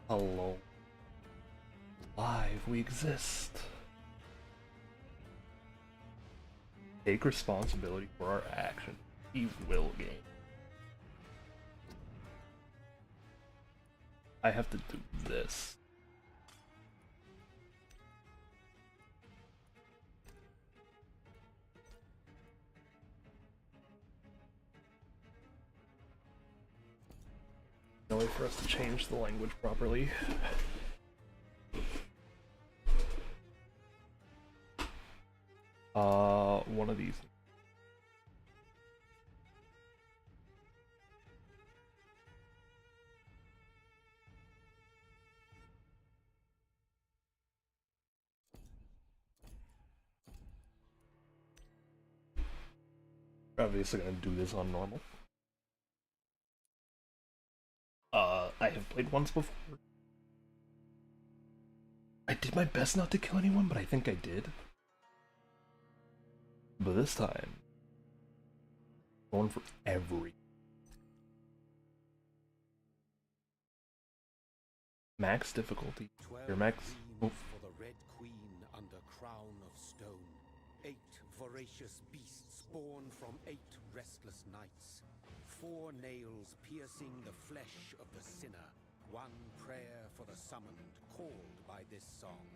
Hello. Live, we exist. Take responsibility for our action. We will gain. I have to do this. No way for us to change the language properly. One of these. Obviously gonna do this on normal. I have played once before. I did my best not to kill anyone, but I think I did. But this time, going for every max difficulty. Your max. For the Red Queen under crown of stone. 8 voracious beasts born from 8 restless nights. 4 nails piercing the flesh of the sinner. 1 prayer for the summoned, called by this song.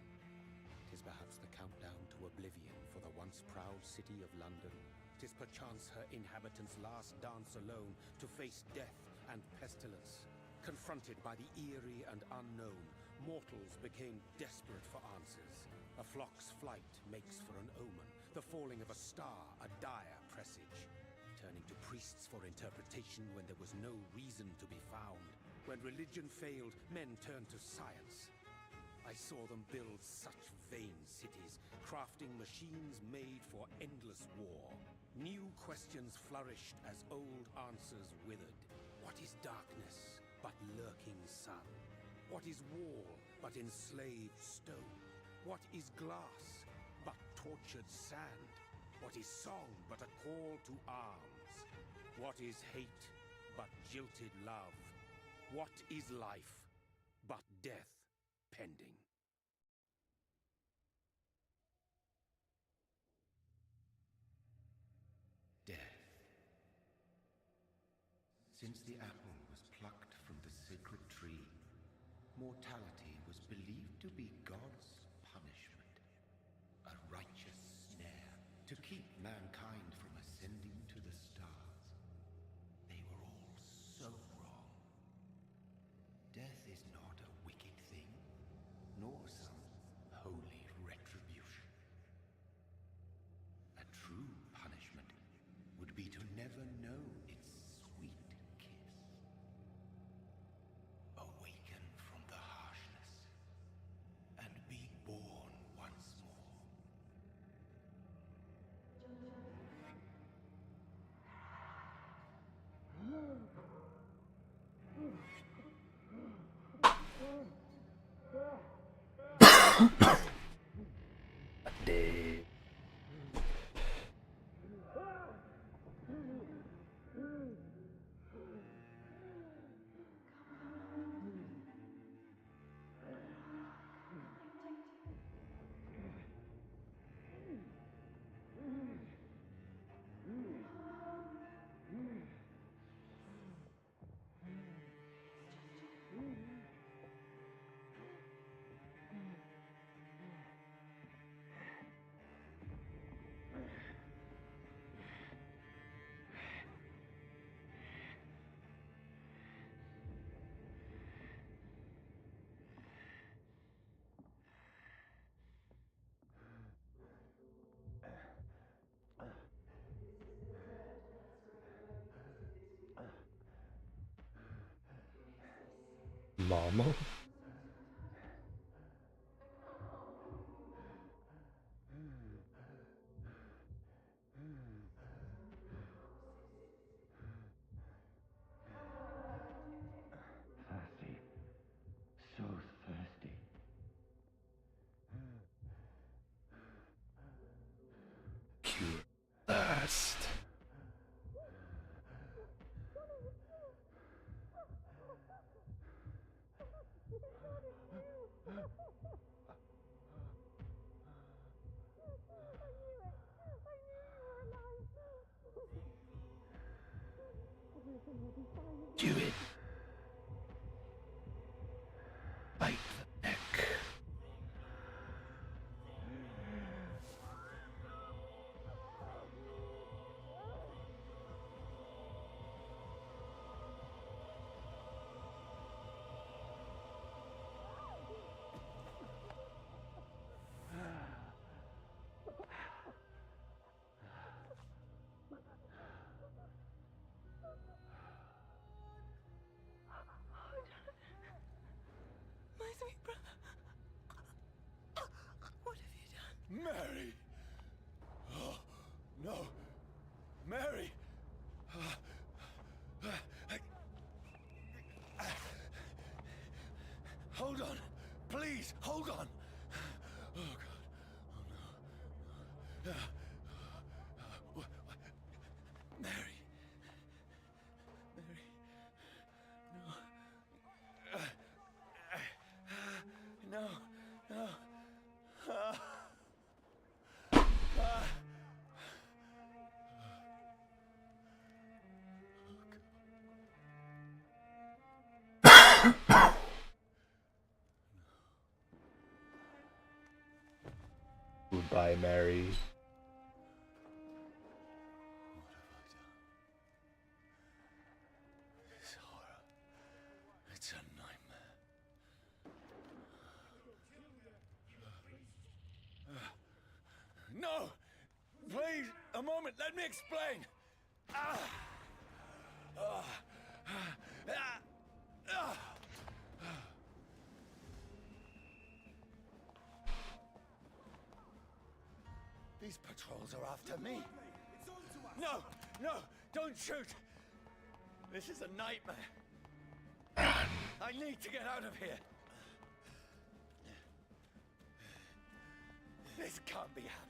'Tis perhaps the countdown to oblivion for the once proud city of London. 'Tis perchance her inhabitants' last dance alone to face death and pestilence. Confronted by the eerie and unknown, mortals became desperate for answers. A flock's flight makes for an omen, the falling of a star a dire presage. Turning to priests for interpretation when there was no reason to be found. When religion failed, men turned to science. I saw them build such vain cities, crafting machines made for endless war. New questions flourished as old answers withered. What is darkness but lurking sun? What is wall but enslaved stone? What is glass but tortured sand? What is song but a call to arms? What is hate but jilted love? What is life but death pending? Death. Since the apple was plucked from the sacred tree, mortality was believed to be God's punishment, a righteous snare to keep mankind from ascending to the stars. They were all so wrong. Death is not a wicked thing, nor some holy retribution. A true punishment would be to never know its sweet kiss. Awaken from the harshness and be born once more. Dave. Mama? Thirsty. So thirsty. Cure thirst. Do it. Bite the neck. My sweet brother. What have you done? Mary! Oh, no. Mary! Hold on. Please, hold on. Oh, God. Oh, no. Mary. Mary. No. No. No. Goodbye, Mary. What have I done? This horror. It's a nightmare. No! Please, a moment, let me explain! These patrols are after me. No, no, don't shoot! This is a nightmare. I need to get out of here. This can't be happening.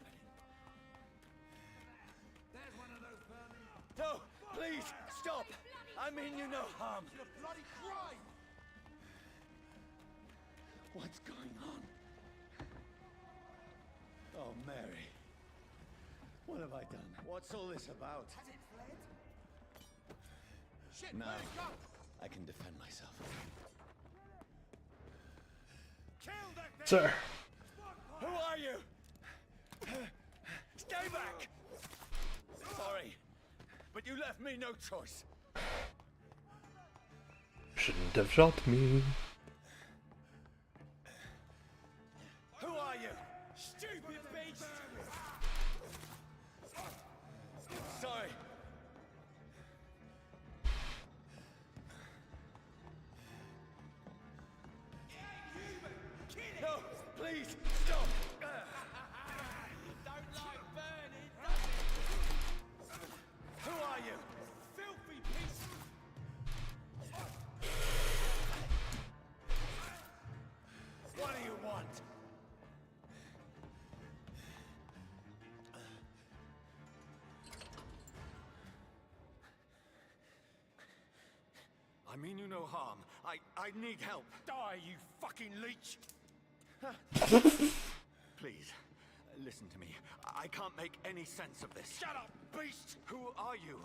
There's one of those vermin. No, please, stop! I mean you no harm. It's a bloody crime! What's going on? Oh, Mary. What have I done? What's all this about? Has it fled? Shit, No. where'd it go? I can defend myself. Kill that thing! Sir. Who are you? Stay back! Sorry, but you left me no choice. Shouldn't have shot me. Who are you? Stupid beast! Sorry. No, please, stop! Don't like burning, Who are you? filthy piece! What do you want? I mean you no harm. I need help. Die, you fucking leech! Please, listen to me. I can't make any sense of this. Shut up, beast! Who are you?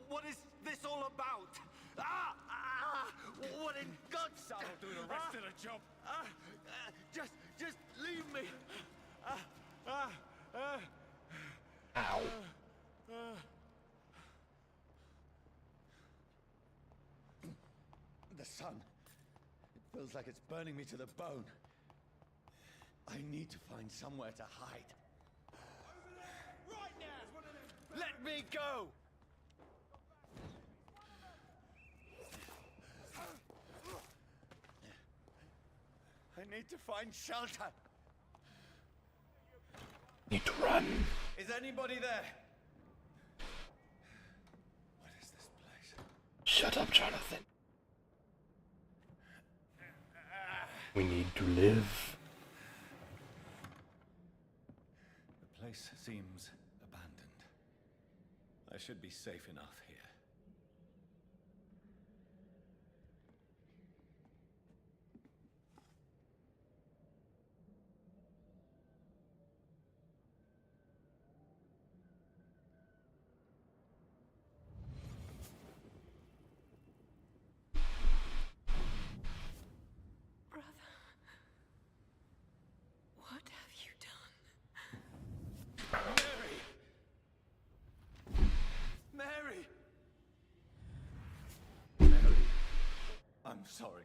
What is this all about? Ah! What in God's name? I'll do the rest of the job. Just leave me. Ow. The sun. It feels like it's burning me to the bone. I need to find somewhere to hide. Over there! Right now! One of them! Let me go! I need to find shelter. Need to run. Is anybody there? What is this place? Shut up, Jonathan. We need to live. The place seems abandoned. I should be safe enough here. sorry.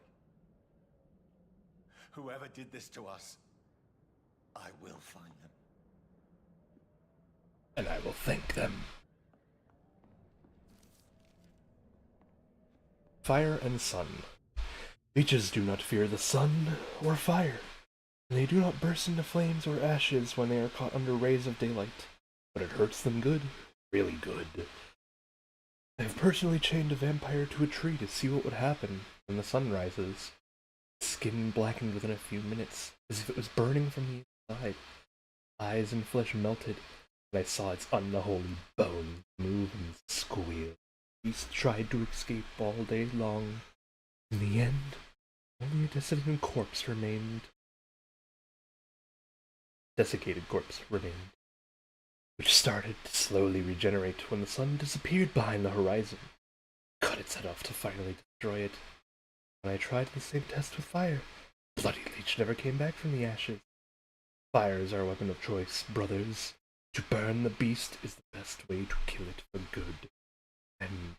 Whoever did this to us, I will find them. And I will thank them. Fire and sun. Leeches do not fear the sun or fire, and they do not burst into flames or ashes when they are caught under rays of daylight, but it hurts them good, really good. I have personally chained a vampire to a tree to see what would happen when the sun rises. Skin blackened within a few minutes, as if it was burning from the inside. Eyes and flesh melted, and I saw its unholy bones move and squeal. The beast tried to escape all day long. In the end, only a desiccated corpse remained, which started to slowly regenerate when the sun disappeared behind the horizon. Cut its head off to finally destroy it. When I tried the same test with fire, bloody leech never came back from the ashes. Fire is our weapon of choice, brothers. To burn the beast is the best way to kill it for good. And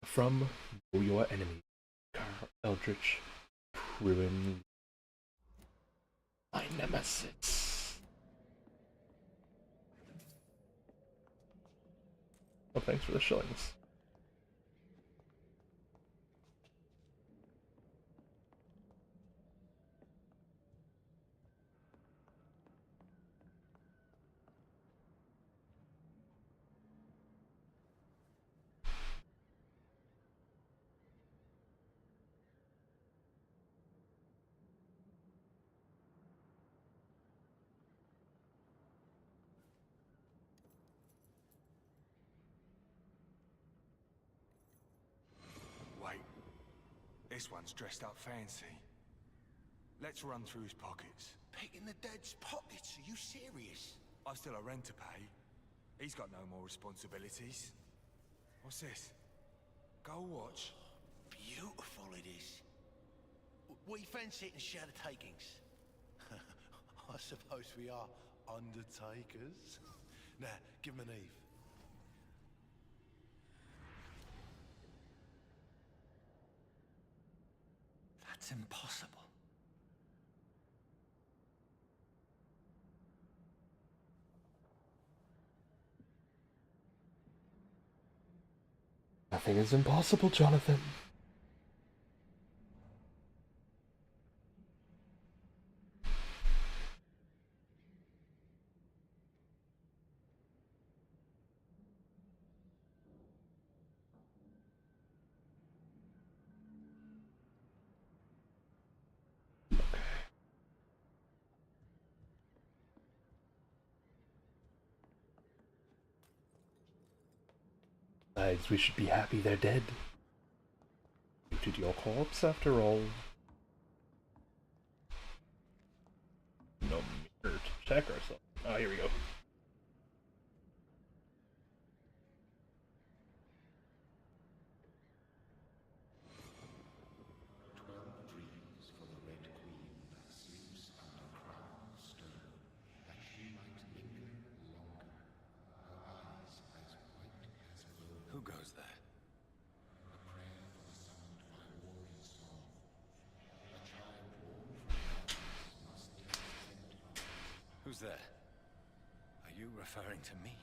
from Know Your Enemy, Carl Eldritch, Ruin, my nemesis. Oh, thanks for the shillings. Wait, this one's dressed up fancy. Let's run through his pockets. Picking the dead's pockets? Are you serious? I've still a rent to pay. He's got no more responsibilities. What's this? Gold watch? Beautiful it is. We fancy it and share the takings. I suppose we are undertakers. Now, give him an Eve. That's impossible. Nothing is impossible, Jonathan. Besides, we should be happy they're dead. You did your corpse after all. No mirror to check ourselves. Ah, here we go. Who goes there? Who's there? Are you referring to me?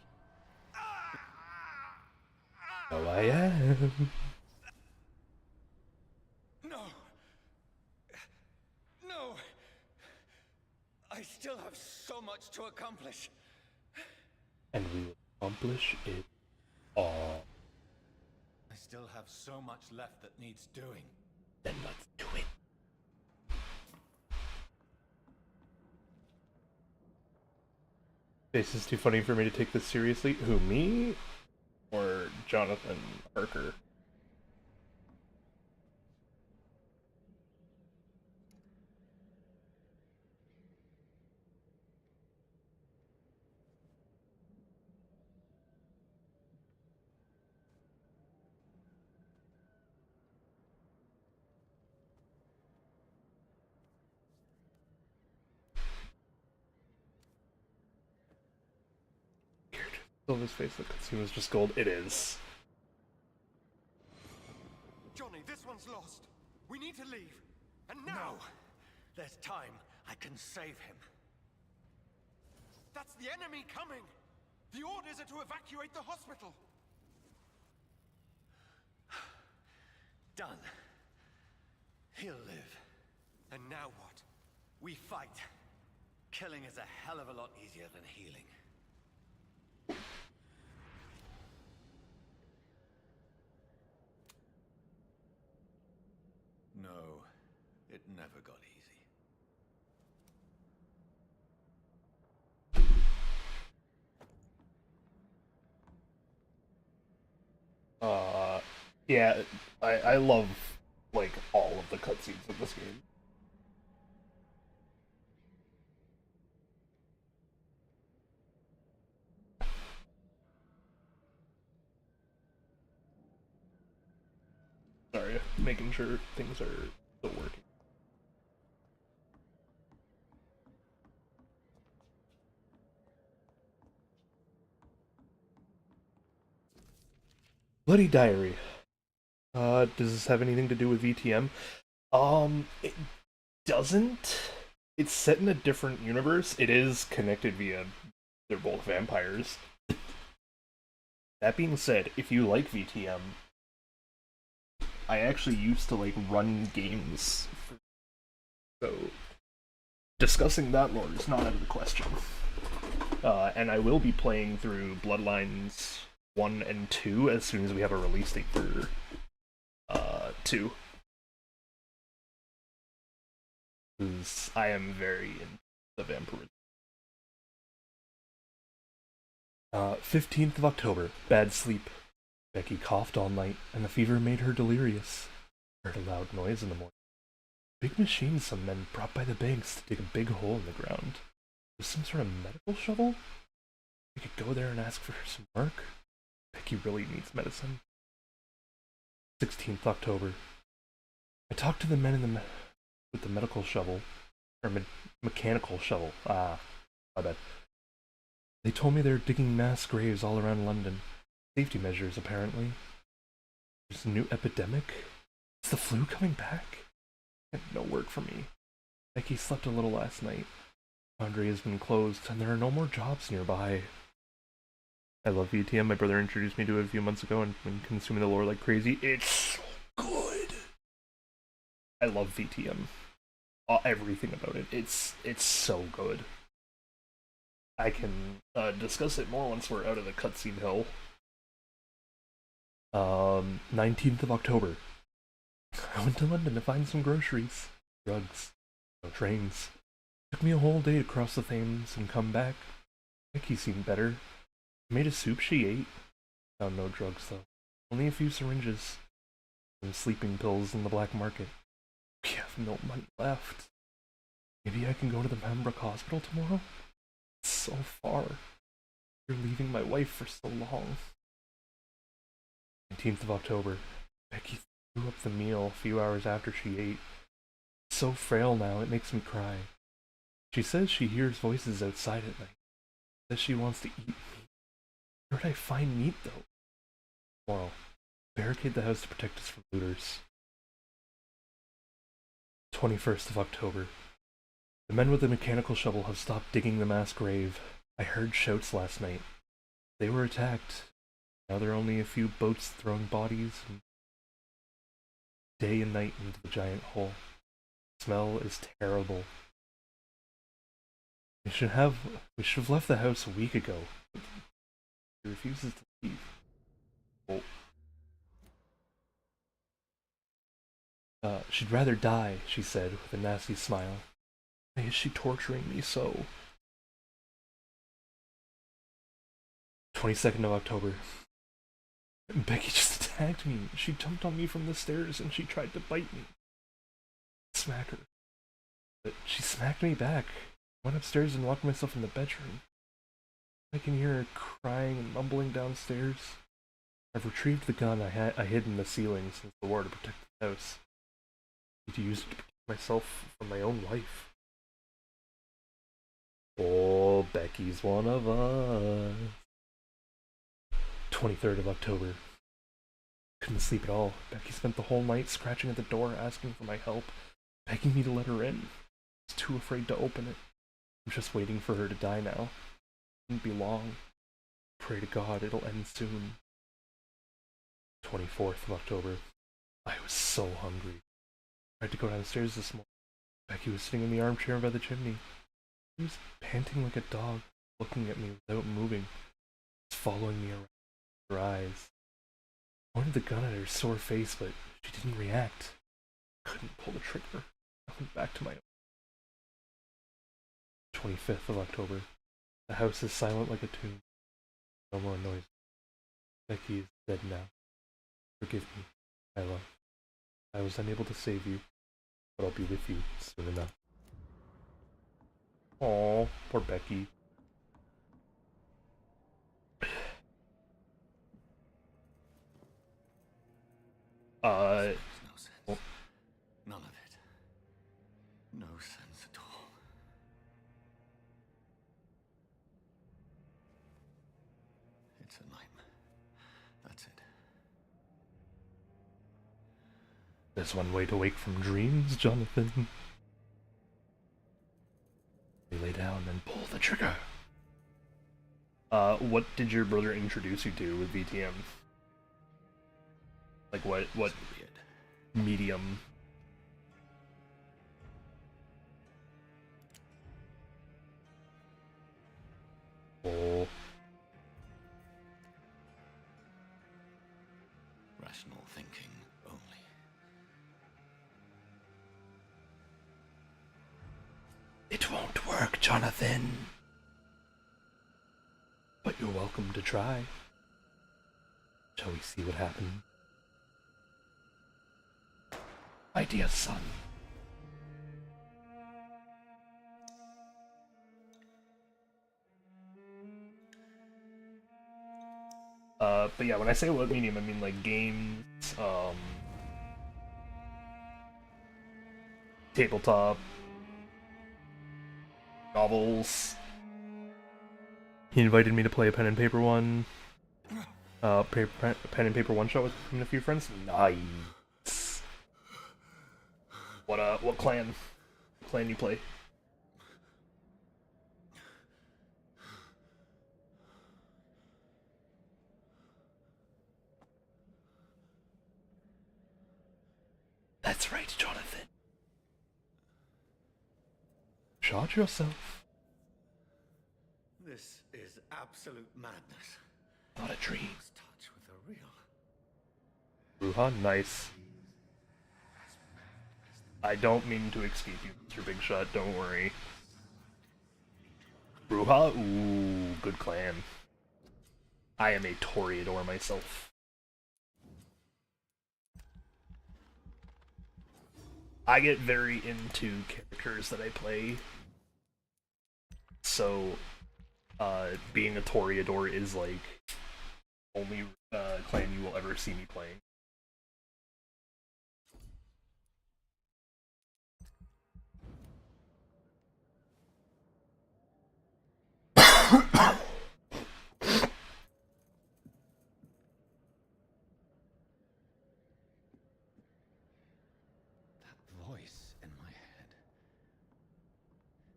Oh, I am. No! No! I still have so much to accomplish. And we will accomplish it all. I still have so much left that needs doing. Then let's do it. This is too funny for me to take this seriously. Who, me? Or Jonathan Parker? Silver's face that cutscene was just gold. It is. Johnny, this one's lost. We need to leave. And now! No! There's time. I can save him. That's the enemy coming! The orders are to evacuate the hospital! Done. He'll live. And now what? We fight. Killing is a hell of a lot easier than healing. No, it never got easy. Yeah, I love, like, all of the cutscenes in this game. Sorry, making sure things are still working. Bloody Diary. Does this have anything to do with VTM? It doesn't. It's set in a different universe. It is connected via... They're both vampires. That being said, if you like VTM, I actually used to, like, run games. So, discussing that lore is not out of the question. And I will be playing through Bloodlines 1 and 2 as soon as we have a release date for 2. Because I am very into the Vampyr. 15th of October. Bad sleep. Becky coughed all night, and the fever made her delirious. Heard a loud noise in the morning. Big machine some men brought by the banks to dig a big hole in the ground. Was some sort of medical shovel? We could go there and ask for some work. Becky really needs medicine. 16th October. I talked to the men in with the medical shovel, or mechanical shovel. Ah, my bad. They told me they're digging mass graves all around London. Safety measures, apparently. There's a new epidemic? Is the flu coming back? And no work for me. Becky slept a little last night. Laundry has been closed, and there are no more jobs nearby. I love VTM. My brother introduced me to it a few months ago and been consuming the lore like crazy. It's so good. I love VTM. Everything about it. It's so good. I can discuss it more once we're out of the cutscene hill. 19th of October. I went to London to find some groceries. Drugs. No trains. Took me a whole day to cross the Thames and come back. Becky seemed better. I made a soup she ate. Found no drugs though. Only a few syringes. Some sleeping pills in the black market. We have no money left. Maybe I can go to the Pembroke Hospital tomorrow? It's so far. You're leaving my wife for so long. 19th of October. Becky threw up the meal a few hours after she ate. It's so frail now, it makes me cry. She says she hears voices outside at night. Says she wants to eat meat. Where would I find meat, though? Tomorrow. Barricade the house to protect us from looters. 21st of October. The men with the mechanical shovel have stopped digging the mass grave. I heard shouts last night. They were attacked. Now there are only a few boats throwing bodies and day and night into the giant hole. The smell is terrible. We should have left the house a week ago. She refuses to leave. She'd rather die, she said with a nasty smile. Why is she torturing me so? 22nd of October. Becky just attacked me. She jumped on me from the stairs and she tried to bite me. Smack her. But she smacked me back. I went upstairs and locked myself in the bedroom. I can hear her crying and mumbling downstairs. I've retrieved the gun I hid in the ceiling since the war to protect the house. I need to use it to protect myself from my own wife. Oh, Becky's one of us. 23rd of October. Couldn't sleep at all. Becky spent the whole night scratching at the door, asking for my help, begging me to let her in. I was too afraid to open it. I'm just waiting for her to die now. It won't be long. Pray to God it'll end soon. 24th of October. I was so hungry. I tried to go downstairs this morning. Becky was sitting in the armchair by the chimney. She was panting like a dog, looking at me without moving. She was following me around with her eyes. I pointed the gun at her sore face, but she didn't react. I couldn't pull the trigger. I went back to my 25th of October. The house is silent like a tomb. No more noise. Becky is dead now. Forgive me, my love. I was unable to save you, but I'll be with you soon enough. Aww, poor Becky. Makes no sense. Well, None of it. No sense at all. It's a nightmare. That's it. there's one way to wake from dreams, Jonathan. You lay down and pull the trigger. What did your brother introduce you to with VTM? Like what So weird. medium? Oh, Rational thinking only. it won't work, Jonathan. But you're welcome to try. Shall we see what happens? My dear son. But yeah, when I say what medium, I mean like games, tabletop, novels. He invited me to play a pen and paper one. Pen and paper one shot with him and a few friends. Nice. What clan? What clan you play? That's right, Jonathan. Shot yourself. This is absolute madness. Not a dream. Lose touch with the real. Ruha, nice. I don't mean to escape you, Mr. Big Shot, don't worry. Ruha? Ooh, good clan. I am a Toreador myself. I get very into characters that I play. So, being a Toreador is like only clan you will ever see me playing. That voice in my head.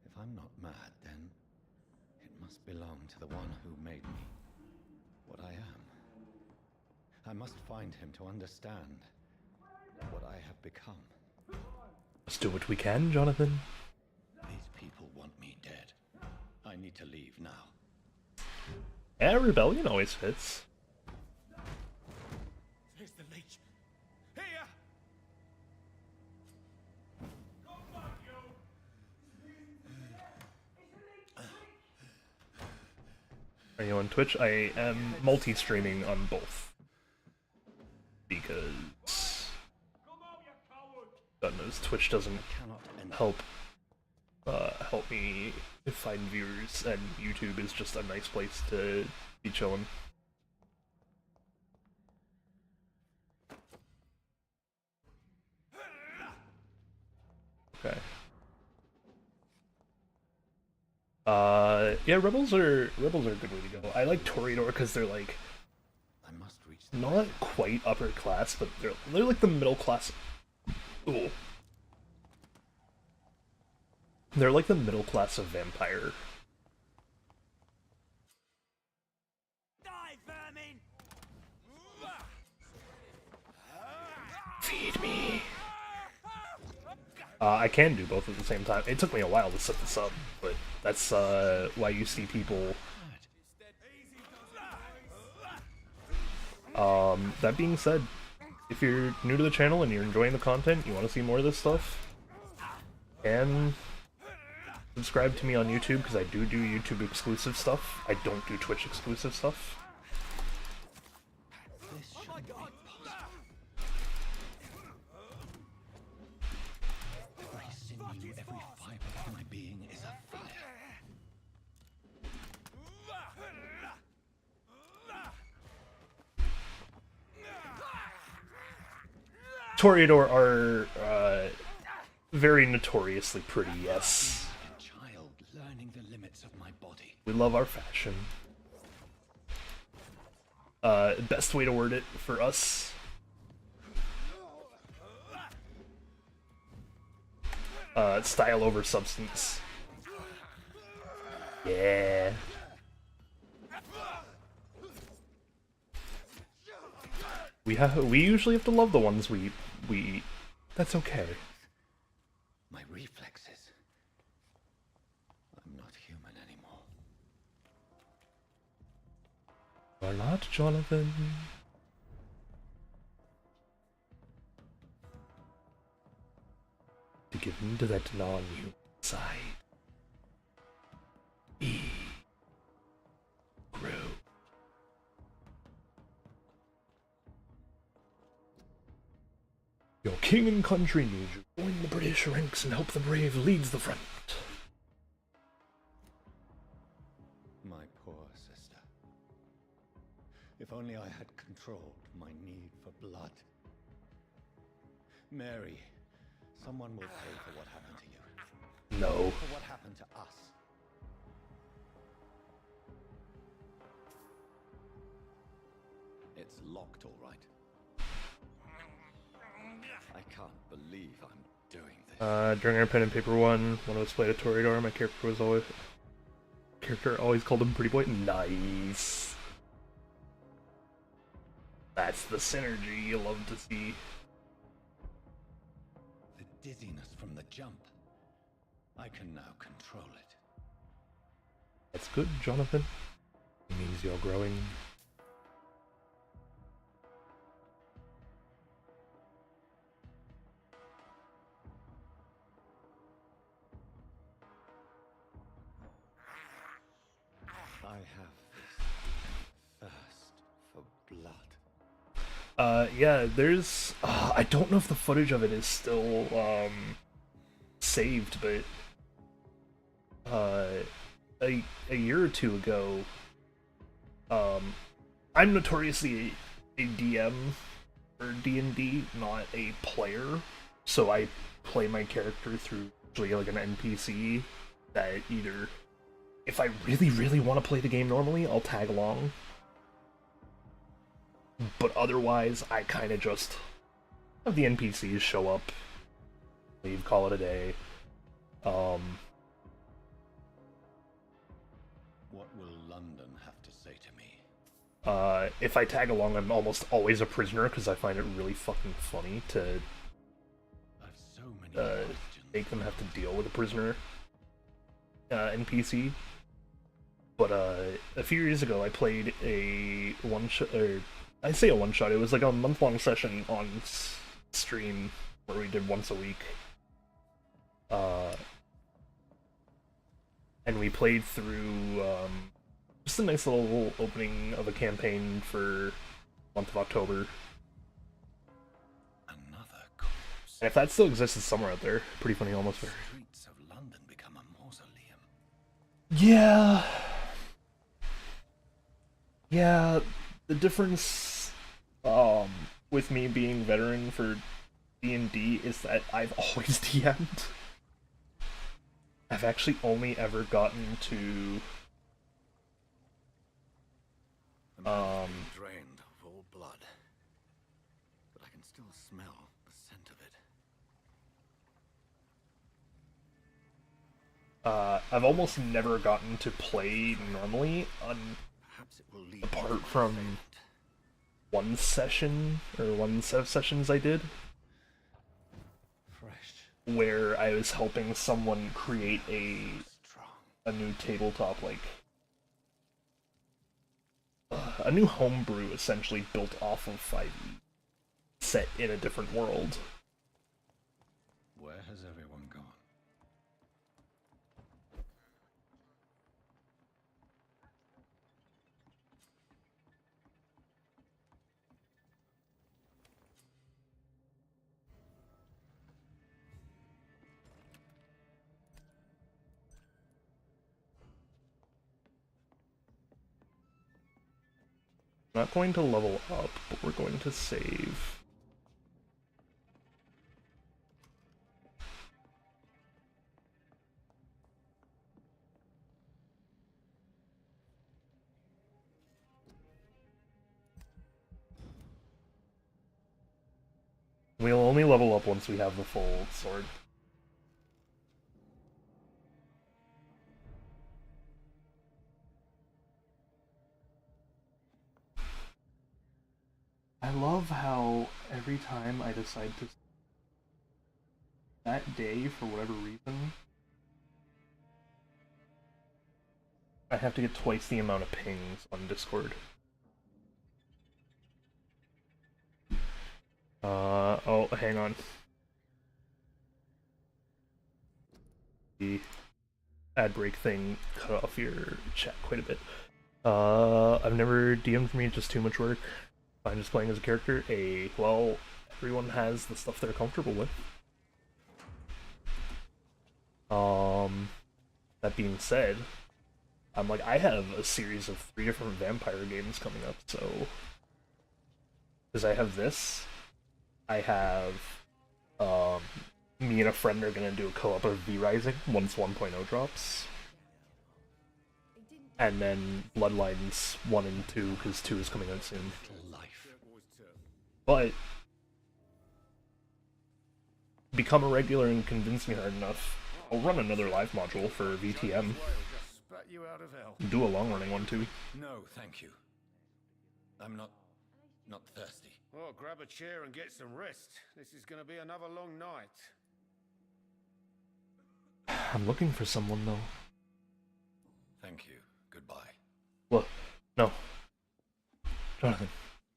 If I'm not mad, then it must belong to the one who made me what I am. I must find him to understand what I have become. Let's do what we can, Jonathan. These people want me dead. I need to leave now. Yeah, rebellion always fits. Here's the leech. Here! Come back, you! Are you on Twitch? I am multi-streaming on both. Because God knows Twitch doesn't Cannot end. help me find viewers, and YouTube is just a nice place to be chilling. Okay. Yeah, rebels are a good way to go. I like Toreador because they're like I must reach not quite upper class, but they're like the middle class. Ooh. They're like the middle class of Vampyr. Die, vermin! Feed me. I can do both at the same time. It took me a while to set this up, but that's why you see people. That being said, if you're new to the channel and you're enjoying the content, you want to see more of this stuff, and subscribe to me on YouTube, because I do YouTube exclusive stuff. I don't do Twitch exclusive stuff. This shouldn't be possible. Every sinew, every fiber of my being is a fire. Toreador are very notoriously pretty, yes. A child learning the limits of my body. We love our fashion. Best way to word it for us. Style over substance. Yeah. We usually have to love the ones we eat. That's okay. My reflexes. I'm not human anymore. You're not, Jonathan. To give into that non-human side. Grow. Your king and country need you. Join the British ranks and help the brave leads the front. My poor sister. If only I had controlled my need for blood. Mary, someone will pay for what happened to you. No. For what happened to us. It's locked, all right. I can't believe I'm doing this. During our pen and paper one of us played a Toreador, my character always called him Pretty Boy. Nice. That's the synergy you love to see. The dizziness from the jump. I can now control it. That's good, Jonathan. It means you're growing. I have this thirst for blood. Yeah, there's... I don't know if the footage of it is still, saved, but... a year or two ago... I'm notoriously a DM for D&D, not a player, so I play my character through usually like an NPC that either... If I really, really want to play the game normally, I'll tag along. But otherwise, I kind of just have the NPCs show up, leave, call it a day. What will London have to say to me? If I tag along, I'm almost always a prisoner because I find it really fucking funny to I've so many questions. make them have to deal with a prisoner NPC. But a few years ago, I played a one-shot, or I say a one-shot, it was like a month-long session on stream where we did once a week. And we played through just a nice little opening of a campaign for the month of October. Another corpse. And if that still exists, it's somewhere out there. Pretty funny, almost very. Streets of London become a mausoleum. Yeah. Yeah, the difference with me being veteran for D&D is that I've always DM'd. I've actually only ever gotten to Drained of all blood. I've almost never gotten to play normally, Perhaps it will lead apart from one session, or one set of sessions I did, fresh, where I was helping someone create strong. a new tabletop, like, a new homebrew, essentially, built off of 5e, set in a different world. Where has everyone gone? Not going to level up, but we're going to save. We'll only level up once we have the full sword. I love how every time I decide to that day, for whatever reason, I have to get twice the amount of pings on Discord. Oh, hang on. The ad break thing cut off your chat quite a bit. I've never DM'd for me, just too much work. I'm just playing as a character. Well, everyone has the stuff they're comfortable with. That being said, I have a series of 3 different Vampyr games coming up, so... Because I have this, I have, me and a friend are gonna do a co-op of V Rising once 1.0 drops. And then Bloodlines 1 and 2, because 2 is coming out soon. But become a regular and convince me hard enough, I'll run another live module for VTM. Do a long-running one too. No, thank you. I'm not thirsty. Well, grab a chair and get some rest. This is going to be another long night. I'm looking for someone though. Thank you. Goodbye. What? No. Jonathan.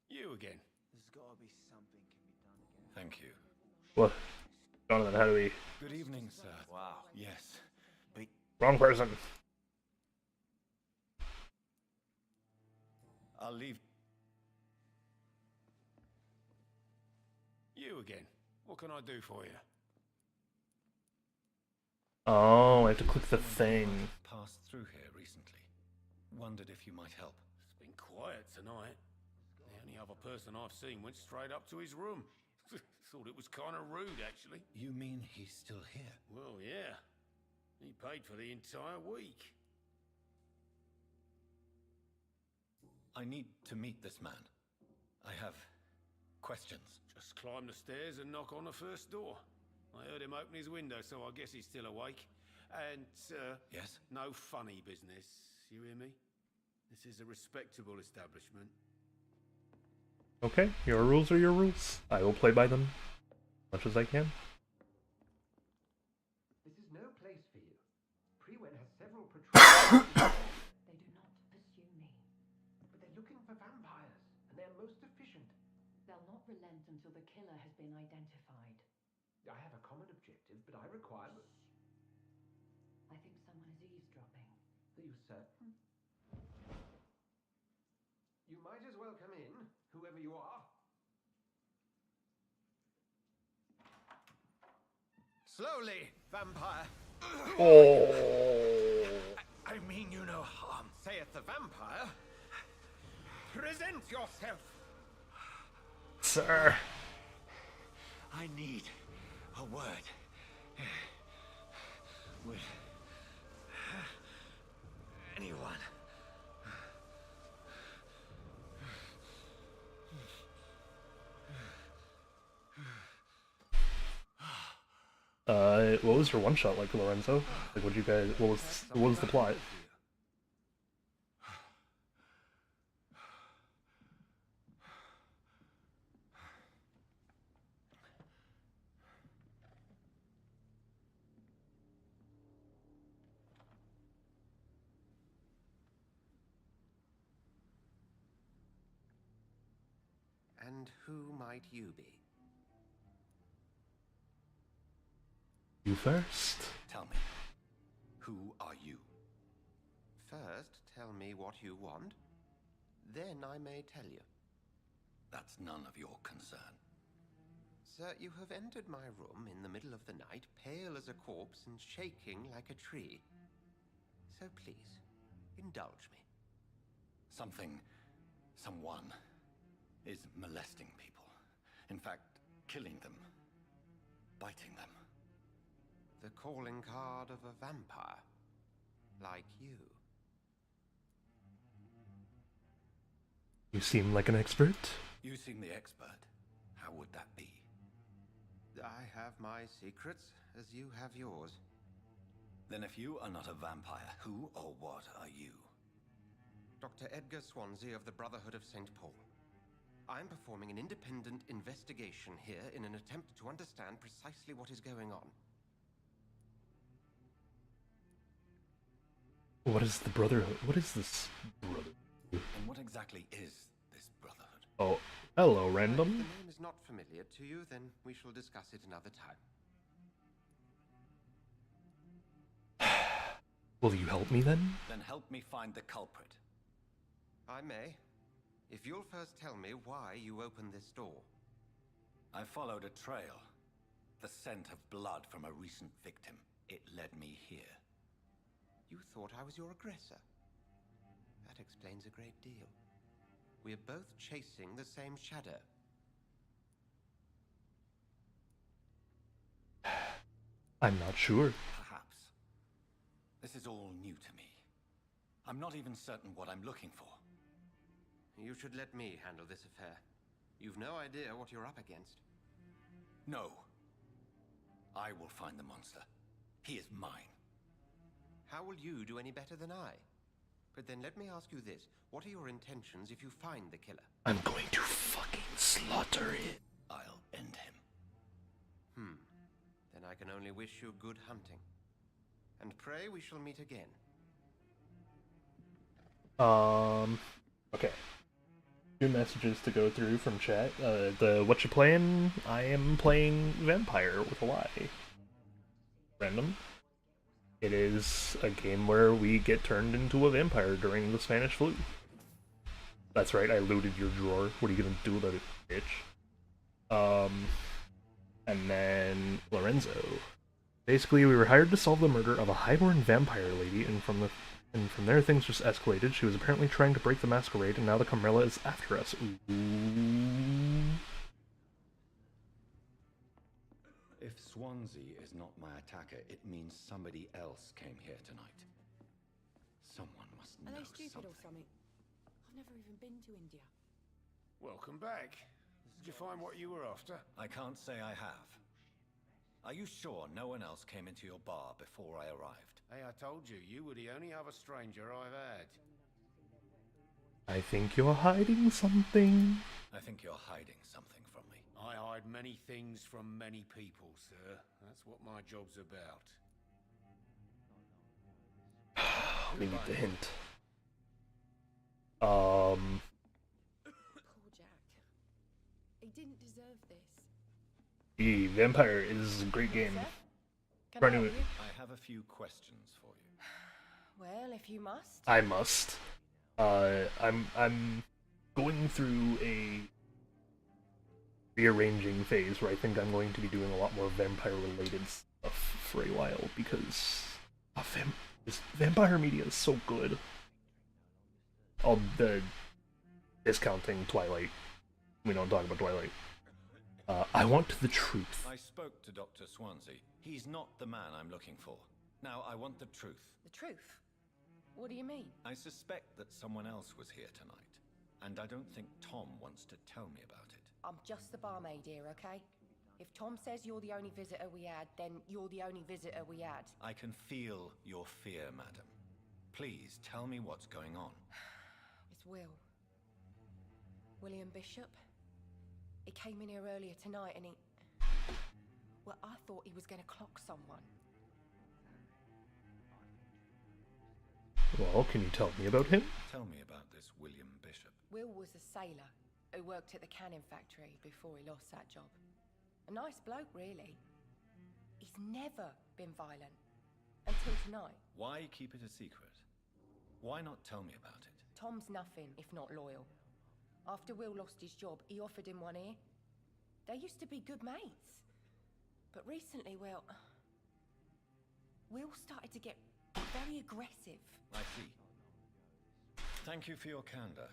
You again. There's got to be something can be done again. Thank you. What? Jonathan, how do we... Good evening, sir. Wow. Yes. Wrong person. I'll leave. You again. What can I do for you? Oh, I have to click the thing. Passed through here recently. Wondered if you might help. It's been quiet tonight. The only other person I've seen went straight up to his room. Thought it was kind of rude, actually. You mean he's still here? Well, yeah. He paid for the entire week. I need to meet this man. I have questions. Just climb the stairs and knock on the first door. I heard him open his window, so I guess he's still awake. And, Yes? no funny business. You hear me? This is a respectable establishment. Okay, your rules are your rules. I will play by them as much as I can. This is no place for you. Prewen has several patrols. They do not pursue me. But they're looking for vampires, and they're most efficient. They'll not relent until the killer has been identified. I have a common objective, but I require... I think someone is eavesdropping. Are you certain? You might as well come in, whoever you are. Slowly, vampire. Oh. I mean you no harm, saith the vampire. Present yourself. Sir. I need a word with anyone. What was your one shot like, Lorenzo? Like, what you guys? What was the plot? And who might you be? You first. Tell me, who are you? First, tell me what you want. Then I may tell you. That's none of your concern. Sir, you have entered my room in the middle of the night, pale as a corpse and shaking like a tree. So please, indulge me. Someone is molesting people. In fact, killing them. Biting them. The calling card of a vampire. Like you. You seem like an expert. You seem the expert. How would that be? I have my secrets, as you have yours. Then if you are not a vampire, who or what are you? Dr. Edgar Swansea of the Brotherhood of St. Paul. I'm performing an independent investigation here in an attempt to understand precisely what is going on. What is the Brotherhood? What is this Brotherhood? And what exactly is this Brotherhood? Oh, hello, If random. the name is not familiar to you, then we shall discuss it another time. Will you help me then? Then help me find the culprit. I may. If you'll first tell me why you opened this door. I followed a trail. The scent of blood from a recent victim. It led me here. You thought I was your aggressor. That explains a great deal. We're both chasing the same shadow. I'm not sure. Perhaps. This is all new to me. I'm not even certain what I'm looking for. You should let me handle this affair. You've no idea what you're up against. No. I will find the monster. He is mine. How will you do any better than I? But then let me ask you this. What are your intentions if you find the killer? I'm going to fucking slaughter it. I'll end him. Then I can only wish you good hunting. And pray we shall meet again. Okay. 2 messages to go through from chat. What you playing? I am playing Vampyr with a Y. Random. It is a game where we get turned into a vampire during the Spanish flu. That's right, I looted your drawer. What are you gonna do about it, bitch? And then Lorenzo. Basically, we were hired to solve the murder of a highborn vampire lady, and from there things just escalated. She was apparently trying to break the masquerade, and now the Camarilla is after us. Ooh. If Swansea is not my attacker, it means somebody else came here tonight. Someone must know Are they stupid something. or something? I've never even been to India. Welcome back. Did you find what you were after? I can't say I have. Are you sure no one else came into your bar before I arrived? Hey, I told you, you were the only other stranger I've had. I think you're hiding something. I think you're hiding something from me. I hide many things from many people, sir. That's what my job's about. We need the hint. Poor Jack. He didn't deserve this. The Vampyr is a great game. Sir? Can Right I help away. you? I have a few questions for you. Well, if you must. I must. I'm going through a rearranging phase where I think I'm going to be doing a lot more vampire-related stuff for a while because this vampire media is so good. All the discounting Twilight. We don't talk about Twilight. I want the truth. I spoke to Dr. Swansea. He's not the man I'm looking for. Now, I want the truth. The truth? What do you mean? I suspect that someone else was here tonight, and I don't think Tom wants to tell me about it. I'm just the barmaid here, okay? If Tom says you're the only visitor we had, then you're the only visitor we had. I can feel your fear, madam. Please tell me what's going on. It's Will. William Bishop. He came in here earlier tonight and he... Well, I thought he was going to clock someone. Well, can you tell me about him? Tell me about this William Bishop. Will was a sailor who worked at the cannon factory before he lost that job. A nice bloke, really. He's never been violent. Until tonight. Why keep it a secret? Why not tell me about it? Tom's nothing if not loyal. After Will lost his job, he offered him one ear. They used to be good mates. But recently, well... Will started to get very aggressive. I see. Thank you for your candor.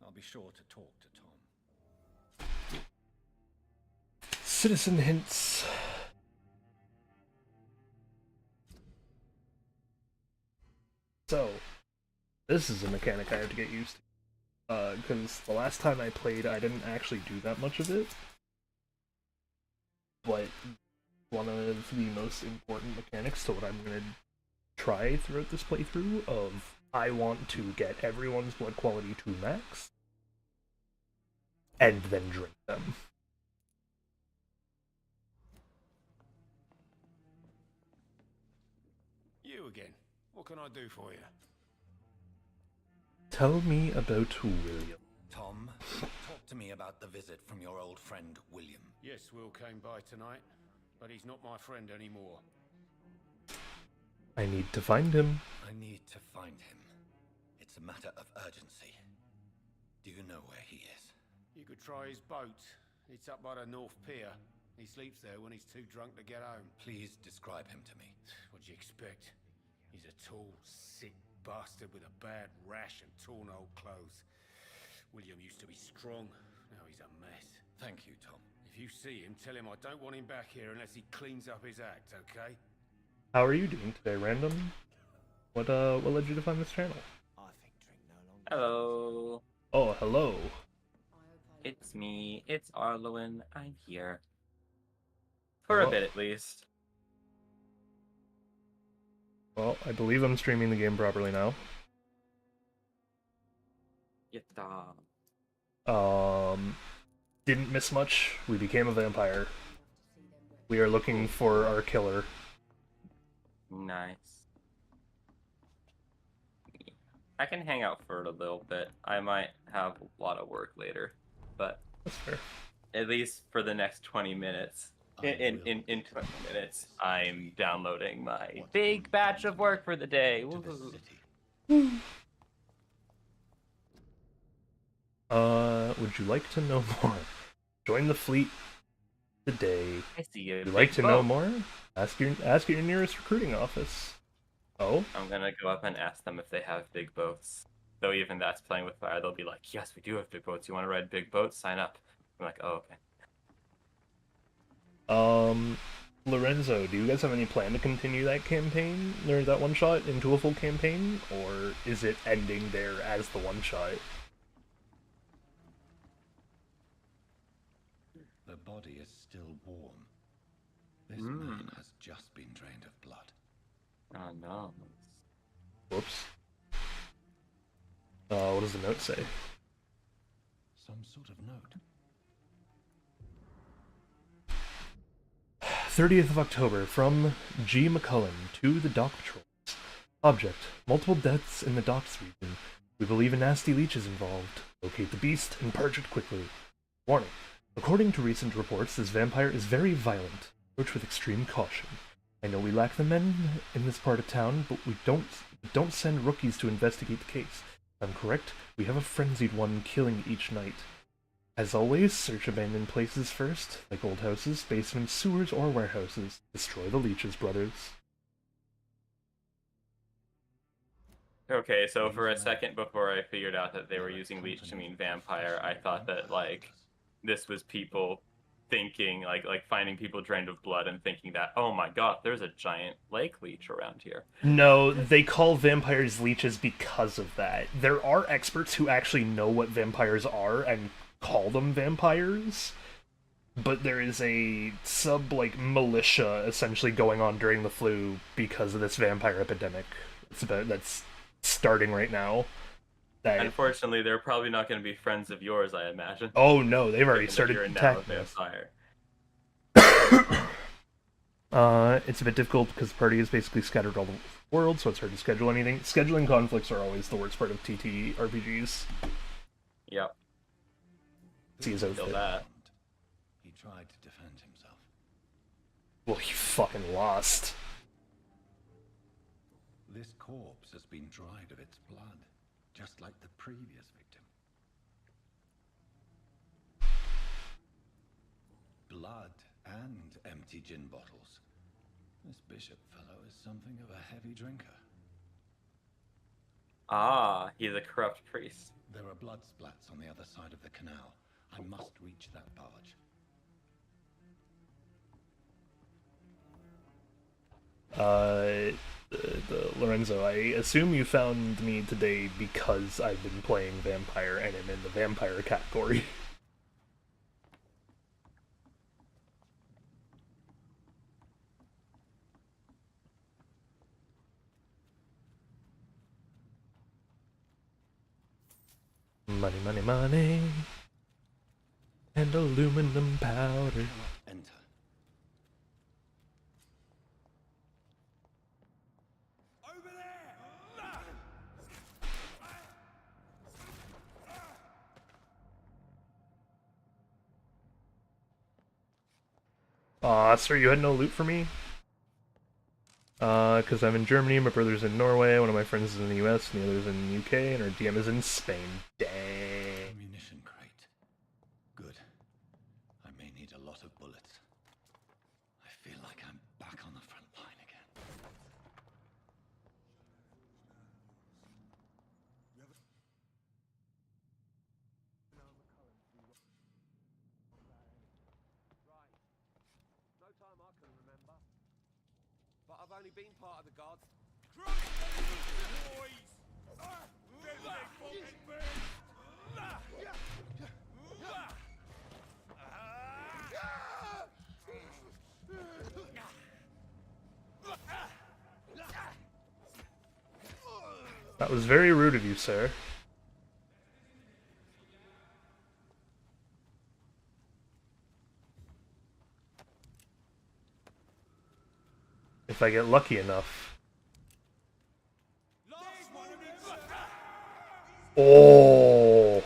I'll be sure to talk to Tom. Citizen hints. So, this is a mechanic I have to get used to. Because the last time I played, I didn't actually do that much of it. But one of the most important mechanics to what I'm going to try throughout this playthrough of I want to get everyone's blood quality to max, and then drink them. You again. What can I do for you? Tell me about William. Tom, talk to me about the visit from your old friend, William. Yes, Will came by tonight, but he's not my friend anymore. I need to find him. I need to find him. It's a matter of urgency. Do you know where he is? You could try his boat. It's up by the North Pier. He sleeps there when he's too drunk to get home. Please describe him to me. What do you expect? He's a tall, sick bastard with a bad rash and torn old clothes. William used to be strong. Now he's a mess. Thank you, Tom. If you see him, tell him I don't want him back here unless he cleans up his act, okay? How are you doing today, Random? What led you to find this channel? Hello. Oh, hello. It's me. It's Arlowen. I'm here. For a bit, at least. Well, I believe I'm streaming the game properly now. Yatta. Didn't miss much. We became a vampire. We are looking for our killer. Nice. I can hang out for a little bit. I might have a lot of work later, but That's fair. at least for the next 20 minutes. In 20 minutes, I'm downloading my big batch of work for the day. Woo-hoo. Would you like to know more? Join the fleet today. I see you. Would you like to know more? Ask your nearest recruiting office. Oh? I'm gonna go up and ask them if they have big boats. Though even that's playing with fire, they'll be like, yes, we do have big boats. You want to ride big boats? Sign up. I'm like, oh, okay. Lorenzo, do you guys have any plan to continue that campaign, or that one-shot, into a full campaign? Or is it ending there as the one-shot? The body is still warm. This man has just been drained of blood. Oh no. Whoops. What does the note say? Some sort of note. 30th of October, from G. McCullen to the Dock Patrols. Object: multiple deaths in the docks region. We believe a nasty leech is involved. Locate the beast and purge it quickly. Warning: according to recent reports, this vampire is very violent. Approach with extreme caution. I know we lack the men in this part of town, but we don't send rookies to investigate the case. If I'm correct, we have a frenzied one killing each night. As always, search abandoned places first, like old houses, basements, sewers, or warehouses. Destroy the leeches, brothers. Okay, so for a second before I figured out that they were using leech to mean vampire, I thought that, like, this was people thinking, like finding people drained of blood and thinking that, oh my god, there's a giant lake leech around here. No, they call vampires leeches because of that. There are experts who actually know what vampires are and call them vampires, but there is a sub like militia essentially going on during the flu because of this vampire epidemic. That's starting right now. That Unfortunately, they're probably not going to be friends of yours, I imagine. oh no, they've already Given that started you're now a attacking us. vampire. It's a bit difficult because the party is basically scattered all over the world, so it's hard to schedule anything. Scheduling conflicts are always the worst part of TTRPGs. Yep. See his Feel outfit. that. He tried to defend himself. Well, he fucking lost. This corpse has been dried of its blood, just like the previous victim. Blood and empty gin bottles. This bishop fellow is something of a heavy drinker. Ah, he's a corrupt priest. There are blood splats on the other side of the canal. I must reach that barge. Lorenzo, I assume you found me today because I've been playing Vampire and am in the Vampire category. Money, money, money. And aluminum powder. Enter. Over there! Aw, sir, you had no loot for me? Because I'm in Germany, my brother's in Norway, one of my friends is in the US, and the other's in the UK, and our DM is in Spain. Dang. Ammunition crate. Good. I may need a lot of bullets. I feel like I'm back on the front line again. No time I can remember. But I've only been part of the guards. That was very rude of you, sir. If I get lucky enough. Oh!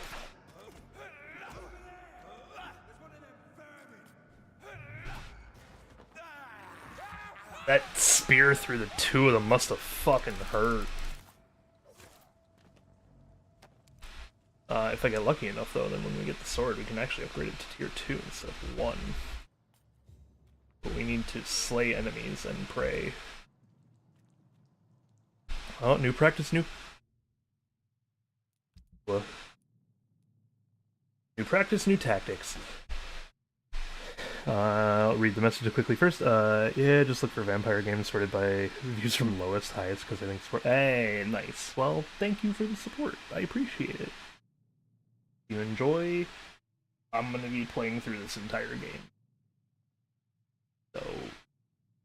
That spear through the two of them must have fucking hurt. If I get lucky enough, though, then when we get the sword, we can actually upgrade it to tier 2 instead of 1. But we need to slay enemies and pray. Oh, new practice, new... What? New practice, new tactics. I'll read the message quickly first. Yeah, just look for Vampire games sorted by views from lowest to highest, because I think it's... Hey, nice. Well, thank you for the support. I appreciate it. If you enjoy, I'm gonna be playing through this entire game. So,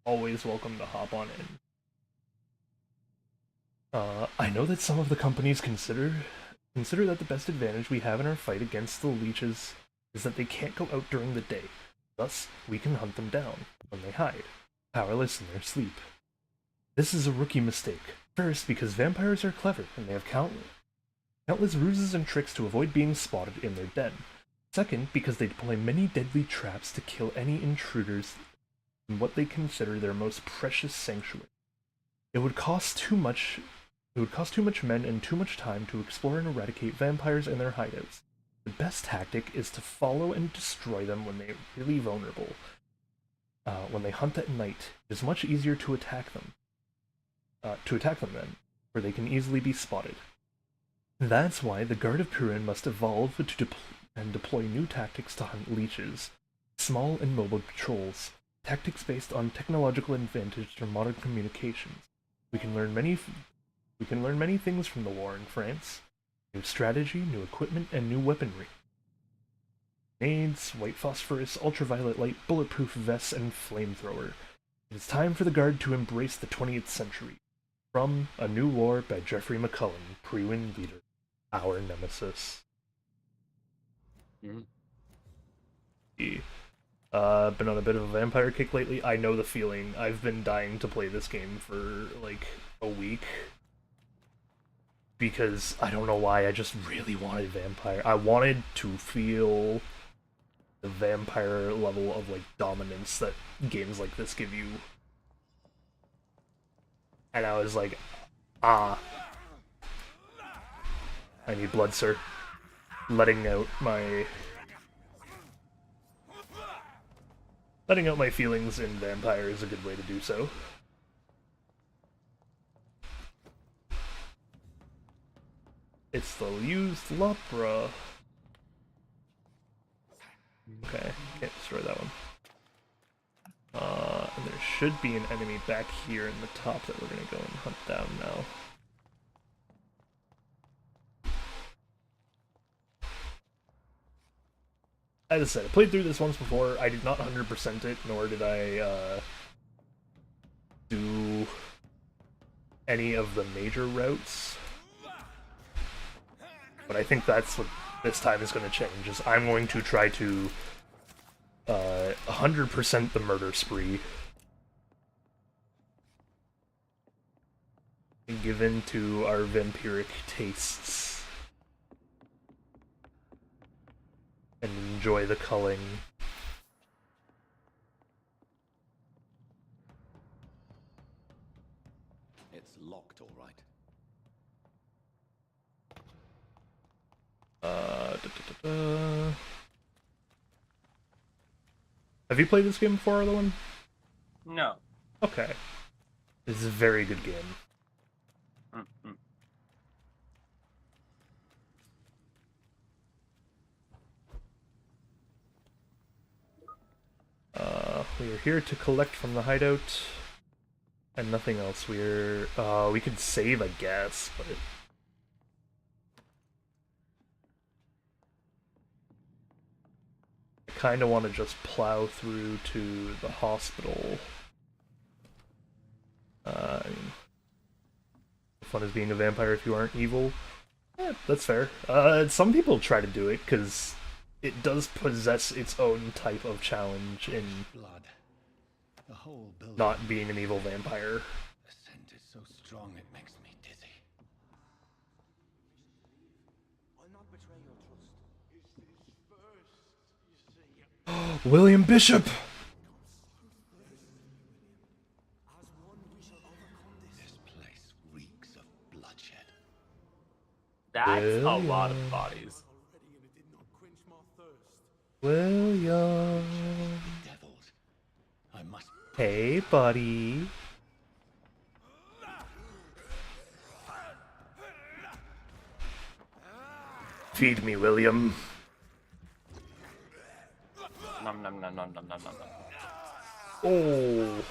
always welcome to hop on in. I know that some of the companies consider that the best advantage we have in our fight against the leeches is that they can't go out during the day. Thus, we can hunt them down when they hide, powerless in their sleep. This is a rookie mistake. First, because vampires are clever and they have countless ruses and tricks to avoid being spotted in their den. Second, because they deploy many deadly traps to kill any intruders in what they consider their most precious sanctuary. It would cost too much men and too much time to explore and eradicate vampires and their hideouts. The best tactic is to follow and destroy them when they're really vulnerable. When they hunt at night, it is much easier to attack them. Then, where they can easily be spotted. That's why the Guard of Purin must evolve and deploy new tactics to hunt leeches, small and mobile patrols, tactics based on technological advantage from modern communications. We can learn many things from the war in France. New strategy, new equipment, and new weaponry. Grenades, white phosphorus, ultraviolet light, bulletproof vests, and flamethrower. It is time for the Guard to embrace the 20th century. From A New War by Jeffrey McCullen, Pre-Win leader, our nemesis. Mm-hmm. Been on a bit of a vampire kick lately. I know the feeling. I've been dying to play this game for like a week. Because I don't know why, I just really wanted vampire. I wanted to feel the vampire level of like dominance that games like this give you. And I was like, I need blood, sir. Letting out my feelings in vampire is a good way to do so. It's the used Lopra. Okay, can't destroy that one. And there should be an enemy back here in the top that we're gonna go and hunt down now. As I said, I played through this once before. I did not 100% it, nor did I do any of the major routes. But I think that's what this time is going to change, is I'm going to try to 100% the murder spree. And give in to our vampiric tastes. And enjoy the culling. It's locked, all right. Have you played this game before, other one? No. Okay. This is a very good game. Mm-hmm. We are here to collect from the hideout, and nothing else. We're, we could save, I guess, but... I kinda want to just plow through to the hospital. I mean, fun is being a vampire if you aren't evil. Yeah, that's fair. Some people try to do it, because it does possess its own type of challenge in Blood. The whole building. not being an evil vampire. The scent is so strong it makes me dizzy. I'll not betray your trust. Is this first, you see? William Bishop! As one, we shall overcome this. This place reeks of bloodshed. That's a lot William. of bodies. Already, and it did not quench my thirst. William. Bedeviled. I must. Hey, buddy. Feed me, William. Nom nom nom nom nom nom nom. Oh.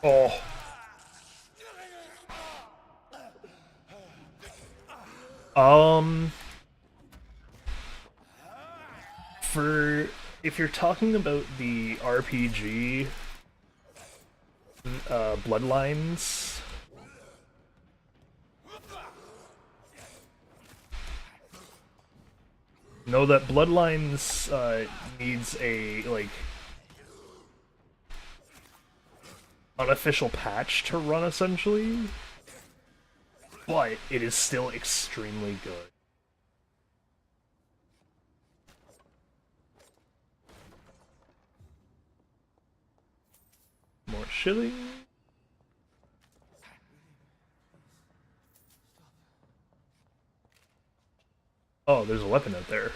Oh. For if you're talking about the RPG Bloodlines, know that Bloodlines needs a like unofficial patch to run essentially, but it is still extremely good. More shilling. Oh, there's a weapon out there.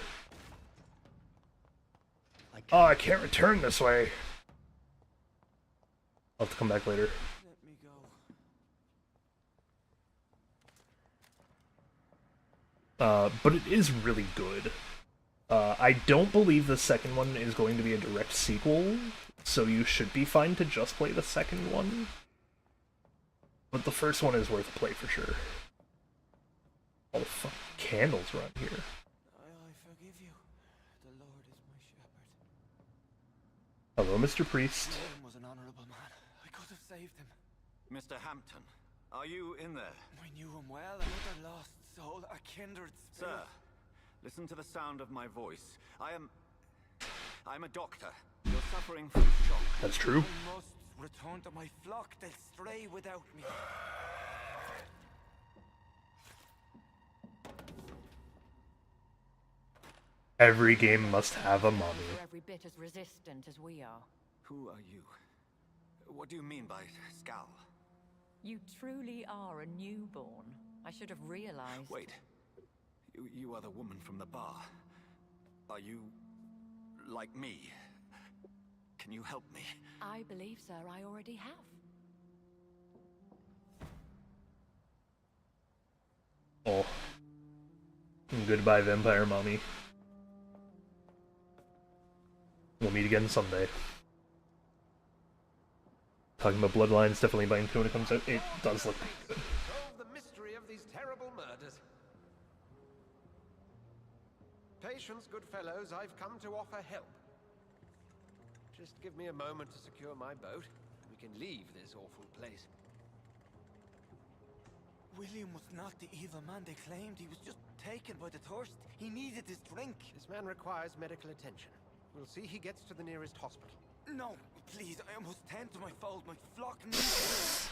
Oh, I can't return this way. I'll have to come back later. Let me go. But it is really good. I don't believe the second one is going to be a direct sequel, so you should be fine to just play the second one. But the first one is worth a play for sure. All the fucking candles around here. I forgive you. The Lord is my shepherd. Hello, Mr. Priest. William was an honorable man. I could have saved him. Mr. Hampton, are you in there? I knew him well, another lost soul, a kindred spirit. Sir, listen to the sound of my voice. I'm a doctor. You're suffering from shock. That's true. I must return to my flock. They'll stray without me. Every game must have a mommy. You're every bit as resistant as we are. Who are you? What do you mean by scowl? You truly are a newborn. I should have realized. Wait. You are the woman from the bar. Are you like me? Can you help me? I believe, sir, I already have. Oh. Goodbye, vampire mommy. We'll meet again someday. Talking about Bloodlines, definitely buying it when it comes out. It does look pretty good. Solve the mystery of these terrible murders. Patience, good fellows, I've come to offer help. Just give me a moment to secure my boat. We can leave this awful place. William was not the evil man they claimed. He was just taken by the thirst. He needed his drink. This man requires medical attention. We'll see he gets to the nearest hospital. No, please, I must tend to my fold. My flock needs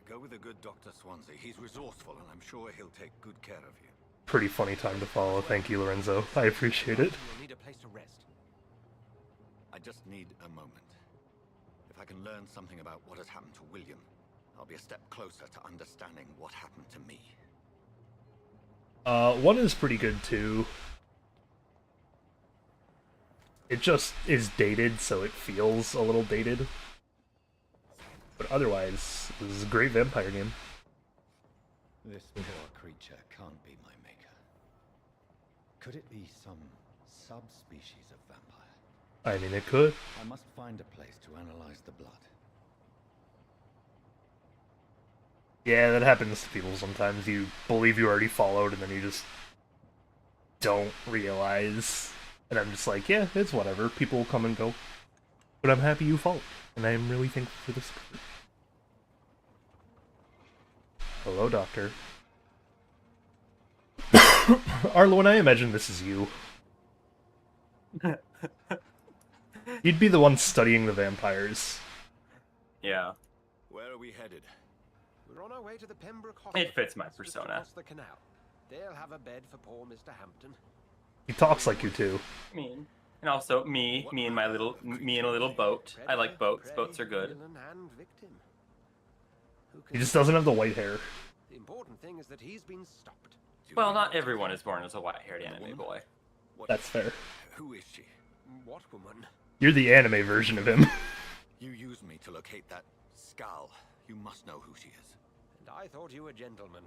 Go with a good Dr. Swansea. He's resourceful, and I'm sure he'll take good care of you. Pretty funny time to follow. Thank you, Lorenzo. I appreciate it. You'll need a place to rest. I just need a moment. If I can learn something about what has happened to William, I'll be a step closer to understanding what happened to me. One is pretty good too. It just is dated, so it feels a little dated. But otherwise, this is a great vampire game. This poor creature can't be my maker. Could it be some subspecies of vampire? I mean, it could. I must find a place to analyze the blood. Yeah, that happens to people sometimes. You believe you already followed, and then you just don't realize. And I'm just like, yeah, it's whatever. People will come and go. But I'm happy you followed, and I am really thankful for this. Hello, Doctor. Arlo, I imagine this is you. You'd be the one studying the vampires. Yeah. Where are we headed? We're on our way to the Pembroke Hospital. It fits my Just persona. across the canal. They'll have a bed for poor Mr. Hampton. He talks like you too. Me. And also me in a little boat. I like boats. Boats are good. Villain and victim. Who He can just doesn't have the white hair. The important thing is that he's been stopped. Well, not everyone is born as a white-haired anime boy. That's fair. Who is she? What woman? You're the anime version of him. You used me to locate that skull. You must know who she is. And I thought you a gentleman.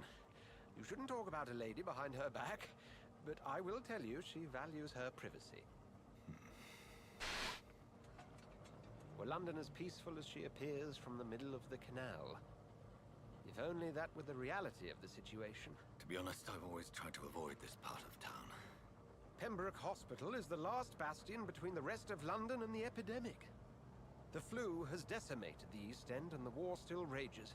You shouldn't talk about a lady behind her back, but I will tell you she values her privacy. Were London as peaceful as she appears from the middle of the canal? If only that were the reality of the situation. To be honest, I've always tried to avoid this part of town. Pembroke Hospital is the last bastion between the rest of London and the epidemic. The flu has decimated the East End and the war still rages.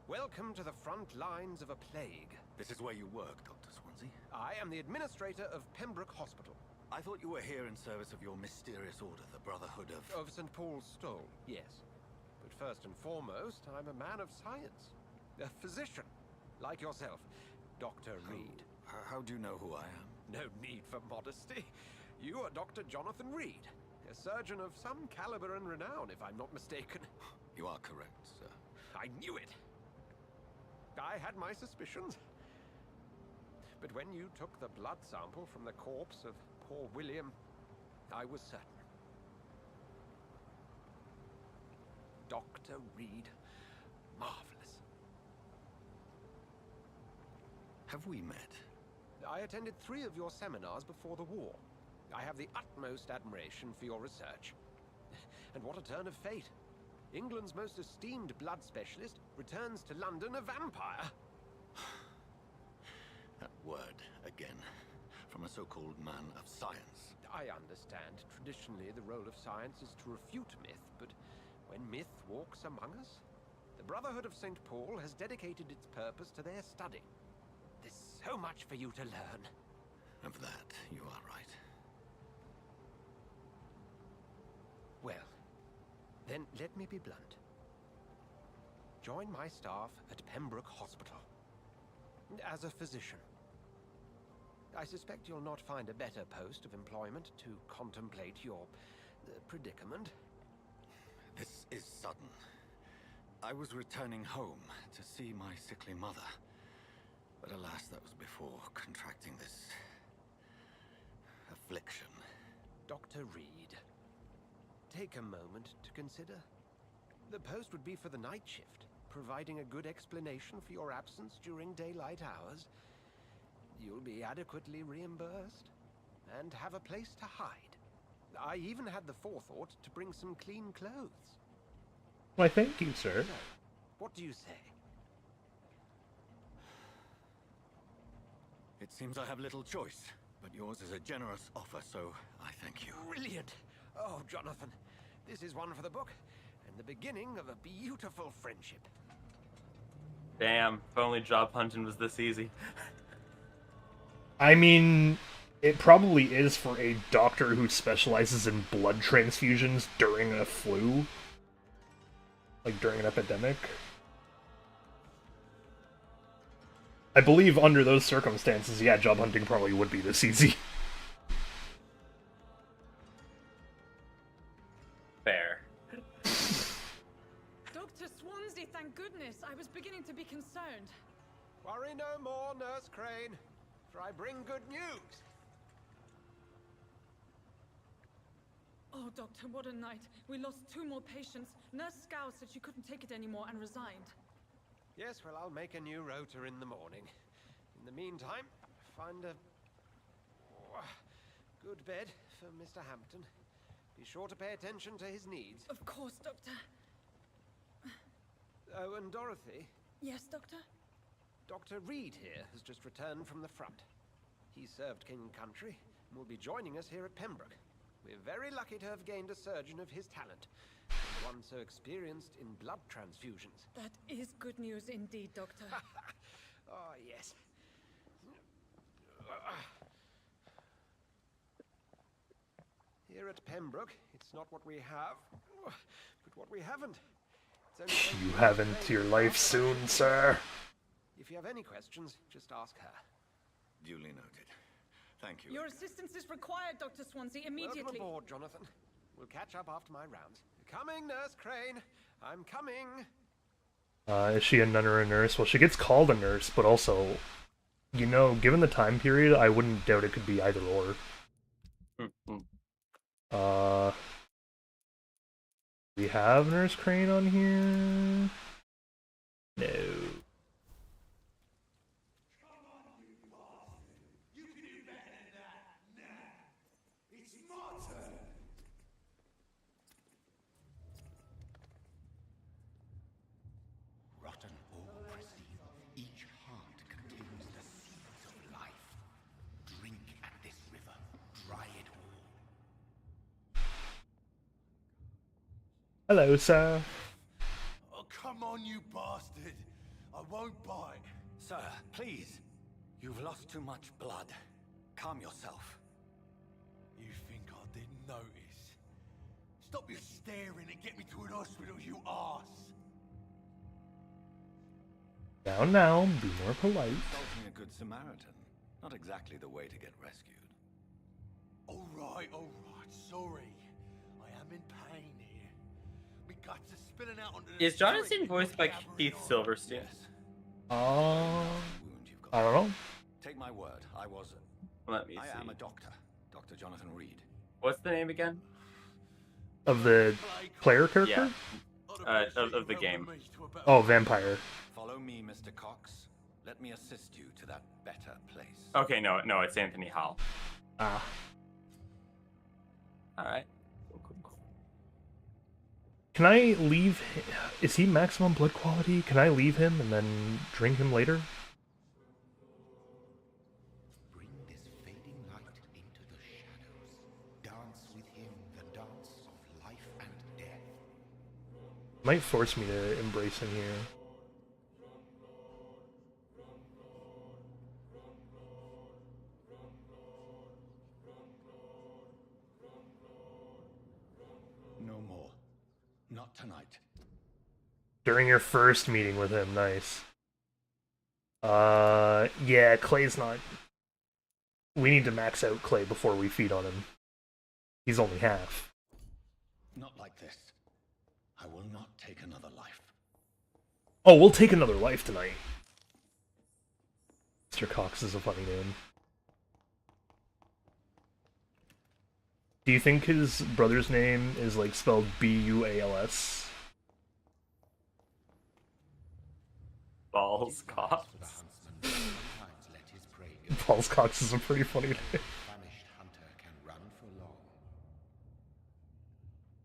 Welcome to the front lines of a plague. This is where you work, Dr. Swansea? I am the administrator of Pembroke Hospital. I thought you were here in service of your mysterious order, the Brotherhood of... Of St. Paul's Stole, yes. But first and foremost, I'm a man of science. A physician, like yourself, Dr. Reed. How do you know who I am? No need for modesty. You are Dr. Jonathan Reed, a surgeon of some caliber and renown, if I'm not mistaken. You are correct, sir. I knew it. I had my suspicions. But when you took the blood sample from the corpse of poor William, I was certain. Dr. Reed, marvelous. Have we met? I attended 3 of your seminars before the war. I have the utmost admiration for your research. And what a turn of fate. England's most esteemed blood specialist returns to London a vampire. That word again. From a so-called man of science. I understand. Traditionally, the role of science is to refute myth, but when myth walks among us, the Brotherhood of St. Paul has dedicated its purpose to their study. There's so much for you to learn. Of that, you are right. Well, then let me be blunt. Join my staff at Pembroke Hospital. As a physician. I suspect you'll not find a better post of employment to contemplate your predicament. This is sudden. I was returning home to see my sickly mother. But alas, that was before contracting this affliction. Dr. Reed, take a moment to consider. The post would be for the night shift, providing a good explanation for your absence during daylight hours. You'll be adequately reimbursed and have a place to hide. I even had the forethought to bring some clean clothes. Why, thank you, sir. So, what do you say? It seems I have little choice, but yours is a generous offer, so I thank you. Brilliant! Oh, Jonathan, this is one for the book, and the beginning of a beautiful friendship. Damn, if only job hunting was this easy. I mean, it probably is for a doctor who specializes in blood transfusions during a flu. Like, during an epidemic. I believe under those circumstances, yeah, job hunting probably would be this easy. Fair. Dr. Swansea, thank goodness. I was beginning to be concerned. Worry no more, Nurse Crane, for I bring good news. Oh, Doctor, what a night. We lost 2 more patients. Nurse Scow said she couldn't take it anymore and resigned. Yes, well, I'll make a new rota in the morning. In the meantime, find a good bed for Mr. Hampton. Be sure to pay attention to his needs. Of course, Doctor. Oh, and Dorothy? Yes, Doctor? Dr. Reed here has just returned from the front. He served King and Country and will be joining us here at Pembroke. We're very lucky to have gained a surgeon of his talent, and one so experienced in blood transfusions. That is good news indeed, Doctor. Oh, yes. Here at Pembroke, it's not what we have, but what we haven't. It's only You haven't your life soon, sir. If you have any questions, just ask her. Duly noted. Thank you. Your assistance is required, Dr. Swansea, immediately. Welcome aboard, Jonathan. We'll catch up after my rounds. Coming, Nurse Crane. I'm coming. Is she a nun or a nurse? Well, she gets called a nurse, but also, you know, given the time period, I wouldn't doubt it could be either or. We have Nurse Crane on here? No. Rotten or pristine, each heart contains the seeds of life. Drink at this river, dry it all. Hello, sir. Oh, come on, you bastard. I won't bite. Sir, please. You've lost too much blood. Calm yourself. You think I didn't notice? Stop your staring and get me to an hospital, you arse. Now, be more polite. Insulting a good Samaritan. Not exactly the way to get rescued. All right, sorry. I am in pain here. Me guts are spilling out onto the Is Jonathan street. voiced by Keith Silverstein? Wound you've got. I don't know. Take my word, I wasn't. Let me I see. am a doctor. Dr. Jonathan Reed. What's the name again? Of the player character? Yeah. Of the game. Oh, Vampyr. Follow me, Mr. Cox. Let me assist you to that better place. Okay, no, it's Anthony Howell. Ah. Alright. Cool. Can I leave? Is he maximum blood quality? Can I leave him and then drink him later? Bring this fading light into the shadows. Dance with him the dance of life and death. Might force me to embrace him here. No more. Not tonight. During your first meeting with him, nice. Yeah, Clay's not... We need to max out Clay before we feed on him. He's only half. Not like this. I will not take another life. Oh, we'll take another life tonight. Mr. Cox is a funny name. Do you think his brother's name is like spelled B-U-A-L-S? Balls Cox. Balls Cox is a pretty funny name.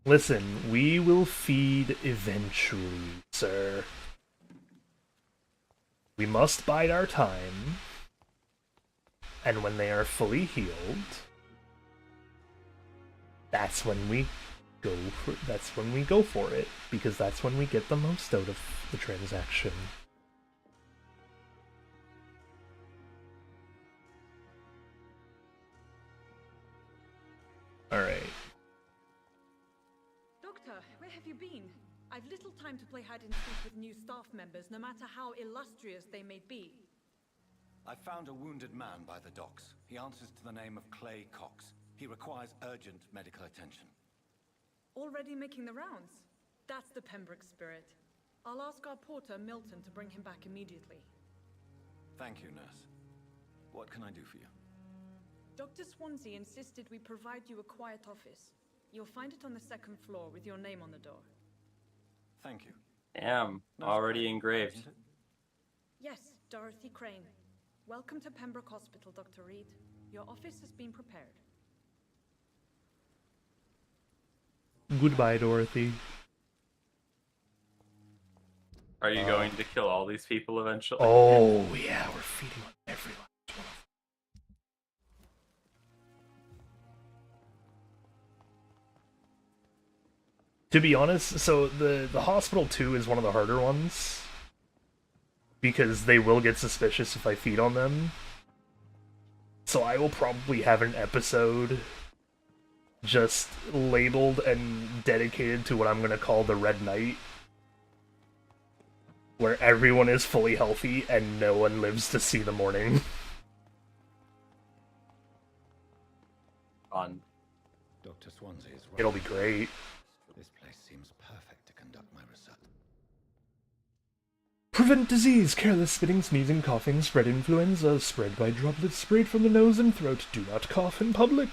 Listen, we will feed eventually, sir. We must bide our time. And when they are fully healed, that's when we go for it, because that's when we get the most out of the transaction. Alright. Doctor, where have you been? I've little time to play hide and seek with new staff members, no matter how illustrious they may be. I found a wounded man by the docks. He answers to the name of Clay Cox. He requires urgent medical attention. Already making the rounds? That's the Pembroke spirit. I'll ask our porter, Milton, to bring him back immediately. Thank you, nurse. What can I do for you? Dr. Swansea insisted we provide you a quiet office. You'll find it on the second floor with your name on the door. Thank you. Damn, already engraved. Yes, Dorothy Crane. Welcome to Pembroke Hospital, Dr. Reed. Your office has been prepared. Goodbye, Dorothy. Are you going to kill all these people eventually? Oh, yeah, we're feeding on every last one. To be honest, so the hospital 2 is one of the harder ones. Because they will get suspicious if I feed on them. So I will probably have an episode just labeled and dedicated to what I'm going to call the Red Night. Where everyone is fully healthy and no one lives to see the morning. Fun. Dr. Swansea is right. It'll be great. This place seems perfect to conduct my research. Prevent disease, careless spitting, sneezing, coughing, spread influenza, spread by droplets sprayed from the nose and throat. Do not cough in public.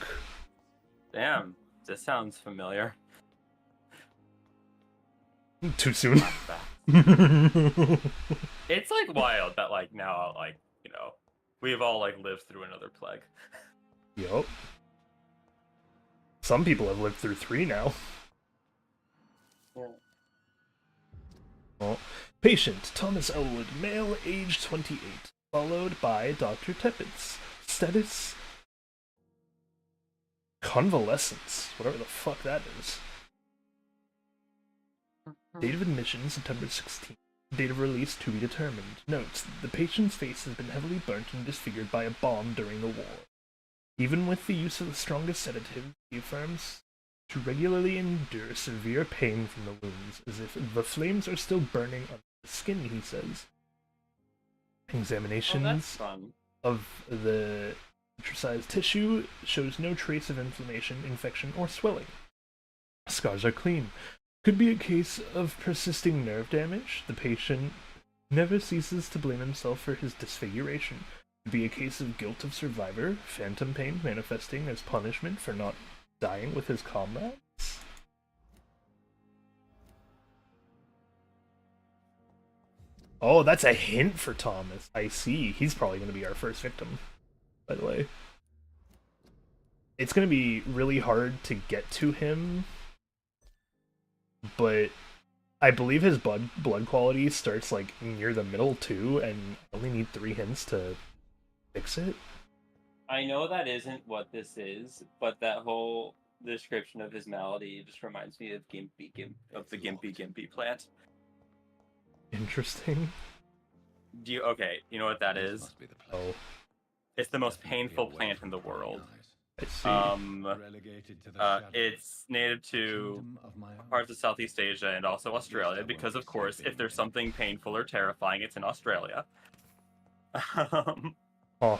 Damn, this sounds familiar. Too soon. It's like wild that like now like, you know, we've all like lived through another plague. Yup. Some people have lived through 3 now. Well, patient, Thomas Elwood, male, age 28, followed by Dr. Teppets. Status... convalescence, whatever the fuck that is. Date of admission, September 16th. Date of release to be determined. Notes, the patient's face has been heavily burnt and disfigured by a bomb during the war. Even with the use of the strongest sedatives, he affirms to regularly endure severe pain from the wounds, as if the flames are still burning under the skin, he says. Examinations of the intracised tissue shows no trace of inflammation, infection, or swelling. Scars are clean. Could be a case of persisting nerve damage. The patient never ceases to blame himself for his disfiguration. Could be a case of guilt of survivor, phantom pain manifesting as punishment for not dying with his comrades. Oh, that's a hint for Thomas. I see. He's probably going to be our first victim, by the way. it's gonna be really hard to get to him, but I believe his blood quality starts like near the middle too, and only need 3 hints to fix it. I know that isn't what this is, but that whole description of his malady just reminds me of of the Gimpy plant. Interesting. Okay, you know what that is? Oh, it's the most painful plant in the world. I see. It's native to parts of Southeast Asia and also Australia, because of course, if there's something painful or terrifying, it's in Australia. Oh.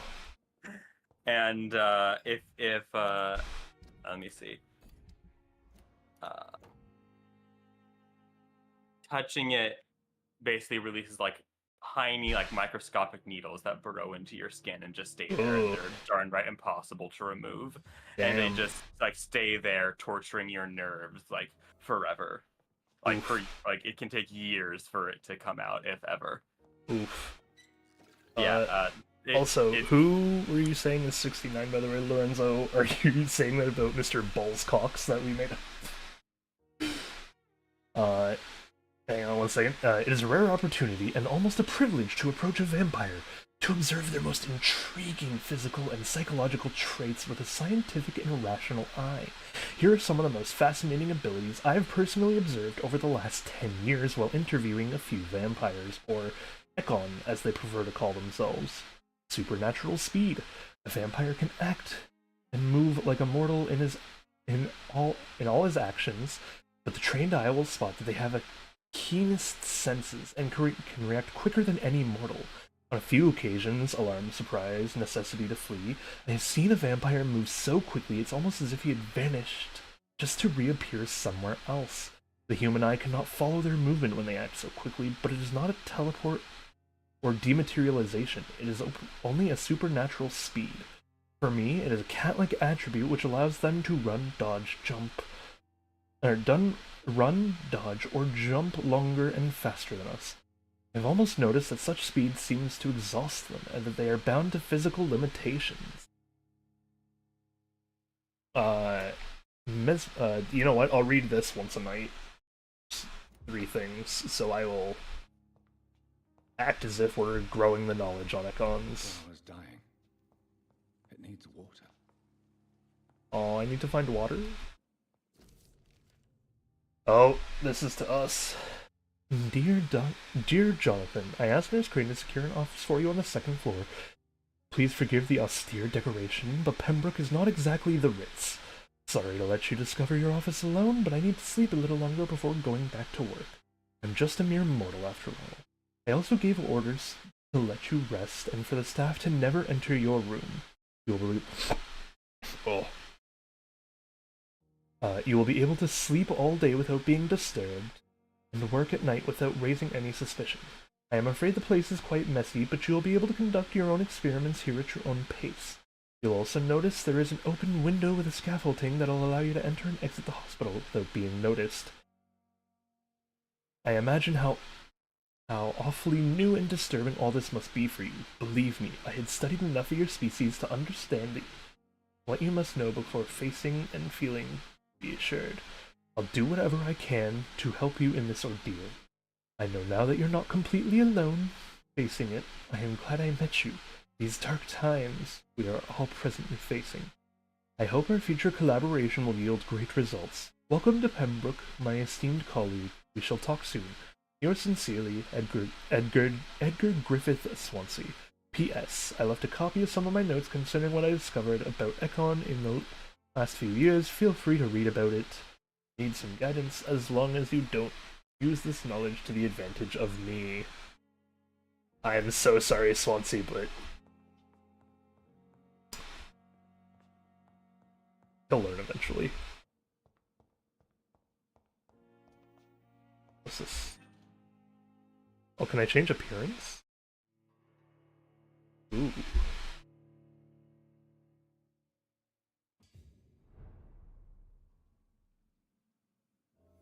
And if let me see. Touching it basically releases like tiny, like microscopic needles that burrow into your skin and just stay there. And they're darn right impossible to remove. Damn. And they just like stay there, torturing your nerves like forever. Like it can take years for it to come out, if ever. Oof. Yeah. Who were you saying is 69, by the way, Lorenzo? Are you saying that about Mr. Ballscocks that we made up? Hang on 1 second. It is a rare opportunity and almost a privilege to approach a vampire, to observe their most intriguing physical and psychological traits with a scientific and rational eye. Here are some of the most fascinating abilities I have personally observed over the last 10 years while interviewing a few vampires, or Ekon, as they prefer to call themselves. Supernatural speed. A vampire can act and move like a mortal in all his actions, but the trained eye will spot that they have a keenest senses and can react quicker than any mortal. On a few occasions, alarm, surprise, necessity to flee, I have seen a vampire move so quickly it's almost as if he had vanished, just to reappear somewhere else. The human eye cannot follow their movement when they act so quickly, but it is not a teleport or dematerialization. It is only a supernatural speed. For me, it is a cat-like attribute which allows them to run, dodge, or jump longer and faster than us. I've almost noticed that such speed seems to exhaust them, and that they are bound to physical limitations. You know what? I'll read this once a night. 3 things, so I will act as if we're growing the knowledge on Ekons. is dying. It needs water. Oh, I need to find water? Oh, this is to us. Dear Jonathan, I asked Nurse Crane to secure an office for you on the 2nd floor. Please forgive the austere decoration, but Pembroke is not exactly the Ritz. Sorry to let you discover your office alone, but I need to sleep a little longer before going back to work. I'm just a mere mortal after all. I also gave orders to let you rest and for the staff to never enter your room. You will be able to sleep all day without being disturbed, and work at night without raising any suspicion. I am afraid the place is quite messy, but you will be able to conduct your own experiments here at your own pace. You'll also notice there is an open window with a scaffolding that'll allow you to enter and exit the hospital without being noticed. I imagine how awfully new and disturbing all this must be for you. Believe me, I had studied enough of your species to understand what you must know before facing and feeling. Be assured, I'll do whatever I can to help you in this ordeal. I know now that you're not completely alone facing it. I am glad I met you. These dark times we are all presently facing. I hope our future collaboration will yield great results. Welcome to Pembroke, my esteemed colleague. We shall talk soon. Yours sincerely, Edgar Griffith Swansea. P.S. I left a copy of some of my notes concerning what I discovered about Ekon in the last few years. Feel free to read about it. Need some guidance, as long as you don't use this knowledge to the advantage of me. I am so sorry, Swansea, but he'll learn eventually. What's this? Oh, can I change appearance? Ooh.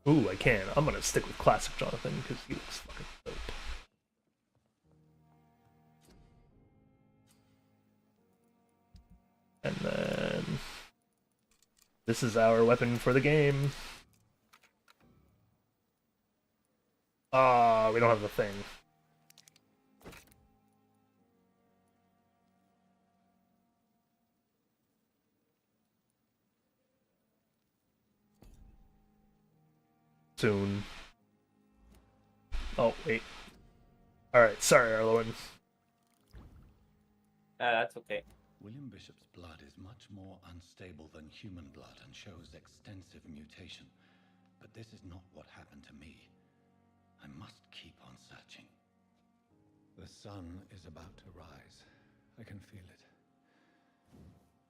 Ooh, I can. I'm gonna stick with classic Jonathan because he looks fucking dope. And then This is our weapon for the game. Ah, we don't have the thing. Soon. Oh, wait. Alright, sorry, Arlowen. That's okay. William Bishop's blood is much more unstable than human blood and shows extensive mutation. But this is not what happened to me. I must keep on searching. The sun is about to rise. I can feel it.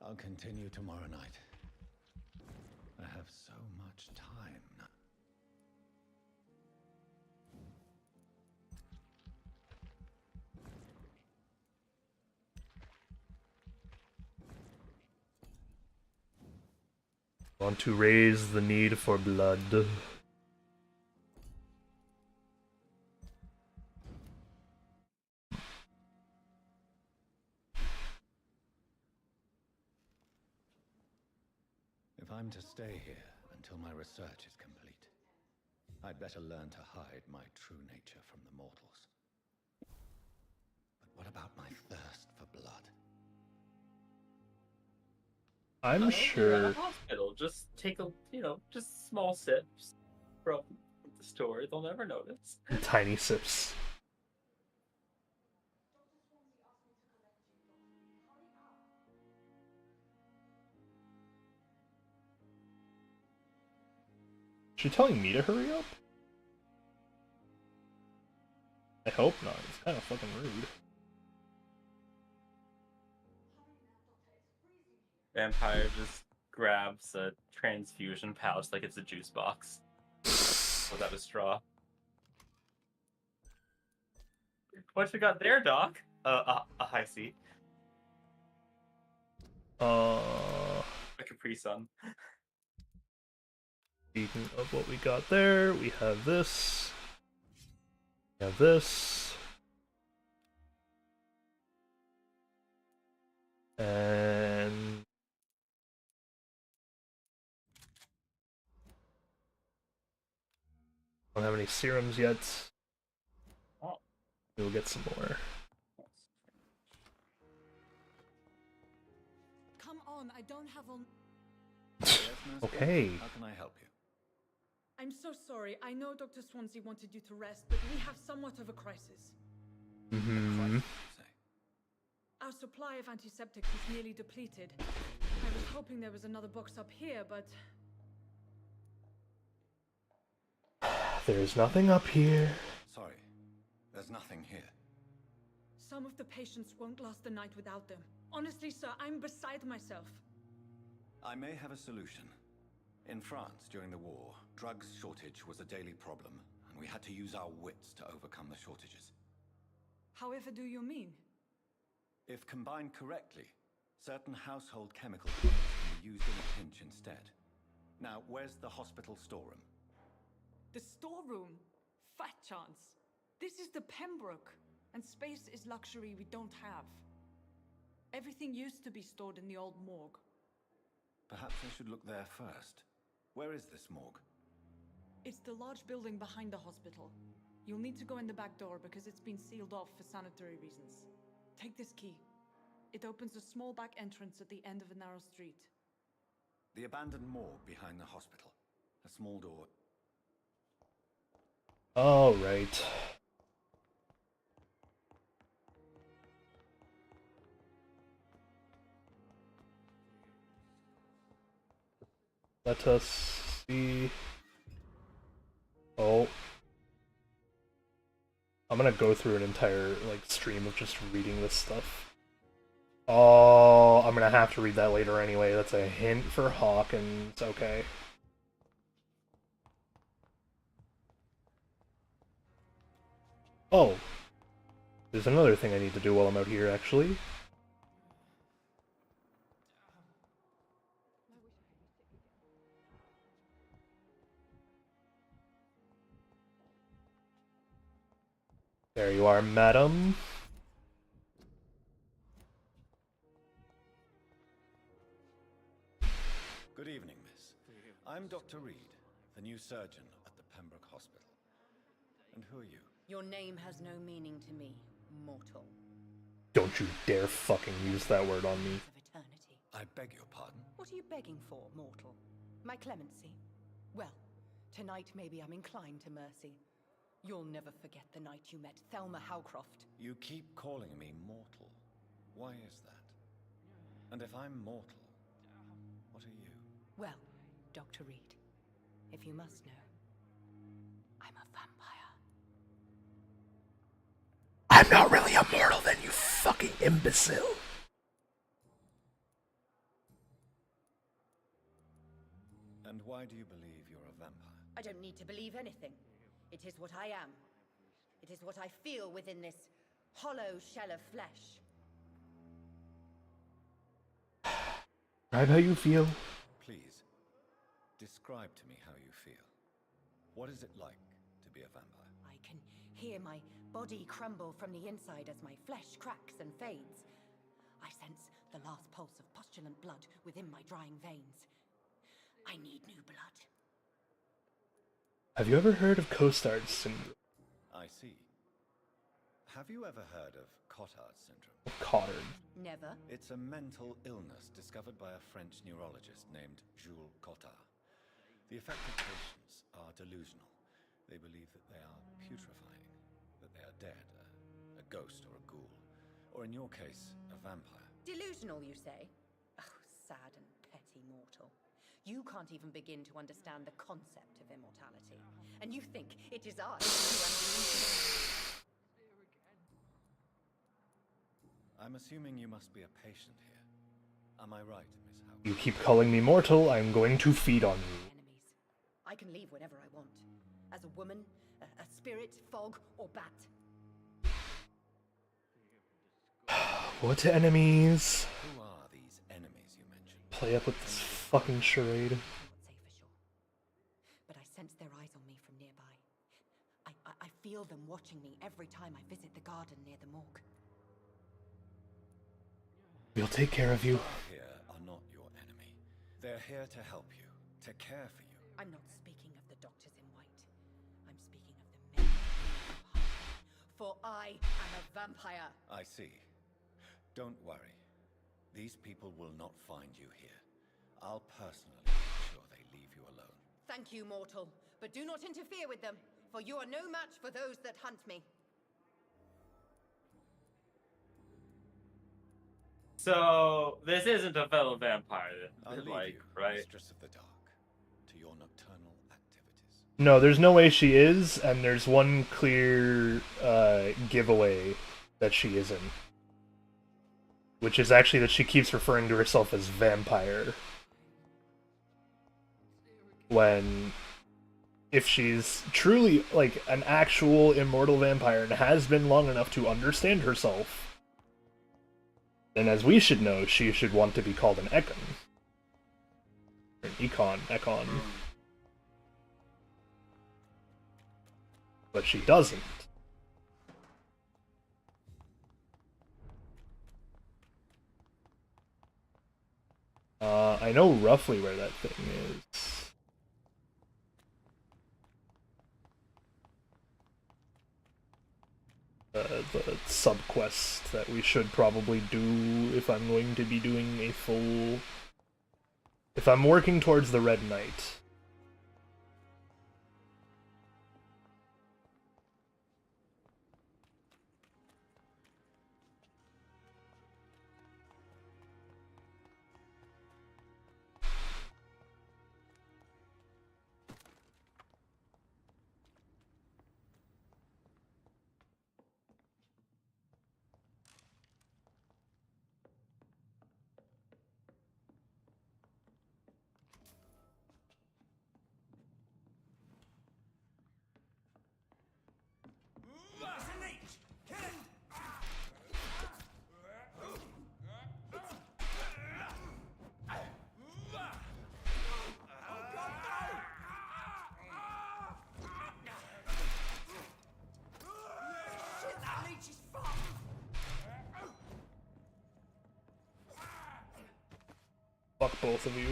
I'll continue tomorrow night. I have so much time now. Want to raise the need for blood. If I'm to stay here until my research is complete, I'd better learn to hide my true nature from the mortals. But what about my thirst for blood? I'm You're at sure. a hospital. Just take a, just small sips from the store. They'll never notice. Tiny sips. Is she telling me to hurry up? I hope not. It's kind of fucking rude. Vampire just grabs a transfusion pouch like it's a juice box without a straw. What you got there, Doc? A high C. A Capri Sun. Speaking of what we got there, we have this. We have this. And don't have any serums yet. Oh. We'll get some more. Come on, I don't have all... Okay. How can I help you? I'm so sorry. I know Dr. Swansea wanted you to rest, but we have somewhat of a crisis. Mm-hmm. Our supply of antiseptics is nearly depleted. I was hoping there was another box up here, but... There's nothing up here. Sorry, there's nothing here. Some of the patients won't last the night without them. Honestly, sir, I'm beside myself. I may have a solution. In France, during the war, drugs shortage was a daily problem, and we had to use our wits to overcome the shortages. However do you mean? If combined correctly, certain household chemical products can be used in a pinch instead. Now, where's the hospital storeroom? The storeroom? Fat chance. This is the Pembroke, and space is luxury we don't have. Everything used to be stored in the old morgue. Perhaps I should look there first. Where is this morgue? It's the large building behind the hospital. You'll need to go in the back door because it's been sealed off for sanitary reasons. Take this key. It opens a small back entrance at the end of a narrow street. The abandoned morgue behind the hospital. A small door. All right. Let us see. Oh. I'm gonna go through an entire stream of just reading this stuff. Oh, I'm gonna have to read that later anyway. That's a hint for Hawkins. Okay. Oh. There's another thing I need to do while I'm out here, actually. There you are, madam. Good evening, miss. I'm Dr. Reed, the new surgeon at the Pembroke Hospital. And who are you? Your name has no meaning to me, mortal. Don't you dare fucking use that word on me. Of eternity. I beg your pardon? What are you begging for, mortal? My clemency? Well, tonight maybe I'm inclined to mercy. You'll never forget the night you met Thelma Howcroft. You keep calling me mortal. Why is that? And if I'm mortal, what are you? Well, Dr. Reed, if you must know, I'm a vampire. I'm not really immortal then, you fucking imbecile. And why do you believe you're a vampire? I don't need to believe anything. It is what I am. It is what I feel within this hollow shell of flesh. Describe how you feel. Please, describe to me how you feel. What is it like to be a vampire? I can hear my body crumble from the inside as my flesh cracks and fades. I sense the last pulse of postulant blood within my drying veins. I need new blood. Have you ever heard of Costard syndrome? I see. Have you ever heard of Cotard syndrome? Cotard. Never. It's a mental illness discovered by a French neurologist named Jules Cotard. The affected patients are delusional. They believe that they are putrefying, that they are dead, a ghost or a ghoul, or in your case, a vampire. Delusional, you say? Oh, sad and petty mortal. You can't even begin to understand the concept of immortality. And you think it is I who am delusional. I'm assuming you must be a patient here. Am I right, Miss Howard? You keep calling me mortal, I'm going to feed on you. Enemies. I can leave whenever I want. As a woman, a spirit, fog, or bat. What enemies? Who are these enemies you mentioned? Play up with this fucking charade. Cannot say for sure. But I sense their eyes on me from nearby. I feel them watching me every time I visit the garden near the morgue. We'll take care of you. Here are not your enemy. They're here to help you, to care for you. I'm not speaking of the doctors in white. I'm speaking of the men who are for I am a vampire. I see. Don't worry. These people will not find you here. I'll personally make sure they leave you alone. Thank you, mortal. But do not interfere with them, for you are no match for those that hunt me. So this isn't a fellow vampire, I'll leave like, you, right? Mistress of the Dark, to your nocturnal activities. No, there's no way she is, and there's one clear giveaway that she isn't. Which is actually that she keeps referring to herself as vampire. When, if she's truly, like, an actual immortal vampire and has been long enough to understand herself, then as we should know, she should want to be called an Ekon. Or an Ekon. But she doesn't. I know roughly where that thing is. The sub-quest that we should probably do if I'm going to be doing a full... If I'm working towards the Red Knight. Fuck both of you.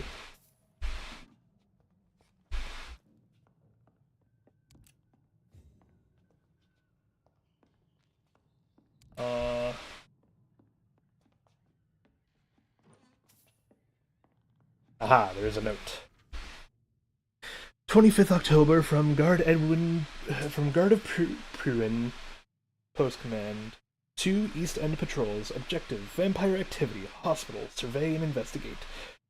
Aha, there's a note. 25th October from Guard Edwin, from Guard of Pruin, Post Command. 2 East End patrols. Objective: vampire activity. Hospital. Survey and investigate.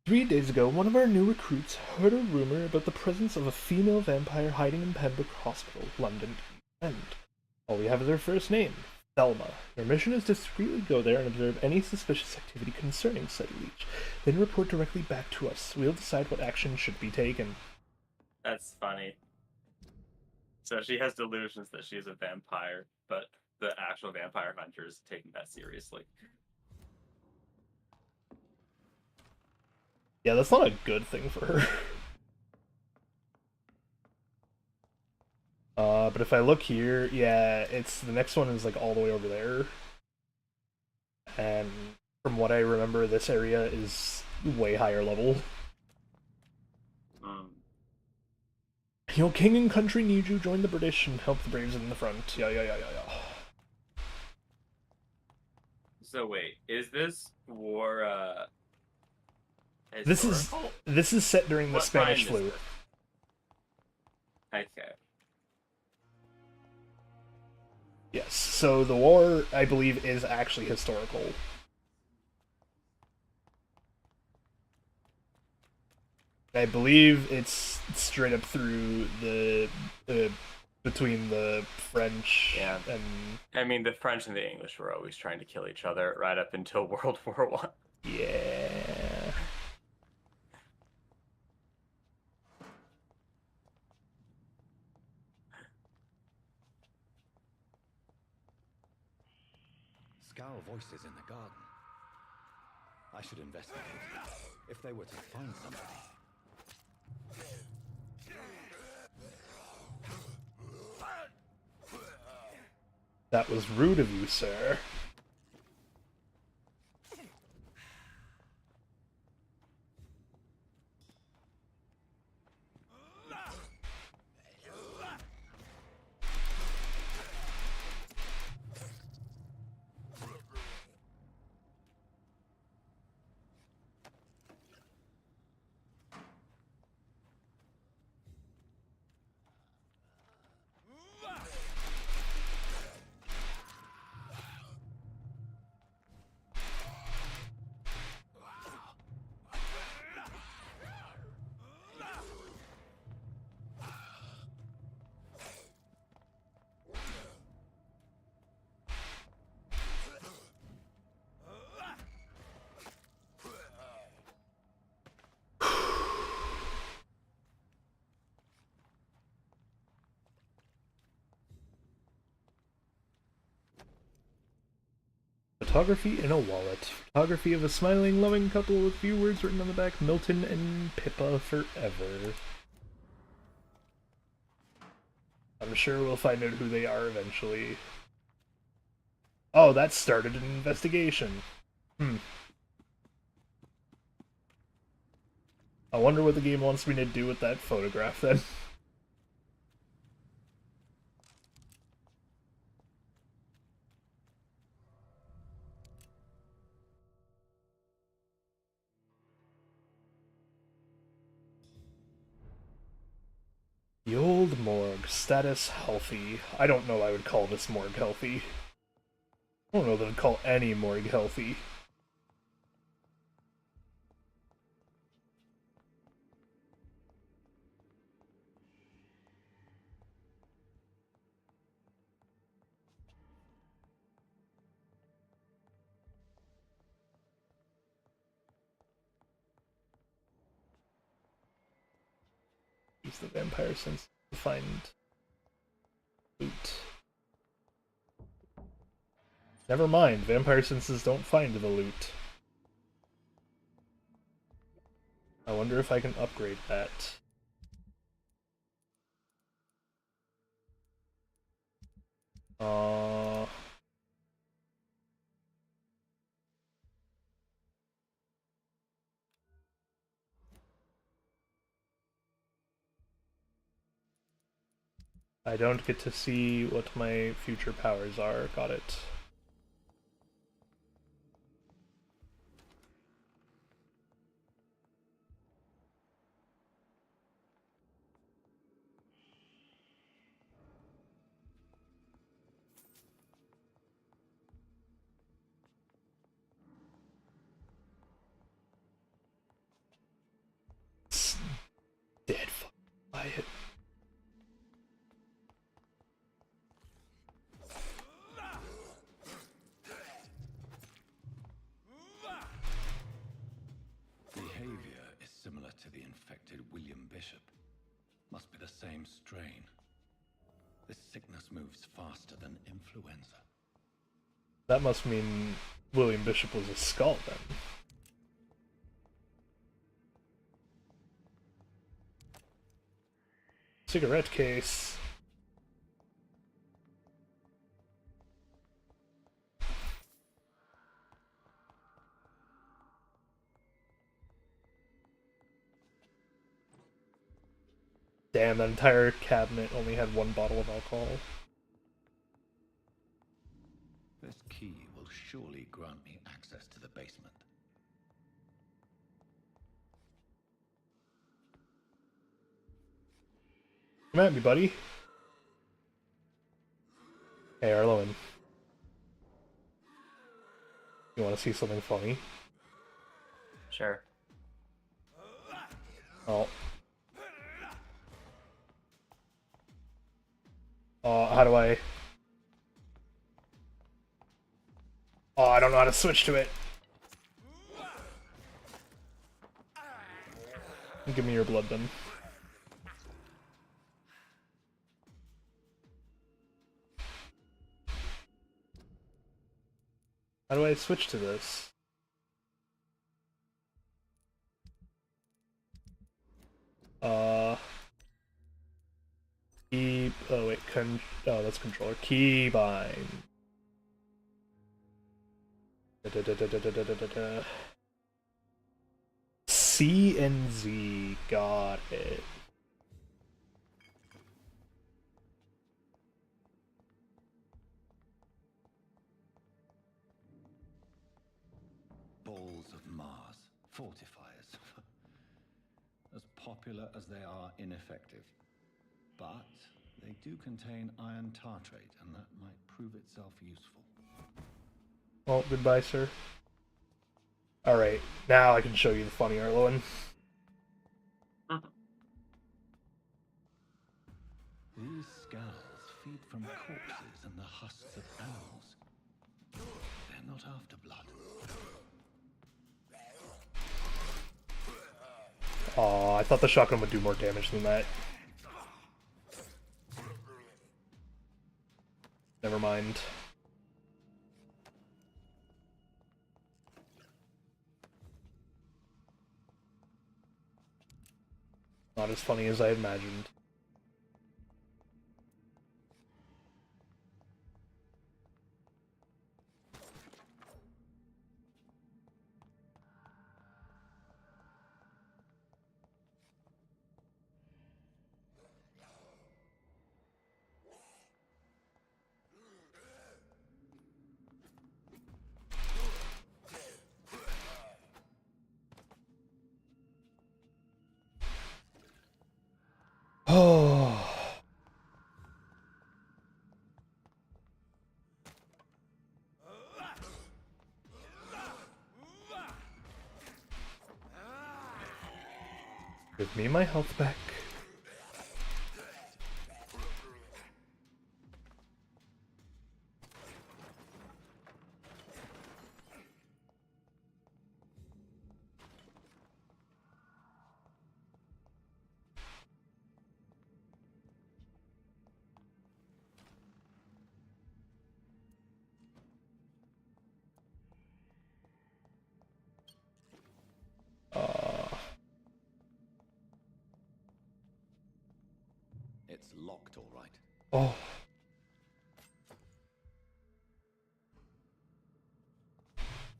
3 days ago, one of our new recruits heard a rumor about the presence of a female vampire hiding in Pembroke Hospital, London East End. All we have is her first name, Thelma. Your mission is to discreetly go there and observe any suspicious activity concerning said leech. Then report directly back to us. We'll decide what action should be taken. That's funny. So she has delusions that she's a vampire, but the actual vampire hunter is taking that seriously. Yeah, that's not a good thing for her. But if I look here, yeah, it's the next one is like all the way over there. And from what I remember, this area is way higher level. Your king and country need you. Join the British and help the braves in the front. Yeah. So wait, is this war This is set during the Spanish flu. Okay. Yes, so the war, I believe, is actually historical. I believe it's straight up through the between the French and... I mean, the French and the English were always trying to kill each other right up until World War One. Yeah. Scowl voices in the garden. I should investigate. If they were to find somebody. That was rude of you, sir. Photography in a wallet. Photography of a smiling, loving couple with a few words written on the back. Milton and Pippa forever. I'm sure we'll find out who they are eventually. Oh, that started an investigation. I wonder what the game wants me to do with that photograph then. The old morgue. Status healthy. I don't know I would call this morgue healthy. I don't know that I'd call any morgue healthy. Use the vampire sense to find loot. Never mind, vampire senses don't find the loot. I wonder if I can upgrade that. I don't get to see what my future powers are. Got it. quiet. Behavior is similar to the infected William Bishop. Must be the same strain. This sickness moves faster than influenza. That must mean William Bishop was a skull then. Cigarette case. Damn, that entire cabinet only had one bottle of alcohol. This key will surely grant me access to the basement. Come at me, buddy. Hey, Arlowen. You want to see something funny? Sure. Oh. How do I... Oh, I don't know how to switch to it. Give me your blood then. How do I switch to this? Oh wait, oh, that's controller. Keybind. C and Z, got it. Balls of Mars, fortifiers. As popular as they are ineffective. But they do contain iron tartrate, and that might prove itself useful. Oh, goodbye, sir. Alright, now I can show you the funny Arlowen. These skulls feed from corpses and the husks of animals. They're not after blood. Aw, I thought the shotgun would do more damage than that. Never mind. Not as funny as I imagined. Oh. Give me my health back. It's locked, all right. Oh.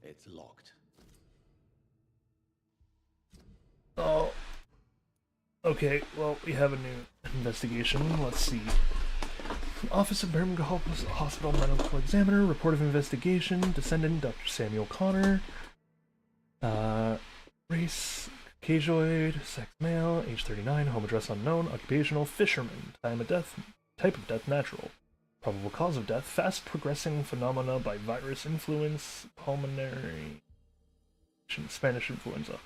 It's locked. Oh. Okay, well, we have a new investigation. Let's see. Office of Birmingham Hospital Medical Examiner, report of investigation, descendant Dr. Samuel Connor, race Caucasoid, sex male, age 39, home address unknown, occupational fisherman, type of death natural, probable cause of death, fast progressing phenomena by virus influence, pulmonary, Spanish influenza.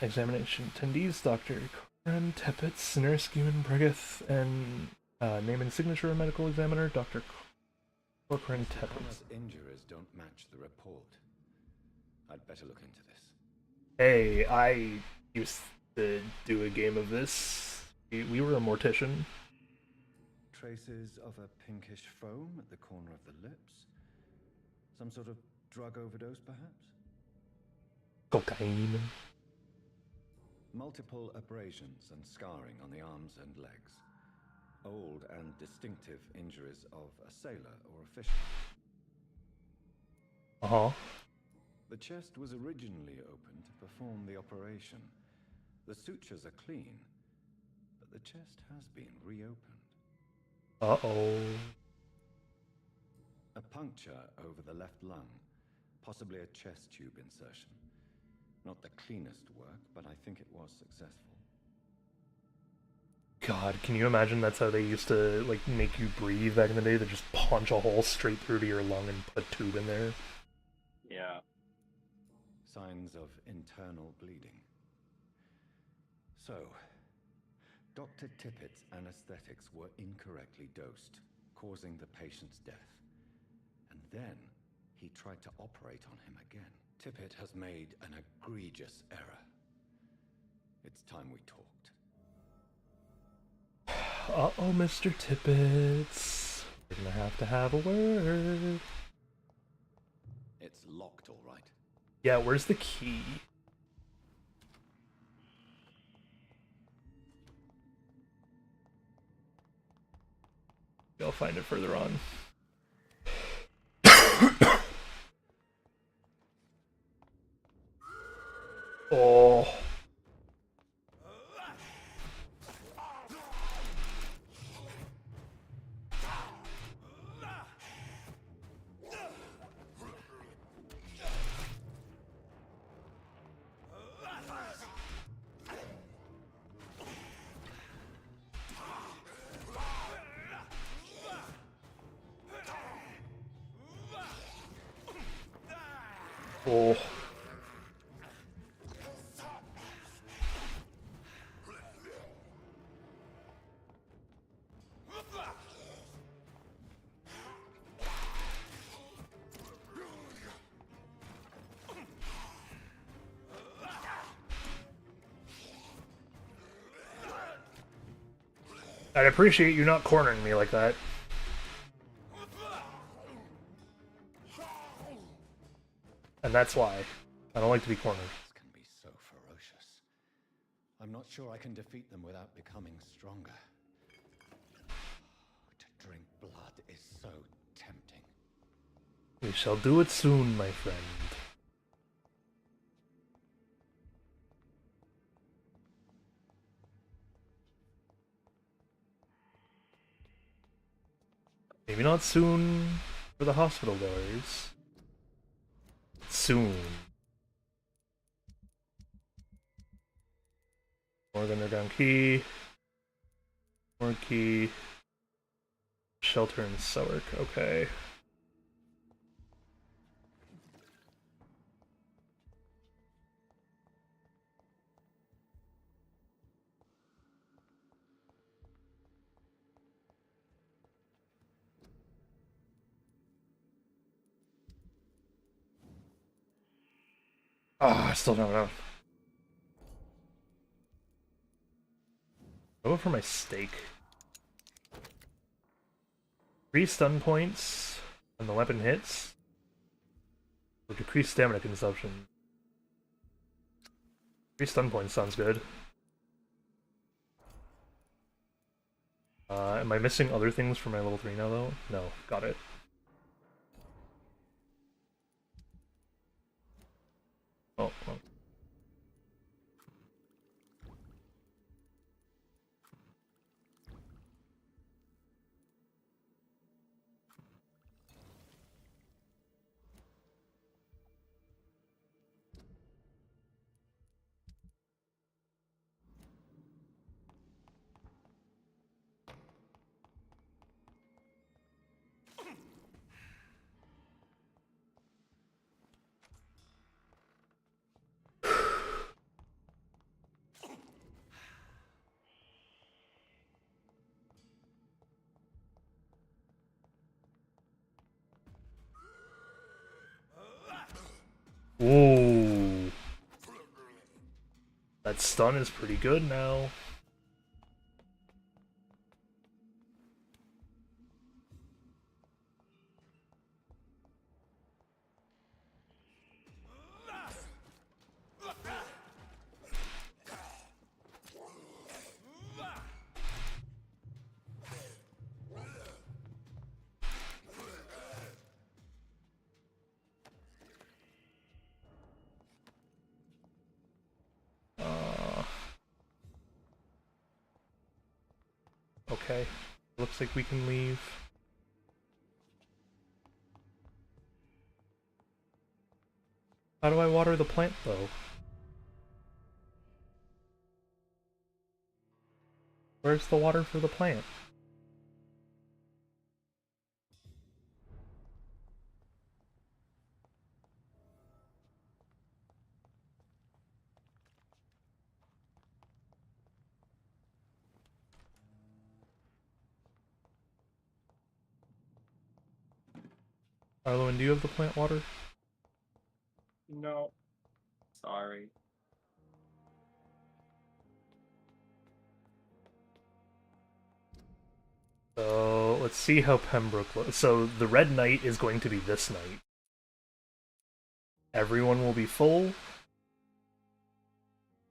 Examination attendees, Dr. And Teppets, Nurse Guman Briggith, and name and signature of medical examiner, Dr. Corcoran Teppets. Injuries don't match the report. I'd better look into this. Hey, I used to do a game of this. We were a mortician. Traces of a pinkish foam at the corner of the lips. Some sort of drug overdose, perhaps? Cocaine. Multiple abrasions and scarring on the arms and legs. Old and distinctive injuries of a sailor or a fisherman. Uh-huh. The chest was originally open to perform the operation. The sutures are clean, but the chest has been reopened. Uh-oh. A puncture over the left lung, possibly a chest tube insertion. Not the cleanest work, but I think it was successful. God, can you imagine that's how they used to, like, make you breathe back in the day? They just punch a hole straight through to your lung and put a tube in there? Yeah. Signs of internal bleeding. So, Dr. Tippett's anesthetics were incorrectly dosed, causing the patient's death. And then, he tried to operate on him again. Tippett has made an egregious error. It's time we talked. Uh-oh, Mr. Tippets. We're gonna have a word. It's locked, all right. Yeah, where's the key? I'll find it further on. Oh. Oh. I'd appreciate you not cornering me like that. And that's why. I don't like to be cornered. This can be so ferocious. I'm not sure I can defeat them without becoming stronger. To drink blood is so tempting. We shall do it soon, my friend. Maybe not soon for the hospital goers. Soon. More underground key. More key. Shelter in Sewerk. Okay. Ah, I still don't know. I'll go for my steak. 3 stun points when the weapon hits. Or decrease stamina consumption. 3 stun points sounds good. Am I missing other things for my level 3 now though? No, got it. Oh, well. Ooh. That stun is pretty good now. Okay. Looks like we can leave. How do I water the plant, though? Where's the water for the plant? Arlowen, do you have the plant water? No. Sorry. So, let's see how Pembroke looks. So, the Red Knight is going to be this night. Everyone will be full,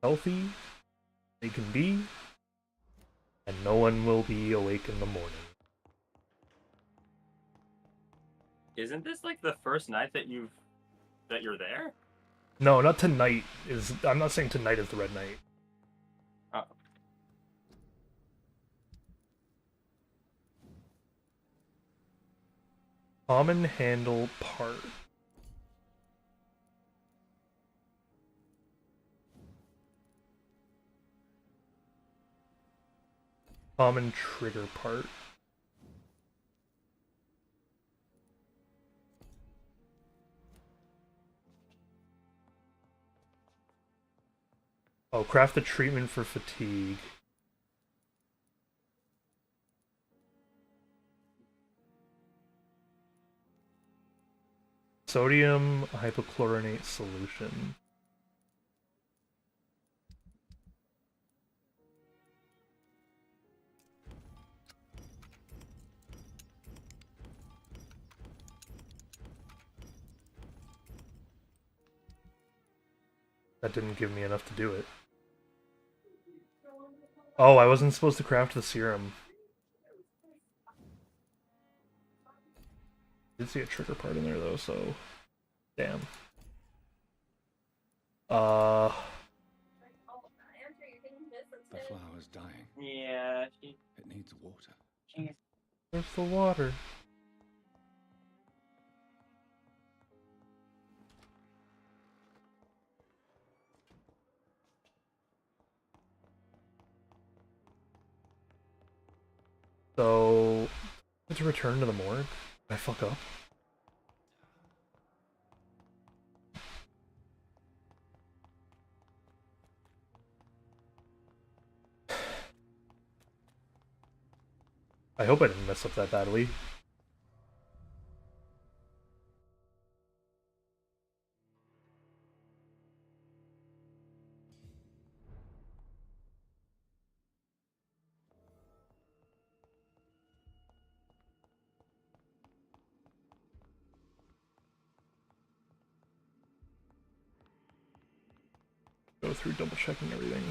healthy, they can be, and no one will be awake in the morning. Isn't this like the first night that you're there? No, not tonight. I'm not saying tonight is the Red Knight. Oh. Common handle part. Common trigger part. Oh, craft the treatment for fatigue. Sodium hypochlorinate solution. That didn't give me enough to do it. Oh, I wasn't supposed to craft the serum. Did see a trigger part in there though, so damn. The flower's dying. Yeah. It needs water. Where's the water? So, let's return to the morgue. Did I fuck up? I hope I didn't mess up that badly. Go through double checking everything.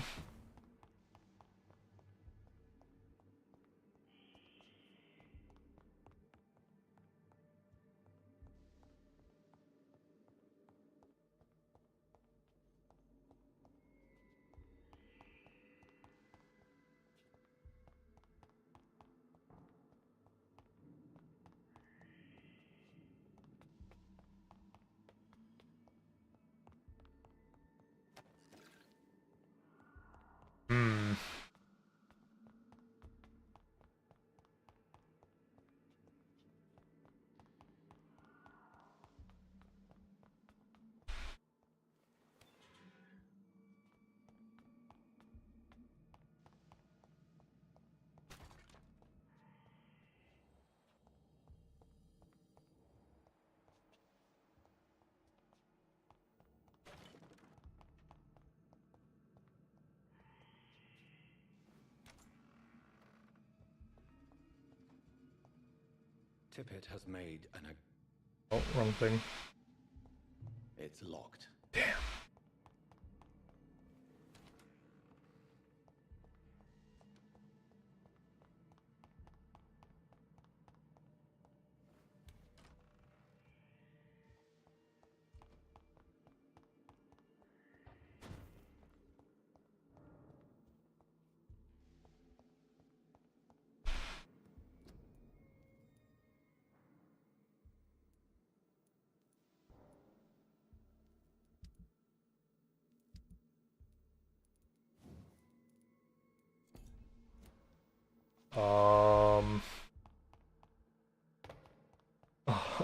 Tippett has made an... Oh, wrong thing. It's locked. Damn.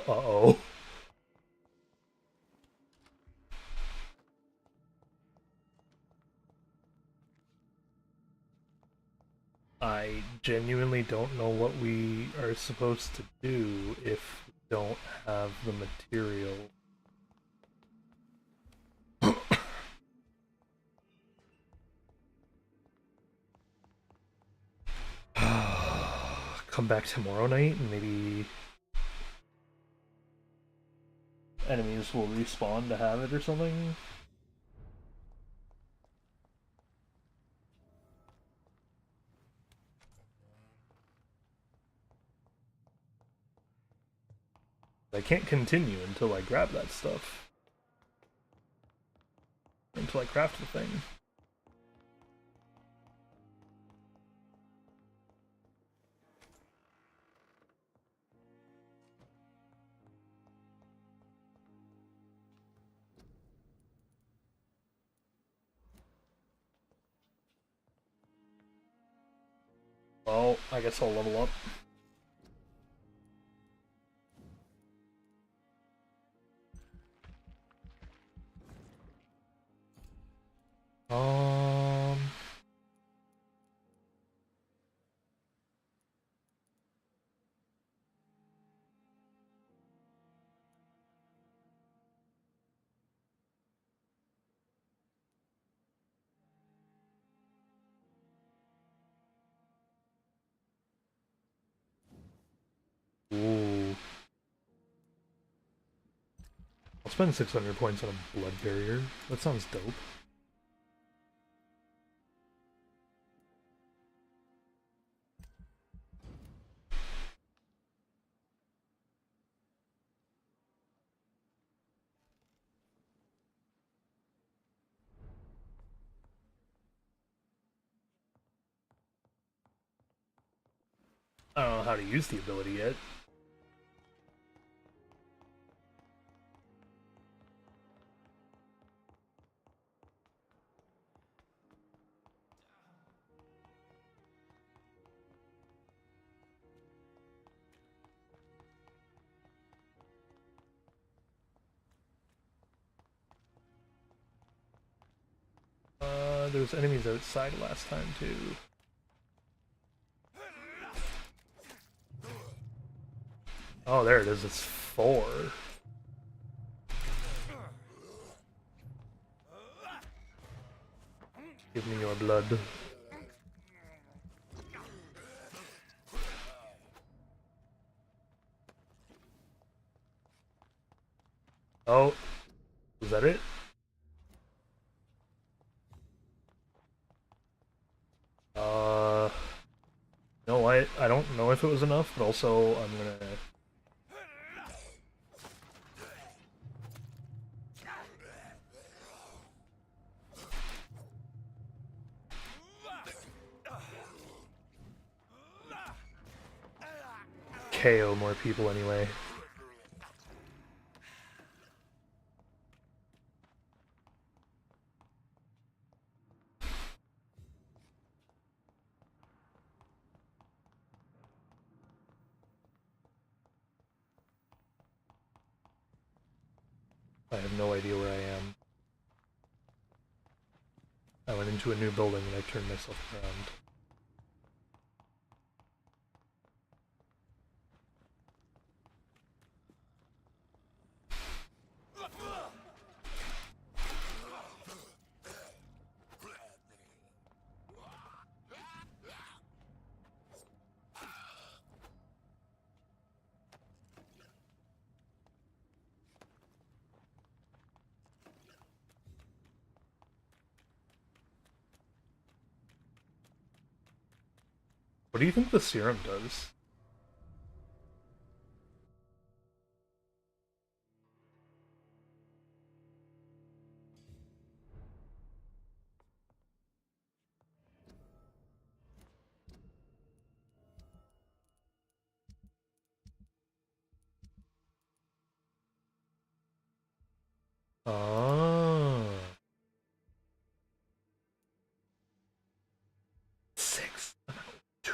Uh-oh. I genuinely don't know what we are supposed to do if we don't have the material. Come back tomorrow night and maybe enemies will respawn to have it or something? I can't continue until I grab that stuff. Until I craft the thing. Well, I guess I'll level up. Ooh. I'll spend 600 points on a blood barrier. That sounds dope. I don't know how to use the ability yet. There was enemies outside last time too. Oh, there it is. It's 4. Give me your blood. Oh, is that it? No, I don't know if it was enough, but also I'm gonna... KO more people anyway. I have no idea where I am. I went into a new building and I turned myself around. What do you think the serum does? Ah. 6, 2.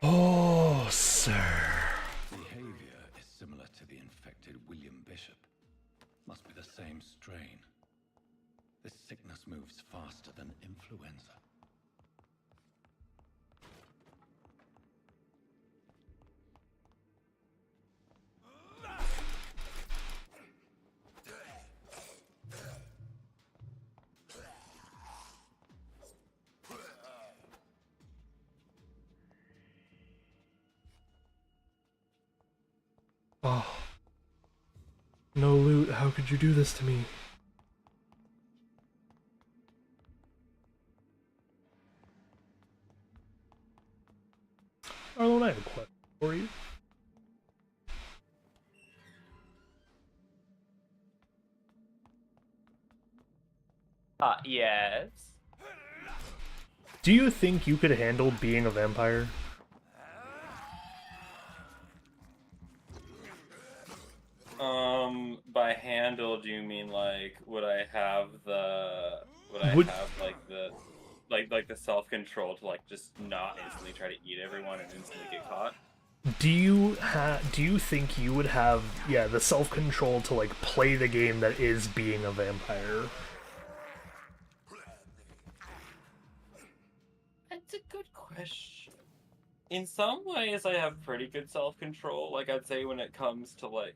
Oh, sir. Behavior is similar to the infected William Bishop. Must be the same strain. This sickness moves faster than influenza. Oh. No loot, how could you do this to me? Arlon, I have a question for you. Yes. Do you think you could handle being a vampire? By handle, do you mean like would I have the like the self-control to like just not instantly try to eat everyone and instantly get caught? Do you think you would have the self-control to like play the game that is being a vampire? That's a good question. In some ways I have pretty good self-control. Like I'd say when it comes to like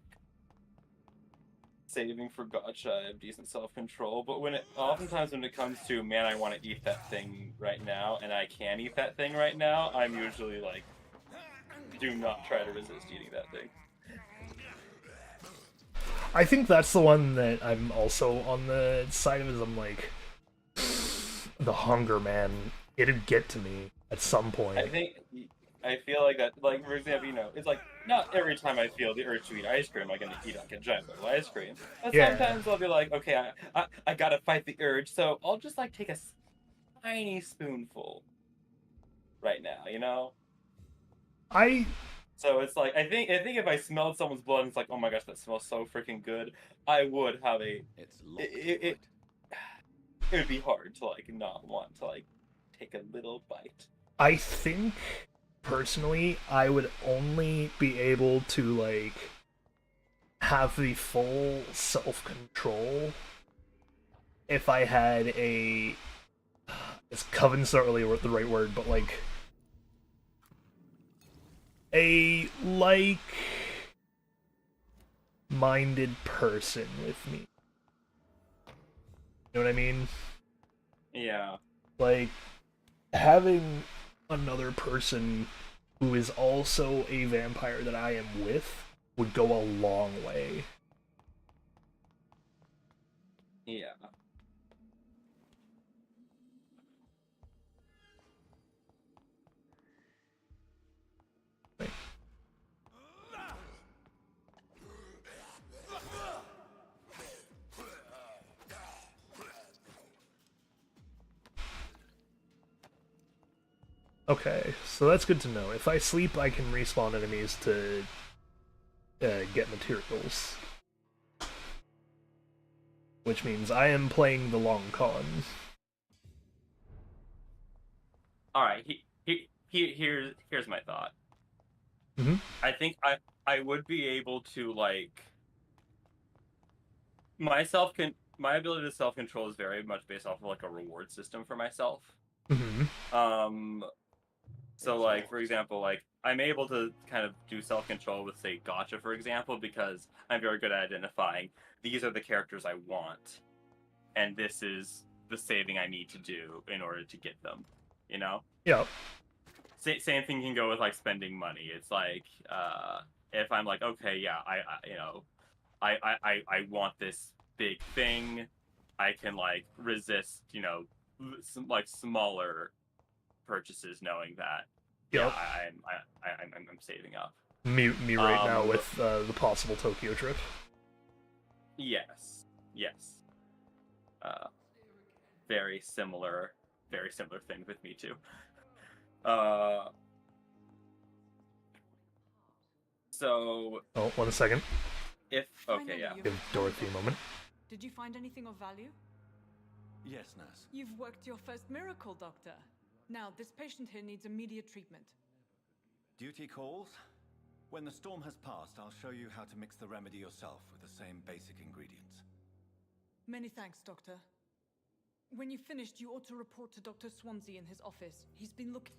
saving for gotcha, I have decent self-control, but oftentimes when it comes to, man, I want to eat that thing right now, and I can eat that thing right now, I'm usually like, do not try to resist eating that thing. I think that's the one that I'm also on the side of, is I'm like, the hunger, man, it'd get to me at some point. I feel like that, like, for example, it's like, not every time I feel the urge to eat ice cream, I'm gonna eat like a giant bowl of ice cream. But sometimes I'll be like, okay, I gotta fight the urge, so I'll just like take a tiny spoonful right now, So it's like, I think if I smelled someone's blood and it's like, oh my gosh, that smells so freaking good, I would have it would be hard to like not want to like take a little bite. I think personally I would only be able to like have the full self-control if I had a covenant's not really the right word, but like a like-minded person with me. You know what I mean? Yeah. Like, having another person who is also a vampire that I am with would go a long way. Yeah. Okay, so that's good to know. If I sleep, I can respawn enemies to get materials. Which means I am playing the long con. Alright, here's my thought. Mm-hmm. I think I would be able to like my ability to self control is very much based off of like a reward system for myself. Mm-hmm. So like for example, like I'm able to kind of do self control with say gotcha for example because I'm very good at identifying these are the characters I want, and this is the saving I need to do in order to get them. You know. Yeah. Same thing can go with like spending money. It's like if I'm like okay yeah I want this big thing, I can like resist some like smaller purchases knowing that Yep. I'm saving up. Me right now with the possible Tokyo trip. Yes. Very similar thing with me too. So. Oh, 1 second. Okay, yeah. Give Dorothy a moment. Did you find anything of value? Yes, nurse. You've worked your first miracle, Doctor. Now, this patient here needs immediate treatment. Duty calls. When the storm has passed, I'll show you how to mix the remedy yourself with the same basic ingredients. Many thanks, Doctor. When you've finished, you ought to report to Dr. Swansea in his office. He's been looking...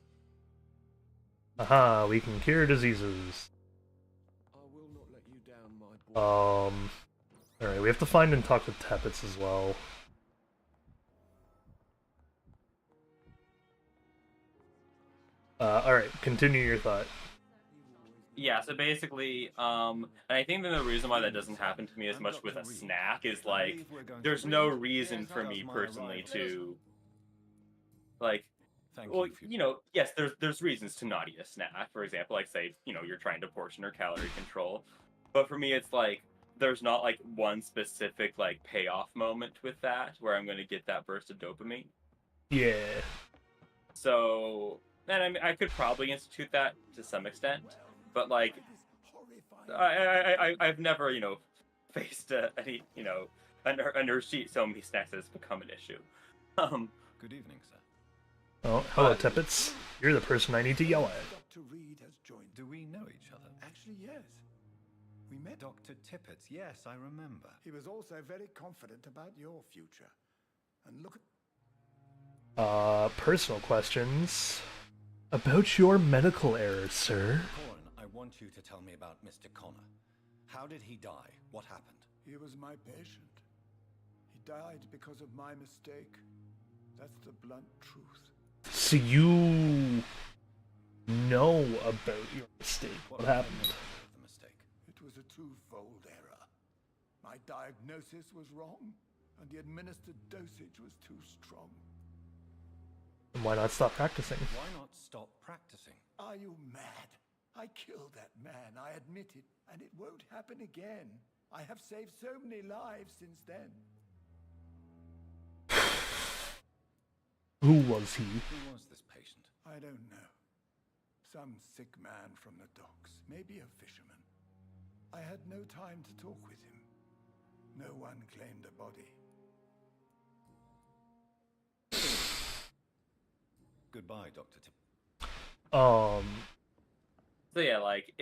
Aha, we can cure diseases. I will not let you down, my boy. Alright, we have to find and talk to Teppets as well. Alright, continue your thought. Yeah, so basically, and I think that the reason why that doesn't happen to me as much with a snack is like, there's no reason for me personally to, like, well, yes, there's reasons to not eat a snack. For example, like say, you're trying to portion or calorie control, but for me, it's like there's not like one specific like payoff moment with that where I'm going to get that burst of dopamine. Yeah. So, and I mean, I could probably institute that to some extent. But like, I've never, faced any, a nurse to eat so many snacks has become an issue. Good evening, sir. Oh, hello, Teppets. You're the person I need to yell at. Dr. Reed has joined. Do we know each other? Actually, yes. We met Dr. Tippett. Yes, I remember. He was also very confident about your future. And look at... Personal questions. About your medical errors, sir. Corin, I want you to tell me about Mr. Connor. How did he die? What happened? He was my patient. He died because of my mistake. That's the blunt truth. So you know about your mistake. What happened? The mistake. It was a twofold error. My diagnosis was wrong, and the administered dosage was too strong. And why not stop practicing? Why not stop practicing? Are you mad? I killed that man, I admit it, and it won't happen again. I have saved so many lives since then. Who was he? Who was this patient? I don't know. Some sick man from the docks, maybe a fisherman. I had no time to talk with him. No one claimed a body. Goodbye, Dr. Tipp. So yeah, like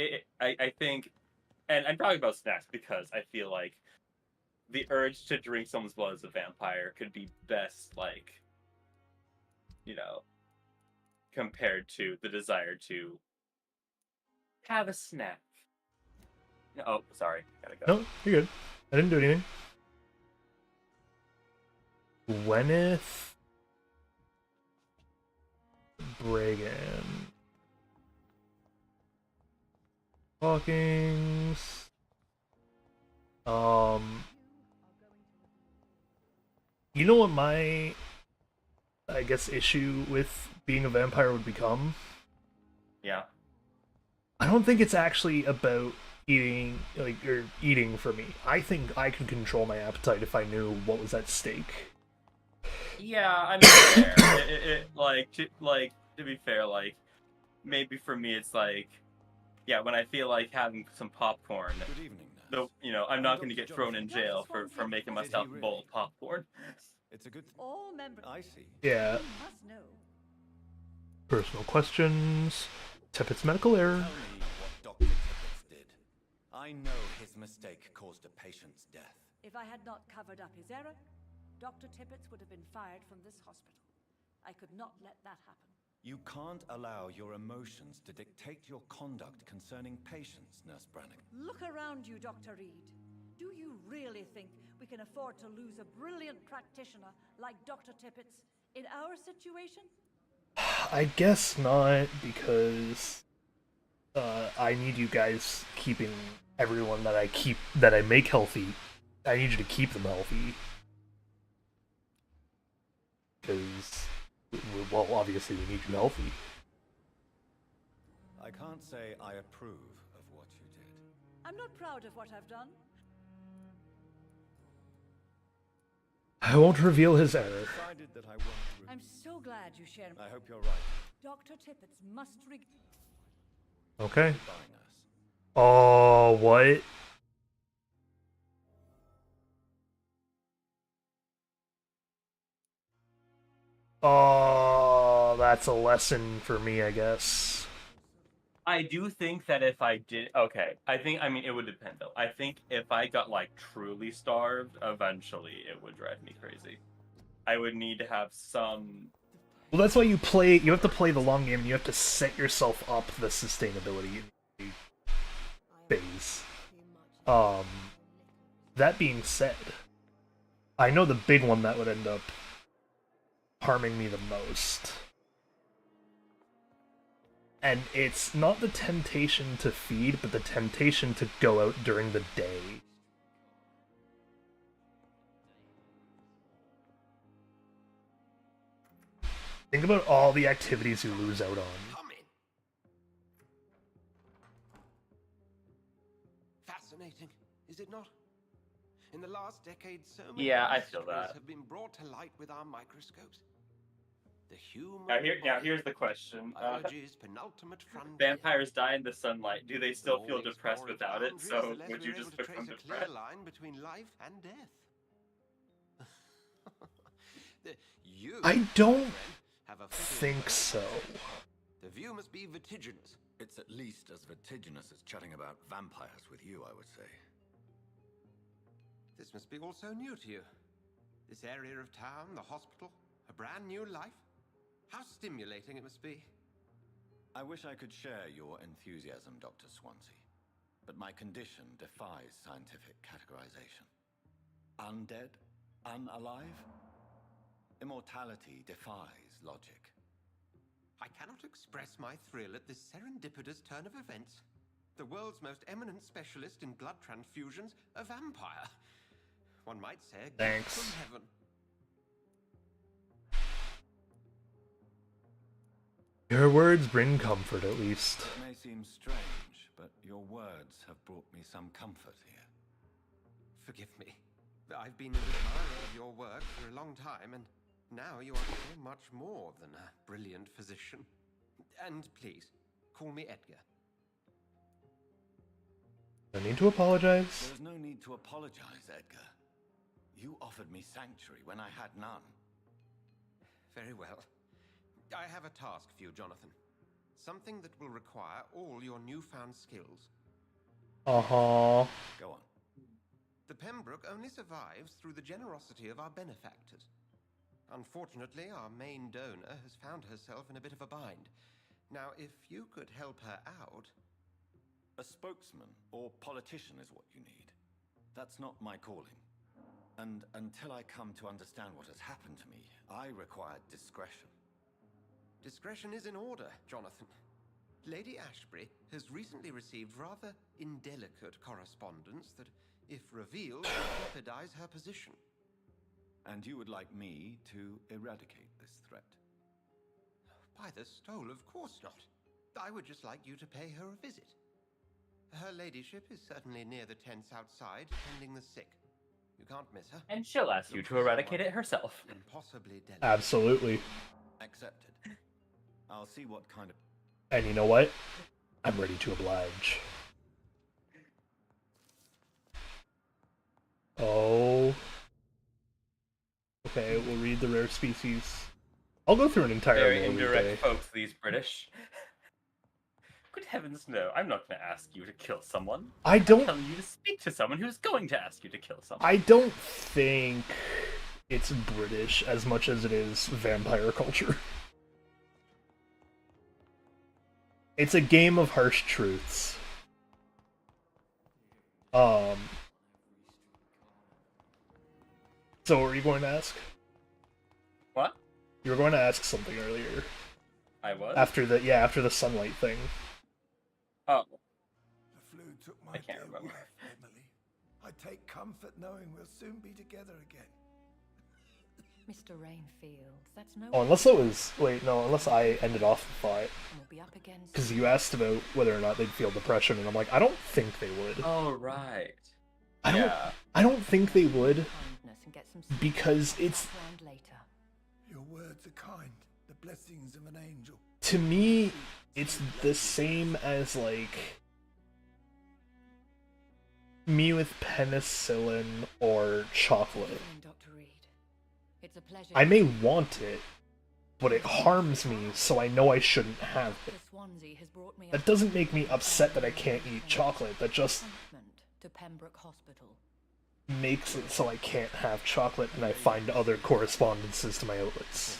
I think, and I'm talking about snacks because I feel like the urge to drink someone's blood as a vampire could be best, like, compared to the desire to have a snack. Oh, sorry, gotta go. No, you're good. I didn't do anything. Gwyneth Bragan. Hawkins. You know what my, I guess, issue with being a vampire would become? Yeah. I don't think it's actually about eating, or eating for me. I think I could control my appetite if I knew what was at stake. Yeah, I mean, fair. To be fair, like, maybe for me it's like, yeah, when I feel like having some popcorn, Good evening, I'm not going to get thrown in jail for making myself a bowl of popcorn. It's a good thing. All members. I see. Yeah. You must know. Personal questions. Tippett's medical error. Tell me what Dr. Tippett did. I know his mistake caused a patient's death. If I had not covered up his error, Dr. Tippett would have been fired from this hospital. I could not let that happen. You can't allow your emotions to dictate your conduct concerning patients, Nurse Brannigan. Look around you, Dr. Reed. Do you really think we can afford to lose a brilliant practitioner like Dr. Tippett's in our situation? I guess not, because I need you guys keeping everyone that I make healthy. I need you to keep them healthy. Because, well, obviously we need you healthy. I can't say I approve of what you did. I'm not proud of what I've done. I won't reveal his error. Decided that I won't. I'm so glad you share. I hope you're right. Dr. Tippett's must Okay. Goodbye, nurse. Oh, what? Oh, that's a lesson for me, I guess. I do think that if I did, okay, I mean, it would depend though. I think if I got like truly starved, eventually it would drive me crazy. I would need to have some. Well, that's why you have to play the long game, and you have to set yourself up the sustainability phase. That being said, I know the big one that would end up harming me the most. And it's not the temptation to feed, but the temptation to go out during the day. Think about all the activities you lose out on. Fascinating, is it not? In the last decade, so many Yeah, I feel mysteries that. have been brought to light with our microscopes. The human Now here's the question. biology's penultimate frontier. Vampires die in the sunlight. Do they still feel depressed More without it? boundaries, So the less would we're you able just to become trace a clear depressed? line between life and death? You, I don't have a think so. The view must be vertiginous. It's at least as vertiginous as chatting about vampires with you, I would say. This must be all so new to you. This area of town, the hospital, a brand new life. How stimulating it must be. I wish I could share your enthusiasm, Dr. Swansea, but my condition defies scientific categorization. Undead? Unalive? Immortality defies logic. I cannot express my thrill at this serendipitous turn of events. The world's most eminent specialist in blood transfusions, a vampire. One might say a gift Thanks. from heaven. Your words bring comfort, at least. It may seem strange, but your words have brought me some comfort here. Forgive me. I've been an admirer of your work for a long time, and now you are so much more than a brilliant physician. And please, call me Edgar. No need to apologize. There's no need to apologize, Edgar. You offered me sanctuary when I had none. Very well. I have a task for you, Jonathan. Something that will require all your newfound skills. Uh-huh. Go on. The Pembroke only survives through the generosity of our benefactors. Unfortunately, our main donor has found herself in a bit of a bind. Now, if you could help her out... A spokesman or politician is what you need. That's not my calling. And until I come to understand what has happened to me, I require discretion. Discretion is in order, Jonathan. Lady Ashbury has recently received rather indelicate correspondence that, if revealed, would jeopardize her position. And you would like me to eradicate this threat? By the stole, of course not. I would just like you to pay her a visit. Her ladyship is certainly near the tents outside, tending the sick. You can't miss her. And she'll ask you to eradicate it herself. Impossibly delicate. Absolutely. Accepted. I'll see what kind of... And you know what? I'm ready to oblige. Oh. Okay, we'll read the rare species. I'll go through an entire Very lore indirect day. folks, these British. Good heavens, no. I'm not going to ask you to kill someone. I'm telling you to speak to someone who's going to ask you to kill someone. I don't think it's British as much as it is vampire culture. It's a game of harsh truths. So what were you going to ask? What? You were going to ask something earlier. I was? After the sunlight thing. Oh. The flu took my I can't day remember. away, Emily. I take comfort knowing we'll soon be together again. Mr. Rainfield, that's no. Oh, unless I ended off the thought. We'll be up against. Because you asked about whether or not they'd feel depression, and I'm like, I don't think they would. Oh, right. I don't think they would. Because it's... Your words are kind, the blessings of an angel. To me, it's the same as, like... me with penicillin or chocolate. I may want it, but it harms me, so I know I shouldn't have it. That doesn't make me upset that I can't eat chocolate, that just makes it so I can't have chocolate and I find other correspondences to my outlets.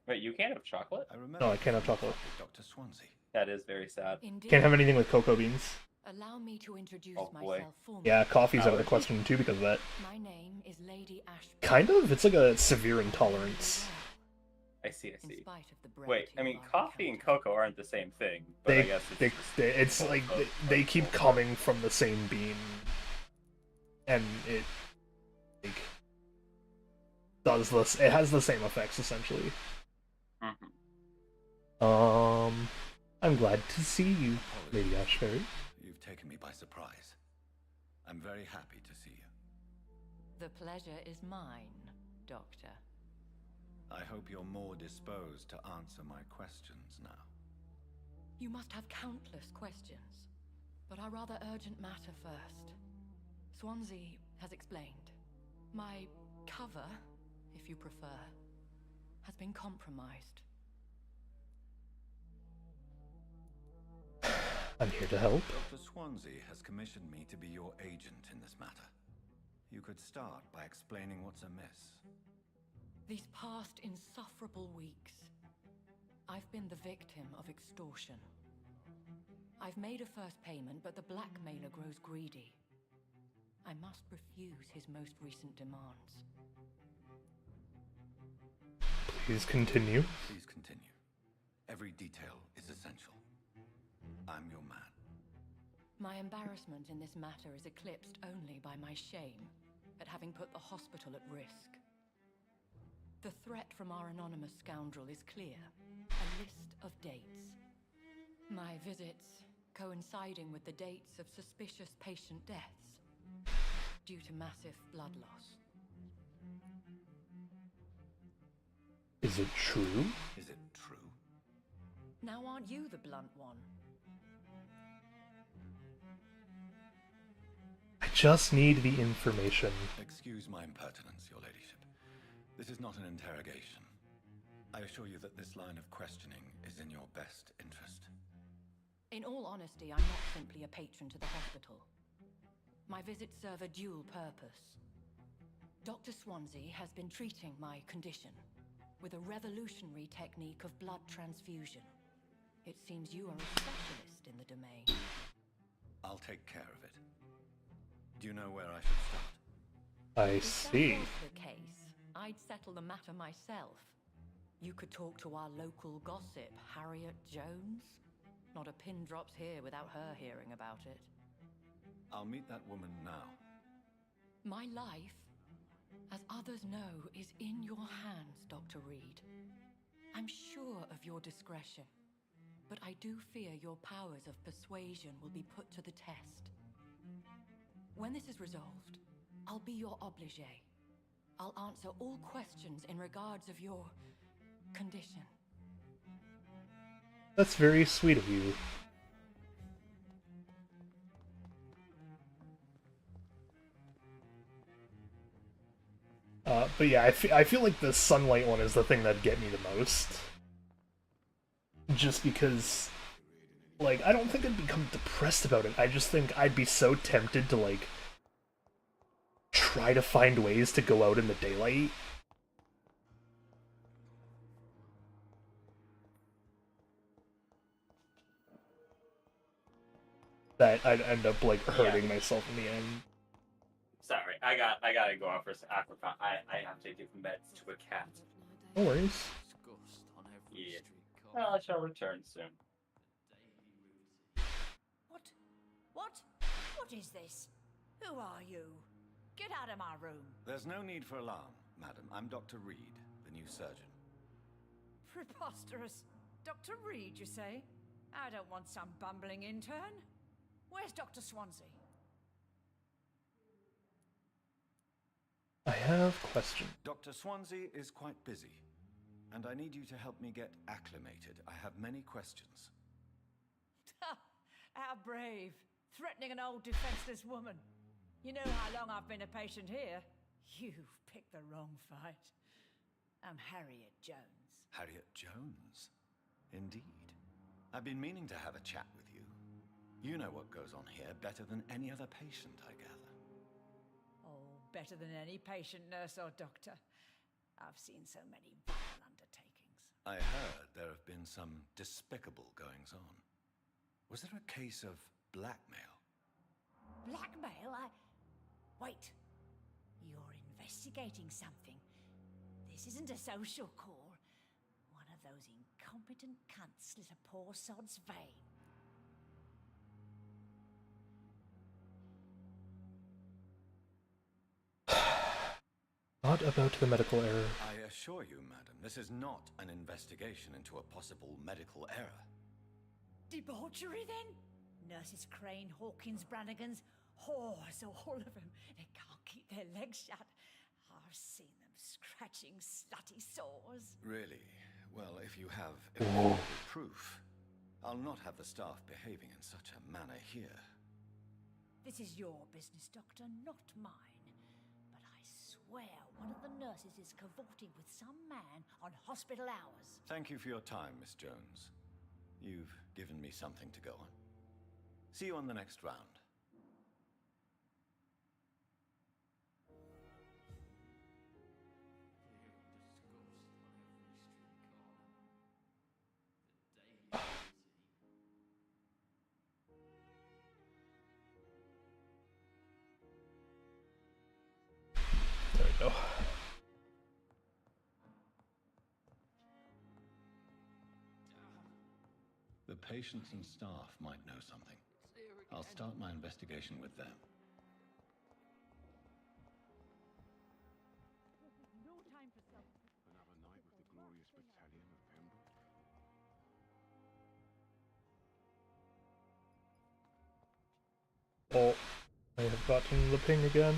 Wait, you can't have chocolate? No, I can't have chocolate. That is very sad. Can't have anything with cocoa beans. Allow me to introduce boy. myself formally. Yeah, coffee's out of the question too because of that. My name is Lady Ashby. Kind of? It's like a severe intolerance. I see. Wait, I mean, coffee and cocoa aren't the same thing, but I guess It's like they keep coming from the same bean, and it like does this. It has the same effects essentially. I'm glad to see you, Lady Ashbury. You've taken me by surprise. I'm very happy to see you. The pleasure is mine, Doctor. I hope you're more disposed to answer my questions now. You must have countless questions, but our rather urgent matter first. Swansea has explained. My cover, if you prefer, has been compromised. I'm here to help. Dr. Swansea has commissioned me to be your agent in this matter. You could start by explaining what's amiss. These past insufferable weeks, I've been the victim of extortion. I've made a first payment, but the blackmailer grows greedy. I must refuse his most recent demands. Please continue. Please continue. Every detail is essential. I'm your man. My embarrassment in this matter is eclipsed only by my shame at having put the hospital at risk. The threat from our anonymous scoundrel is clear. A list of dates. My visits coinciding with the dates of suspicious patient deaths due to massive blood loss. Is it true? Is it true? Now aren't you the blunt one? I just need the information. Excuse my impertinence, your ladyship. This is not an interrogation. I assure you that this line of questioning is in your best interest. In all honesty, I'm not simply a patron to the hospital. My visits serve a dual purpose. Dr. Swansea has been treating my condition with a revolutionary technique of blood transfusion. It seems you are a specialist in the domain. I'll take care of it. Do you know where I should start? I see. If that was the case, I'd settle the matter myself. You could talk to our local gossip, Harriet Jones. Not a pin drops here without her hearing about it. I'll meet that woman now. My life, as others know, is in your hands, Dr. Reed. I'm sure of your discretion, but I do fear your powers of persuasion will be put to the test. When this is resolved, I'll be your obligé. I'll answer all questions in regards of your condition. That's very sweet of you. But yeah, I feel like the sunlight one is the thing that'd get me the most. Just because, like, I don't think I'd become depressed about it. I just think I'd be so tempted to, like, try to find ways to go out in the daylight. That I'd end up, like, hurting myself in the end. Sorry, I gotta go out for Africa. I have to give meds to a cat. No worries. Yeah. Well, I shall return soon. What is this? Who are you? Get out of my room. There's no need for alarm, madam. I'm Dr. Reed, the new surgeon. Preposterous. Dr. Reed, you say? I don't want some bumbling intern. Where's Dr. Swansea? I have questions. Dr. Swansea is quite busy, and I need you to help me get acclimated. I have many questions. How brave. Threatening an old defenseless woman. You know how long I've been a patient here? You've picked the wrong fight. I'm Harriet Jones. Harriet Jones? Indeed. I've been meaning to have a chat with you. You know what goes on here better than any other patient, I gather. Oh, better than any patient, nurse, or doctor. I've seen so many vile undertakings. I heard there have been some despicable goings-on. Was there a case of blackmail? Blackmail? Wait. You're investigating something. This isn't a social call. One of those incompetent cunts slit a poor sod's vein. Not about the medical error. I assure you, madam, this is not an investigation into a possible medical error. Debauchery, then? Nurses Crane, Hawkins, Brannigans, whores, all of them. They can't keep their legs shut. I've seen them scratching slutty sores. Really? Well, if you have irrefutable proof, I'll not have the staff behaving in such a manner here. This is your business, Doctor, not mine. But I swear one of the nurses is cavorting with some man on hospital hours. Thank you for your time, Miss Jones. You've given me something to go on. See you on the next round. There we go. The patients and staff might know something. I'll start my investigation with them. No time for self. Another night with the glorious battalion of Pembroke. Oh, I have gotten the ping again.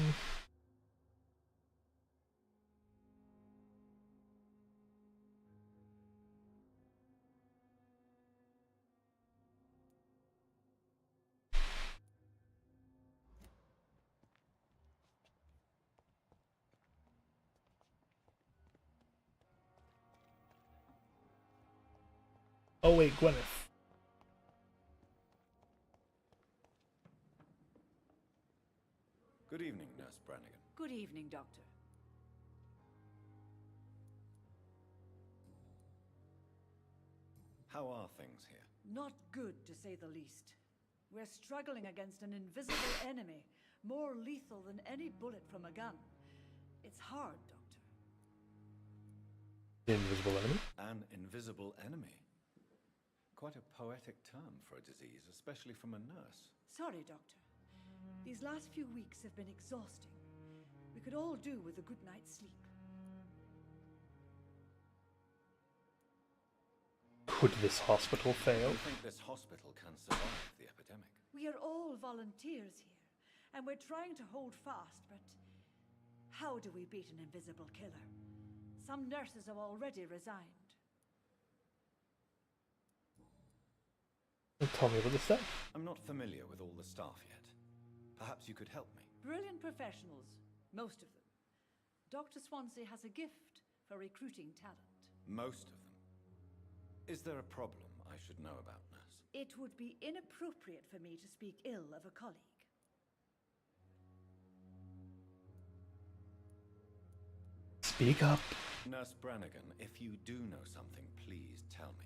Oh wait, Gwyneth. Good evening, Nurse Brannigan. Good evening, Doctor. How are things here? Not good, to say the least. We're struggling against an invisible enemy, more lethal than any bullet from a gun. It's hard, Doctor. Invisible enemy? An invisible enemy? Quite a poetic term for a disease, especially from a nurse. Sorry, Doctor. These last few weeks have been exhausting. We could all do with a good night's sleep. Could this hospital fail? You think this hospital can survive the epidemic? We are all volunteers here, and we're trying to hold fast, but how do we beat an invisible killer? Some nurses have already resigned. Tell me about the staff. I'm not familiar with all the staff yet. Perhaps you could help me. Brilliant professionals, most of them. Dr. Swansea has a gift for recruiting talent. Most of them. Is there a problem I should know about, nurse? It would be inappropriate for me to speak ill of a colleague. Speak up. Nurse Brannigan, if you do know something, please tell me.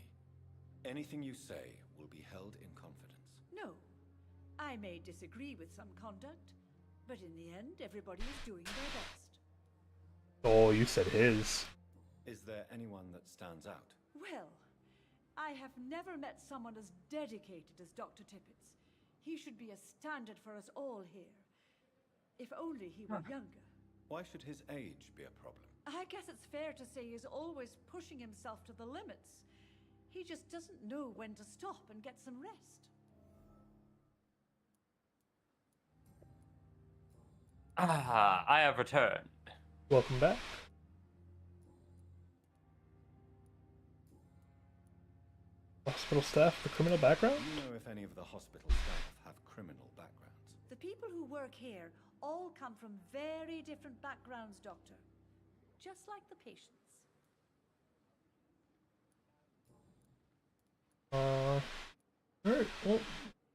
Anything you say will be held in confidence. No. I may disagree with some conduct, but in the end, everybody is doing their best. Oh, you said his. Is there anyone that stands out? Well, I have never met someone as dedicated as Dr. Tippett. He should be a standard for us all here. If only he were younger. Why should his age be a problem? I guess it's fair to say he's always pushing himself to the limits. He just doesn't know when to stop and get some rest. Ah, I have returned. Welcome back. Hospital staff with criminal background? Do you know if any of the hospital staff have criminal backgrounds? The people who work here all come from very different backgrounds, Doctor. Just like the patients. Alright, well,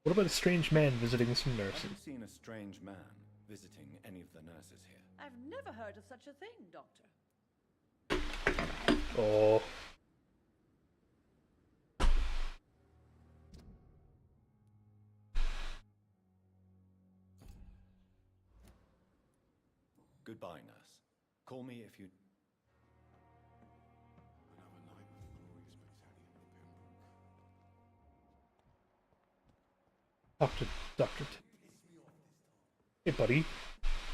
what about a strange man visiting some nurses? Have you seen a strange man visiting any of the nurses here? I've never heard of such a thing, Doctor. Oh. Goodbye, nurse. Call me if you... Dr. Hey, buddy.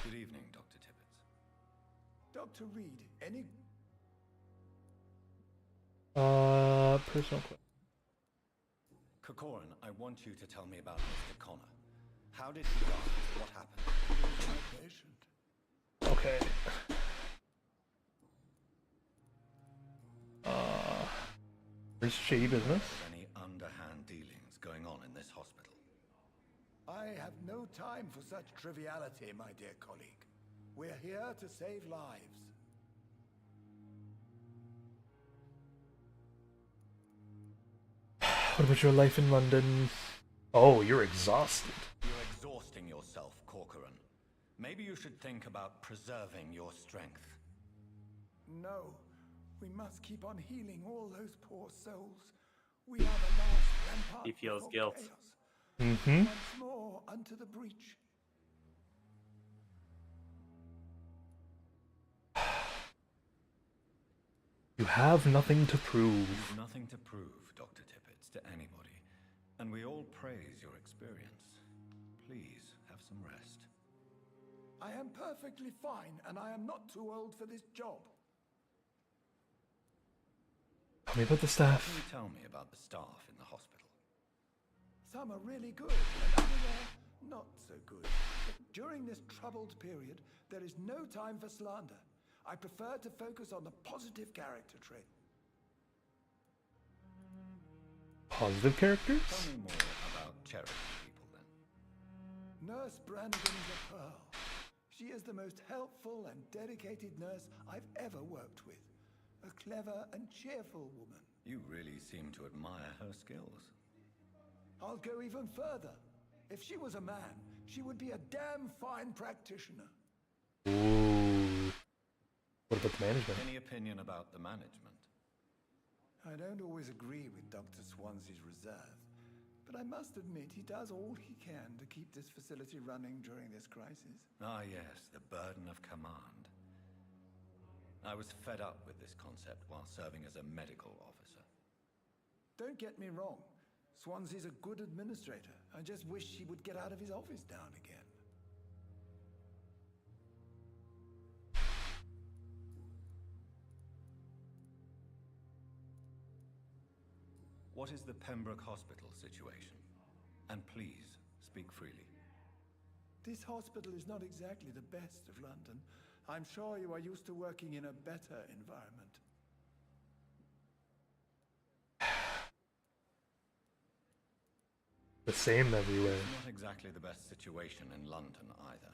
Good evening, Dr. Tippett. Dr. Reed, any... Personal question. Corcoran, I want you to tell me about Mr. Connor. How did he die? What happened? My patient. Okay. There's shady business. Any underhand dealings going on in this hospital? I have no time for such triviality, my dear colleague. We're here to save lives. What about your life in London? Oh, you're exhausted. You're exhausting yourself, Corcoran. Maybe you should think about preserving your strength. No, we must keep on healing all those poor souls. We are the last rampart. He feels before guilt. chaos. Mm-hmm. Once more unto the breach. You have nothing to prove. You've nothing to prove, Dr. Tippett, to anybody. And we all praise your experience. Please, have some rest. I am perfectly fine, and I am not too old for this job. Tell me about the Can staff. you tell me about the staff in the hospital? Some are really good, and others are not so good. But during this troubled period, there is no time for slander. I prefer to focus on the positive character trait. Positive characters? Tell me more about charity people, then. Nurse Brannigan is a pearl. She is the most helpful and dedicated nurse I've ever worked with. A clever and cheerful woman. You really seem to admire her skills. I'll go even further. If she was a man, she would be a damn fine practitioner. Ooh. What about the management? Any opinion about the management? I don't always agree with Dr. Swansea's reserve, but I must admit he does all he can to keep this facility running during this crisis. Ah, yes, the burden of command. I was fed up with this concept while serving as a medical officer. Don't get me wrong. Swansea's a good administrator. I just wish he would get out of his office now and again. What is the Pembroke Hospital situation? And please, speak freely. This hospital is not exactly the best of London. I'm sure you are used to working in a better environment. The same everywhere. Not exactly the best situation in London either.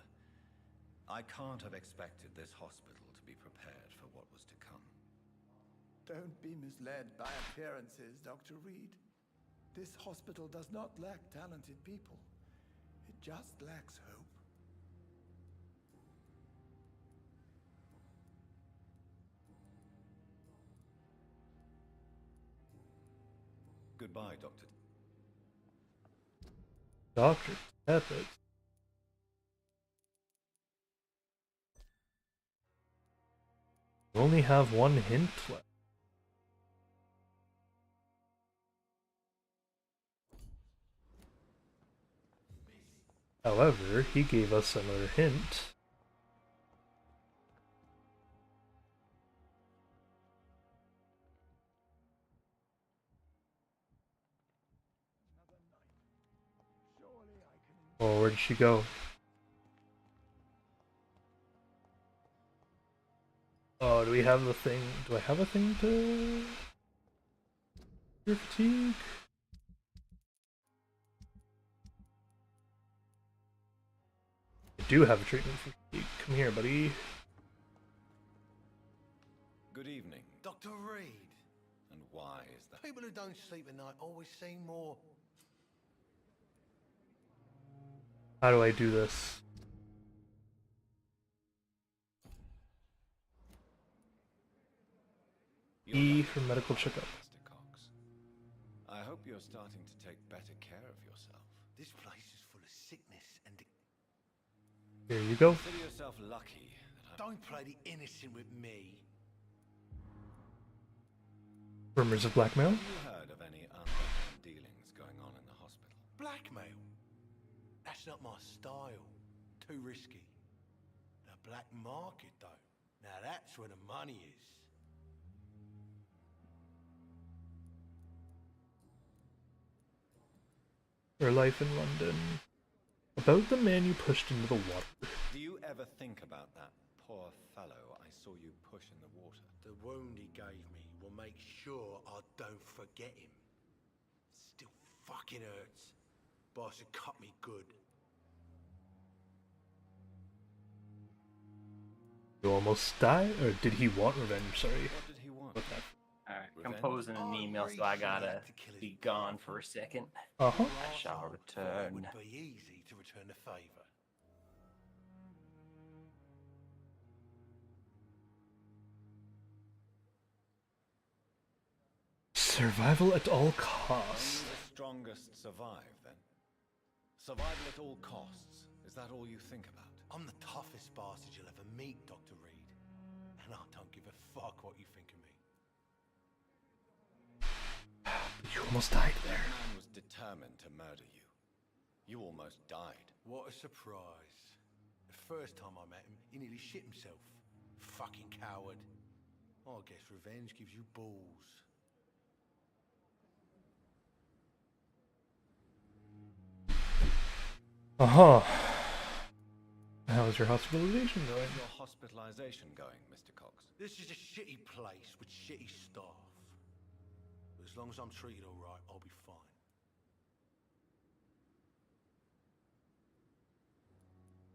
I can't have expected this hospital to be prepared for what was to come. Don't be misled by appearances, Dr. Reed. This hospital does not lack talented people. It just lacks hope. Goodbye, Doctor. Dr. Teppet. We only have one hint left. However, he gave us another hint. Oh, where did she go? Oh, do we have the thing? Do I have a thing to cure fatigue? I do have a treatment for fatigue. Come here, buddy. Good evening. Dr. Reed. And why is that? People who don't sleep at night always seem more... How do I do this? E for medical checkup. Mr. Cox. I hope you're starting to take better care of yourself. This place is full of sickness and... Here you go. Consider yourself lucky that Don't play the innocent with me. Rumors of blackmail? Have you heard of any underhand dealings going on in the hospital? Blackmail? That's not my style. Too risky. The black market, though. Now that's where the money is. Her life in London. About the man you pushed into the water. Do you ever think about that poor fellow I saw you push in the water? The wound he gave me will make sure I don't forget him. Still fucking hurts. Boss had cut me good. You almost died? Or did he want revenge? Sorry. What did he want? Alright, composing an email, so I gotta be gone for a second. Uh-huh. I shall It return. would be easy to return the favor. Survival at all costs. Only the strongest survive, then? Survival at all costs. Is that all you think about? I'm the toughest bastard you'll ever meet, Dr. Reed. And I don't give a fuck what you think of me. You almost died there. That man was determined to murder you. You almost died. What a surprise. The first time I met him, he nearly shit himself. Fucking coward. I guess revenge gives you balls. Uh-huh. How's your hospitalization going? How's your hospitalization going, Mr. Cox? This is a shitty place with shitty staff. But as long as I'm treated alright, I'll be fine.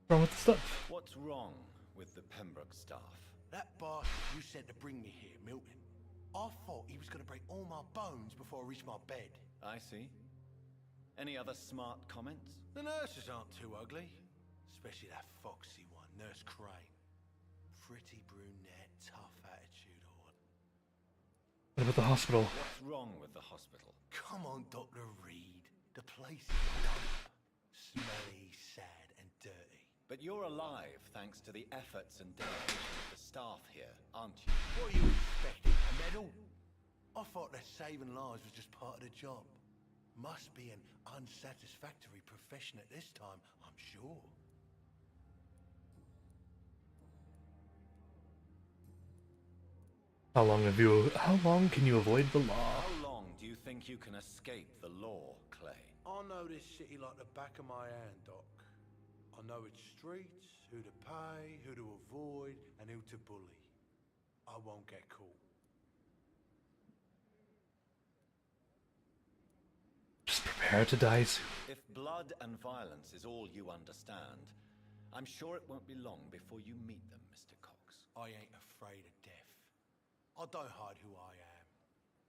What's wrong with the stuff? What's wrong with the Pembroke staff? That bastard you sent to bring me here, Milton. I thought he was going to break all my bones before I reached my bed. I see. Any other smart comments? The nurses aren't too ugly. Especially that foxy one, Nurse Crane. Pretty brunette, tough attitude, all. What about the hospital? What's wrong with the hospital? Come on, Dr. Reed. The place is dump. Smelly, sad, and dirty. But you're alive thanks to the efforts and dedication of the staff here, aren't you? What are you expecting, a medal? I thought that saving lives was just part of the job. Must be an unsatisfactory profession at this time, I'm sure. How long can you avoid the law? How long do you think you can escape the law, Clay? I know this city like the back of my hand, Doc. I know its streets, who to pay, who to avoid, and who to bully. I won't get caught. Just prepare to die soon. If blood and violence is all you understand, I'm sure it won't be long before you meet them, Mr. Cox. I ain't afraid of death. I don't hide who I am.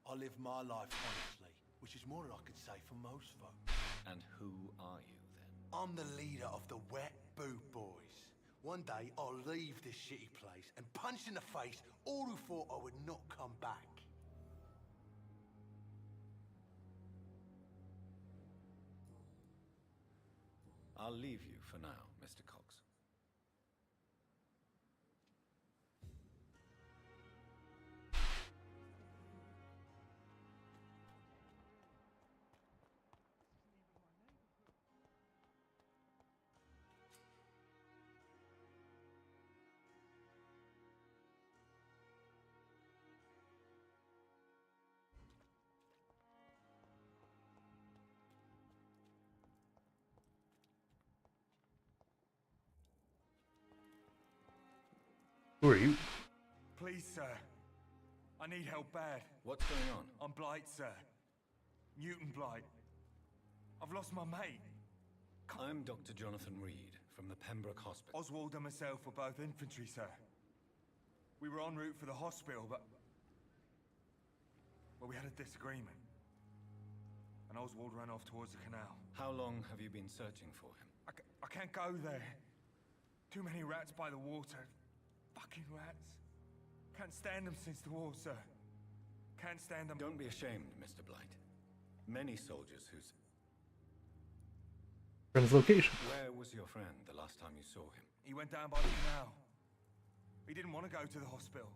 I live my life honestly, which is more than I could say for most folk. And who are you, then? I'm the leader of the Wet Boot Boys. One day, I'll leave this shitty place and punch in the face all who thought I would not come back. I'll leave you for now, Mr. Cox. Who are you? Please, sir. I need help bad. What's going on? I'm Blight, sir. Mutant Blight. I've lost my mate. I'm Dr. Jonathan Reed from the Pembroke Hospital. Oswald and myself were both infantry, sir. We were en route for the hospital, but... well, we had a disagreement. And Oswald ran off towards the canal. How long have you been searching for him? I can't go there. Too many rats by the water. Fucking rats. Can't stand them since the war, sir. Can't stand them. Don't be ashamed, Mr. Blight. Many soldiers whose... Friend's location. Where was your friend the last time you saw him? He went down by the canal. He didn't want to go to the hospital.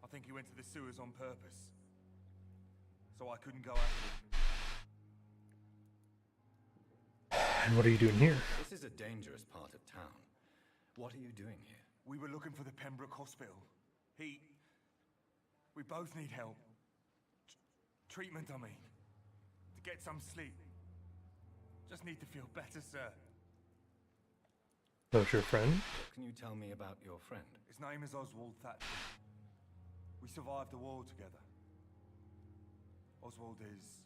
I think he went to the sewers on purpose. So I couldn't go after him. And what are you doing here? This is a dangerous part of town. What are you doing here? We were looking for the Pembroke Hospital. We both need help. Treatment, I mean. To get some sleep. Just need to feel better, sir. That's your friend? What can you tell me about your friend? His name is Oswald Thatcher. We survived the war together. Oswald is...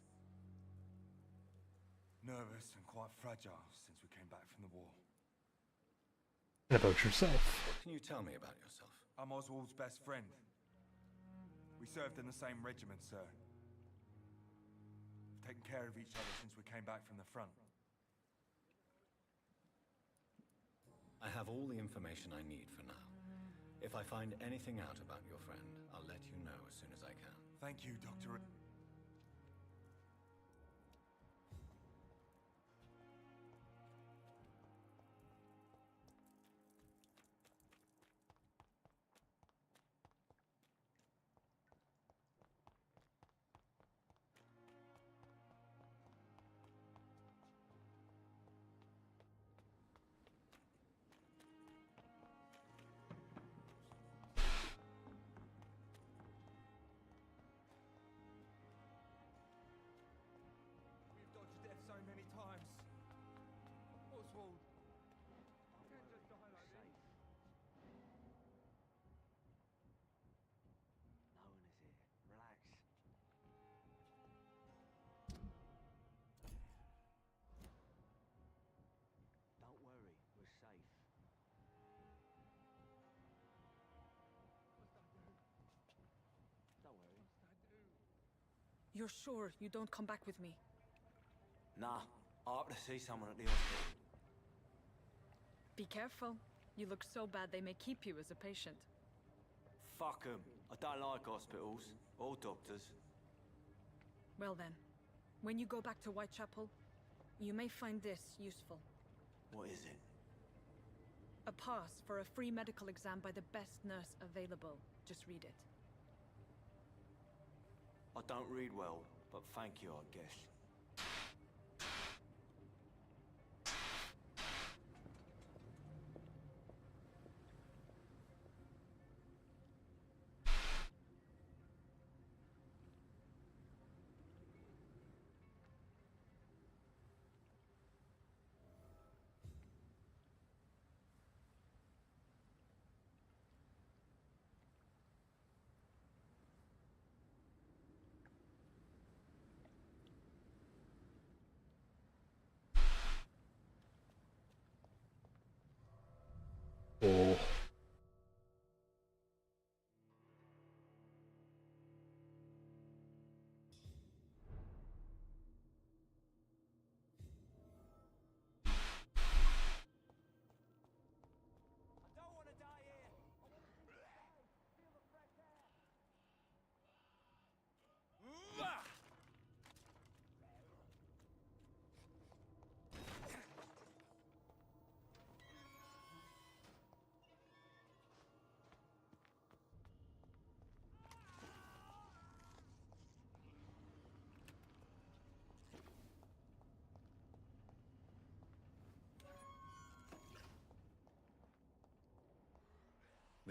nervous and quite fragile since we came back from the war. And about yourself? What can you tell me about yourself? I'm Oswald's best friend. We served in the same regiment, sir. We've taken care of each other since we came back from the front. I have all the information I need for now. If I find anything out about your friend, I'll let you know as soon as I can. Thank you, Dr. So many times. Oswald. You can't just die like this. No one is here. Relax. Don't worry, we're safe. What's that do? Don't worry. What's that do? You're sure you don't come back with me? Nah, I have to see someone at the hospital. Be careful. You look so bad they may keep you as a patient. Fuck 'em. I don't like hospitals. Or doctors. Well then, when you go back to Whitechapel, you may find this useful. What is it? A pass for a free medical exam by the best nurse available. Just read it. I don't read well, but thank you, I guess.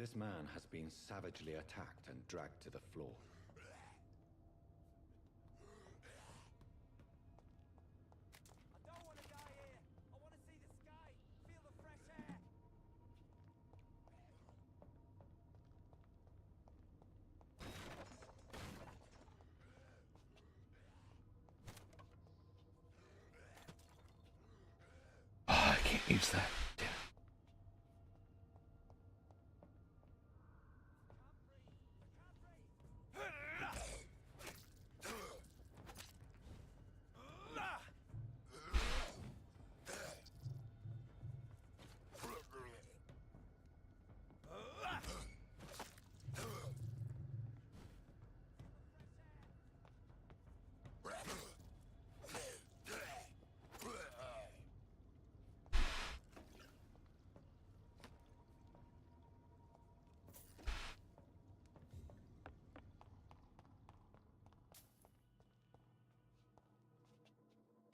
This man has been savagely attacked and dragged to the floor. I don't want to die here. I want to see the sky, feel the fresh air. I can't use that. Damn.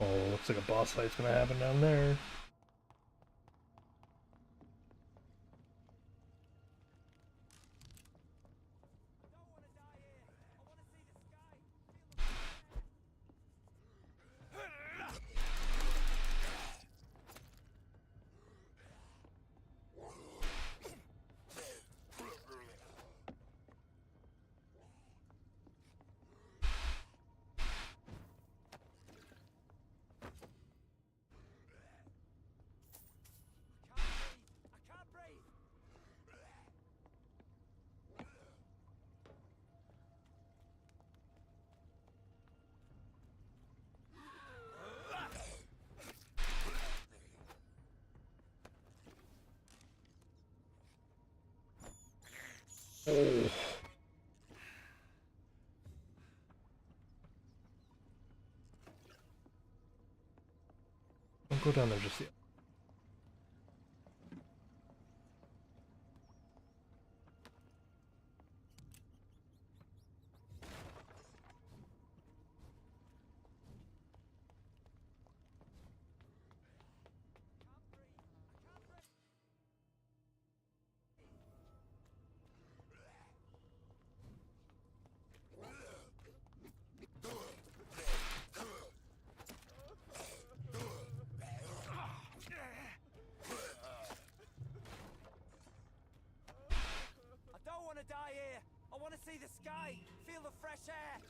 Oh, looks like a boss fight's gonna happen down there. Oh. Don't go down there just yet. Die here. I want to see the sky, feel the fresh air.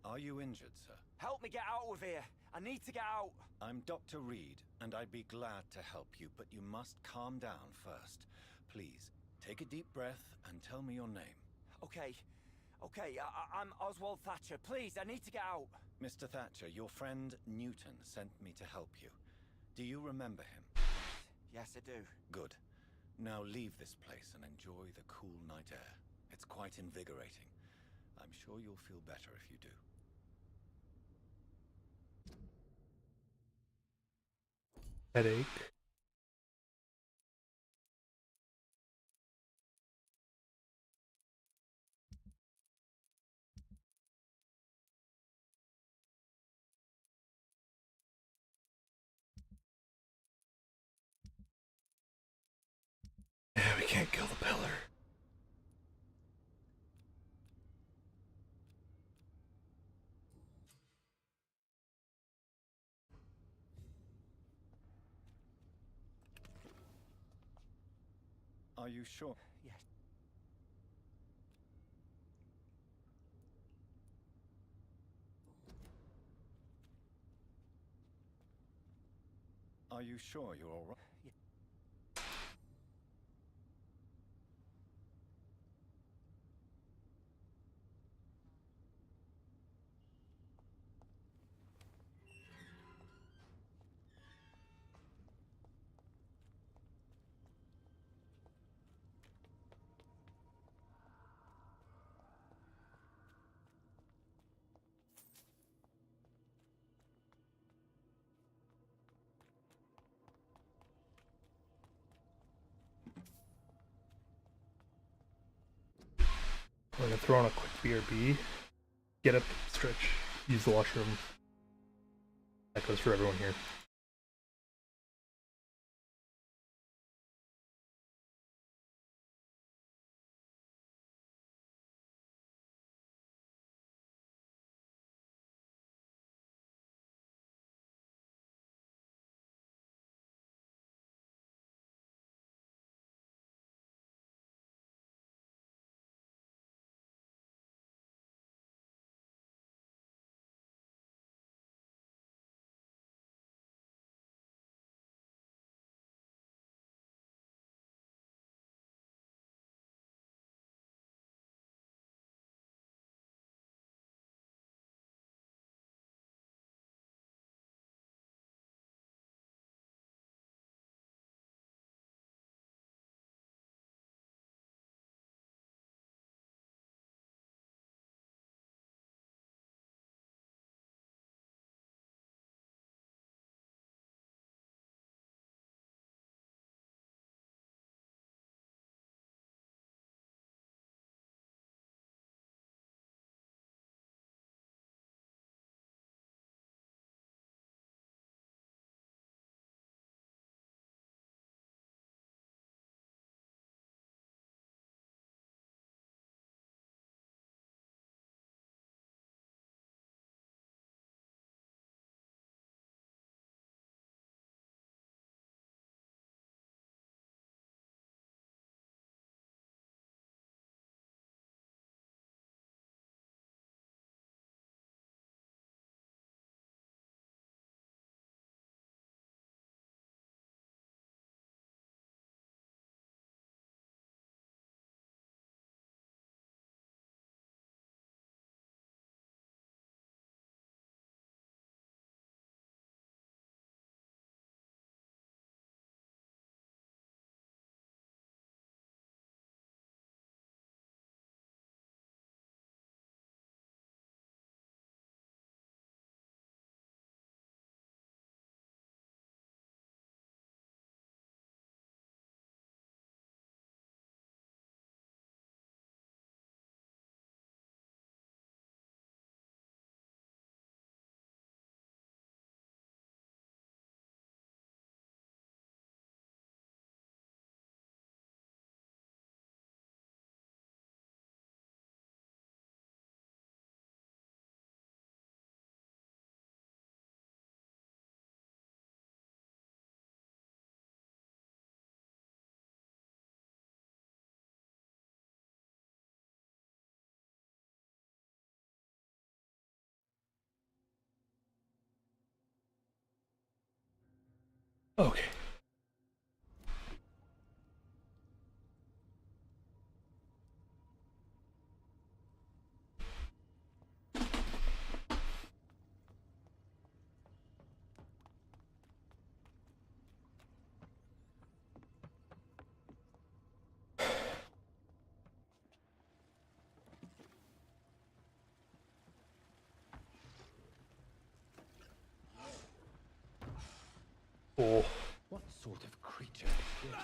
Are you injured, sir? Help me get out of here. I need to get out. I'm Dr. Reed, and I'd be glad to help you, but you must calm down first. Please, take a deep breath and tell me your name. Okay. I'm Oswald Thatcher. Please, I need to get out. Mr. Thatcher, your friend Newton sent me to help you. Do you remember him? Yes, I do. Good. Now leave this place and enjoy the cool night air. It's quite invigorating. I'm sure you'll feel better if you do. Headache. Yeah, we can't kill the pillar. Are you sure? Yes. Are you sure you're all right? Yeah. We're gonna throw on a quick BRB, get up, stretch, use the washroom. That goes for everyone here. Okay. Oh. What sort of creature is this?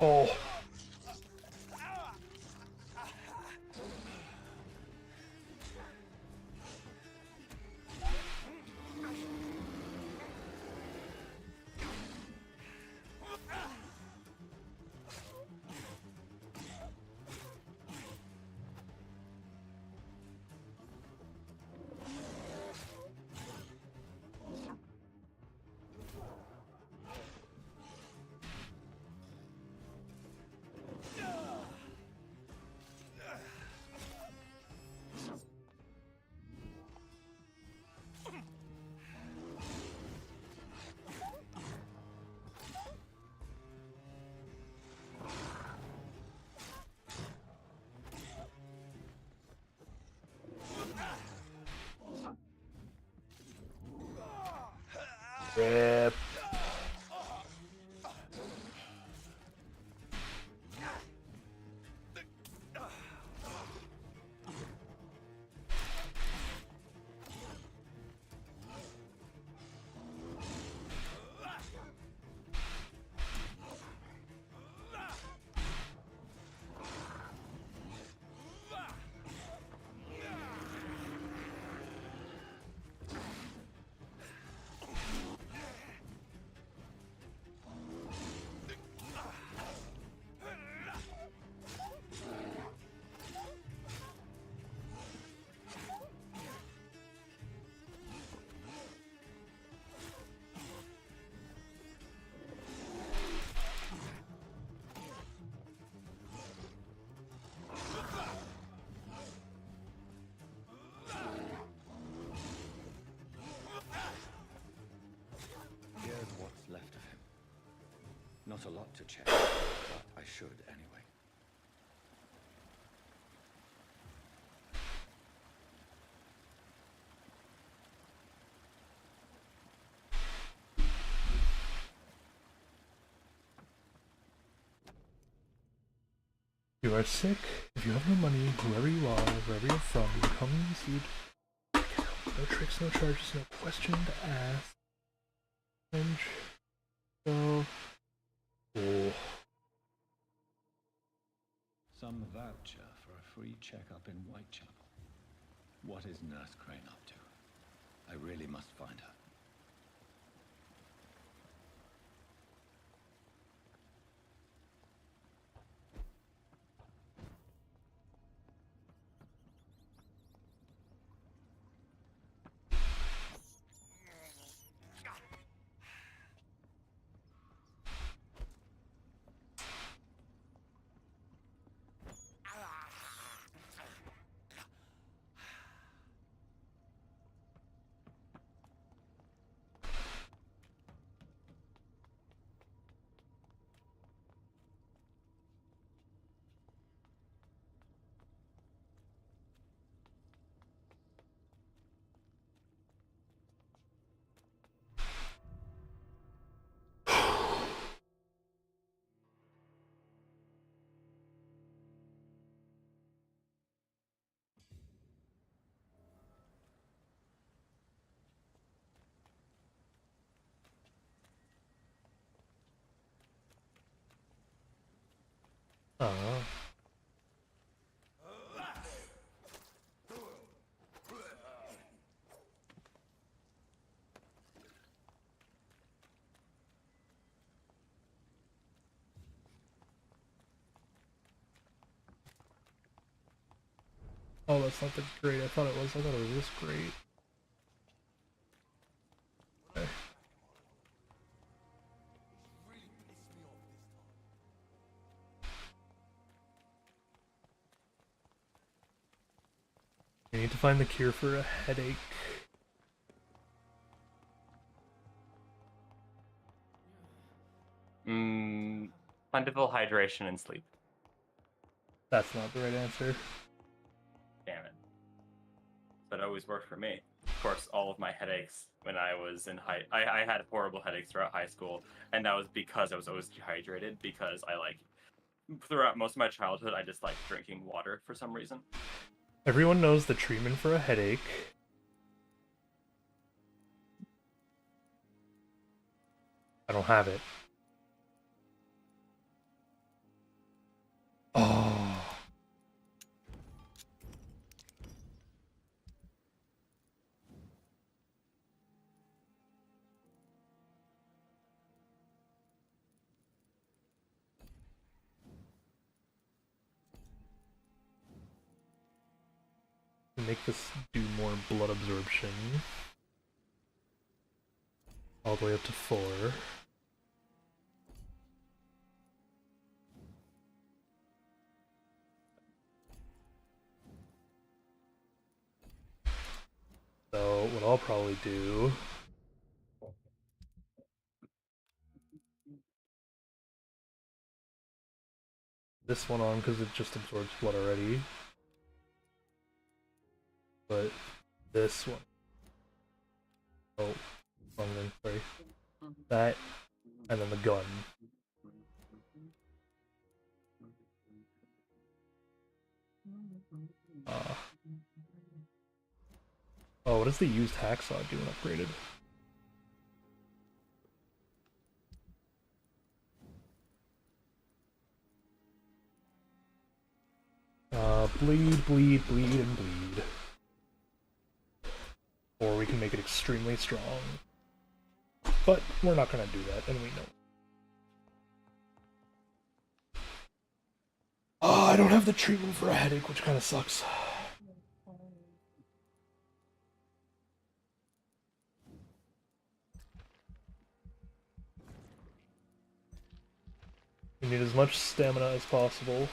Oh. Rip. Here's what's left of him. Not a lot to check, but I should anyway. You are sick. If you have no money, whoever you are, wherever you're from, you come and see. No tricks, no charges, no question to ask. And so, oh. Some voucher for a free checkup in Whitechapel. What is Nurse Crane up to? I really must find her. Oh. Oh, that's not the grade I thought it was. I thought it was this grade. Okay. You need to find the cure for a headache. Plentiful hydration and sleep. That's not the right answer. Damn it. That always worked for me. Of course, all of my headaches when I was in I had horrible headaches throughout high school, and that was because I was always dehydrated, because throughout most of my childhood, I just liked drinking water for some reason. Everyone knows the treatment for a headache. I don't have it. Oh. Make this do more blood absorption. All the way up to 4. So what I'll probably do this one on because it just absorbs blood already. But this one. Oh, wrong one, sorry. That, and then the gun. Oh, what does the used hacksaw do when upgraded? Bleed, bleed, bleed, and bleed. Or we can make it extremely strong. But we're not gonna do that, and we know. Oh, I don't have the treatment for a headache, which kind of sucks. We need as much stamina as possible.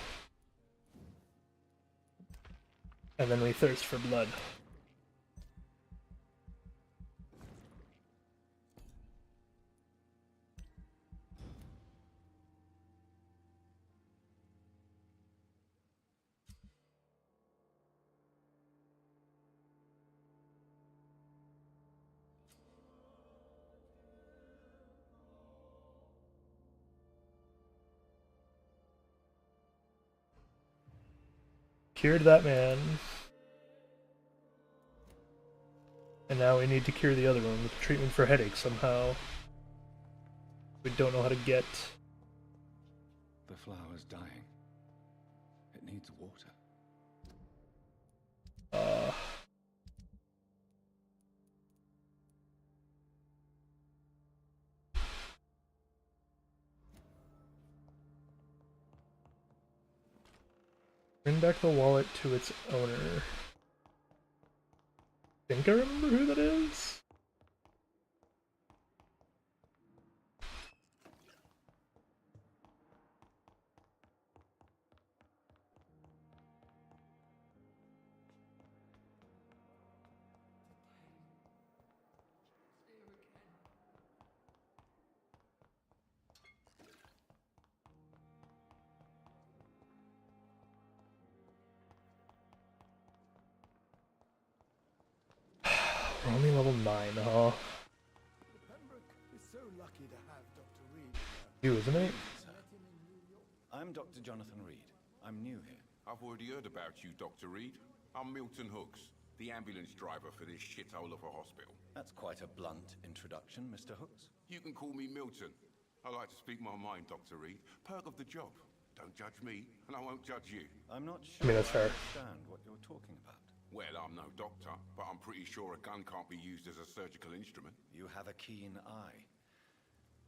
And then we thirst for blood. Cured that man. And now we need to cure the other one with treatment for headache somehow. We don't know how to get. The flower's dying. It needs water. Bring back the wallet to its owner. I think I remember who that is. We're only level 9, huh? Is so lucky to have Dr. Reed. You, isn't it? I'm Dr. Jonathan Reed. I'm new here. I've already heard about you, Dr. Reed. I'm Milton Hooks, the ambulance driver for this shithole of a hospital. That's quite a blunt introduction, Mr. Hooks. You can call me Milton. I like to speak my mind, Dr. Reed. Perk of the job. Don't judge me, and I won't judge you. I'm not I sure mean, that's fair. understand what you're talking about. Well, I'm no doctor, but I'm pretty sure a gun can't be used as a surgical instrument. You have a keen eye.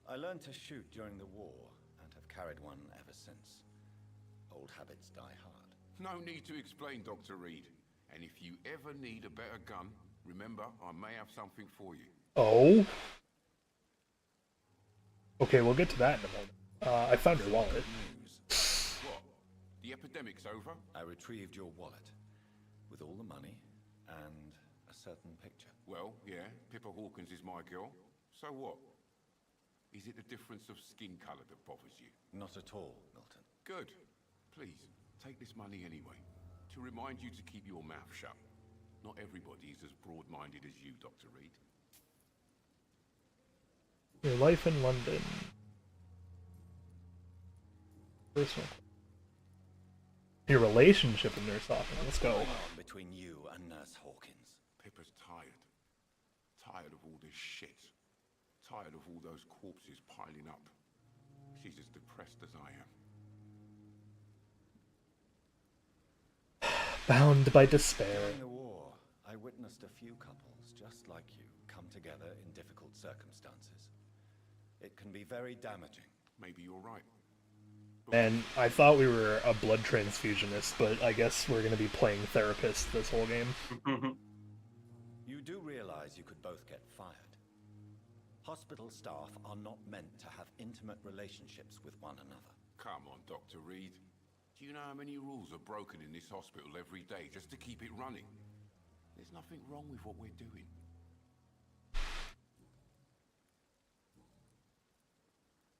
I learned to shoot during the war, and have carried one ever since. Old habits die hard. No need to explain, Dr. Reed. And if you ever need a better gun, remember, I may have something for you. Oh? Okay, we'll get to that in a moment. I found your wallet. What? The epidemic's over? I retrieved your wallet, with all the money, and a certain picture. Well, yeah, Pippa Hawkins is my girl. So what? Is it the difference of skin colour that bothers you? Not at all, Milton. Good. Please, take this money anyway. To remind you to keep your mouth shut. Not everybody is as broad-minded as you, Dr. Reed. Your life in London. Personal. Your relationship with Nurse Hawkins. Let's go. What's going on between you and Nurse Hawkins? Pippa's tired. Tired of all this shit. Tired of all those corpses piling up. She's as depressed as I am. Bound by despair. During the war, I witnessed a few couples just like you come together in difficult circumstances. It can be very damaging. Maybe you're right. And I thought we were a blood transfusionist, but I guess we're going to be playing therapist this whole game. You do realize you could both get fired. Hospital staff are not meant to have intimate relationships with one another. Come on, Dr. Reed. Do you know how many rules are broken in this hospital every day just to keep it running? There's nothing wrong with what we're doing.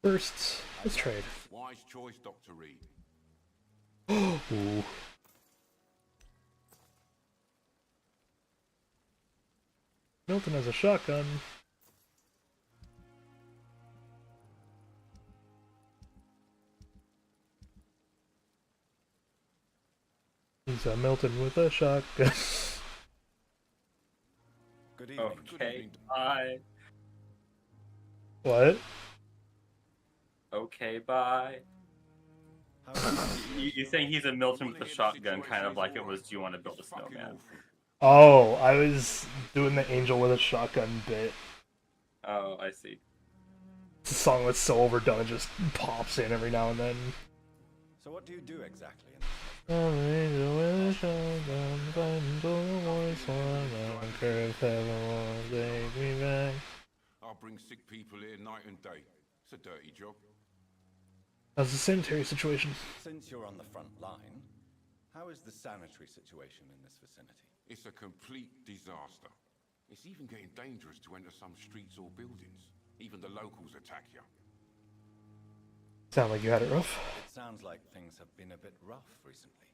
First, let's trade. Wise choice, Dr. Reed. Ooh. Milton has a shotgun. He's a Milton with a shotgun. Good evening. Okay, bye. What? Okay, bye. You saying he's a Milton with a shotgun, kind of like it was, do you want to build a snowman? Oh, I was doing the angel with a shotgun bit. Oh, I see. It's a song that's so overdone, it just pops in every now and then. So what do you do exactly? I'm an angel with a shotgun, fighting for the voice one. I'm curved heaven won't take me back. I'll bring sick people here night and day. It's a dirty job. How's the sanitary situation? Since you're on the front line, how is the sanitary situation in this vicinity? It's a complete disaster. It's even getting dangerous to enter some streets or buildings. Even the locals attack you. Sound like you had it rough. It sounds like things have been a bit rough recently.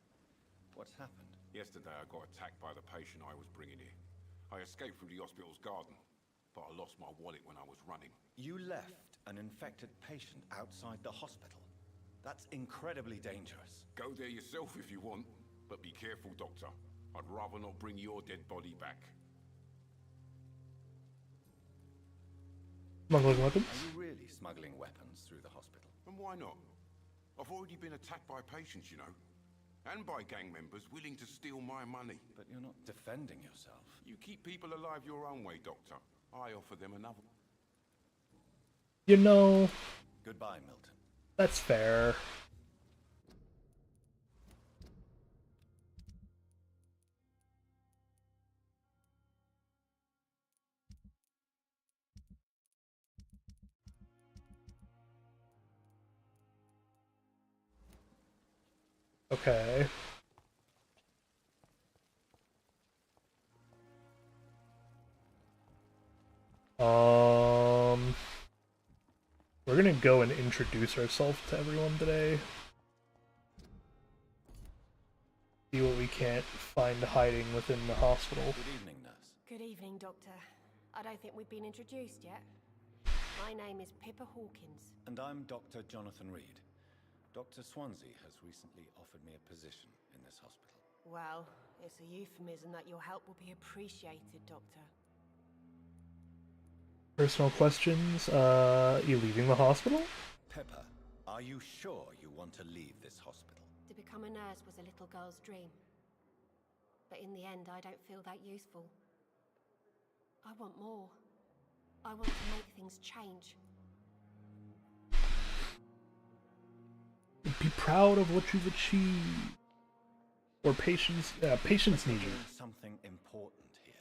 What's happened? Yesterday I got attacked by the patient I was bringing here. I escaped from the hospital's garden, but I lost my wallet when I was running. You left an infected patient outside the hospital. That's incredibly dangerous. Go there yourself if you want, but be careful, Doctor. I'd rather not bring your dead body back. Smuggling weapons? Are you really smuggling weapons through the hospital? And why not? I've already been attacked by patients, you know. And by gang members willing to steal my money. But you're not defending yourself. You keep people alive your own way, Doctor. I offer them another. You know... Goodbye, Milton. That's fair. Okay. We're gonna go and introduce ourselves to everyone today. See what we can't find hiding within the hospital. Good evening, nurse. Good evening, Doctor. I don't think we've been introduced yet. My name is Pippa Hawkins. And I'm Dr. Jonathan Reed. Dr. Swansea has recently offered me a position in this hospital. Well, it's a euphemism that your help will be appreciated, Doctor. Personal questions, you leaving the hospital? Pippa, Are you sure you want to leave this hospital? To become a nurse was a little girl's dream. But in the end, I don't feel that useful. I want more. I want to make things change. Be proud of what you've achieved. Or patience need you. Something important here.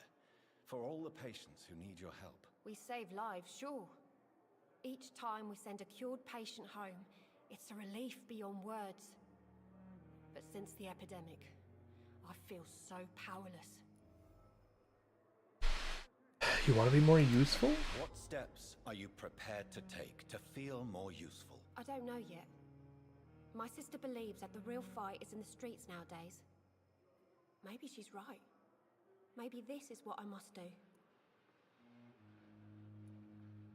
For all the patients who need your help. We save lives, sure. Each time we send a cured patient home, it's a relief beyond words. But since the epidemic, I feel so powerless. You want to be more useful? What steps are you prepared to take to feel more useful? I don't know yet. My sister believes that the real fight is in the streets nowadays. Maybe she's right. Maybe this is what I must do.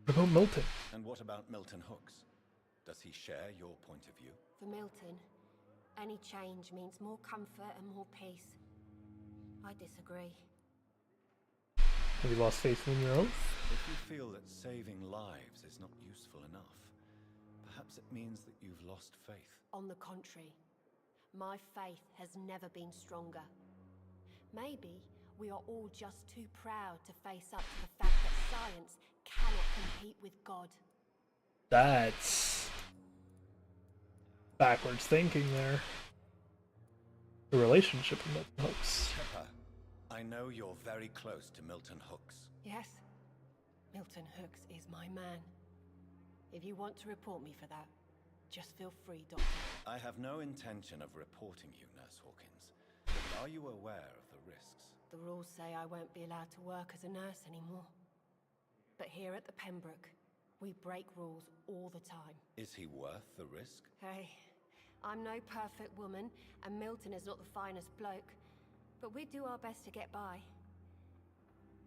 What about Milton? And what about Milton Hooks? Does he share your point of view? For Milton, any change means more comfort and more peace. I disagree. Have you lost faith in your oath? If you feel that saving lives is not useful enough, perhaps it means that you've lost faith. On the contrary, my faith has never been stronger. Maybe we are all just too proud to face up to the fact that science cannot compete with God. That's backwards thinking there. The relationship with Milton Hooks. Pepper, I know you're very close to Milton Hooks. Yes, Milton Hooks is my man. If you want to report me for that, just feel free, Doctor. I have no intention of reporting you, Nurse Hawkins. But are you aware of the risks? The rules say I won't be allowed to work as a nurse anymore. But here at the Pembroke, we break rules all the time. Is he worth the risk? Hey, I'm no perfect woman, and Milton is not the finest bloke. But we do our best to get by.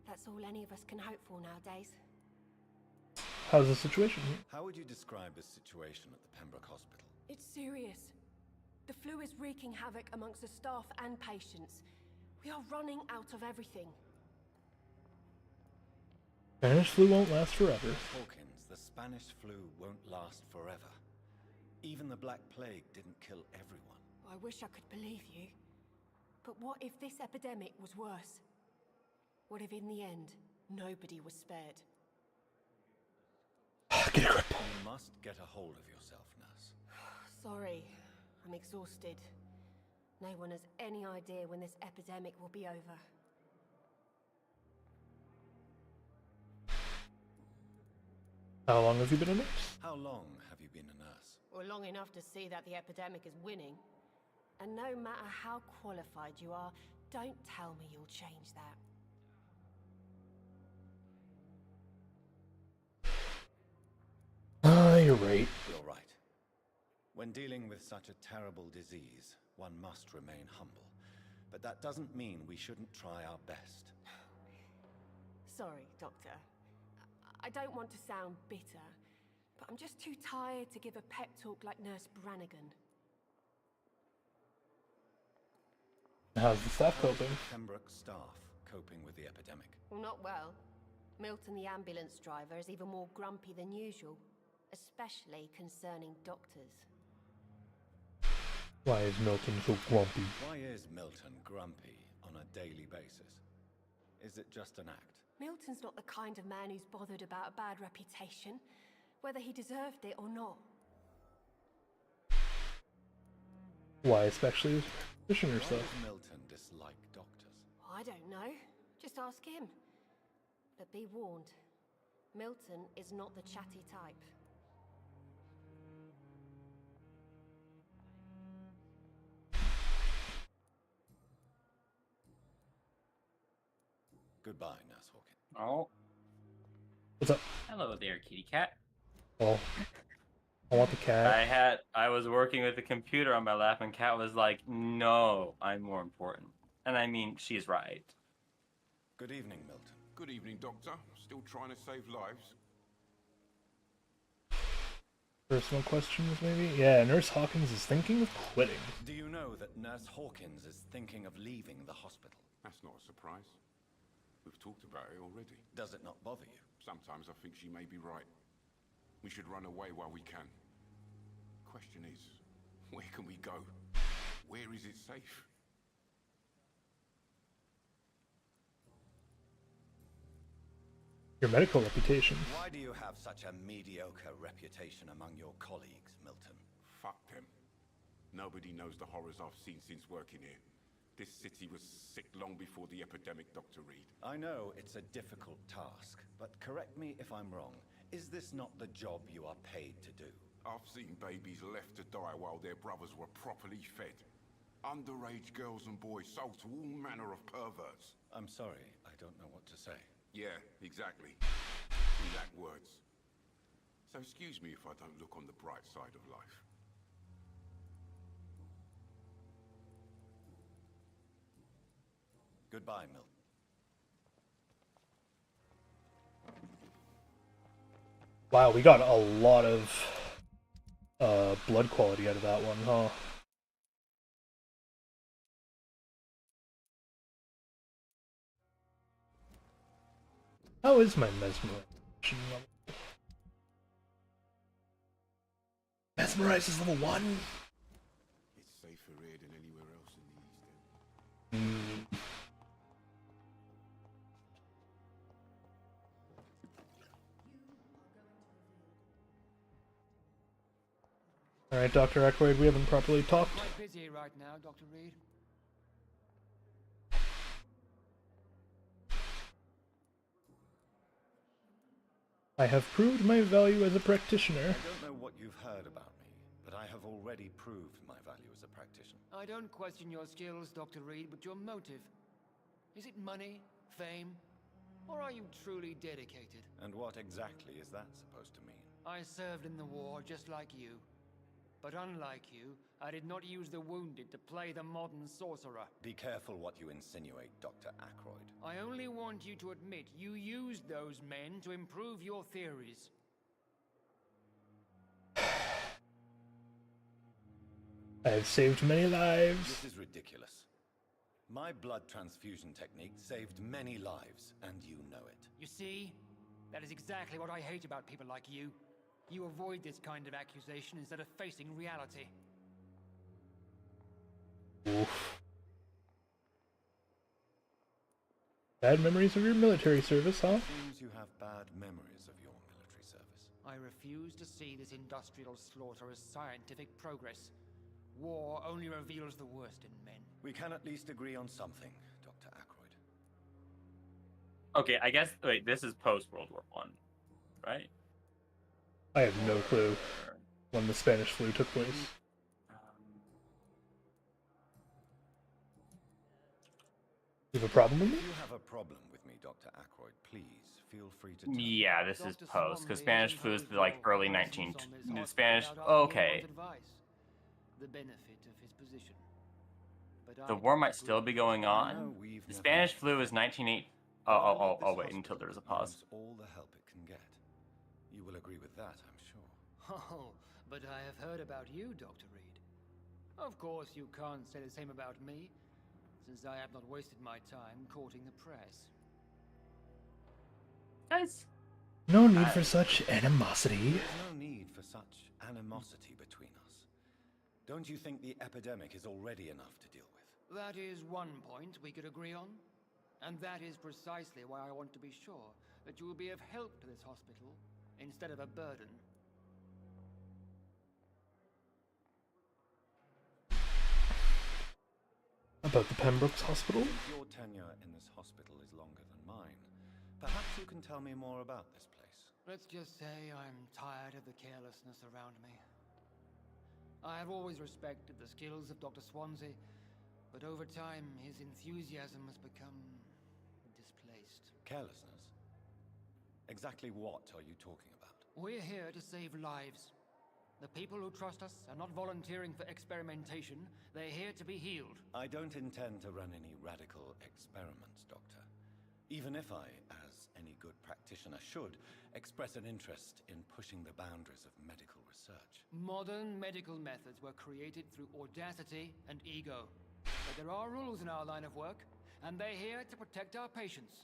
That's all any of us can hope for nowadays. How's the situation here? How would you describe the situation at the Pembroke Hospital? It's serious. The flu is wreaking havoc amongst the staff and patients. We are running out of everything. Spanish flu won't last forever. Hawkins, the Spanish flu won't last forever. Even the Black Plague didn't kill everyone. I wish I could believe you. But what if this epidemic was worse? What if in the end, nobody was spared? Get a grip. You must get a hold of yourself, nurse. Sorry, I'm exhausted. No one has any idea when this epidemic will be over. How long have you been a nurse? How long have you been a nurse? Well, long enough to see that the epidemic is winning. And no matter how qualified you are, don't tell me you'll change that. You're right. You're right. When dealing with such a terrible disease, one must remain humble. But that doesn't mean we shouldn't try our best. Sorry, Doctor. I don't want to sound bitter, but I'm just too tired to give a pep talk like Nurse Brannigan. How's the staff coping? Pembroke staff coping with the epidemic. Well, not well. Milton, the ambulance driver, is even more grumpy than usual, especially concerning doctors. Why is Milton so grumpy? Why is Milton grumpy on a daily basis? Is it just an act? Milton's not the kind of man who's bothered about a bad reputation, whether he deserved it or not. Why especially his practitioner Why stuff? does Milton dislike doctors? I don't know. Just ask him. But be warned, Milton is not the chatty type. Goodbye, Nurse Hawkins. Oh. What's up? Hello there, kitty cat. Oh. I want the cat. I was working with the computer on my lap, and Cat was like, "No, I'm more important." And I mean, she's right. Good evening, Milton. Good evening, Doctor. Still trying to save lives? Personal questions, maybe? Yeah, Nurse Hawkins is thinking of quitting. Do you know that Nurse Hawkins is thinking of leaving the hospital? That's not a surprise. We've talked about it already. Does it not bother you? Sometimes I think she may be right. We should run away while we can. question is, where can we go? Where is it safe? Your medical reputation. Why do you have such a mediocre reputation among your colleagues, Milton? Fuck them. Nobody knows the horrors I've seen since working here. This city was sick long before the epidemic, Dr. Reed. I know it's a difficult task, but correct me if I'm wrong. Is this not the job you are paid to do? I've seen babies left to die while their brothers were properly fed. Underage girls and boys sold to all manner of perverts. I'm sorry, I don't know what to say. Yeah, exactly. We lack words. So excuse me if I don't look on the bright side of life. Goodbye, Milton. Wow, we got a lot of blood quality out of that one, huh? How is my mesmerization level? Mesmerize is level 1? It's safer here than anywhere else in the East End. Alright, Dr. Aykroyd, we haven't properly talked. Quite busy right now, Dr. Reed. I have proved my value as a practitioner. I don't know what you've heard about me, but I have already proved my value as a practitioner. I don't question your skills, Dr. Reed, but your motive. Is it money, fame, or are you truly dedicated? And what exactly is that supposed to mean? I served in the war just like you. But unlike you, I did not use the wounded to play the modern sorcerer. Be careful what you insinuate, Dr. Aykroyd. I only want you to admit you used those men to improve your theories. I have saved many lives. This is ridiculous. My blood transfusion technique saved many lives, and you know it. You see? That is exactly what I hate about people like you. You avoid this kind of accusation instead of facing reality. Oof. Bad memories of your military service, huh? Seems you have bad memories of your military service. I refuse to see this industrial slaughter as scientific progress. War only reveals the worst in men. We can at least agree on something, Dr. Aykroyd. Okay, I guess, wait, this is post-World War I, right? I have no clue when the Spanish flu took place. You have a problem with me? If you have a problem with me, Dr. Aykroyd, please feel free to tell Yeah, this is post, because Spanish flu is like early 19... Spanish... Okay. The benefit of his position. But The war might still be going on. The Spanish flu is 1980... I'll wait until there's a pause. All the help it can get. You will agree with that, I'm sure. Oh, but I have heard about you, Dr. Reed. Of course, you can't say the same about me, since I have not wasted my time courting the press. Guys. No need for such animosity. There's no need for such animosity between us. Don't you think the epidemic is already enough to deal with? That is one point we could agree on. And that is precisely why I want to be sure that you will be of help to this hospital instead of a burden. About the Pembrokes Hospital? If your tenure in this hospital is longer than mine, perhaps you can tell me more about this place. Let's just say I'm tired of the carelessness around me. I have always respected the skills of Dr. Swansea, but over time his enthusiasm has become displaced. Carelessness? Exactly what are you talking about? We're here to save lives. The people who trust us are not volunteering for experimentation. They're here to be healed. I don't intend to run any radical experiments, Doctor. Even if I, as any good practitioner should, express an interest in pushing the boundaries of medical research. Modern medical methods were created through audacity and ego. But there are rules in our line of work, and they're here to protect our patients.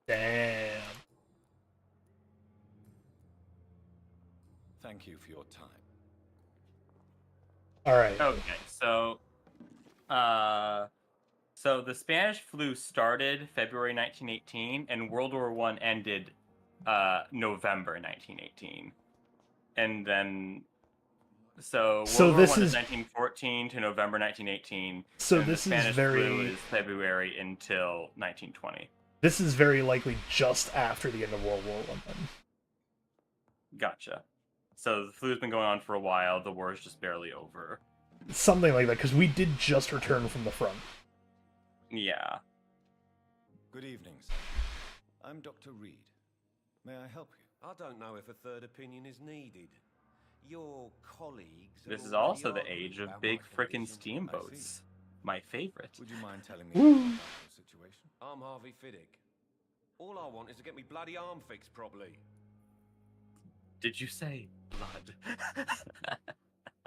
Damn. Thank you for your time. All right. Okay, so the Spanish flu started February 1918, and World War I ended November 1918, and then so So World War this I is is 1914 to November 1918, So and the this is Spanish flu very is February until 1920. this is very likely just after the end of World War One. Then. Gotcha. So the flu's been going on for a while. The war is just barely over. Something like that, because we did just return from the front. Yeah. Good evening, sir. I'm Dr. Reed. May I help you? I don't know if a third opinion is needed. Your colleagues. This is also the age of big frickin' steamboats. My favorite. Would you mind telling me more about your situation? I'm Harvey Fiddick. All I want is to get me bloody arm fixed properly. Did you say blood?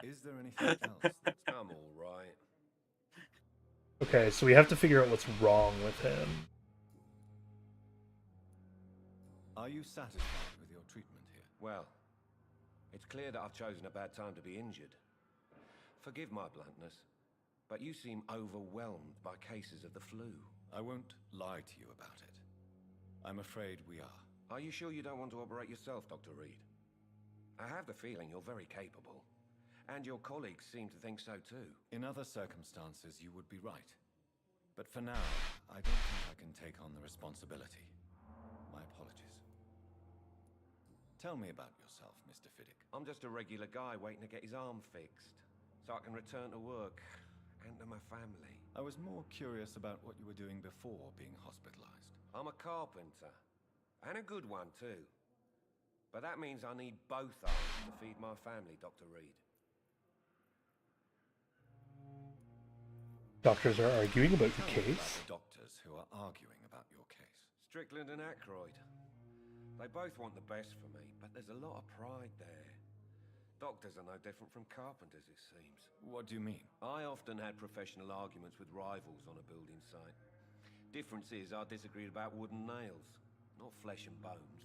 Is there anything else? I'm all right. Okay, so we have to figure out what's wrong with him. Are you satisfied with your treatment here? Well, it's clear that I've chosen a bad time to be injured. Forgive my bluntness, but you seem overwhelmed by cases of the flu. I won't lie to you about it. I'm afraid we are. Are you sure you don't want to operate yourself, Dr. Reed? I have the feeling you're very capable, and your colleagues seem to think so too. In other circumstances, you would be right. But for now, I don't think I can take on the responsibility. My apologies. Tell me about yourself, Mr. Fiddick. I'm just a regular guy waiting to get his arm fixed, so I can return to work and to my family. I was more curious about what you were doing before being hospitalized. I'm a carpenter, and a good one too. But that means I need both arms to feed my family, Dr. Reed. Doctors are arguing about your Tell me about case. the doctors who are arguing about your case. Strickland and Aykroyd. They both want the best for me, but there's a lot of pride there. Doctors are no different from carpenters, it seems. What do you mean? I often had professional arguments with rivals on a building site. Difference is I disagreed about wood and nails, not flesh and bones.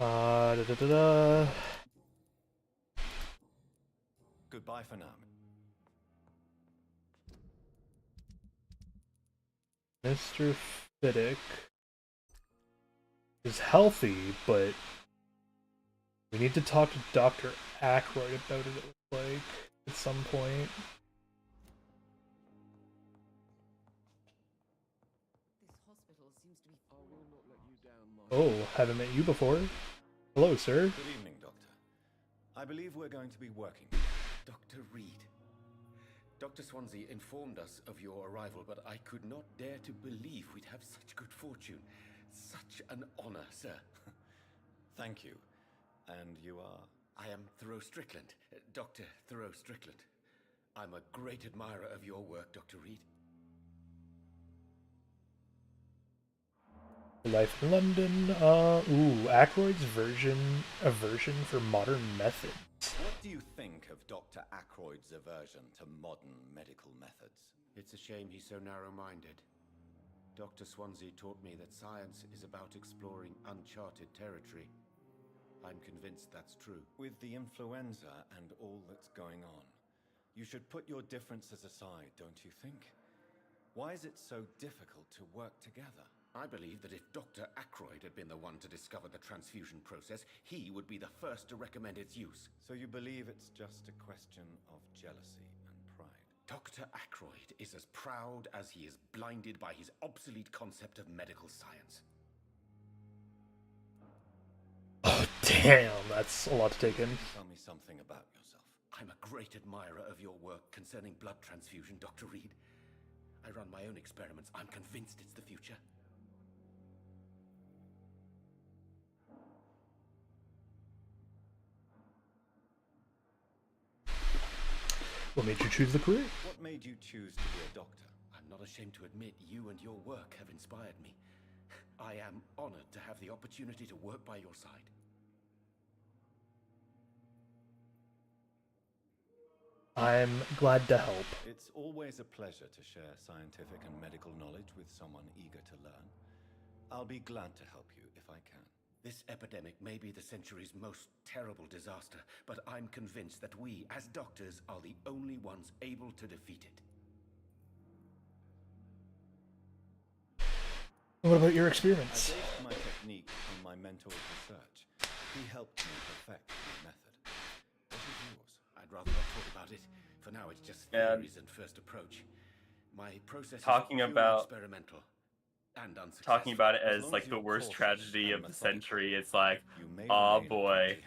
Da, da, da, da. Goodbye for now. Mr. Fiddick is healthy, but we need to talk to Dr. Aykroyd about it, like, at some point. This hospital seems to be... I will not let you down, my... Oh, haven't met you before. Hello, sir. Good evening, Doctor. I believe we're going to be working. Dr. Reed. Dr. Swansea informed us of your arrival, but I could not dare to believe we'd have such good fortune. Such an honor, sir. Thank you. And you are? I am Thoreau Strickland, Dr. Thoreau Strickland. I'm a great admirer of your work, Dr. Reed. Life in London. Aykroyd's aversion for modern methods. What do you think of Dr. Aykroyd's aversion to modern medical methods? It's a shame he's so narrow-minded. Dr. Swansea taught me that science is about exploring uncharted territory. I'm convinced that's true. With the influenza and all that's going on, you should put your differences aside, don't you think? Why is it so difficult to work together? I believe that if Dr. Aykroyd had been the one to discover the transfusion process, he would be the first to recommend its use. So you believe it's just a question of jealousy and pride? Dr. Aykroyd is as proud as he is blinded by his obsolete concept of medical science. Oh, damn, that's a lot to take in. Tell me something about yourself. I'm a great admirer of your work concerning blood transfusion, Dr. Reed. I run my own experiments. I'm convinced it's the future. What made you choose the career? What made you choose to be a doctor? I'm not ashamed to admit you and your work have inspired me. I am honored to have the opportunity to work by your side. I'm glad to help. It's always a pleasure to share scientific and medical knowledge with someone eager to learn. I'll be glad to help you if I can. This epidemic may be the century's most terrible disaster, but I'm convinced that we, as doctors, are the only ones able to defeat it. What about your experiments? I based my technique on my mentor's research. He helped me perfect my method. What is yours? I'd rather not talk about it. For now, it's just theories and first approach. My process Talking is purely about experimental and unsuccessful. talking about it as like the worst tragedy of the century. It's like, oh boy.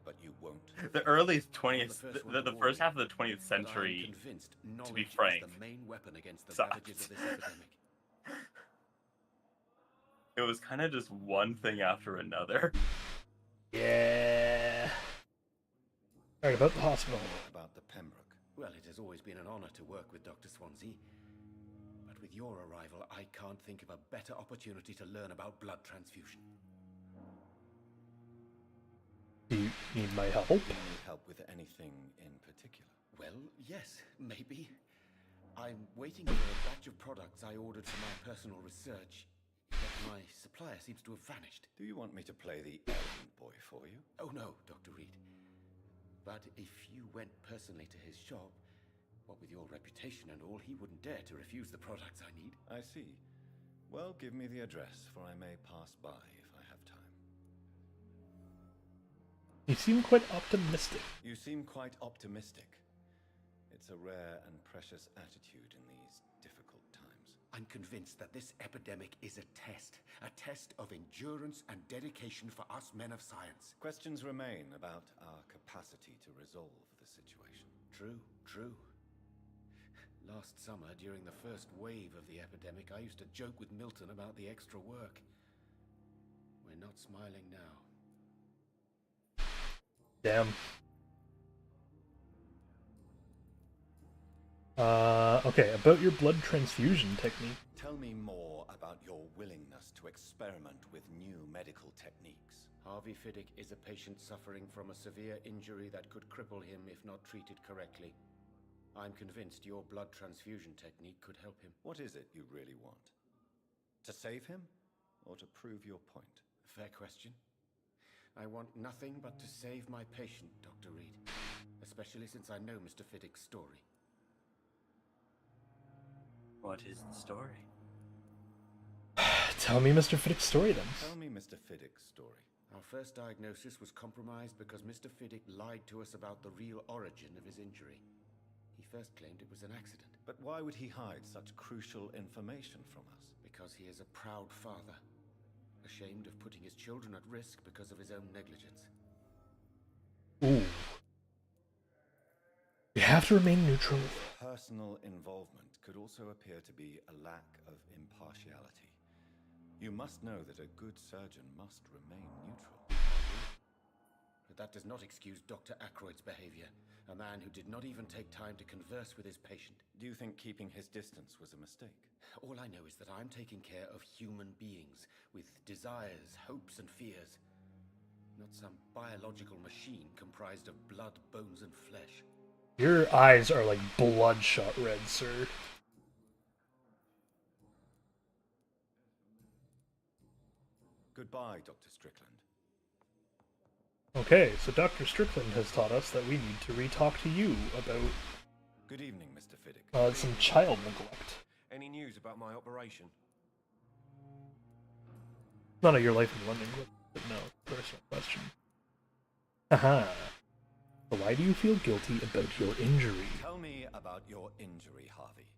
But you won't. The early 20th, the first half of the 20th century, to be frank, the main weapon against the sucked. ravages of this epidemic. It was kind of just one thing after another. Yeah. Alright, about the hospital. About the Pembroke. Well, it has always been an honor to work with Dr. Swansea. But with your arrival, I can't think of a better opportunity to learn about blood transfusion. Do you need my help? Do you need help with anything in particular? Well, yes, maybe. I'm waiting for a batch of products I ordered for my personal research, but my supplier seems to have vanished. Do you want me to play the errand boy for you? Oh no, Dr. Reed. But if you went personally to his shop, what with your reputation and all, he wouldn't dare to refuse the products I need. I see. Well, give me the address, for I may pass by if I have time. You seem quite optimistic. You seem quite optimistic. It's a rare and precious attitude in these difficult times. I'm convinced that this epidemic is a test of endurance and dedication for us men of science. Questions remain about our capacity to resolve the situation. True. Last summer, during the first wave of the epidemic, I used to joke with Milton about the extra work. We're not smiling now. Damn. Okay, about your blood transfusion technique. Tell me more about your willingness to experiment with new medical techniques. Harvey Fiddick is a patient suffering from a severe injury that could cripple him if not treated correctly. I'm convinced your blood transfusion technique could help him. What is it you really want? To save him, or to prove your point? Fair question. I want nothing but to save my patient, Dr. Reed. Especially since I know Mr. Fiddick's story. What is the story? Tell me Mr. Fiddick's story then. Tell me Mr. Fiddick's story. Our first diagnosis was compromised because Mr. Fiddick lied to us about the real origin of his injury. He first claimed it was an accident. But why would he hide such crucial information from us? Because he is a proud father, ashamed of putting his children at risk because of his own negligence. Ooh. You have to remain neutral. Personal involvement could also appear to be a lack of impartiality. You must know that a good surgeon must remain neutral. But that does not excuse Dr. Ackroyd's behavior, a man who did not even take time to converse with his patient. Do you think keeping his distance was a mistake? All I know is that I'm taking care of human beings with desires, hopes, and fears. Not some biological machine comprised of blood, bones, and flesh. Your eyes are like bloodshot red, sir. Goodbye, Dr. Strickland. Okay, so Dr. Strickland has taught us that we need to re-talk to you about Good evening, Mr. Fiddick. some child neglect. Any news about my operation? None of your life in London, but no, personal question. Haha. So why do you feel guilty about your injury? Tell me about your injury, Harvey.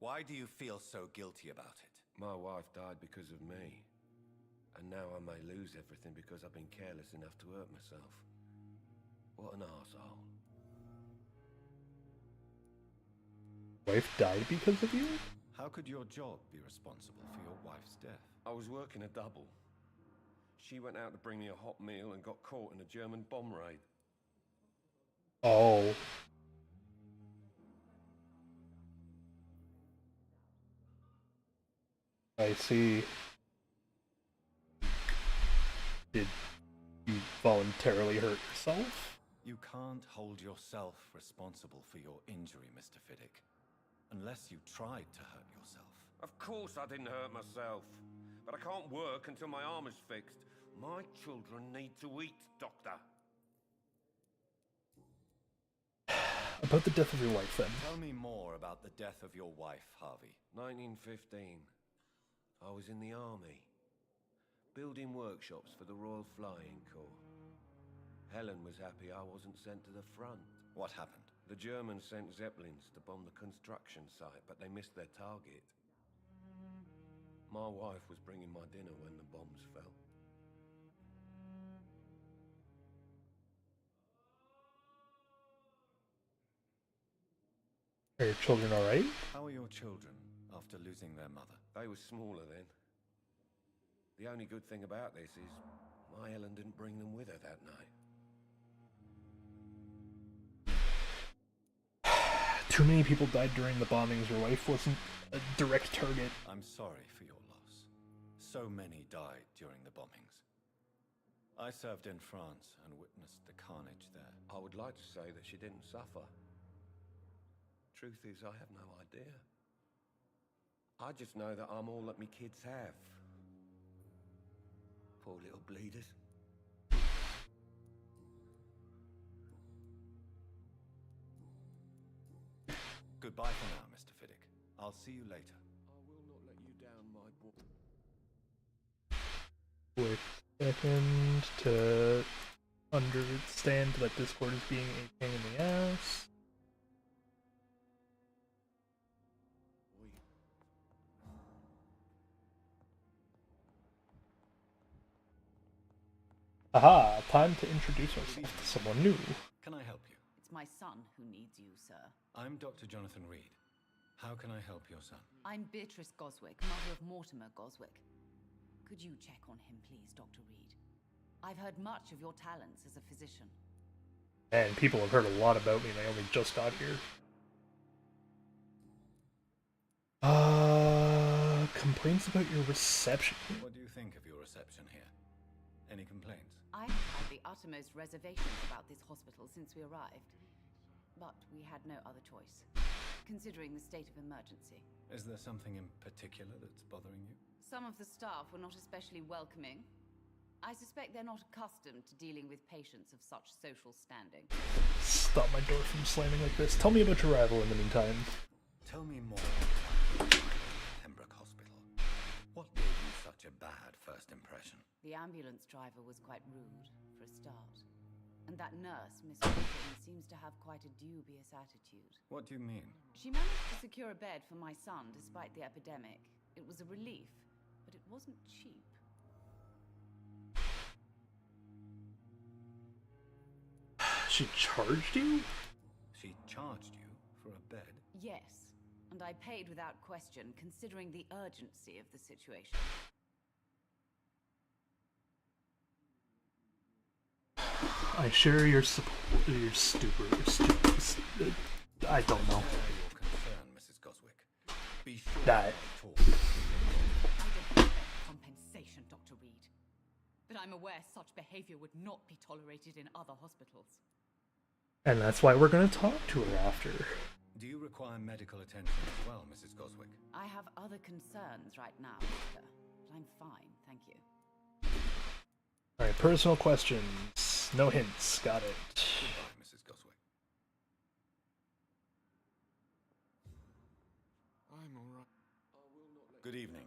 Why do you feel so guilty about it? My wife died because of me. And now I may lose everything because I've been careless enough to hurt myself. What an arsehole. Wife died because of you? How could your job be responsible for your wife's death? I was working a double. She went out to bring me a hot meal and got caught in a German bomb raid. Oh. I see. Did you voluntarily hurt yourself? You can't hold yourself responsible for your injury, Mr. Fiddick. Unless you tried to hurt yourself. Of course I didn't hurt myself. But I can't work until my arm is fixed. My children need to eat, Doctor. About the death of your wife, then. Tell me more about the death of your wife, Harvey. 1915. I was in the army. Building workshops for the Royal Flying Corps. Helen was happy I wasn't sent to the front. What happened? The Germans sent Zeppelins to bomb the construction site, but they missed their target. My wife was bringing my dinner when the bombs fell. Are your children alright? How are your children after losing their mother? They were smaller then. The only good thing about this is my Helen didn't bring them with her that night. Too many people died during the bombings. Your wife wasn't a direct target. I'm sorry for your loss. So many died during the bombings. I served in France and witnessed the carnage there. I would like to say that she didn't suffer. Truth is, I have no idea. I just know that I'm all that me kids have. Poor little bleeders. Goodbye for now, Mr. Fiddick. I'll see you later. I will not let you down, my boy. Quick second to understand that Discord is being a pain in the ass. Aha, time to introduce myself to someone new. Can I help you? It's my son who needs you, sir. I'm Dr. Jonathan Reed. How can I help your son? I'm Beatrice Goswick, mother of Mortimer Goswick. Could you check on him, please, Dr. Reed? I've heard much of your talents as a physician. And people have heard a lot about me, and I only just got here. Complaints about your reception. What do you think of your reception here? Any complaints? I've had the uttermost reservations about this hospital since we arrived. But we had no other choice, considering the state of emergency. Is there something in particular that's bothering you? Some of the staff were not especially welcoming. I suspect they're not accustomed to dealing with patients of such social standing. Stop my door from slamming like this. Tell me about your arrival in the meantime. Tell me more about Pembroke Hospital. What gave you such a bad first impression? The ambulance driver was quite rude, for a start. And that nurse, Miss Wilson, seems to have quite a dubious attitude. What do you mean? She managed to secure a bed for my son despite the epidemic. It was a relief, but it wasn't cheap. She charged you? She charged you for a bed? Yes, and I paid without question, considering the urgency of the situation. I share your support. You're stupid. I don't know. Your concern, Mrs. Goswick. Be sure that. I don't expect compensation, Dr. Reed. But I'm aware such behavior would not be tolerated in other hospitals. And that's why we're going to talk to her after. Do you require medical attention as well, Mrs. Goswick? I have other concerns right now, Doctor. But I'm fine, thank you. Alright, personal questions. No hints. Got it. Goodbye, Mrs. Goswick. I'm alright. Good evening.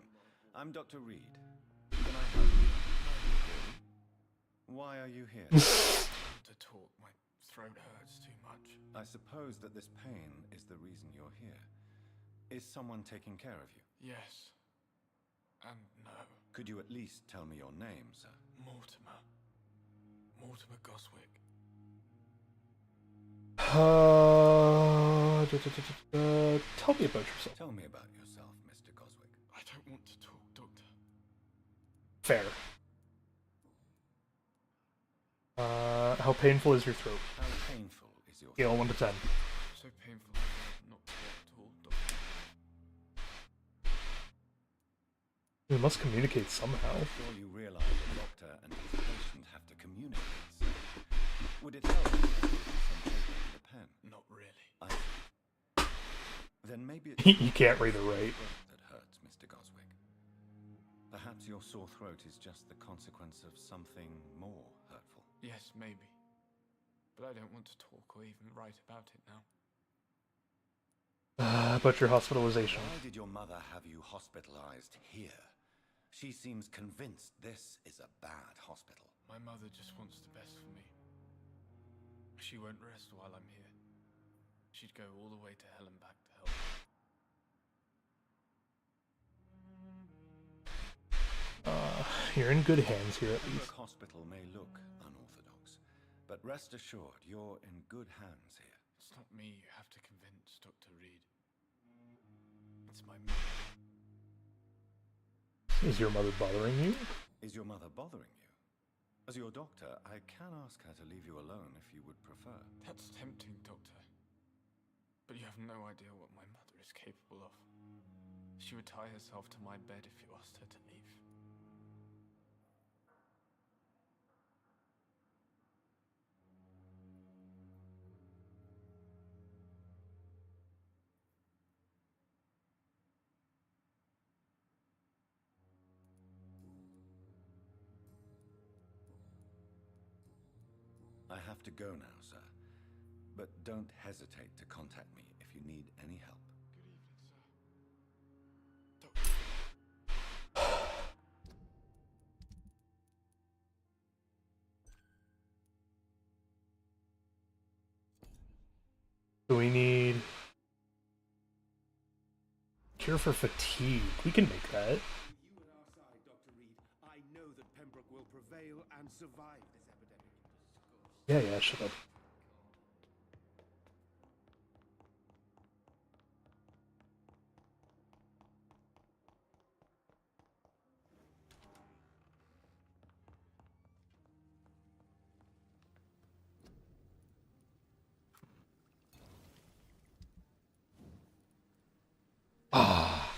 I'm Dr. Reed. Can I help you? Why are you here? To talk, my throat hurts too much. I suppose that this pain is the reason you're here. Is someone taking care of you? Yes. And no. Could you at least tell me your name, sir? Mortimer. Mortimer Goswick. Tell me about yourself. Tell me about yourself, Mr. Goswick. I don't want to talk, Doctor. Fair. How painful is your throat? How painful is your Scale 1 to 10. So painful I not talk at all, Doctor. We must communicate somehow. I'm sure you realize a doctor and his patient have to communicate, sir. Would it help if Then maybe it's You can't read or write. that hurts, Mr. Goswick. Perhaps your sore throat is just the consequence of something more hurtful. Yes, maybe. But I don't want to talk or even write about it now. But your hospitalization. Why did your mother have you hospitalized here? She seems convinced this is a bad hospital. My mother just wants the best for me. She won't rest while I'm here. She'd go all the way to hell and back to help me. You're in good hands here, at Pembroke least. Hospital may look unorthodox, but rest assured, you're in good hands here. It's not me you have to convince, Dr. Reed. It's my mother. Is your mother bothering you? Is your mother bothering you? As your doctor, I can ask her to leave you alone if you would prefer. That's tempting, Doctor. But you have no idea what my mother is capable of. She would tie herself to my bed if you asked her to leave. I have to go now, sir. But don't hesitate to contact me if you need any help. So we need cure for fatigue. We can make that. You at our side, Dr. Reed. I know that Pembroke will prevail and survive this epidemic. Yeah, shut up. Ah.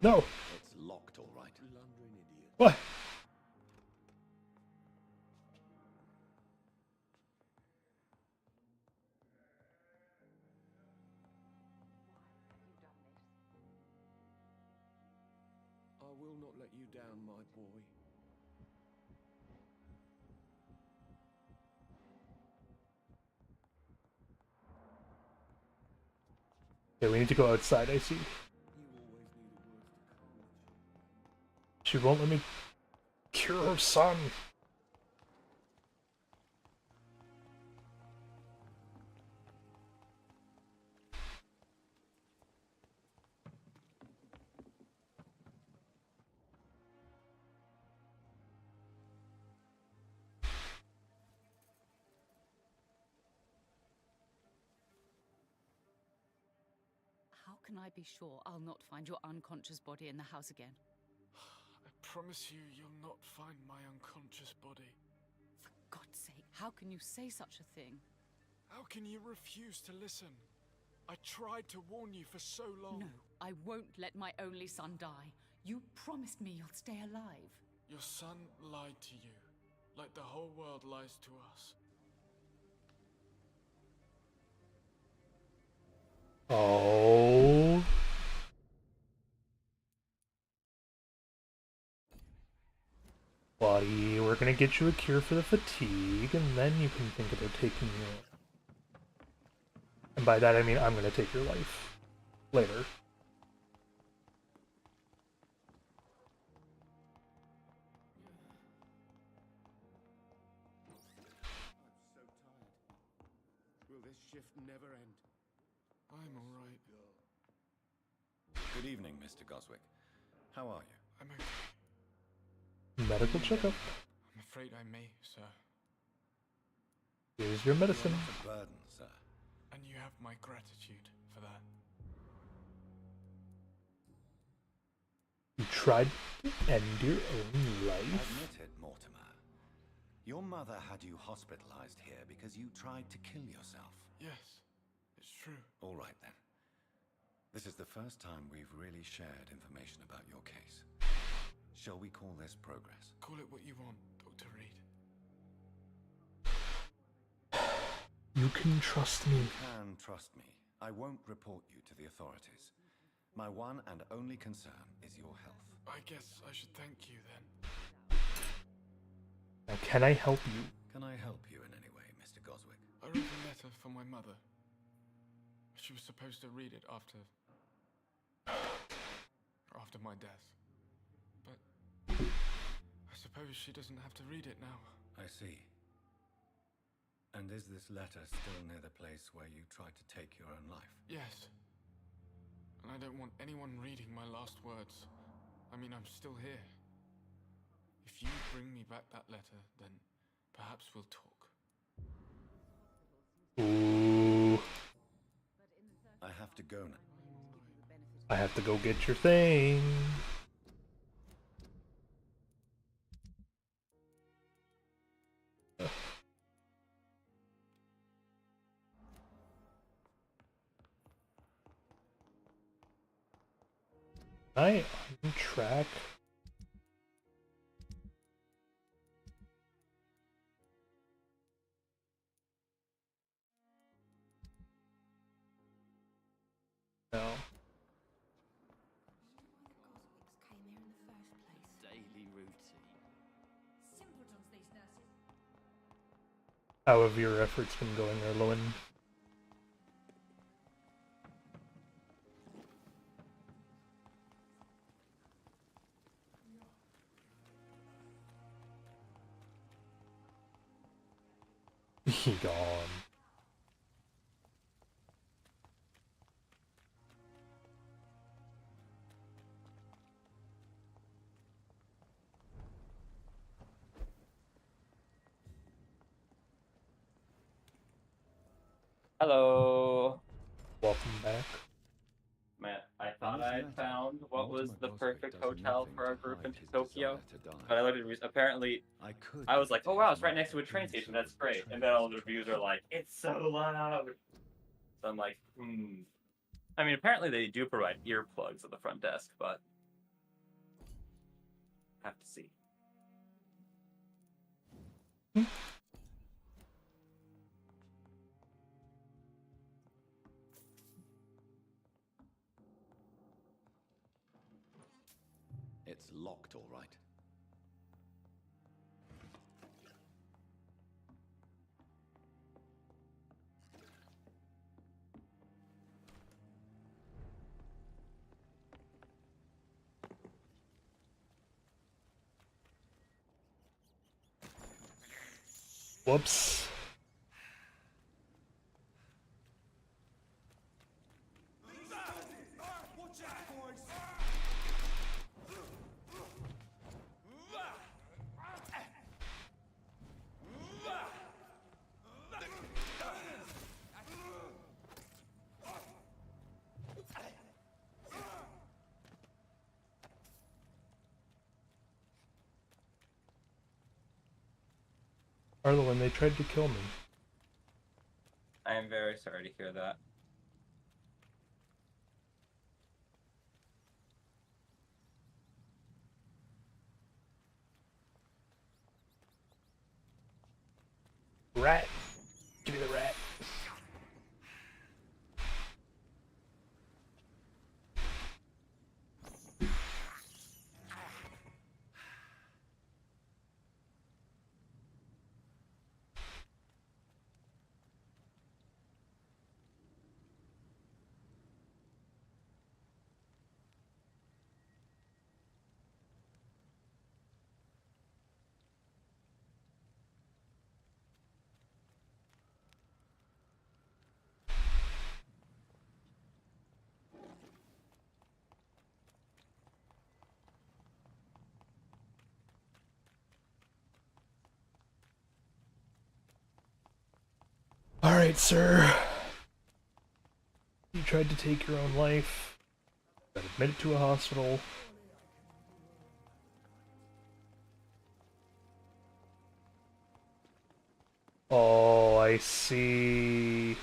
No. It's locked, all right. What? I will not let you down, my boy. Okay, we need to go outside, I see. She won't let me cure her son. How can I be sure I'll not find your unconscious body in the house again? I promise you, you'll not find my unconscious body. For God's sake, how can you say such a thing? How can you refuse to listen? I tried to warn you for so long. No, I won't let my only son die. You promised me you'll stay alive. Your son lied to you, like the whole world lies to us. Oh. Buddy, we're gonna get you a cure for the fatigue, and then you can think about taking your... And by that I mean I'm gonna take your life. Later. Will this shift never end? I'm alright. Good evening, Mr. Goswick. How are you? I'm okay. Medical checkup. I'm afraid I may, sir. Here's your medicine. You're not a burden, sir. And you have my gratitude for that. You tried to end your own life? Admit it, Mortimer. Your mother had you hospitalized here because you tried to kill yourself. Yes, it's true. All right, then. This is the first time we've really shared information about your case. Shall we call this progress? Call it what you want, Dr. Reed. You can trust me. You can trust me. I won't report you to the authorities. My one and only concern is your health. I guess I should thank you then. Now, can I help you? Can I help you in any way, Mr. Goswick? I wrote a letter for my mother. She was supposed to read it after my death. But I suppose she doesn't have to read it now. I see. And is this letter still near the place where you tried to take your own life? Yes. And I don't want anyone reading my last words. I mean, I'm still here. If you bring me back that letter, then perhaps we'll talk. Ooh. I have to go now. I have to go get your thing. I on track. No. Daily routine. Simpletons, these nurses. How have your efforts been going, Erlowen? He gone. Hello. Welcome back. Man, I thought I had found what was the perfect hotel for our group in Tokyo, but I looked at apparently I was like, oh wow, it's right next to a train station. That's great. And then all the reviews are like, it's so loud. So I'm like, I mean, apparently they do provide earplugs at the front desk, but have to see. It's locked, all right. Whoops. Arlen, they tried to kill me. I am very sorry to hear that. Rat. Give me the rat. Alright, sir. You tried to take your own life. Got admitted to a hospital. Oh, I see.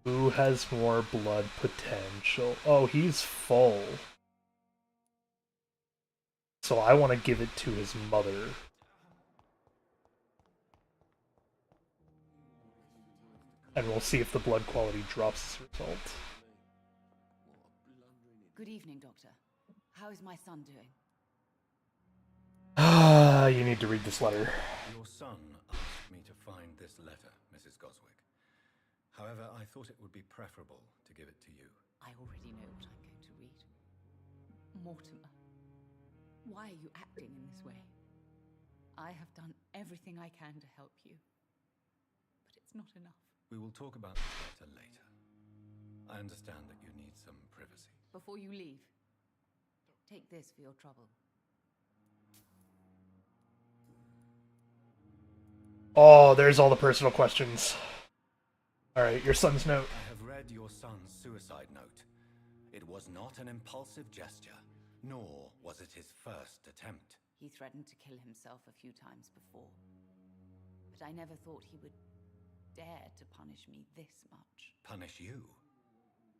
Who has more blood potential? Oh, he's full. So I want to give it to his mother. And we'll see if the blood quality drops as a result. Good evening, Doctor. How is my son doing? Ah, you need to read this letter. Your son asked me to find this letter, Mrs. Goswick. However, I thought it would be preferable to give it to you. I already know what I'm going to read. Mortimer, why are you acting in this way? I have done everything I can to help you, but it's not enough. We will talk about this letter later. I understand that you need some privacy. Before you leave, take this for your trouble. Oh, there's all the personal questions. Alright, your son's note. I have read your son's suicide note. It was not an impulsive gesture, nor was it his first attempt. He threatened to kill himself a few times before, but I never thought he would dare to punish me this much. Punish you?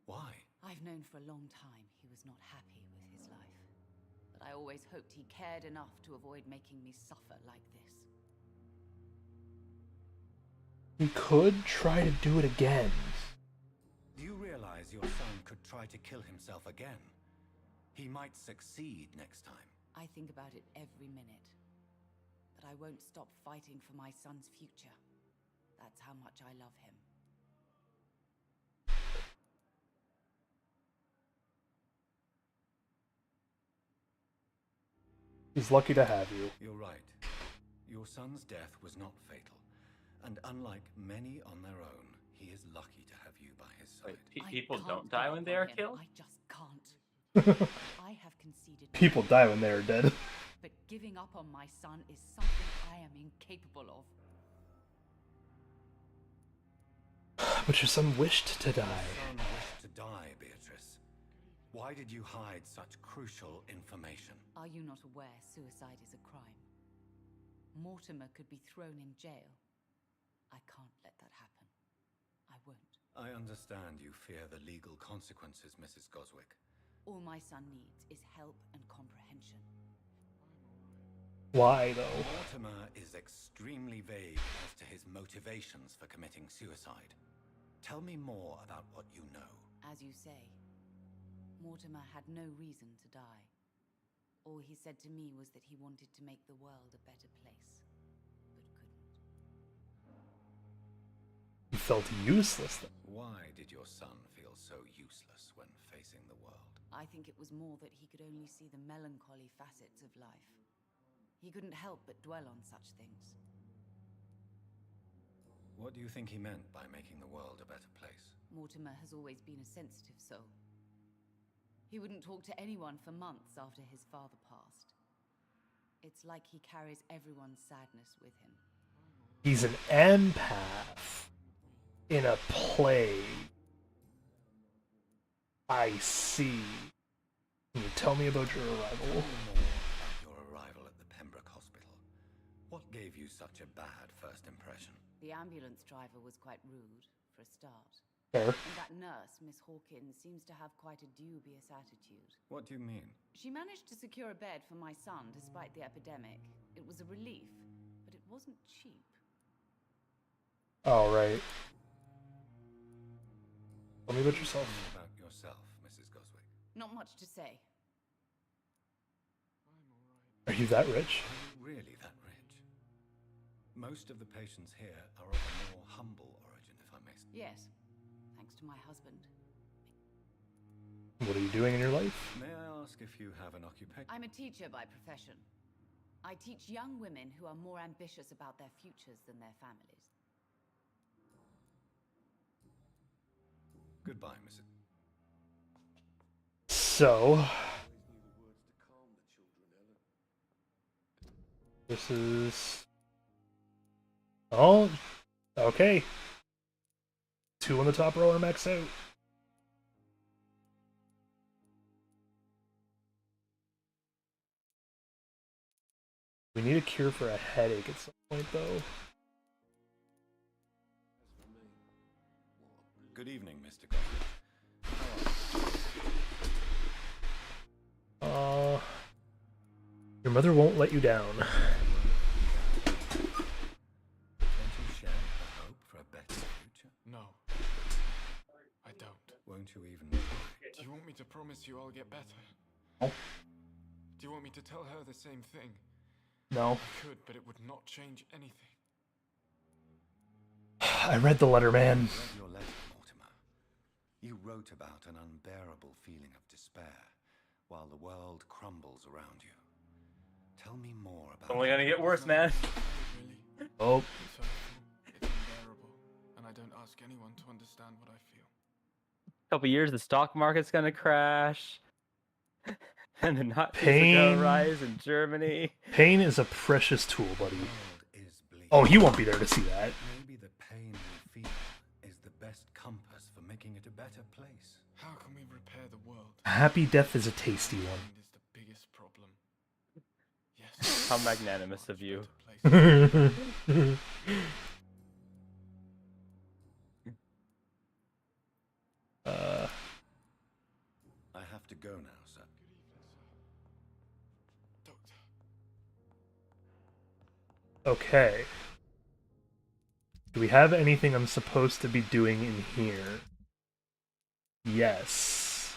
Why? I've known for a long time he was not happy with his life, but I always hoped he cared enough to avoid making me suffer like this. He could try to do it again. Do you realize your son could try to kill himself again? He might succeed next time. I think about it every minute, but I won't stop fighting for my son's future. That's how much I love him. He's lucky to have you. You're right. Your son's death was not fatal. And unlike many on their own, he is lucky to have you by his side. Wait, people don't die when they are killed? I just can't. I have conceded. People die when they are dead. But giving up on my son is something I am incapable of. But your son wished to die. Your son wished to die, Beatrice. Why did you hide such crucial information? Are you not aware suicide is a crime? Mortimer could be thrown in jail. I can't let that happen. I won't. I understand you fear the legal consequences, Mrs. Goswick. All my son needs is help and comprehension. Why, though? Mortimer is extremely vague as to his motivations for committing suicide. Tell me more about what you know. As you say, Mortimer had no reason to die. All he said to me was that he wanted to make the world a better place. He felt useless then. Why did your son feel so useless when facing the world? I think it was more that he could only see the melancholy facets of life. He couldn't help but dwell on such things. What do you think he meant by making the world a better place? Mortimer has always been a sensitive soul. He wouldn't talk to anyone for months after his father passed. It's like he carries everyone's sadness with him. He's an empath in a play. I see. Can you tell me about your arrival? Your arrival at the Pembroke Hospital. What gave you such a bad first impression? The ambulance driver was quite rude, for a start. Fair. And that nurse, Miss Hawkins, seems to have quite a dubious attitude. What do you mean? She managed to secure a bed for my son despite the epidemic. It was a relief, but it wasn't cheap. Oh, right. Tell me about yourself. Tell me about yourself, Mrs. Goswick. Not much to say. Are you that rich? Are you really that rich? Most of the patients here are of a more humble origin, if I may say. Yes, thanks to my husband. What are you doing in your life? May I ask if you have an occupation? I'm a teacher by profession. I teach young women who are more ambitious about their futures than their families. Goodbye, Mrs. So, this is... Oh, Okay. 2 on the top row are maxed out. We need a cure for a headache at some point, though. Good evening, Mr. Goddard. Your mother won't let you down. Don't you share the hope for a better future? No. I don't. Won't you even... Do you want me to promise you I'll get better? No. Do you want me to tell her the same thing? No. I could, but it would not change anything. I read the letter, man. I read your letter, Mortimer. You wrote about an unbearable feeling of despair while the world crumbles around you. Tell me more about... It's only gonna get worse, man. Oh. It's unbearable, and I don't ask anyone to understand what I feel. Couple years, the stock market's gonna crash. And the Nazis are Pain. gonna rise in Germany. Pain is a precious tool, buddy. Oh, he won't be there to see that. Maybe the pain we feel is the best compass for making it a better place. How can we repair the world? A happy death is a tasty one. Is the biggest problem. How magnanimous of you. I have to go now, sir. Okay. Do we have anything I'm supposed to be doing in here? Yes.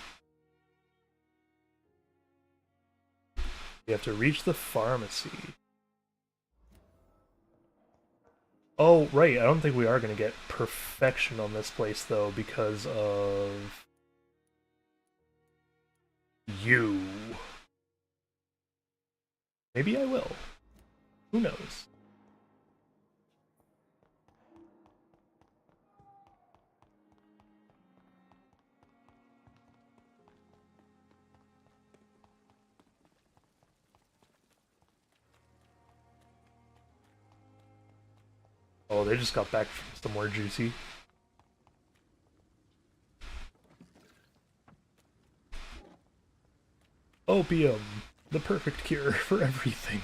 We have to reach the pharmacy. Oh, right. I don't think we are going to get perfection on this place, though, because of... you. Maybe I will. Who knows? Oh, they just got back from somewhere juicy. Opium, the perfect cure for everything.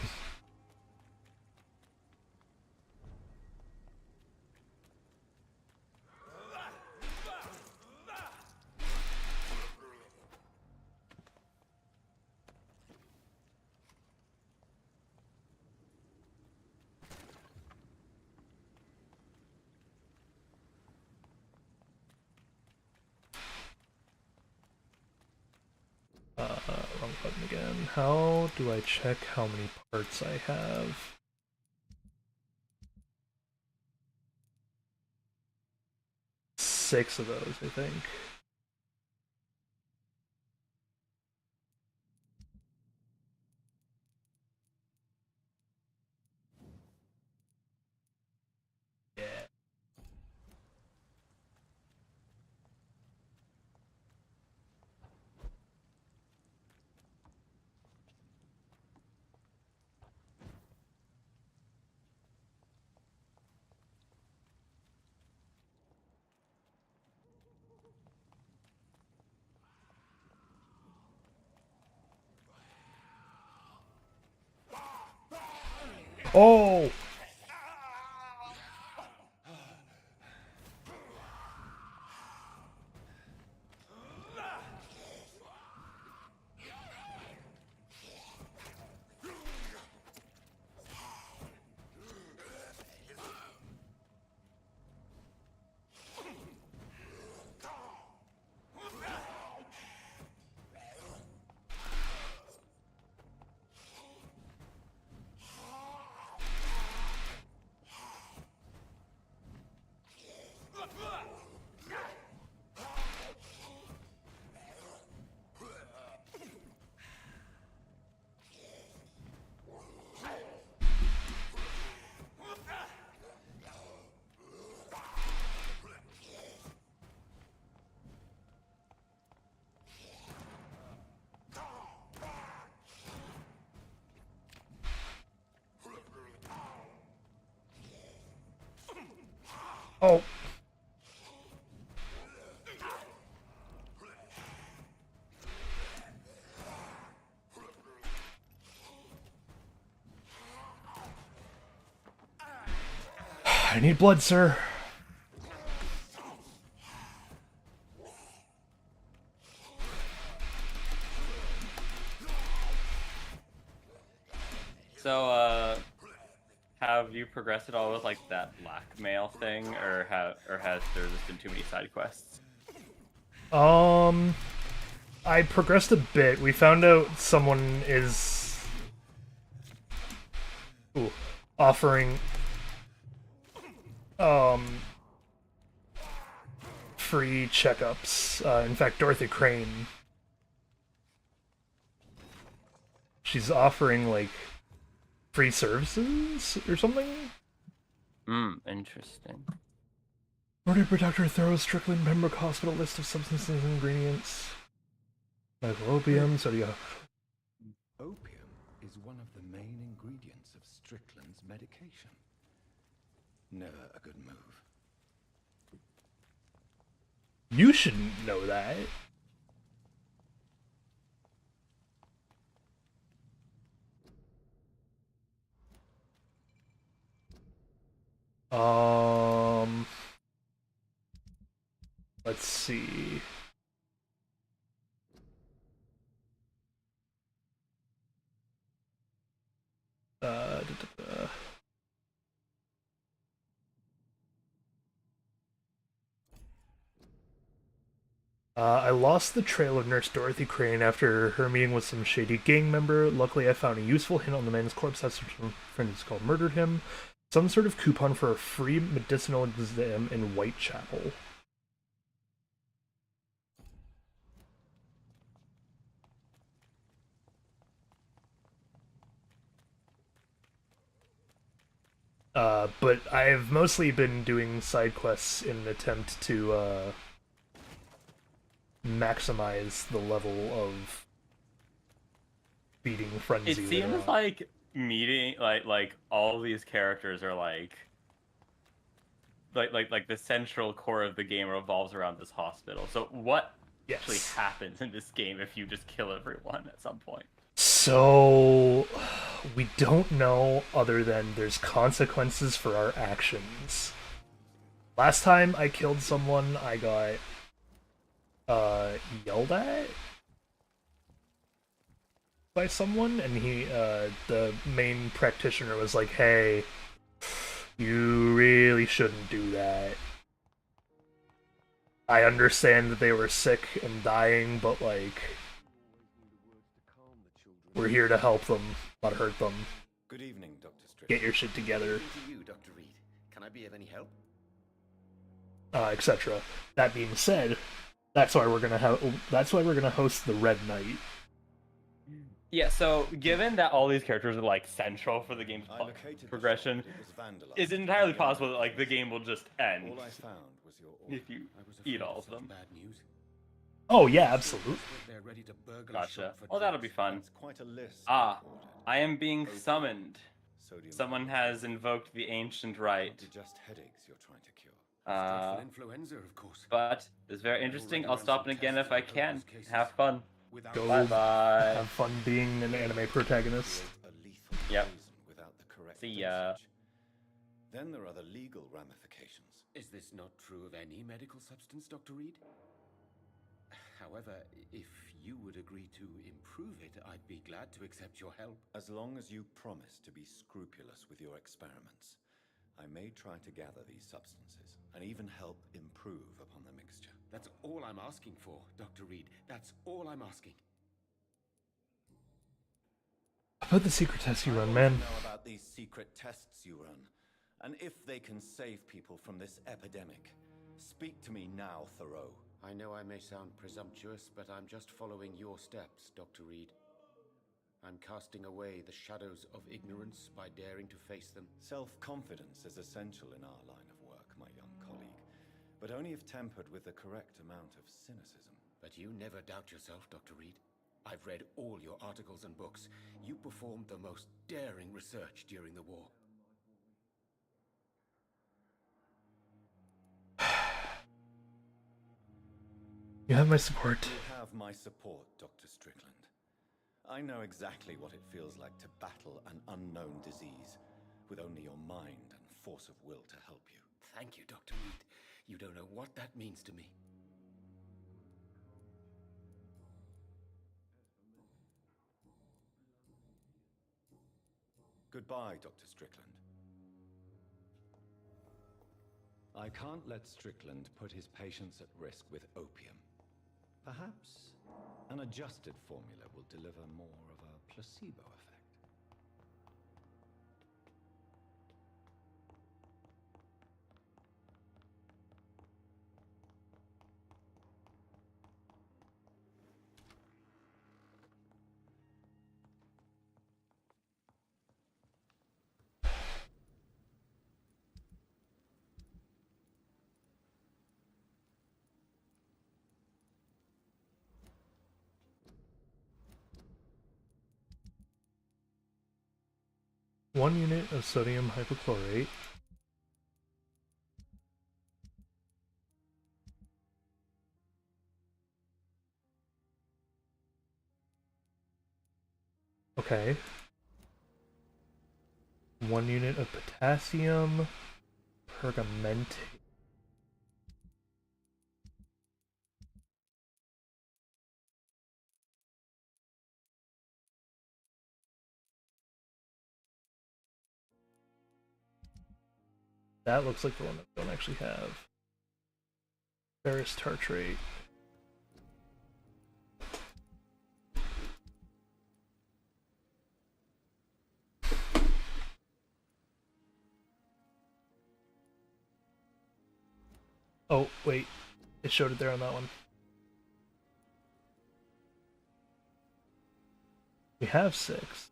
Wrong button again. How do I check how many parts I have? Six of those, I think. Yeah. Oh! Oh. I need blood, sir. So, have you progressed at all with like that blackmail thing, or has there just been too many side quests? I progressed a bit. We found out someone is offering free checkups. In fact, Dorothy Crane. She's offering like free services or something. Interesting. Order by Dr. Thorough Strickland, Pembroke Hospital, list of substances and ingredients. Like opium, sodium. Opium is one of the main ingredients of Strickland's medication. Never a good move. You shouldn't know that. Let's see. I lost the trail of Nurse Dorothy Crane after her meeting with some shady gang member. Luckily, I found a useful hint on the man's corpse after some friends called murdered him. Some sort of coupon for a free medicinal exam in Whitechapel. But I've mostly been doing side quests in an attempt to maximize the level of beating frenzy. It seems like meeting like all these characters are like the central core of the game revolves around this hospital. So what actually happens in this game if you just kill everyone at some point? So we don't know other than there's consequences for our actions. Last time I killed someone, I got yelled at by someone, and the main practitioner was like, hey, you really shouldn't do that. I understand that they were sick and dying, but like, we're here to help them, not hurt them. Good evening, Dr. Strickland. Get your shit together. To you, Dr. Reed. Can I be of any help? Etc. That being said, that's why we're gonna host the Red Knight. Yeah, so given that all these characters are like central for the game's progression, it's entirely possible that like the game will just end All I found was your if you eat all of them. Bad news. Oh yeah, absolutely. They're ready to burgle a Gotcha. shop for Well, that'll be fun. Quite a list. I am being summoned. Someone has invoked the ancient right. Just headaches you're trying to cure. Dreadful influenza, of course. But it's very interesting. I'll stop in again if I can. Have fun. Go bye. Have fun being an anime protagonist. Yep. Without the correct See ya. Then there are the legal ramifications. Is this not true of any medical substance, Dr. Reed? However, if you would agree to improve it, I'd be glad to accept your help. As long as you promise to be scrupulous with your experiments, I may try to gather these substances and even help improve upon the mixture. That's all I'm asking for, Dr. Reed. That's all I'm asking. About the secret tests you run, man. I know about these secret tests you run, and if they can save people from this epidemic. Speak to me now, Thoreau. I know I may sound presumptuous, but I'm just following your steps, Dr. Reed. I'm casting away the shadows of ignorance by daring to face them. Self-confidence is essential in our line of work, my young colleague, but only if tempered with the correct amount of cynicism. But you never doubt yourself, Dr. Reed. I've read all your articles and books. You performed the most daring research during the war. You have my support. You have my support, Dr. Strickland. I know exactly what it feels like to battle an unknown disease with only your mind and force of will to help you. Thank you, Dr. Reed. You don't know what that means to me. Goodbye, Dr. Strickland. I can't let Strickland put his patients at risk with opium. Perhaps an adjusted formula will deliver more of a placebo effect. One unit of sodium hypochlorite. Okay. 1 unit of potassium pergamentate. That looks like the one that we don't actually have. Ferrous tartrate. Oh, wait. It showed it there on that one. We have 6.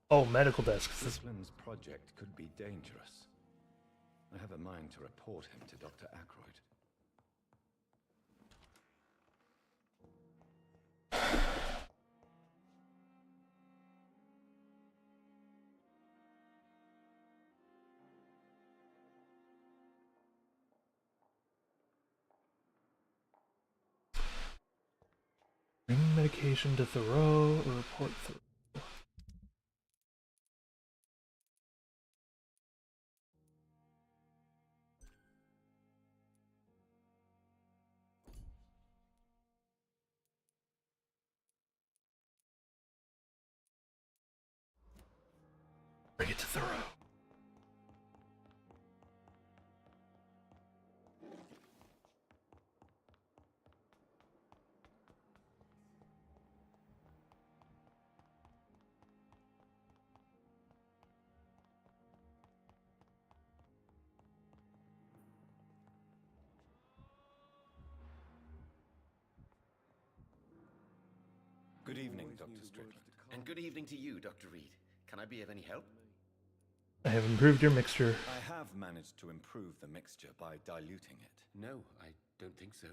Oh, medical desks. Strickland's project could be dangerous. I have a mind to report him to Dr. Ackroyd. Bring medication to Thoreau or report Thoreau. Bring it to Thoreau. Good evening, Dr. Strickland. And good evening to you, Dr. Reed. Can I be of any help? I have improved your mixture. I have managed to improve the mixture by diluting it. No, I don't think so.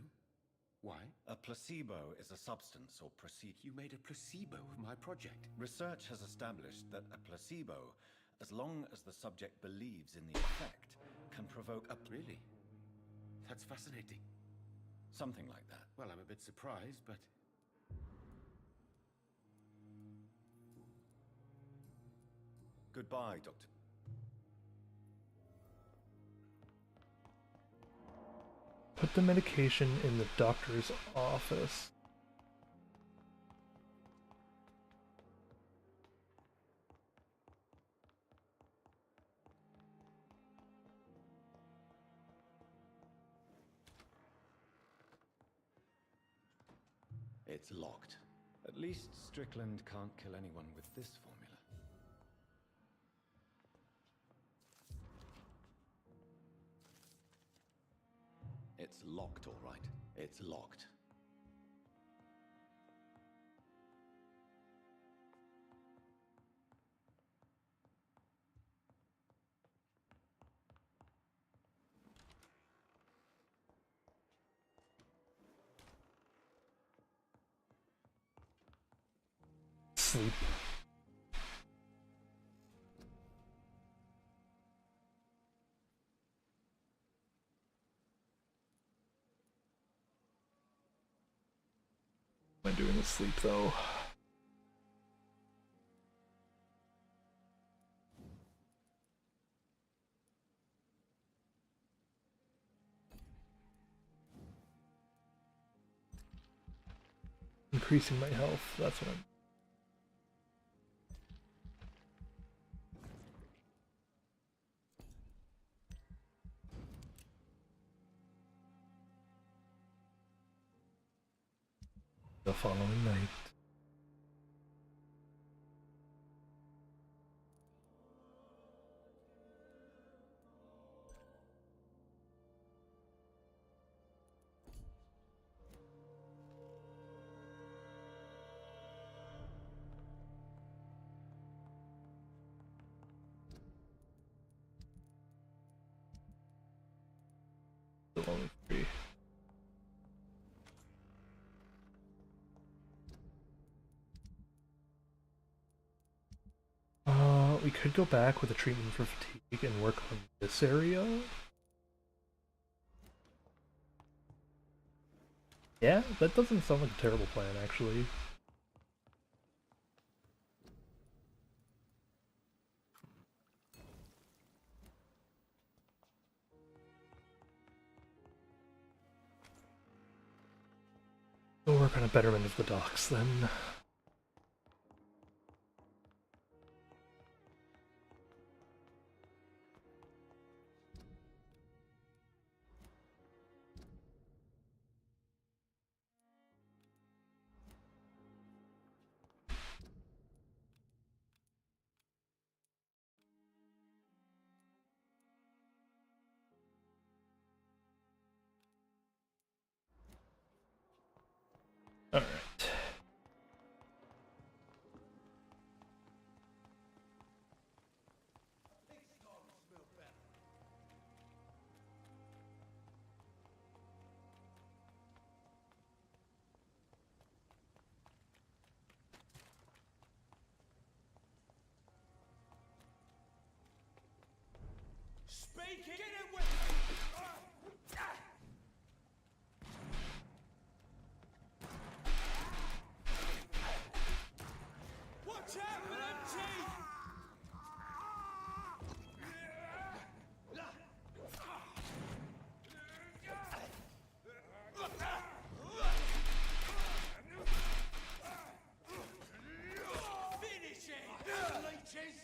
Why? A placebo is a substance or procedure. You made a placebo of my project. Research has established that a placebo, as long as the subject believes in the effect, can provoke a... Really? That's fascinating. Something like that. Well, I'm a bit surprised, but... Goodbye, Doctor. Put the medication in the doctor's office. It's locked. At least Strickland can't kill anyone with this formula. It's locked, all right. It's locked. sleep. What am I doing with sleep though? Increasing my health, that's what I'm... The following night. Still only 3. We could go back with a treatment for fatigue and work on this area. Yeah, that doesn't sound like a terrible plan, actually. We'll work on a betterment of the docks, then. Alright. Speak it! Get it with me! Watch out for them teeth! Finish it, leeches!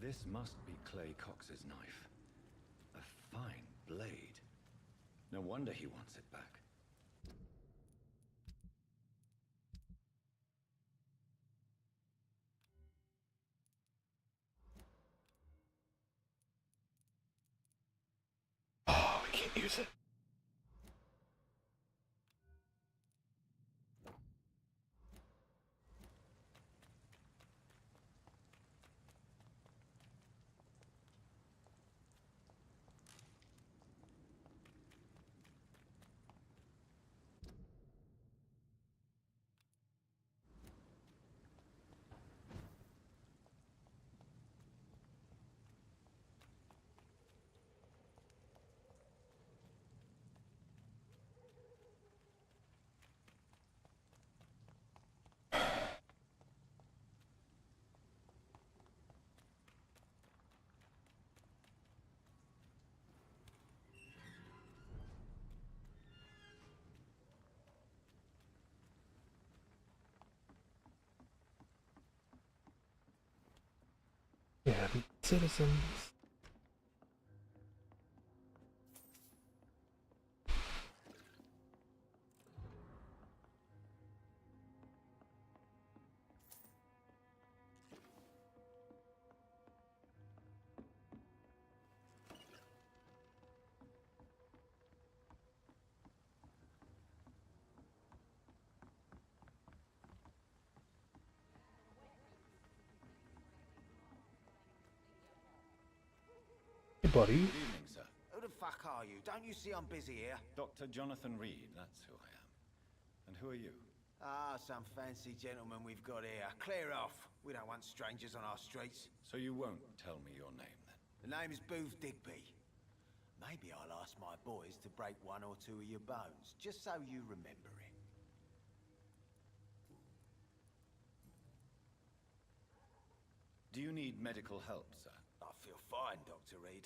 This must be Clay Cox's knife. A fine blade. No wonder he wants it back. Oh, I can't use it. Yeah, citizens. Hey, buddy. Good evening, sir. Who the fuck are you? Don't you see I'm busy here? Dr. Jonathan Reed, that's who I am. And who are you? Ah, some fancy gentleman we've got here. Clear off. We don't want strangers on our streets. So you won't tell me your name, then? The name is Booth Digby. Maybe I'll ask my boys to break one or two of your bones, just so you remember it. Do you need medical help, sir? I feel fine, Dr. Reed.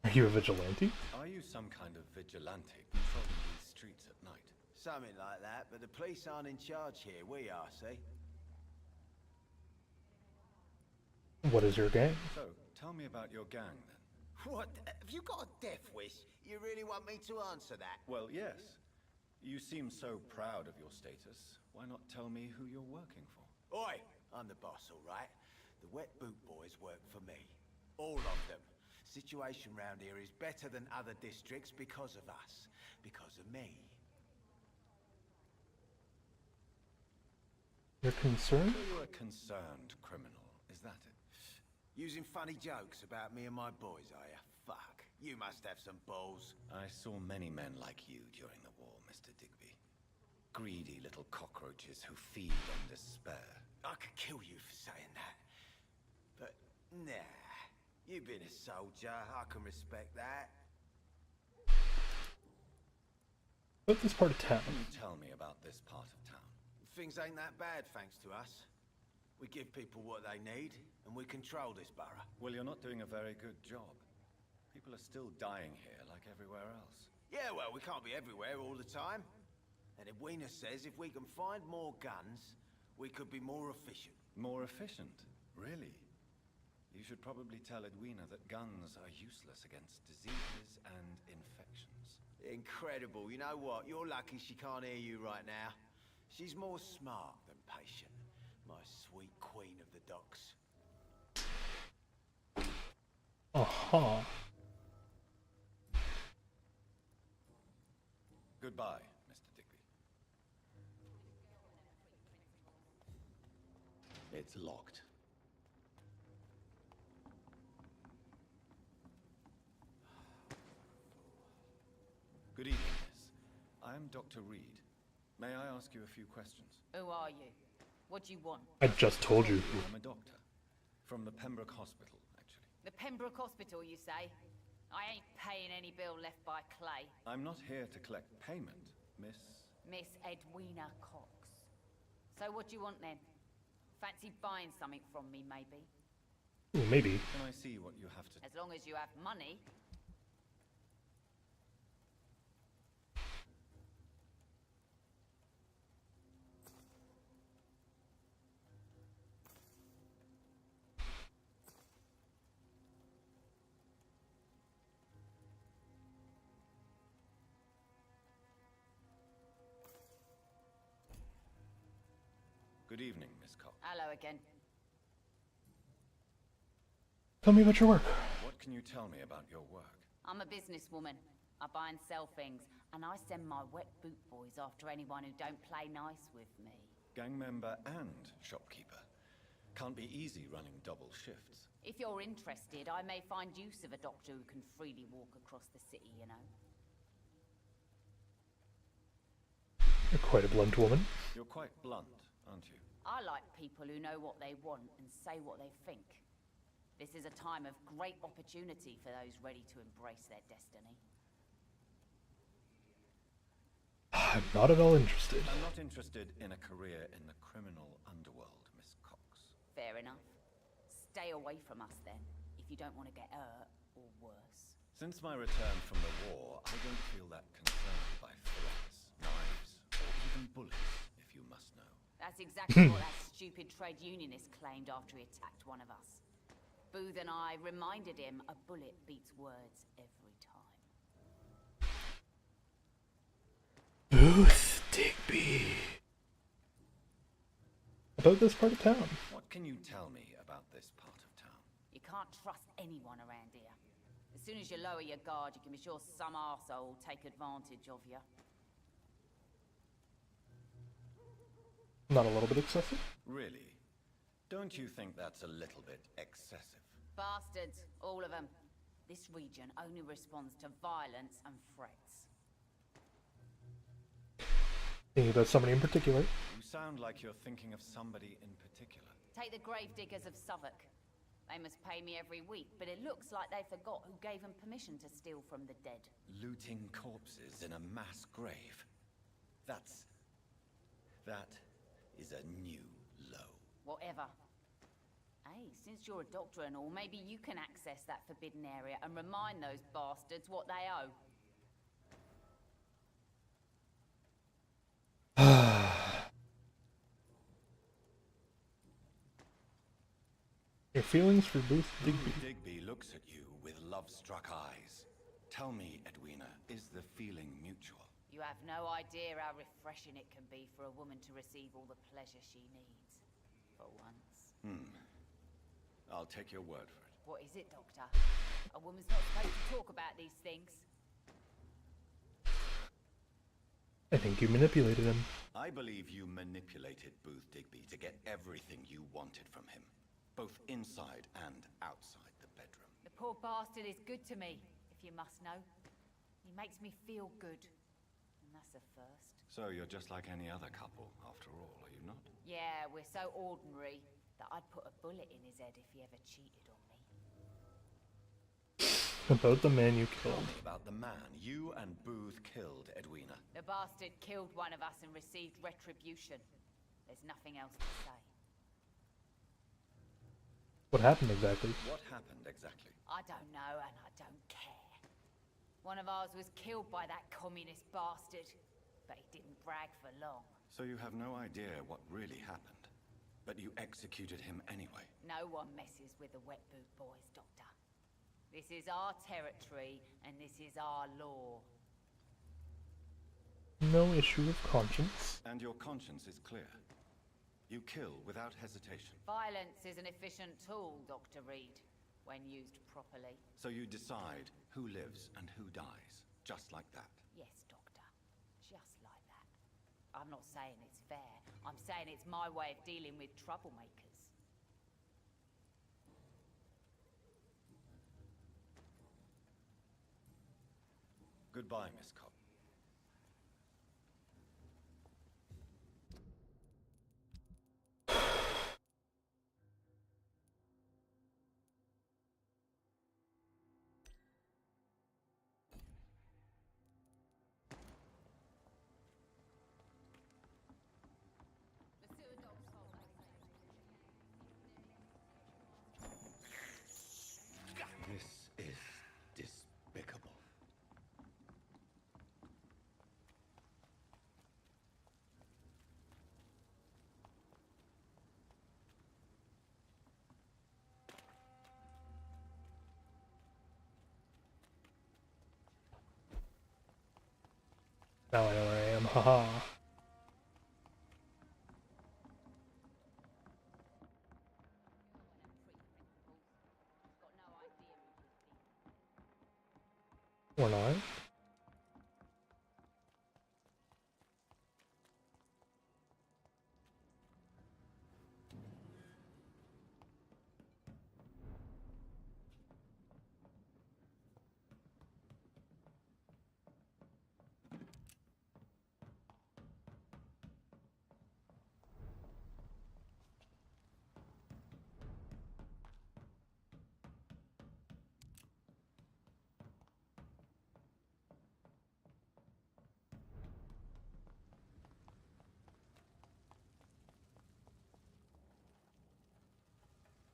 Are you a vigilante? Are you some kind of vigilante patrolling these streets at night? Something like that, but the police aren't in charge here. We are, see? What is your gang? So, tell me about your gang, then. What? Have you got a death wish? You really want me to answer that? Well, yes. You seem so proud of your status. Why not tell me who you're working for? Oi! I'm the boss, all right? The Wet Boot Boys work for me. All of them. Situation round here is better than other districts because of us. Because of me. You're concerned? So you're a concerned criminal, is that it? Using funny jokes about me and my boys, are you? Fuck. You must have some balls. I saw many men like you during the war, Mr. Digby. Greedy little cockroaches who feed on despair. I could kill you for saying that. But, nah. You've been a soldier. I can respect that. About this part of town. Can you tell me about this part of town? Things ain't that bad, thanks to us. We give people what they need, and we control this borough. Well, you're not doing a very good job. People are still dying here, like everywhere else. Yeah, well, we can't be everywhere all the time. And Edwina says if we can find more guns, we could be more efficient. More efficient? Really? You should probably tell Edwina that guns are useless against diseases and infections. Incredible. You know what? You're lucky she can't hear you right now. She's more smart than patient. My sweet queen of the docks. Uh-huh. Goodbye, Mr. Digby. It's locked. Good evening, miss. I'm Dr. Reed. May I ask you a few questions? Who are you? What do you want? I just told you. I'm a doctor. From the Pembroke Hospital, actually. The Pembroke Hospital, you say? I ain't paying any bill left by Clay. I'm not here to collect payment, Miss... Miss Edwina Cox. So what do you want then? Fancy buying something from me, maybe? Ooh, maybe. Can I see what you have to... As long as you have money. Good evening, Miss Cox. Hello again. Tell me about your work. What can you tell me about your work? I'm a businesswoman. I buy and sell things, and I send my wet boot boys after anyone who don't play nice with me. Gang member and shopkeeper. Can't be easy running double shifts. If you're interested, I may find use of a doctor who can freely walk across the city, you know. You're quite a blunt woman. You're quite blunt, aren't you? I like people who know what they want and say what they think. This is a time of great opportunity for those ready to embrace their destiny. I'm not at all interested. I'm not interested in a career in the criminal underworld, Miss Cox. Fair enough. Stay away from us then, if you don't want to get hurt or worse. Since my return from the war, I don't feel that concerned by threats, knives, or even bullets, if you must know. That's exactly what that stupid trade unionist claimed after he attacked one of us. Booth and I reminded him a bullet beats words every time. Booth Digby. About this part of town. What can you tell me about this part of town? You can't trust anyone around here. As soon as you lower your guard, you can be sure some arsehole will take advantage of you. Not a little bit excessive? Really? Don't you think that's a little bit excessive? Bastards, all of them. This region only responds to violence and threats. Thinking about somebody in particular. You sound like you're thinking of somebody in particular. Take the gravediggers of Southwark. They must pay me every week, but it looks like they forgot who gave them permission to steal from the dead. Looting corpses in a mass grave. That is a new low. Whatever. Hey, since you're a doctor and all, maybe you can access that forbidden area and remind those bastards what they owe. Your feelings for Booth Digby. Digby looks at you with love-struck eyes. Tell me, Edwina, is the feeling mutual? You have no idea how refreshing it can be for a woman to receive all the pleasure she needs. For once. I'll take your word for it. What is it, Doctor? A woman's not supposed to talk about these things. I think you manipulated him. I believe you manipulated Booth Digby to get everything you wanted from him. Both inside and outside the bedroom. The poor bastard is good to me, if you must know. He makes me feel good. And that's a first. So you're just like any other couple, after all, are you not? Yeah, we're so ordinary that I'd put a bullet in his head if he ever cheated on me. About the man you killed. Tell me about the man you and Booth killed, Edwina. The bastard killed one of us and received retribution. There's nothing else to say. What happened exactly? What happened exactly? I don't know, and I don't care. One of ours was killed by that communist bastard, but he didn't brag for long. So you have no idea what really happened, but you executed him anyway. No one messes with the wet boot boys, Doctor. This is our territory, and this is our law. No issue of conscience. And your conscience is clear. You kill without hesitation. Violence is an efficient tool, Dr. Reed, when used properly. So you decide who lives and who dies, just like that. Yes, Doctor. Just like that. I'm not saying it's fair. I'm saying it's my way of dealing with troublemakers. Goodbye, Miss Cobb. This is despicable. Now I know where I am, haha. Or not.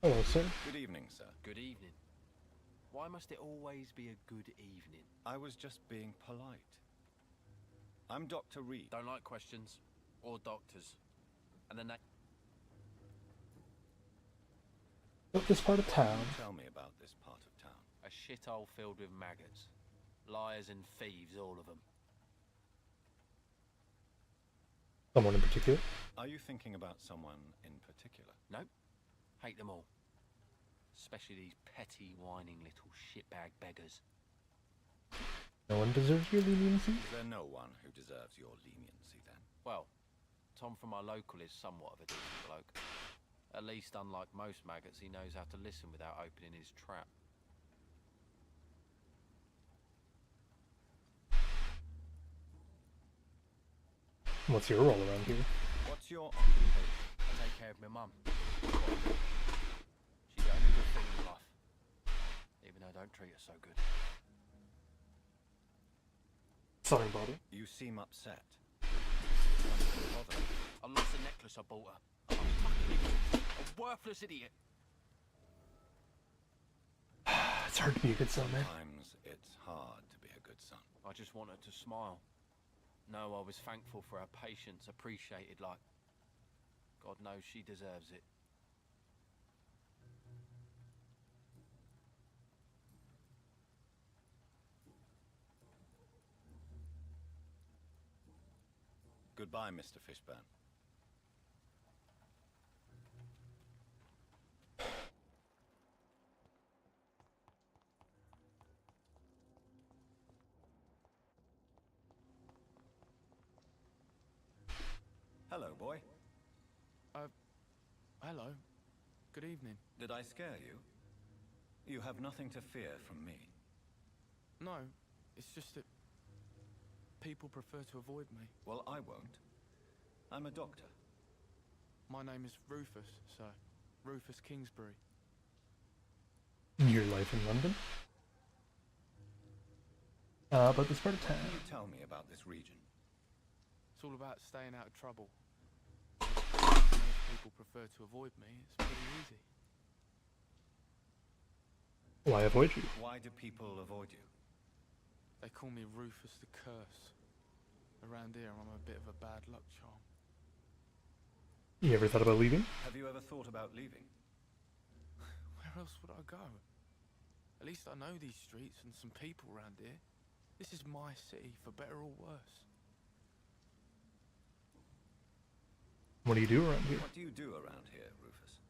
Hello, sir. Good evening, sir. Good evening. Why must it always be a good evening? I was just being polite. I'm Dr. Reed. Don't like questions. Or doctors. And then that... Look, this part of town. Tell me about this part of town. A shithole filled with maggots. Liars and thieves, all of them. Someone in particular? Are you thinking about someone in particular? Nope. Hate them all. Especially these petty, whining little shitbag beggars. No one deserves your leniency? Is there no one who deserves your leniency, then? Well, Tom from our local is somewhat of a decent bloke. At least, unlike most maggots, he knows how to listen without opening his trap. What's your role around here? What's your occupation? I take care of my mum. She's the only good thing in life. Even though I don't treat her so good. Sorry, buddy. You seem upset. I lost the necklace I bought her. I'm a fucking idiot. A worthless idiot. It's hard to be a good son, man. Sometimes it's hard to be a good son. I just want her to smile. No, I was thankful for her patience, appreciated like... God knows she deserves it. Goodbye, Mr. Fishburne. Hello, boy. Hello. Good evening. Did I scare you? You have nothing to fear from me. No, it's just that people prefer to avoid me. Well, I won't. I'm a doctor. My name is Rufus, sir. Rufus Kingsbury. Your life in London? But this part of town. Can you tell me about this region? It's all about staying out of trouble. Most people prefer to avoid me. It's pretty easy. Why avoid you? Why do people avoid you? They call me Rufus the Curse. Around here, I'm a bit of a bad luck charm. You ever thought about leaving? Have you ever thought about leaving? Where else would I go? At least I know these streets and some people around here. This is my city, for better or worse. What do you do around here? What do you do around here, Rufus?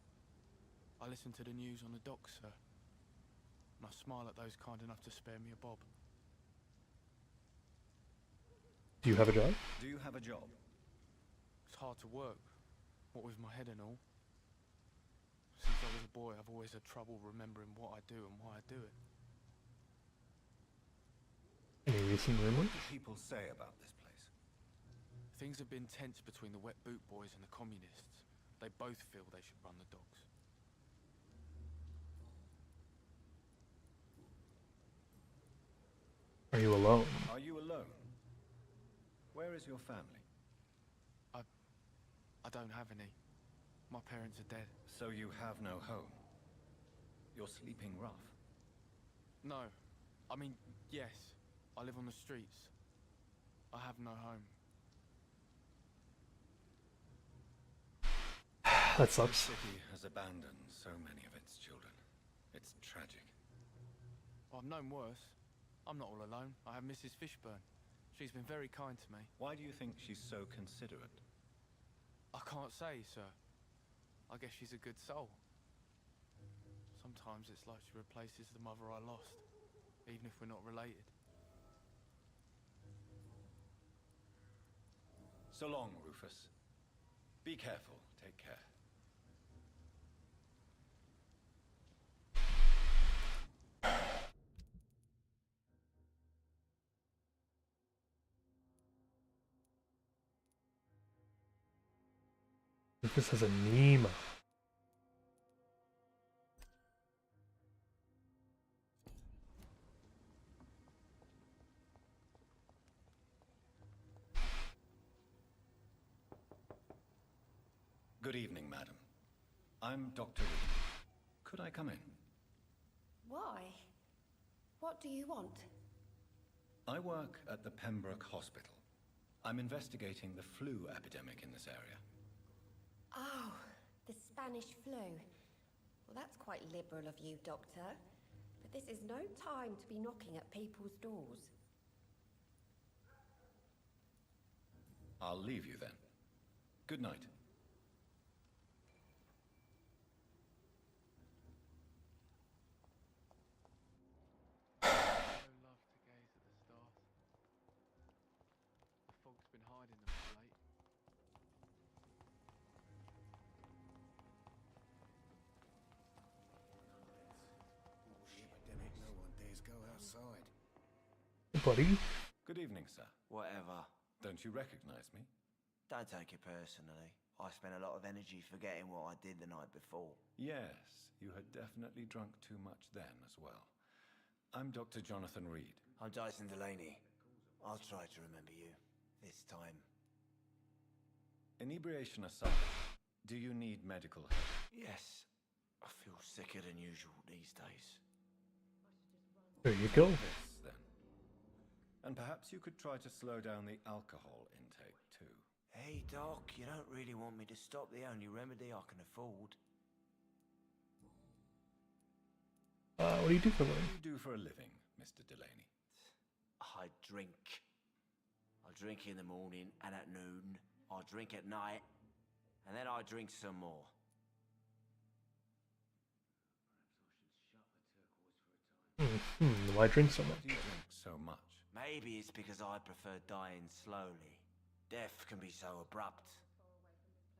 I listen to the news on the docks, sir. And I smile at those kind enough to spare me a bob. Do you have a job? Do you have a job? It's hard to work, what with my head and all. Since I was a boy, I've always had trouble remembering what I do and why I do it. Any recent rumors? What do people say about this place? Things have been tense between the wet boot boys and the communists. They both feel they should run the docks. Are you alone? Are you alone? Where is your family? I don't have any. My parents are dead. So you have no home? You're sleeping rough? No. I mean, yes. I live on the streets. I have no home. That sucks. The city has abandoned so many of its children. It's tragic. I've known worse. I'm not all alone. I have Mrs. Fishburne. She's been very kind to me. Why do you think she's so considerate? I can't say, sir. I guess she's a good soul. Sometimes it's like she replaces the mother I lost, even if we're not related. So long, Rufus. Be careful. Take care. Rufus has a Nemo. Good evening, madam. I'm Dr. Reed. Could I come in? Why? What do you want? I work at the Pembroke Hospital. I'm investigating the flu epidemic in this area. Oh, the Spanish flu. Well, that's quite liberal of you, Doctor. But this is no time to be knocking at people's doors. I'll leave you then. Good night. Buddy? Good evening, sir. Whatever. Don't you recognize me? Don't take it personally. I spent a lot of energy forgetting what I did the night before. Yes, you had definitely drunk too much then as well. I'm Dr. Jonathan Reed. I'm Dyson Delaney. I'll try to remember you. This time. Inebriation aside, do you need medical help? Yes. I feel sicker than usual these days. There you go. This, then. And perhaps you could try to slow down the alcohol intake, too. Hey, Doc, you don't really want me to stop the only remedy I can afford. What do you do for a living? What do you do for a living, Mr. Delaney? I drink. I drink in the morning and at noon. I drink at night. And then I drink some more. Why drink so much? Why do you drink so much? Maybe it's because I prefer dying slowly. Death can be so abrupt.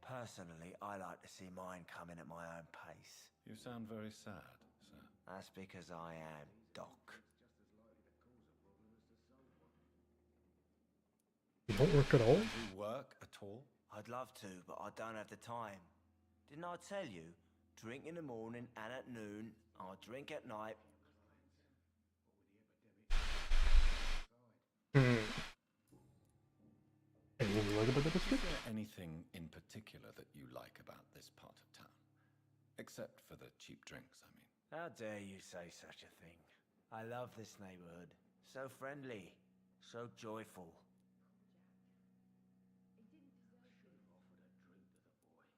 Personally, I like to see mine coming at my own pace. You sound very sad, sir. That's because I am, Doc. You don't work at all? Do you work at all? I'd love to, but I don't have the time. Didn't I tell you? Drink in the morning and at noon. I drink at night. Anything you like about the district? Is there anything in particular that you like about this part of town? Except for the cheap drinks, I mean. How dare you say such a thing? I love this neighborhood. So friendly. So joyful.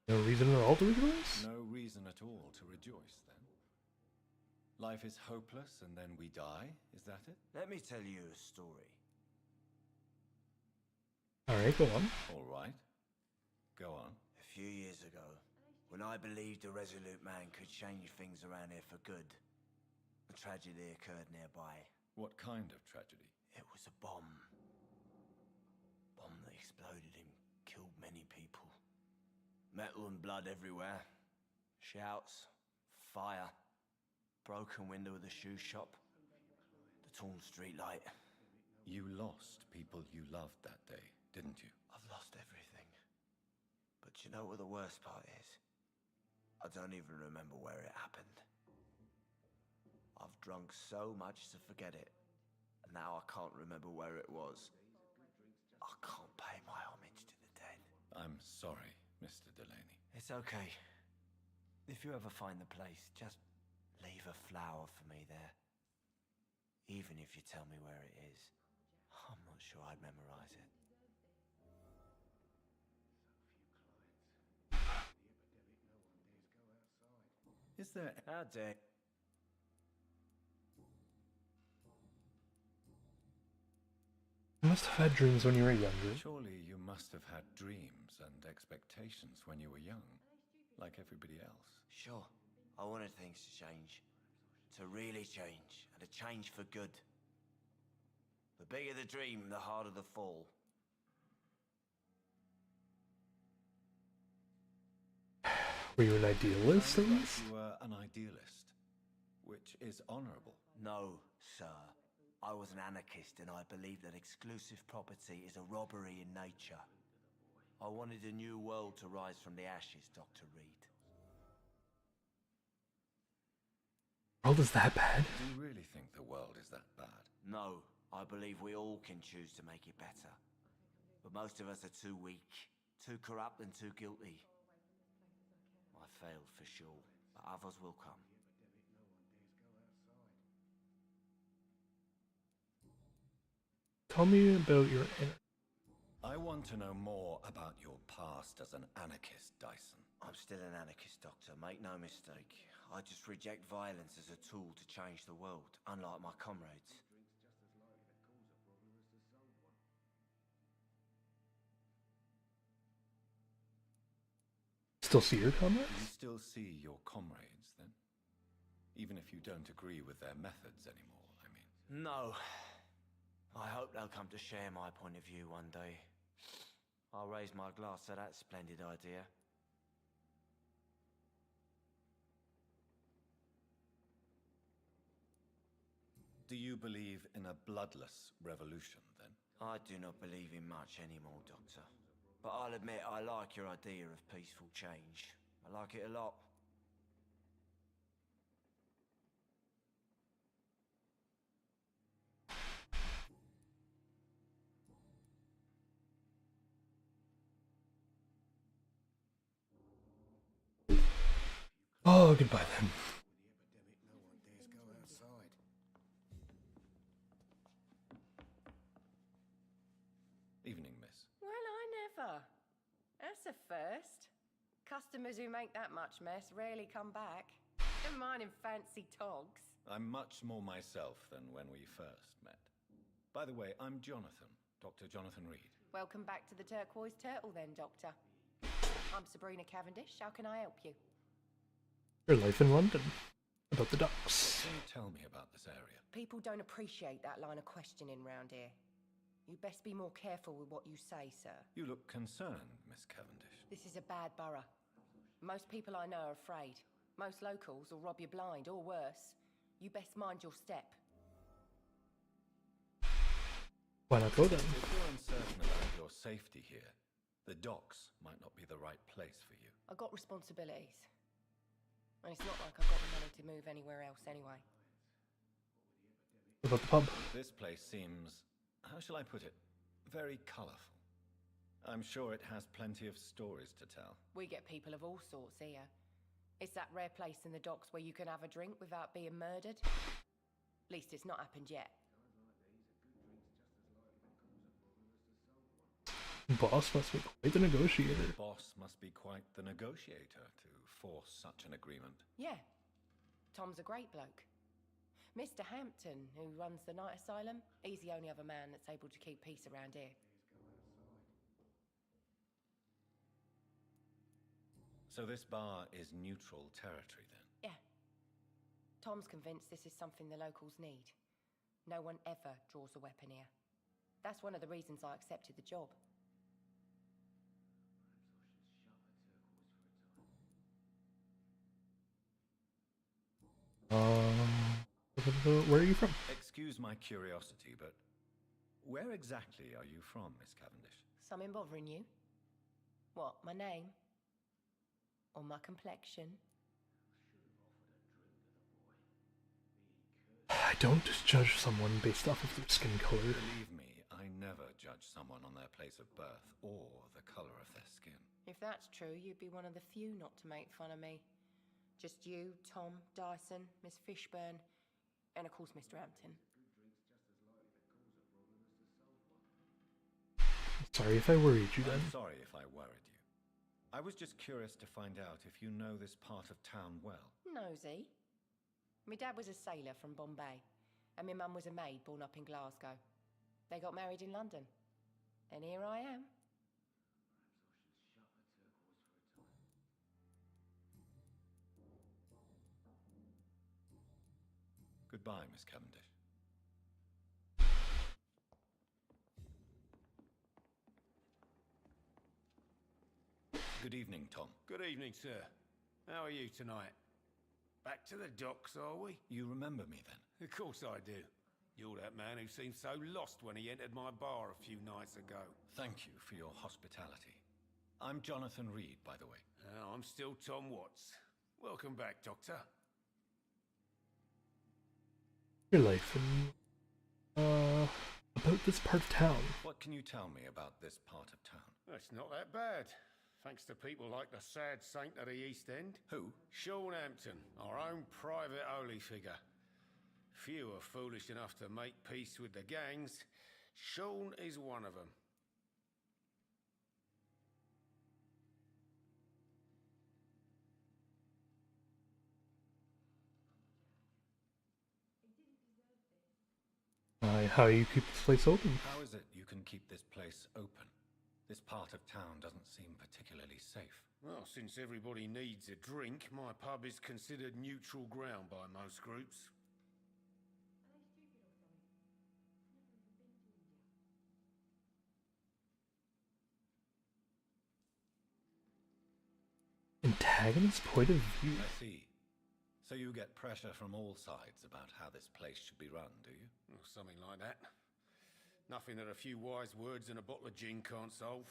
No reason at all to rejoice? No reason at all to rejoice, then. Life is hopeless and then we die, is that it? Let me tell you a story. Alright, go on. All right. Go on. A few years ago, when I believed a resolute man could change things around here for good, a tragedy occurred nearby. What kind of tragedy? It was a bomb. Bomb that exploded and killed many people. Metal and blood everywhere. Shouts, fire, broken window of the shoe shop, the torn street light. You lost people you loved that day, didn't you? I've lost everything. But you know what the worst part is? I don't even remember where it happened. I've drunk so much to forget it, and now I can't remember where it was. I can't pay my homage to the dead. I'm sorry, Mr. Delaney. It's okay. If you ever find the place, just leave a flower for me there. Even if you tell me where it is. I'm not sure I'd memorize it. Is there... How dare... You must have had dreams when you were younger. Surely you must have had dreams and expectations when you were young, like everybody else. Sure. I wanted things to change. To really change, and to change for good. The bigger the dream, the harder the fall. Were you an idealist at Sounds like least? you were an idealist, which is honorable. No, sir. I was an anarchist and I believe that exclusive property is a robbery in nature. I wanted a new world to rise from the ashes, Dr. Reed. World is that bad? Do you really think the world is that bad? No, I believe we all can choose to make it better. But most of us are too weak, too corrupt and too guilty. I failed for sure, but others will come. Tell me about your inner. I want to know more about your past as an anarchist, Dyson. I'm still an anarchist, Doctor. Make no mistake. I just reject violence as a tool to change the world, unlike my comrades. Still see your comrades? Do you still see your comrades, then? Even if you don't agree with their methods anymore, I mean. No. I hope they'll come to share my point of view one day. I'll raise my glass to that splendid idea. Do you believe in a bloodless revolution, then? I do not believe in much anymore, Doctor. But I'll admit I like your idea of peaceful change. I like it a lot. Oh, goodbye then. Evening, miss. Well, I never. That's a first. Customers who make that much mess rarely come back. Don't mind in fancy togs. I'm much more myself than when we first met. By the way, I'm Jonathan, Dr. Jonathan Reed. Welcome back to the Turquoise Turtle then, Doctor. I'm Sabrina Cavendish. How can I help you? Your life in London. About the docks. Can you tell me about this area? People don't appreciate that line of questioning round here. You best be more careful with what you say, sir. You look concerned, Miss Cavendish. This is a bad borough. Most people I know are afraid. Most locals will rob you blind, or worse. You best mind your step. Why not go then? If you're uncertain about your safety here, the docks might not be the right place for you. I've got responsibilities. And it's not like I've got the money to move anywhere else anyway. What about the pub? This place seems, how shall I put it, very colourful. I'm sure it has plenty of stories to tell. We get people of all sorts here. It's that rare place in the docks where you can have a drink without being murdered. At least it's not happened yet. Boss must be quite the negotiator. The boss must be quite the negotiator to force such an agreement. Yeah. Tom's a great bloke. Mr. Hampton, who runs the night asylum, he's the only other man that's able to keep peace around here. So this bar is neutral territory then? Yeah. Tom's convinced this is something the locals need. No one ever draws a weapon here. That's one of the reasons I accepted the job. Where are you from? Excuse my curiosity, but where exactly are you from, Miss Cavendish? Something bothering you? What, my name? Or my complexion? I don't judge someone based off of their skin color. Believe me, I never judge someone on their place of birth or the color of their skin. If that's true, you'd be one of the few not to make fun of me. Just you, Tom, Dyson, Miss Fishburne, and of course Mr. Hampton. Sorry if I worried you then. I'm sorry if I worried you. I was just curious to find out if you know this part of town well. Nosy. My dad was a sailor from Bombay, and my mum was a maid born up in Glasgow. They got married in London, and here I am. Goodbye, Miss Cavendish. Good evening, Tom. Good evening, sir. How are you tonight? Back to the docks, are we? You remember me then? Of course I do. You're that man who seemed so lost when he entered my bar a few nights ago. Thank you for your hospitality. I'm Jonathan Reed, by the way. I'm still Tom Watts. Welcome back, Doctor. Your life and about this part of town. What can you tell me about this part of town? It's not that bad. Thanks to people like the sad saint of the East End. Who? Sean Hampton, our own private holy figure. Few are foolish enough to make peace with the gangs. Sean is one of them. How you keep this place open? How is it you can keep this place open? This part of town doesn't seem particularly safe. Well, since everybody needs a drink, my pub is considered neutral ground by most groups. Antagonist point of view? I see. So you get pressure from all sides about how this place should be run, do you? Well, something like that. Nothing that a few wise words and a bottle of gin can't solve.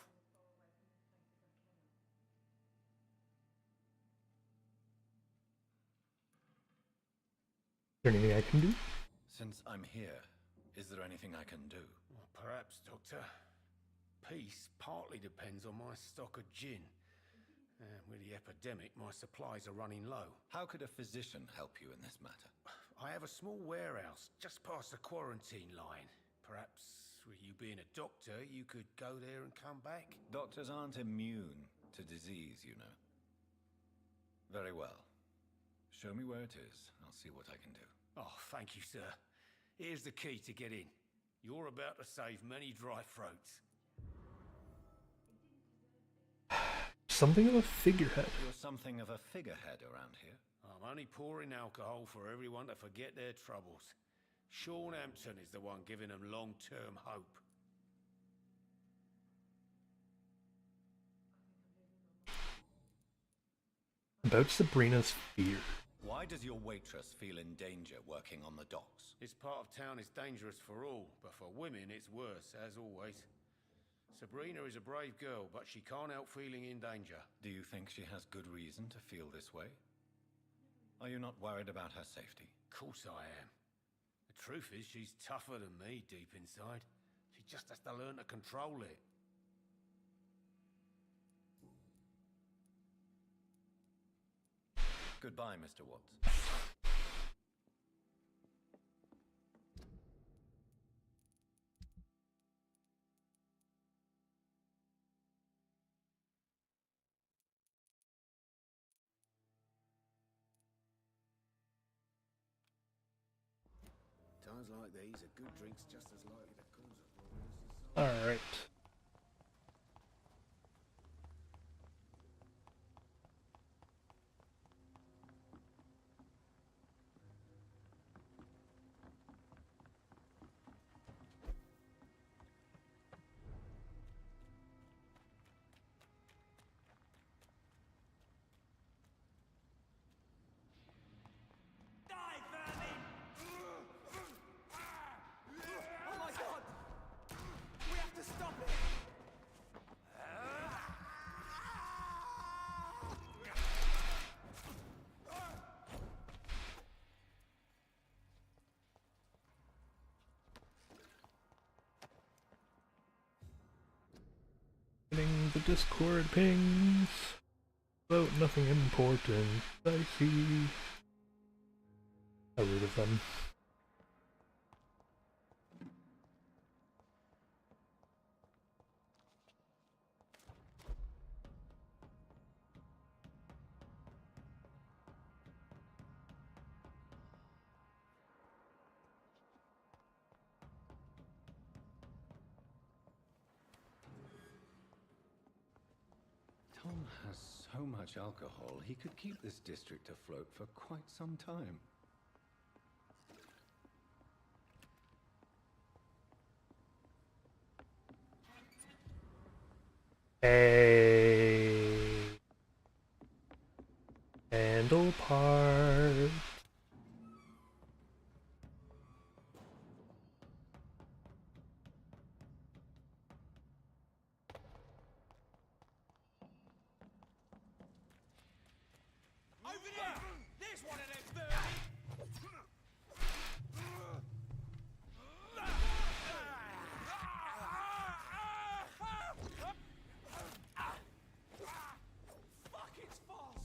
Is there anything I can do? Since I'm here, is there anything I can do? Well, perhaps, Doctor. Peace partly depends on my stock of gin. With the epidemic, my supplies are running low. How could a physician help you in this matter? I have a small warehouse just past the quarantine line. Perhaps, with you being a doctor, you could go there and come back? Doctors aren't immune to disease, you know. Very well. Show me where it is. I'll see what I can do. Oh, thank you, sir. Here's the key to get in. You're about to save many dry throats. Something of a figurehead. You're something of a figurehead around here. I'm only pouring alcohol for everyone to forget their troubles. Sean Hampton is the one giving them long-term hope. About Sabrina's fear. Why does your waitress feel in danger working on the docks? This part of town is dangerous for all, but for women it's worse, as always. Sabrina is a brave girl, but she can't help feeling in danger. Do you think she has good reason to feel this way? Are you not worried about her safety? Of course I am. The truth is, she's tougher than me deep inside. She just has to learn to control it. Goodbye, Mr. Watts. Times like these, a good drink's just as likely to cause a problem. Alright. The Discord pings about nothing important. I see. How rude of them. Tom has so much alcohol, he could keep this district afloat for quite some time. Hey. middle part. Over there! There's one of them vermin! Fuck, it's fast!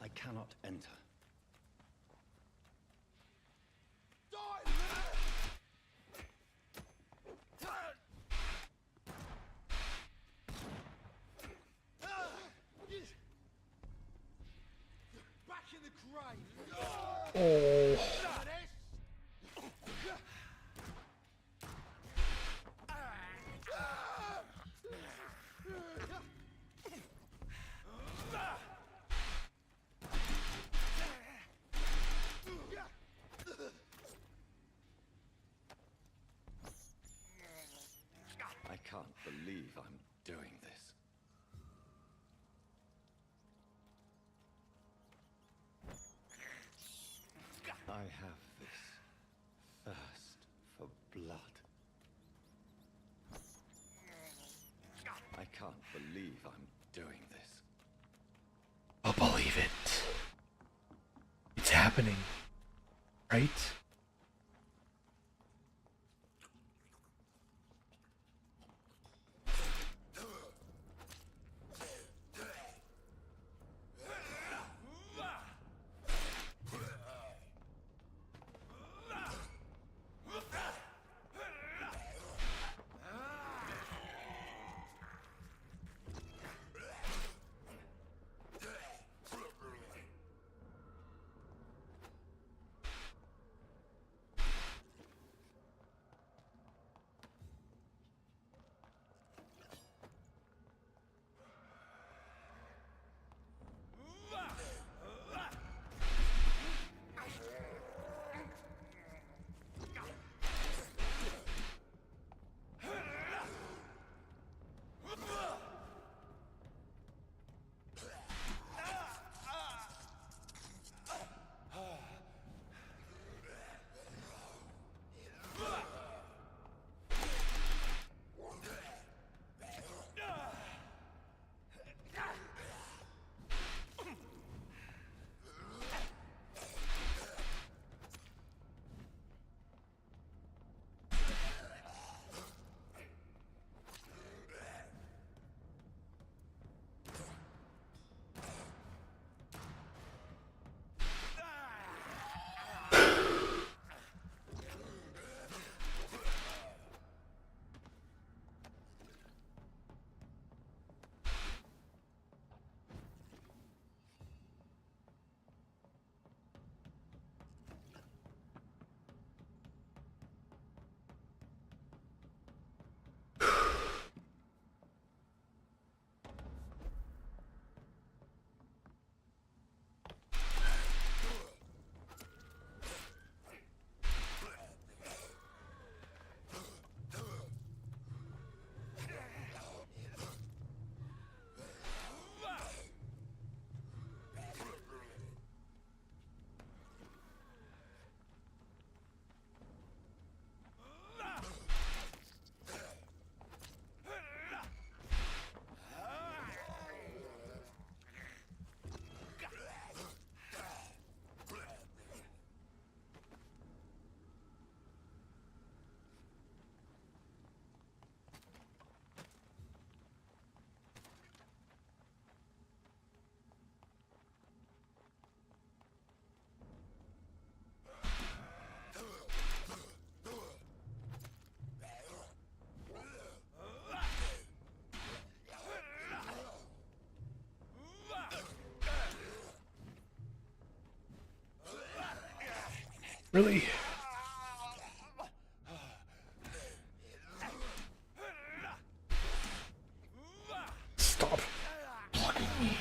I cannot enter. Back in the grave! Oh. I can't believe I'm doing this. I have this thirst for blood. I can't believe I'm doing this. I'll believe it. It's happening. Right? Really? Stop blocking me.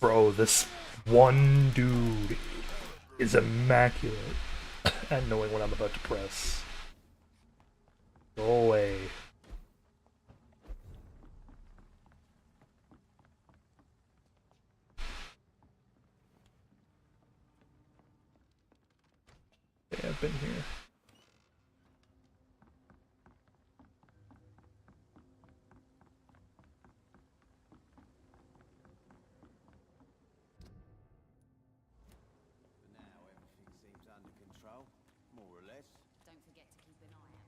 Bro, this one dude is immaculate at knowing what I'm about to press. Go away. Yeah, I've been here. Now everything seems under control, more or less. Don't forget to keep an eye out.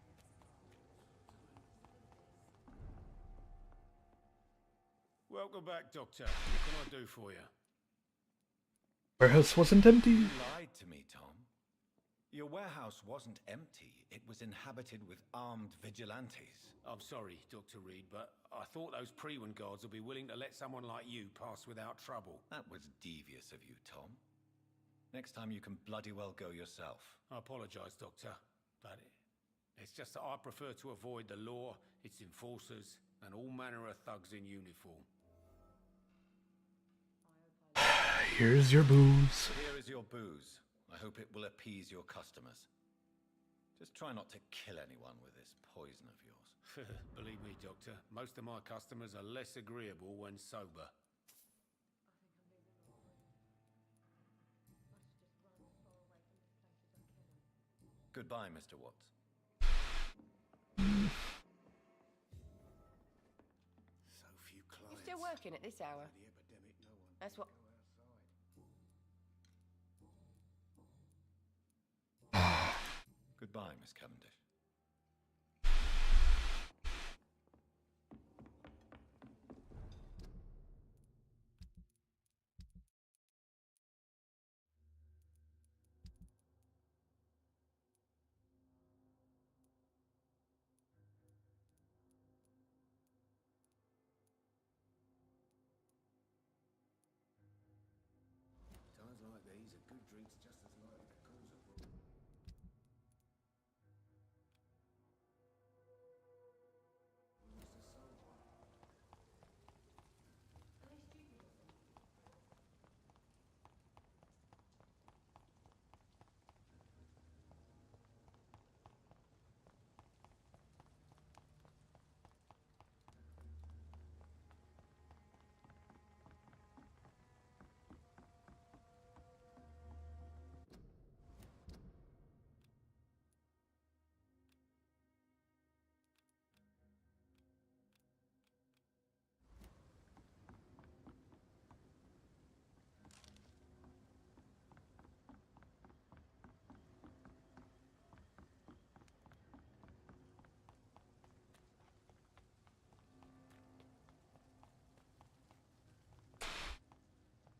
Welcome back, Doctor. What can I do for you? Warehouse wasn't empty. You lied to me, Tom. Your warehouse wasn't empty. It was inhabited with armed vigilantes. I'm sorry, Dr. Reed, but I thought those Prewen guards would be willing to let someone like you pass without trouble. That was devious of you, Tom. Next time you can bloody well go yourself. I apologize, Doctor, but it's just that I prefer to avoid the law, its enforcers, and all manner of thugs in uniform. Here's your booze. Here is your booze. I hope it will appease your customers. Just try not to kill anyone with this poison of yours. Believe me, Doctor, most of my customers are less agreeable when sober. Goodbye, Mr. Watts. So few clients. You're still working at this hour? The epidemic, no one. That's what. Goodbye, Miss Cavendish. Times like these, a good drink's just as likely to cause a brawl.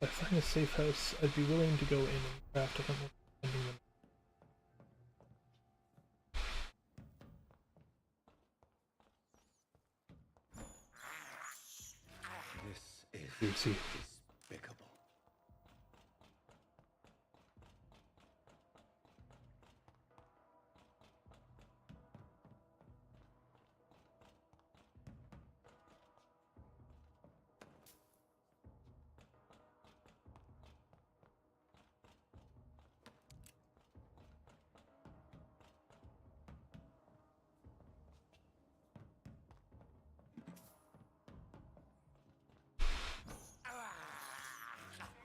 If I find a safe house, I'd be willing to go in and craft a couple of them. This is Juicy. despicable.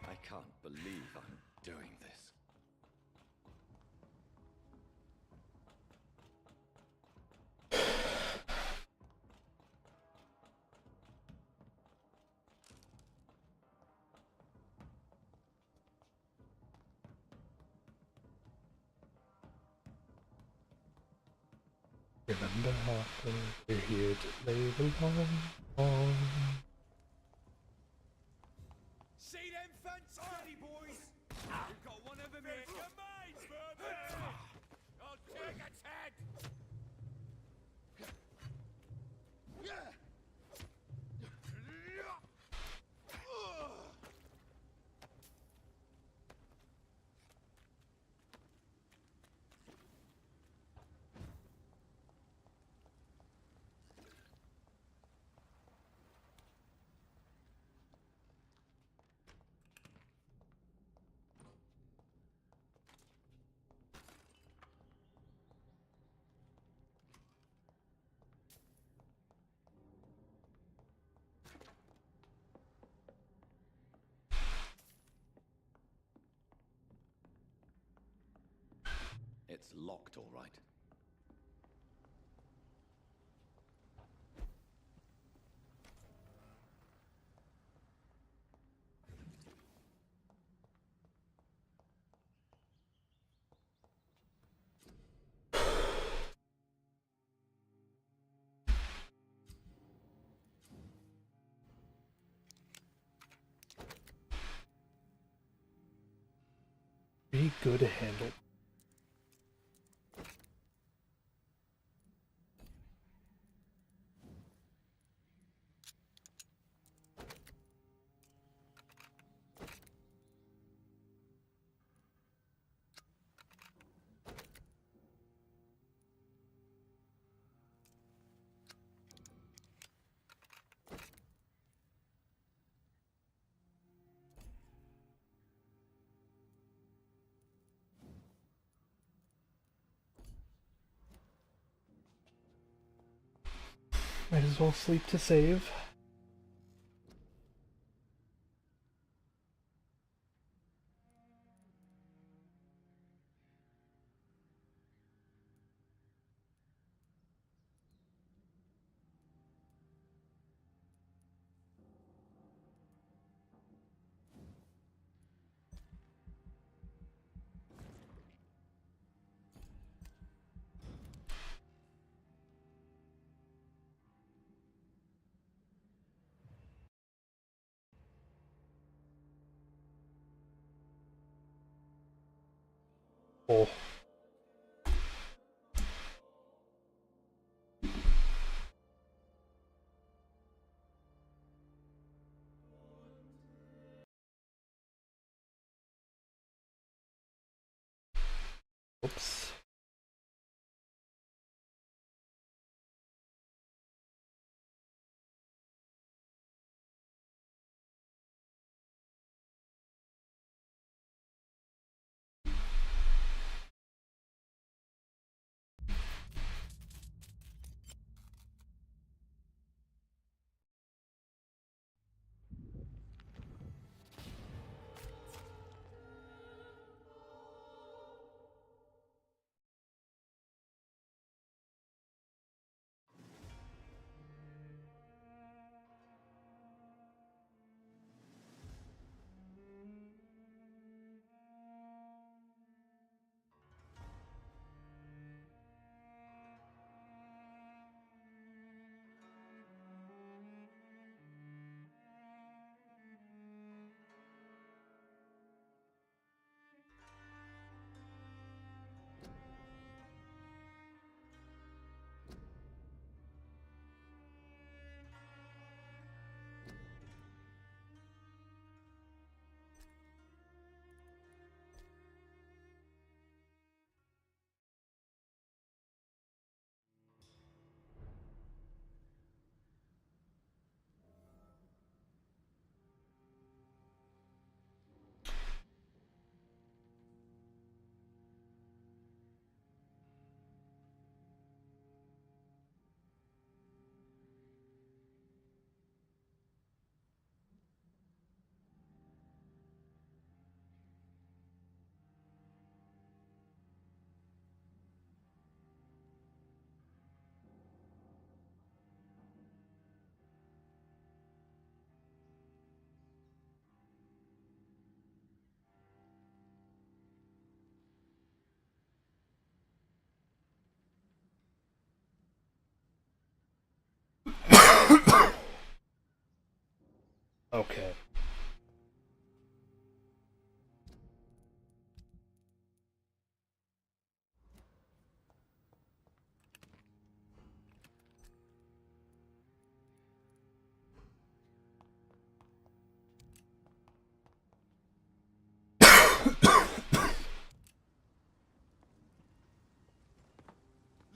I can't believe I'm doing this. Remember how we're here to lay the long. See them fancy boys? We've got one of them here. Your mates, Vampyr! I'll take its head! locked, all right. Be good to handle. Might as well sleep to save. Oh. Oops. Okay.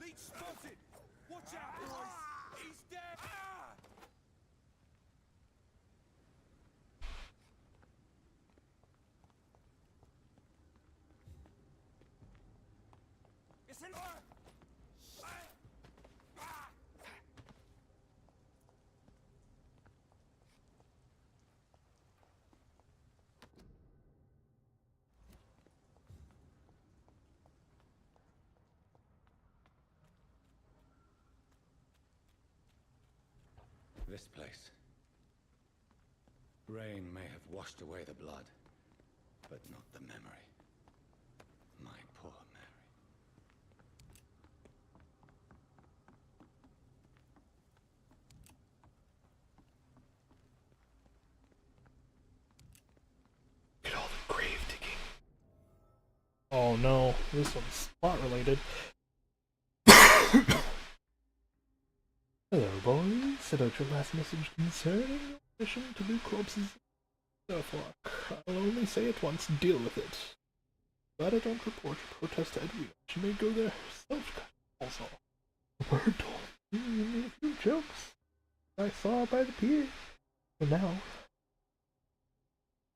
Leech spotted! Watch out, boys! He's dead! It's in this place. Rain may have washed away the blood, but not the memory. My poor Mary. Look at all the grave digging. Oh no, this one's spot related. Hello, boys. About your last message concerning your mission to do corpses. Therefore, I'll only say it once, deal with it. But I don't report or protest to Edwina. She may go there herself, also. Word told me a few jokes I saw by the pier. For now.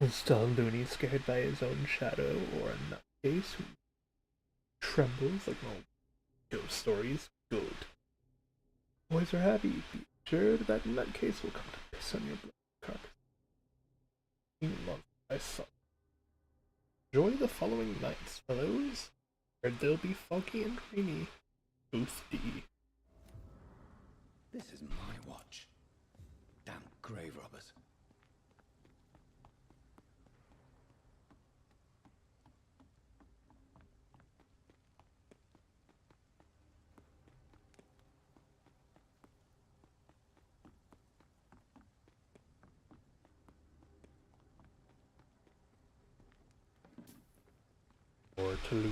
Still loony, scared by his own shadow, or a nutcase who trembles like no ghost stories. Good. Boys are happy. Be assured that nutcase will come to piss on your blood carcass. Month I saw. Enjoy the following nights, fellows, where they'll be foggy and rainy. Booth D. This is my watch. Damn grave robbers. Or to loot.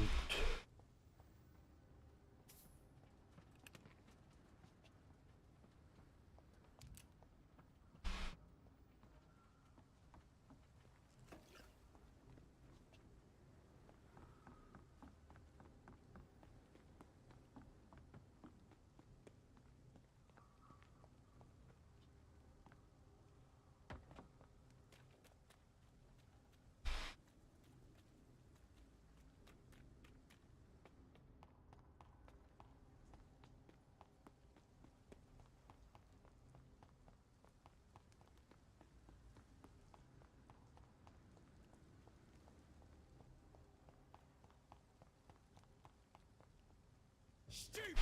Stupid!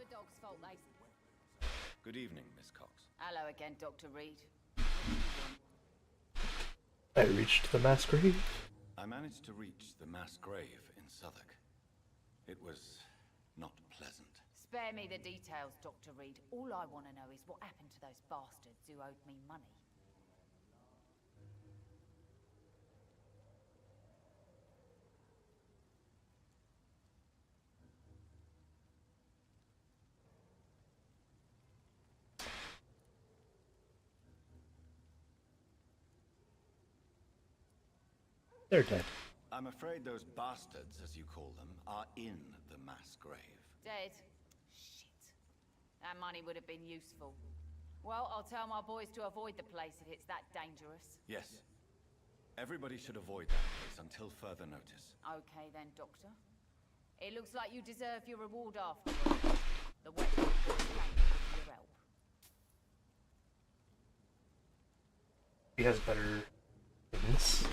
Dog's fault, they... Good evening, Miss Cox. Hello again, Dr. Reed. I reached the mass grave. I managed to reach the mass grave in Southwark. It was not pleasant. Spare me the details, Dr. Reed. All I want to know is what happened to those bastards who owed me money. They're dead. I'm afraid those bastards, as you call them, are in the mass grave. Dead? Shit. That money would have been useful. Well, I'll tell my boys to avoid the place if it's that dangerous. Yes. Everybody should avoid that place until further notice. Okay then, Doctor. It looks like you deserve your reward afterwards. The wet will thank you for your help. He has better things.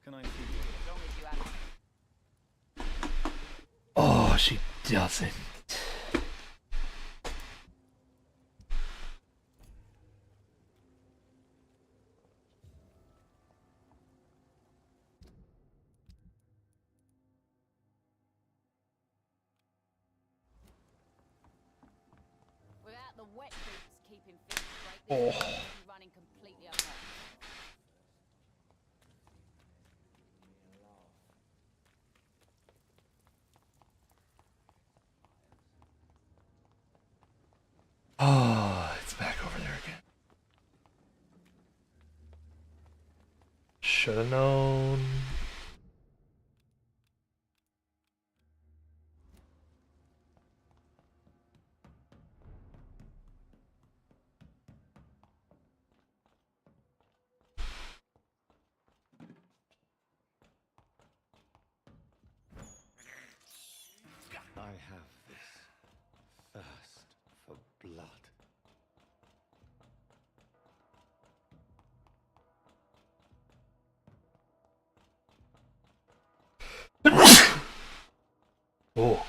Can I see you? As long as you have... Oh, she doesn't. Without the wet boots keeping things straight, Oh. this will be running completely unnoticed. Oh, it's back over there again. Should have known. I have this thirst for blood. Oh.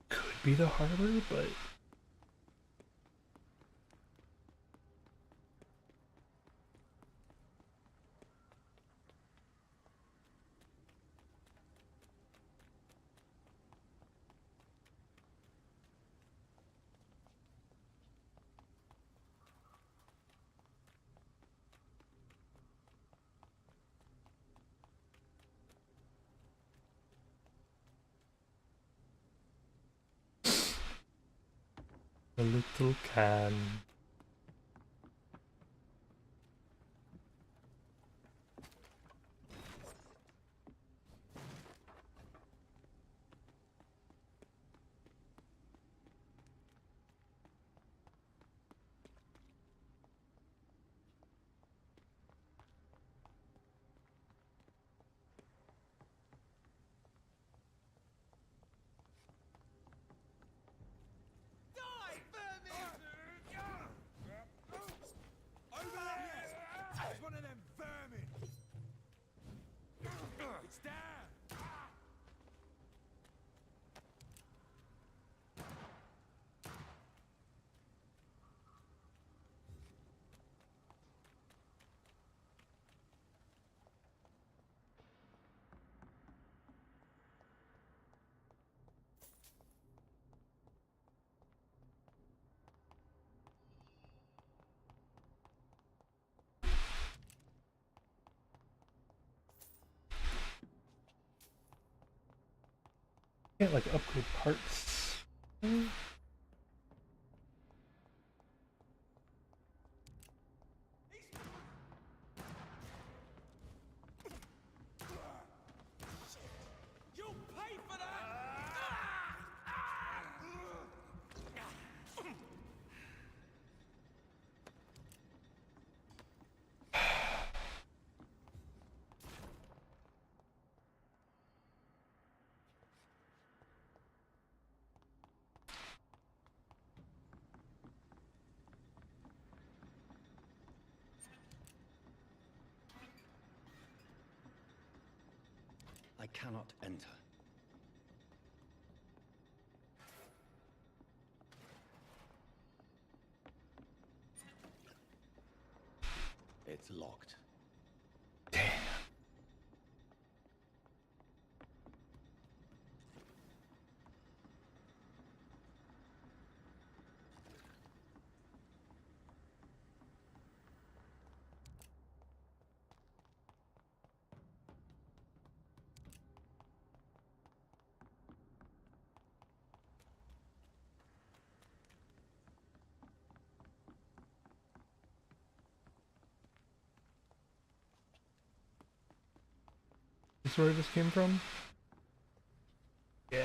Could be the harbor, but a little can. Can't like upgrade parts. You'll pay for that! cannot enter. It's locked. Is this where this came from? Yeah.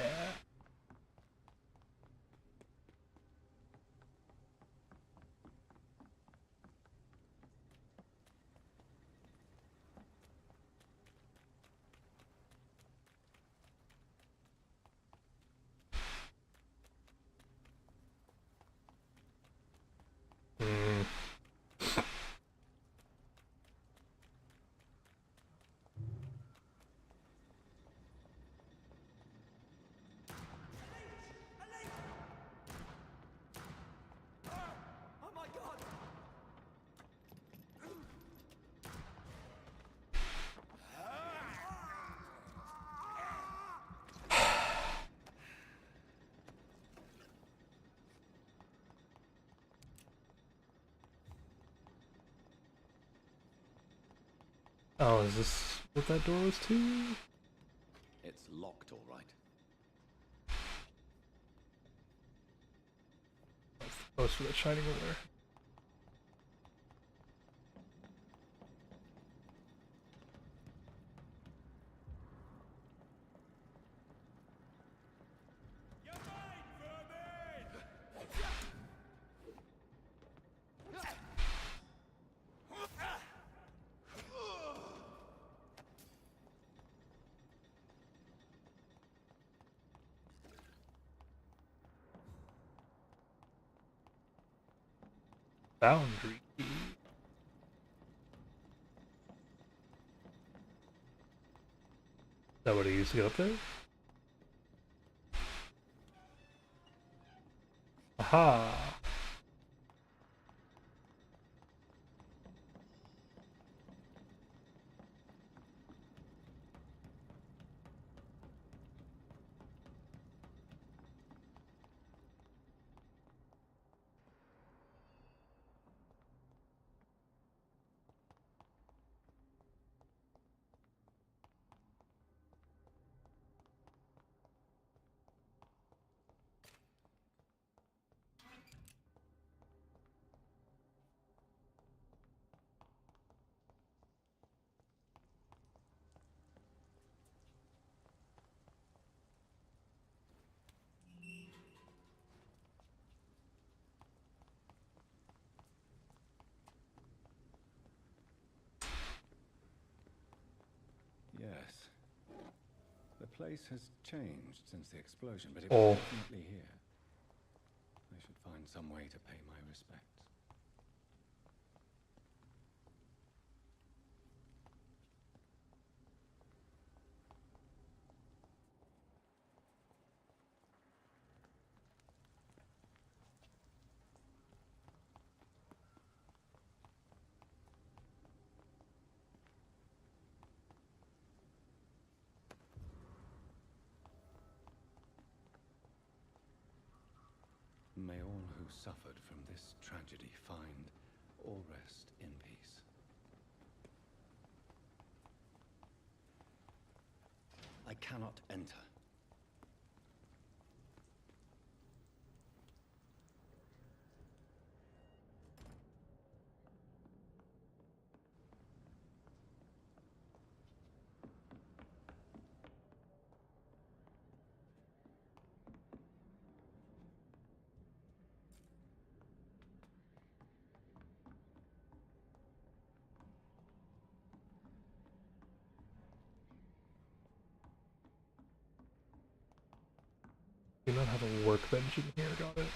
Oh my god! Oh, is this what that door was to? It's locked, all right. That's the poster that's shining over there. Boundary key. Is that what I used to get up there? Aha! Yes. The place has changed since the explosion, but it was definitely here. I should find some way to pay my respects. May all who suffered from this tragedy find all rest in peace. I cannot enter. Do not have a workbench in here, got it.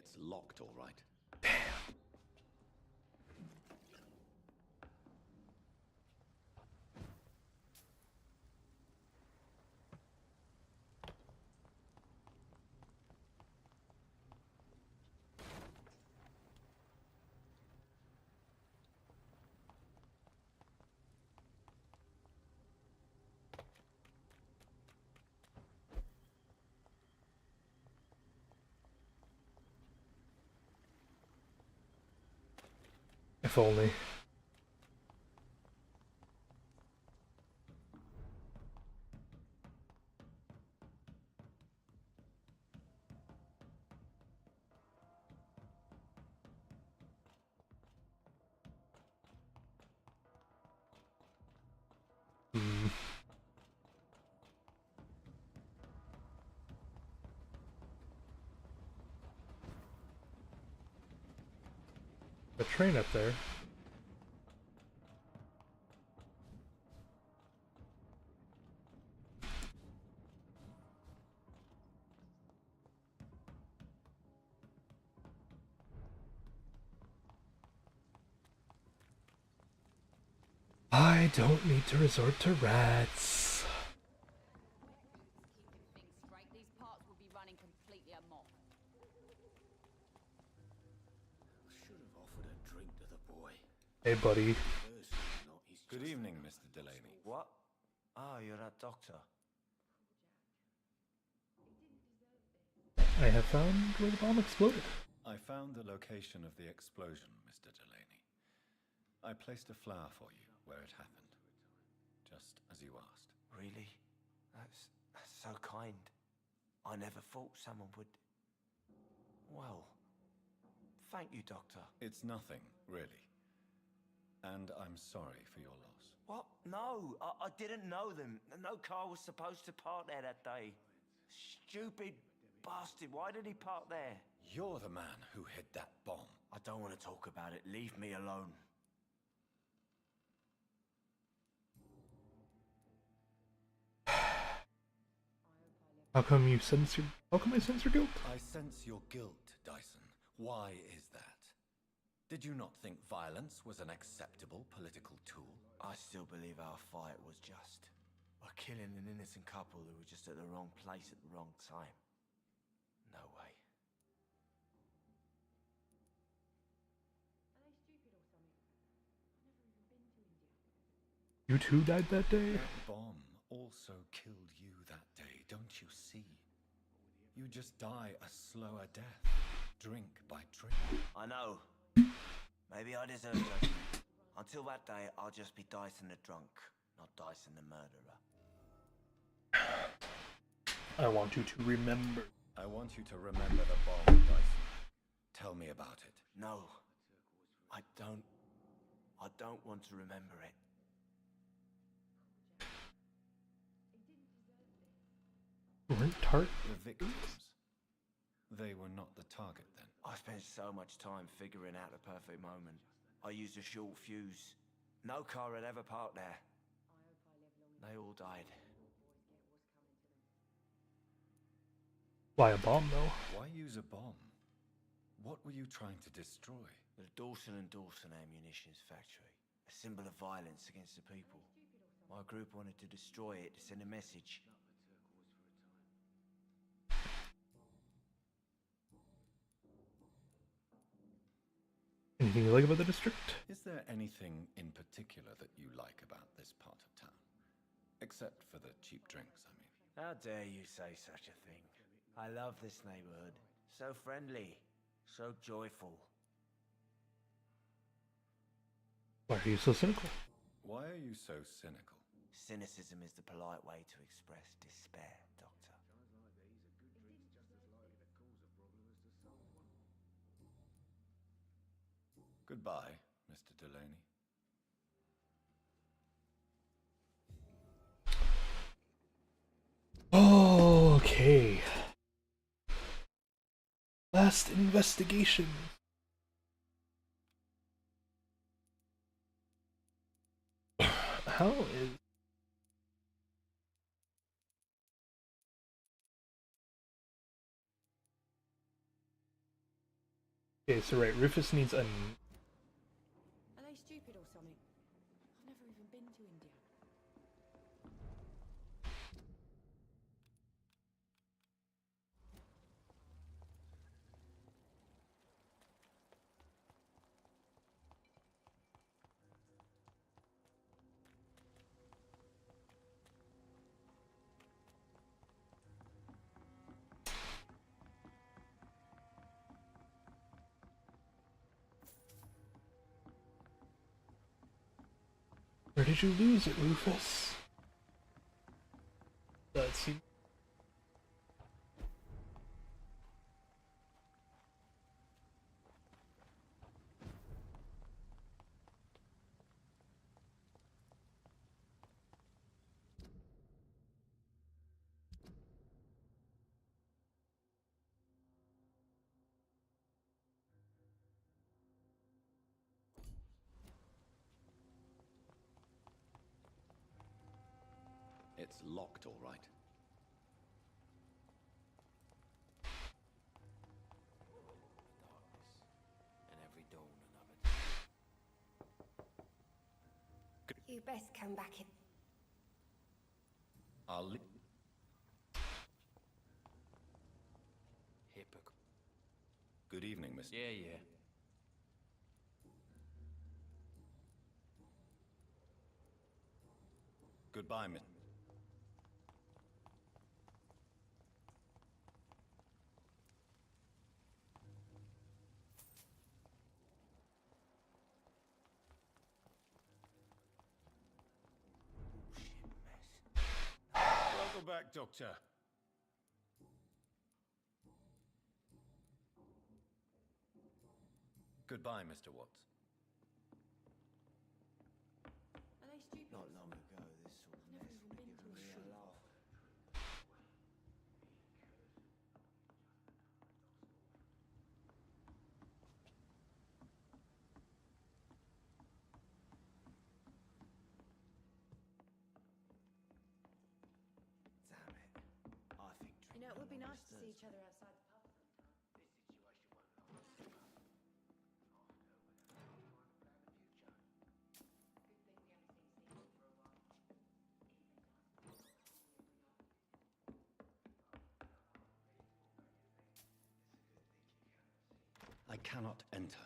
It's locked, all right. If only. A train up there. I don't need to resort to rats. Things straight, these parts will be running completely amok. Should have offered a drink to the boy. Hey, buddy. Good evening, Mr. Delaney. What? Oh, you're that doctor. I have found where the bomb exploded. I found the location of the explosion, Mr. Delaney. I placed a flower for you where it happened, just as you asked. Really? That's so kind. I never thought someone would... Well, thank you, Doctor. It's nothing, really. And I'm sorry for your loss. What? No, I didn't know them. No car was supposed to park there that day. Stupid bastard, why did he park there? You're the man who hid that bomb. I don't want to talk about it. Leave me alone. How come I sense your guilt? I sense your guilt, Dyson. Why is that? Did you not think violence was an acceptable political tool? I still believe our fight was just. By killing an innocent couple who were just at the wrong place at the wrong time. No way. You too died that day? That bomb also killed you that day, don't you see? You just die a slower death, drink by drink. I know. Maybe I deserve judgment. Until that day, I'll just be Dyson the drunk, not Dyson the murderer. I want you to remember. I want you to remember the bomb, Dyson. Tell me about it. No. I don't want to remember it. Weren't tart? The victims. They were not the target then. I spent so much time figuring out the perfect moment. I used a short fuse. No car had ever parked there. They all died. Why a bomb, though? Why use a bomb? What were you trying to destroy? The Dawson & Dawson ammunitions factory. A symbol of violence against the people. My group wanted to destroy it to send a message. Anything you like about the district? Is there anything in particular that you like about this part of town? Except for the cheap drinks, I mean. How dare you say such a thing? I love this neighborhood. So friendly. So joyful. Why are you so cynical? Why are you so cynical? Cynicism is the polite way to express despair, Doctor. Goodbye, Mr. Delaney. Okay. Last investigation. How is... Okay, so right, Rufus needs a... Are they stupid or something? I've never even been to India. Where did you lose it, Rufus? Let's see. It's locked, all right. And every dawn another day. You best come back in. I'll leave. Hypocrite. Good evening, Mr. Yeah. Goodbye, Miss. Welcome back, Doctor. Goodbye, Mr. Watts. Are they stupid? Not long ago, this sort of mess would have given me a laugh. Damn it. I think You know, it would be drinking nice to see monsters- each other outside the pub. I cannot enter.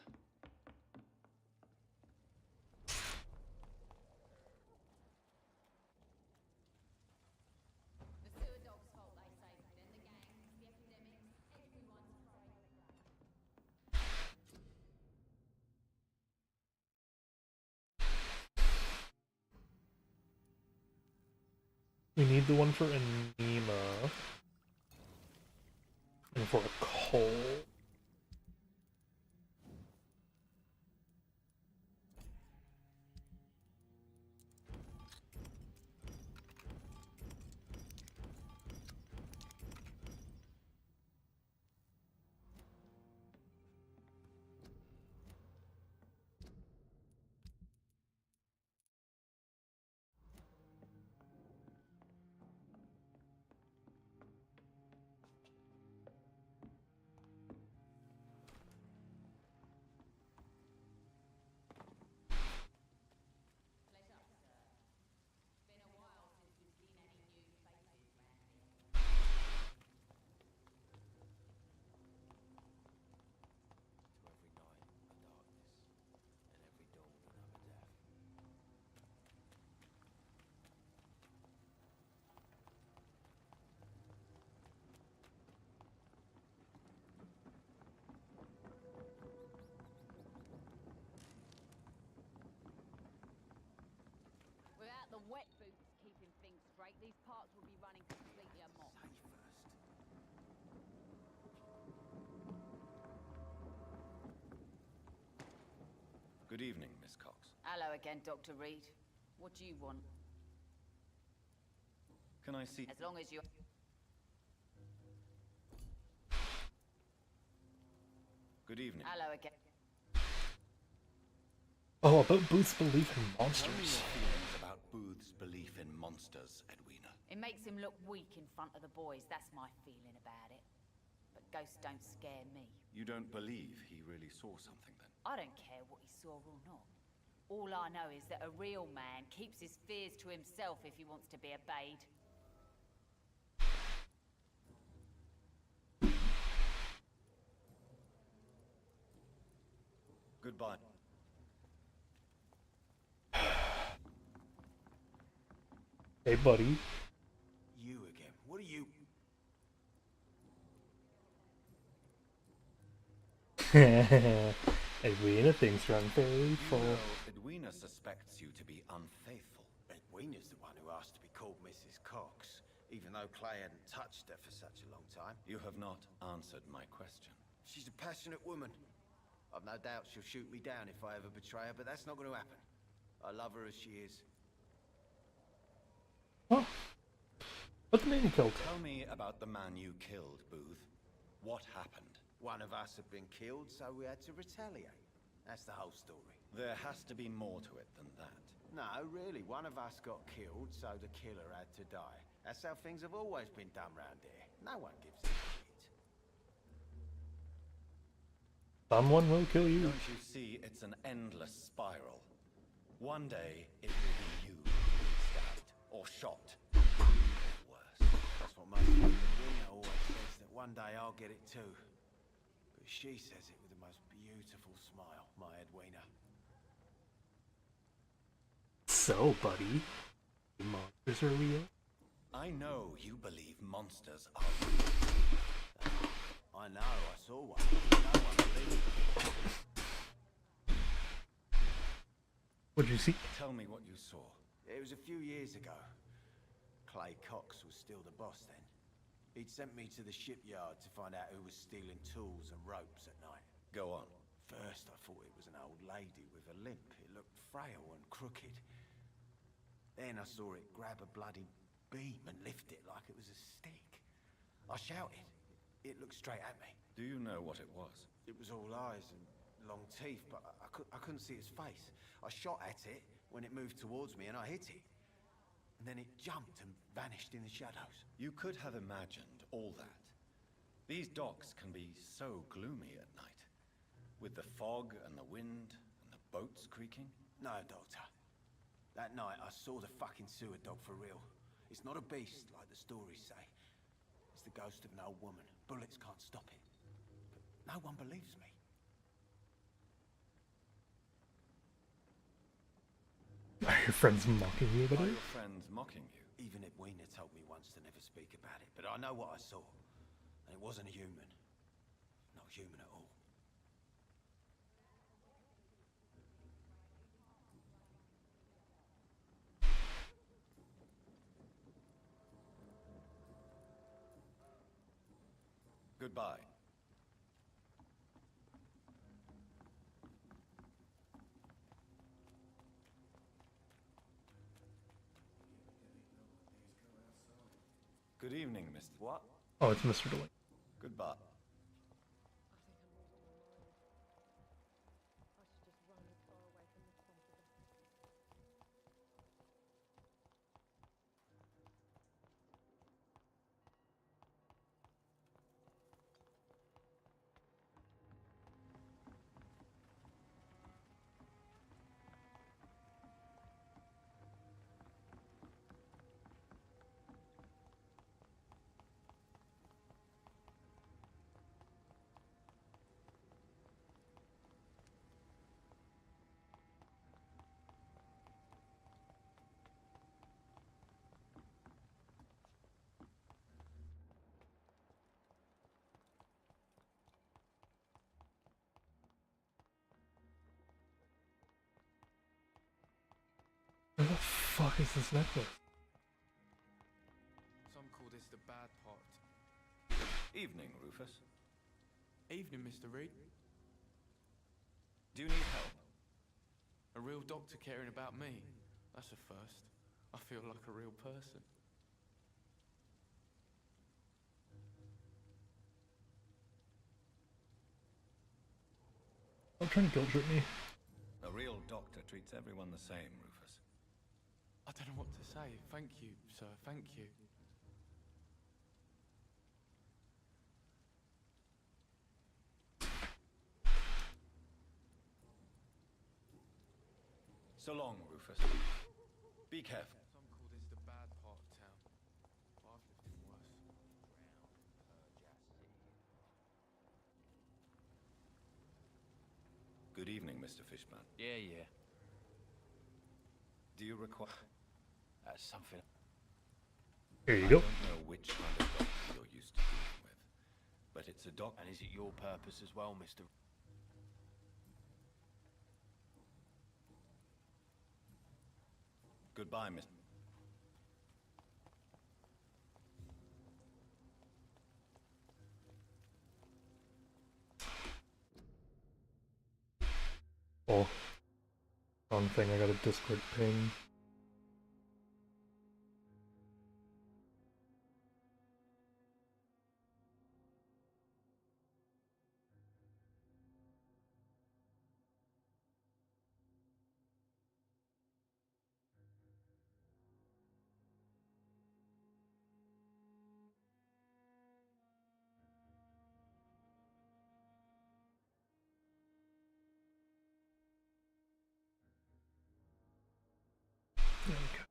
The sewer dog's fault, they say. Then the gangs, the epidemics, everyone's crying for We need the one for Anima. And for a Cole. Without the wet boots keeping things straight, these parts will be running completely amok. Good evening, Miss Cox. Hello again, Dr. Reed. What do you want? Can I see? As long as you... Good evening. Hello again. Oh, about Booth's belief in Tell me monsters. your feelings about Booth's belief in monsters, Edwina. It makes him look weak in front of the boys, that's my feeling about it. But Ghosts don't scare me. You don't believe he really saw something then? I don't care what he saw or not. All I know is that a real man keeps his fears to himself if he wants to be obeyed. Goodbye. Hey, buddy. You again. What are you... Edwina thinks you're unfaithful. You know, Edwina suspects you to be unfaithful. Edwina's the one who asked to be called Mrs. Cox, even though Clay hadn't touched her for such a long time. You have not answered my question. She's a passionate woman. I've no doubt she'll shoot me down if I ever betray her, but that's not going to happen. I love her as she is. Oh. What's the man you killed? Tell me about the man you killed, Booth. What happened? One of us had been killed, so we had to retaliate. That's the whole story. There has to be more to it than that. No, really. One of us got killed, so the killer had to die. That's how things have always been done round here. No one gives a shit. Someone will kill you. Don't you see, it's an endless spiral. One day, it will be you being stabbed, or shot, or worse. That's what my friend Edwina always says, that one day I'll get it too. But she says it with the most beautiful smile, my Edwina. So, buddy, monsters are real? I know you believe monsters are real. I know, I saw one. No one believed it. What'd you see? Tell me what you saw. It was a few years ago. Clay Cox was still the boss then. He'd sent me to the shipyard to find out who was stealing tools and ropes at night. Go on. First, I thought it was an old lady with a limp. It looked frail and crooked. Then I saw it grab a bloody beam and lift it like it was a stick. I shouted. It looked straight at me. Do you know what it was? It was all eyes and long teeth, but I couldn't see his face. I shot at it when it moved towards me and I hit it. And then it jumped and vanished in the shadows. You could have imagined all that. These docks can be so gloomy at night. With the fog and the wind and the boats creaking. No, Doctor. That night I saw the fucking sewer dog for real. It's not a beast like the stories say. It's the ghost of an old woman. Bullets can't stop it. But no one believes me. Are your friends mocking you, Are buddy? your friends mocking you? Even Edwina told me once to never speak about it, but I know what I saw. And it wasn't a human. Not human at all. Goodbye. Good evening, Mr. What? Oh, it's Mr. Delaney. Goodbye. Where the fuck is this necklace? Some call this the bad part. Evening, Rufus. Evening, Mr. Reed. Do you need help? A real doctor caring about me. That's a first. I feel like a real person. Don't try and guilt trip me. A real doctor treats everyone the same, Rufus. I don't know what to say. Thank you, sir. Thank you. So long, Rufus. Be careful. Some call this the bad part of town. But I've lived in worse. Good evening, Mr. Fishburne. Yeah. Do you require... That's something. Here you I go. don't know which kind of doctor you're used to dealing with, but it's a doc... And is it your purpose as well, Mr. Goodbye, Miss... Oh, wrong thing. I got a Discord ping. There we go.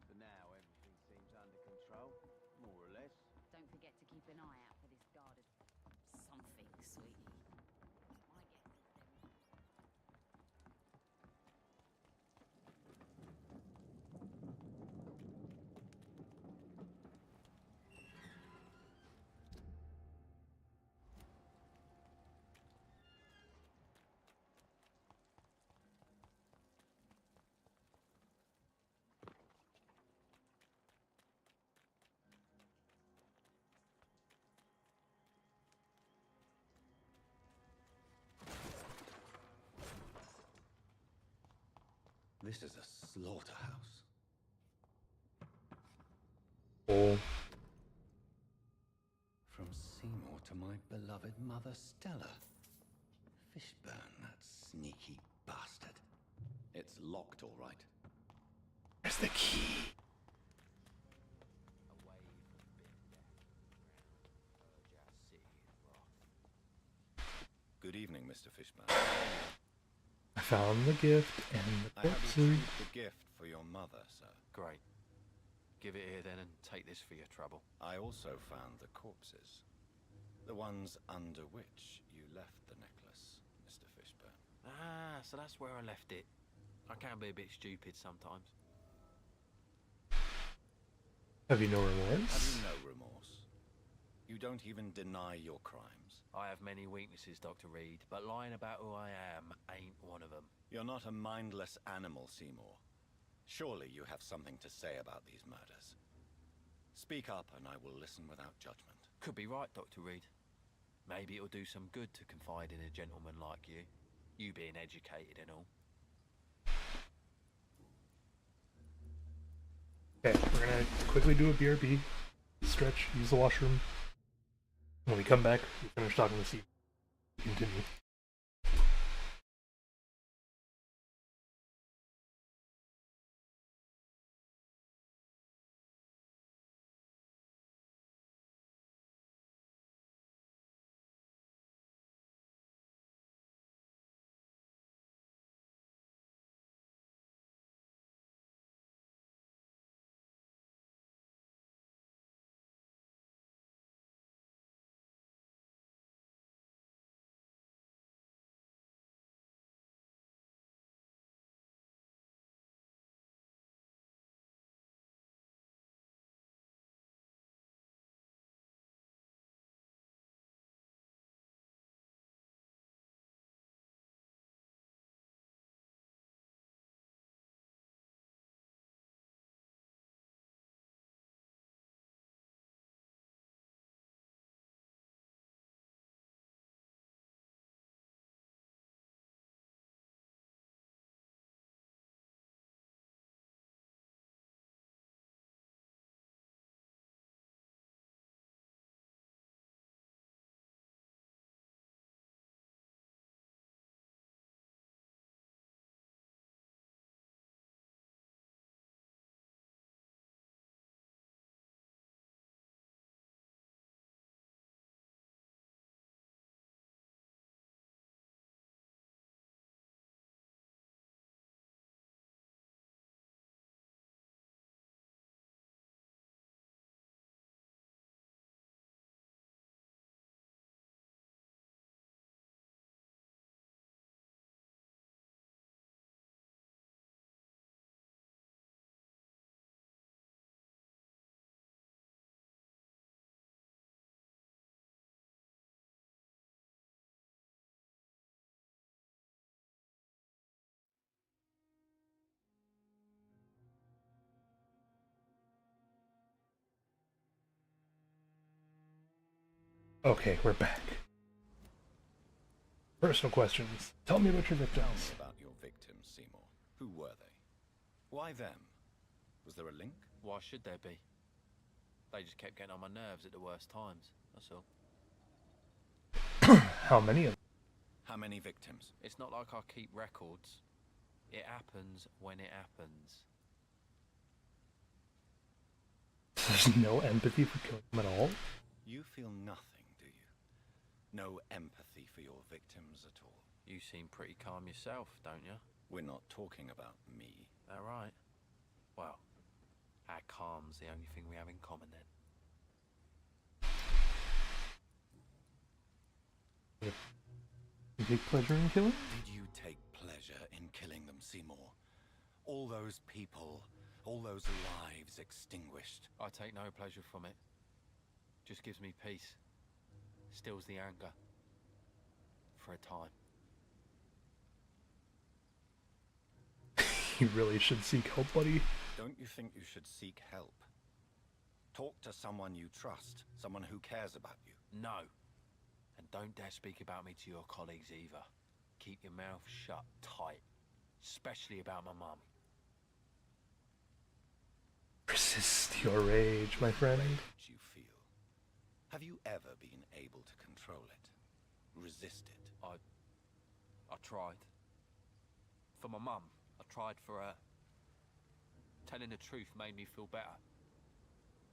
For now, everything seems under control, more or less. Don't forget to keep an eye out for this guarded something, sweetie. My guess is there is... This is a slaughterhouse. Oh. From Seymour to my beloved mother Stella. Fishburne, that sneaky bastard. It's locked, all right. Where's the key? Good evening, Mr. Fishburne. I found the gift and the I have corpses. retrieved the gift for your mother, sir. Great. Give it here then and take this for your trouble. I also found the corpses. The ones under which you left the necklace, Mr. Fishburne. Ah, so that's where I left it. I can be a bit stupid sometimes. Have you no remorse? Have you no remorse? You don't even deny your crimes. I have many weaknesses, Dr. Reed, but lying about who I am ain't one of them. You're not a mindless animal, Seymour. Surely you have something to say about these murders. Speak up and I will listen without judgment. Could be right, Dr. Reed. Maybe it'll do some good to confide in a gentleman like you. You being educated and all. Okay, we're gonna quickly do a BRB. Stretch, use the washroom. When we come back, we finish talking to Steve. Continue. Okay, we're back. Personal questions. Tell me about your Tell victims. me about your victims, Seymour. Who were they? Why them? Was there a link? Why should there be? They just kept getting on my nerves at the worst times, that's all. How many of them? How many victims? It's not like I keep records. It happens when it happens. There's no empathy for killing them at all? You feel nothing, do you? No empathy for your victims at all? You seem pretty calm yourself, don't you? We're not talking about me. All right. Well, our calm's the only thing we have in common then. You take pleasure in killing? Did you take pleasure in killing them, Seymour? All those people, all those lives extinguished. I take no pleasure from it. Just gives me peace. Stills the anger. For a time. You really should seek help, buddy. Don't you think you should seek help? Talk to someone you trust, someone who cares about you. No. And don't dare speak about me to your colleagues either. Keep your mouth shut tight. Especially about my mum. Resist your rage, my friend. Rage you feel. Have you ever been able to control it? Resist it? I tried. For my mum. I tried for her. Telling the truth made me feel better.